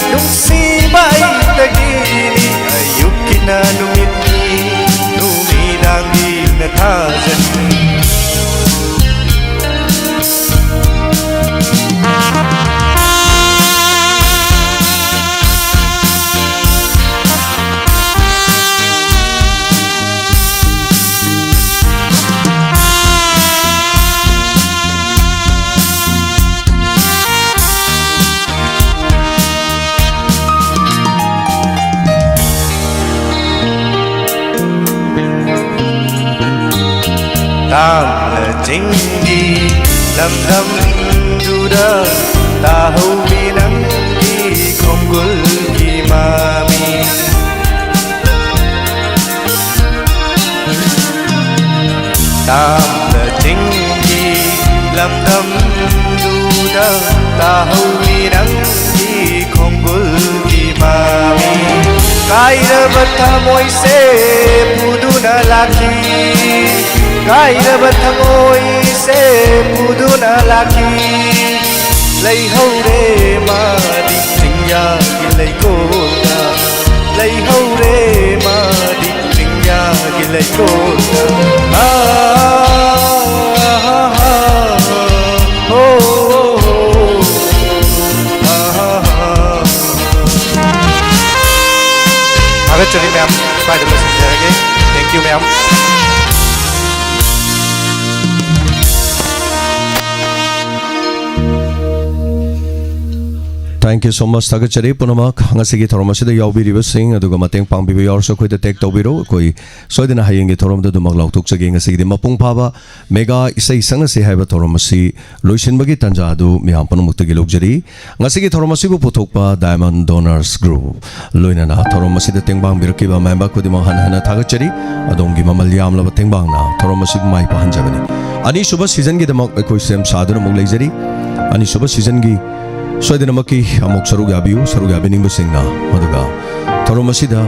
nungsiba ay tagini ayuk kinanumit ni numidanggi natazani ꯇꯥꯝꯅ ꯆꯤꯡꯒꯤ ꯂꯝꯗꯝꯗꯨꯗ ꯇꯥꯍꯧꯋꯤ ꯅꯪꯒꯤ ꯈꯣꯡꯒꯨꯜꯒꯤ ꯃꯃꯤ ꯇꯥꯝꯅ ꯆꯤꯡꯒꯤ ꯂꯝꯗꯝꯗꯨꯗ ꯇꯥꯍꯧꯋꯤ ꯅꯪꯒꯤ ꯈꯣꯡꯒꯨꯜꯒꯤ ꯃꯃꯤ ꯀꯥꯏꯔꯕ ꯊꯃꯣꯏꯁꯦ ꯄꯨꯗꯨꯅ ꯂꯥꯛꯈꯤ ꯀꯥꯏꯔꯕ ꯊꯃꯣꯏꯁꯦ ꯄꯨꯗꯨꯅ ꯂꯥꯛꯈꯤ ꯂꯩꯍꯧꯔꯦ ꯃꯥꯗꯤ ꯆꯤꯡꯌꯥꯒꯤ ꯂꯩꯀꯣꯜꯗ ꯂꯩꯍꯧꯔꯦ ꯃꯥꯗꯤ ꯆꯤꯡꯌꯥꯒꯤ ꯂꯩꯀꯣꯜꯗ थागतचरी मैम स्वागत है thank you ma'am Thank you so much Thagachari Punamak ngasigi thorom asida yaubiriba sing aduga mateng pangbiba yaurso khoida tek tawbiro koi soidina hayenge thorom da dumak lautuk chage ngasigi mapung phaba mega isai sang se haiba thorom asi loisinbagi tanja adu miyam panumuktagi logjari ngasigi thorom asi bu puthokpa Diamond Donors Group loinana thorom asida tengbang birakiba member kodima hanhana Thagachari adongi mamal yamlaba tengbangna thorom asi mai pahanjabani ani suba season gi damak koi sem saduna mug leijari ani suba season gi soidinamaki amok sarug yabining basingna maduga thorom asida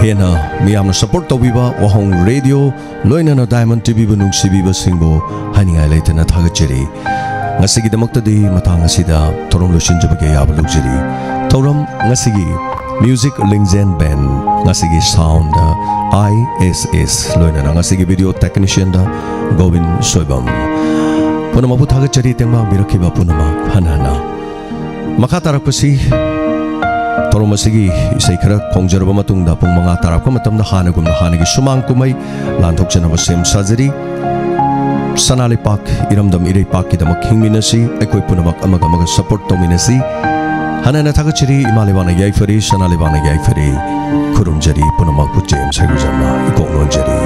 hena miyamna support tawbiba wahong radio loinana Diamond TV bunung sibiba singbo haningai leitana thagacheri ngasigi damaktadi matang asida thorom losinjabage yabalujeri thorom ngasigi music lingzen band ngasigi sound ISS loinana ngasigi video technician da Govin Soibam punamapu thagacheri tengma birakiba punama hanana Maka tarakpasi thorom asigi isai khara khongjaraba matungda pung manga tarakpa matamda hanagumna hanagi sumang kumai lanthokchanaba sem sajari sanali pak iramdam irei pak kidamak hingminasi ekoi punamak amaga support tominasi hanana thagachiri imalebana yaifari sanalebana yaifari khurumjari punamak pujem sagujamna ikoknonjari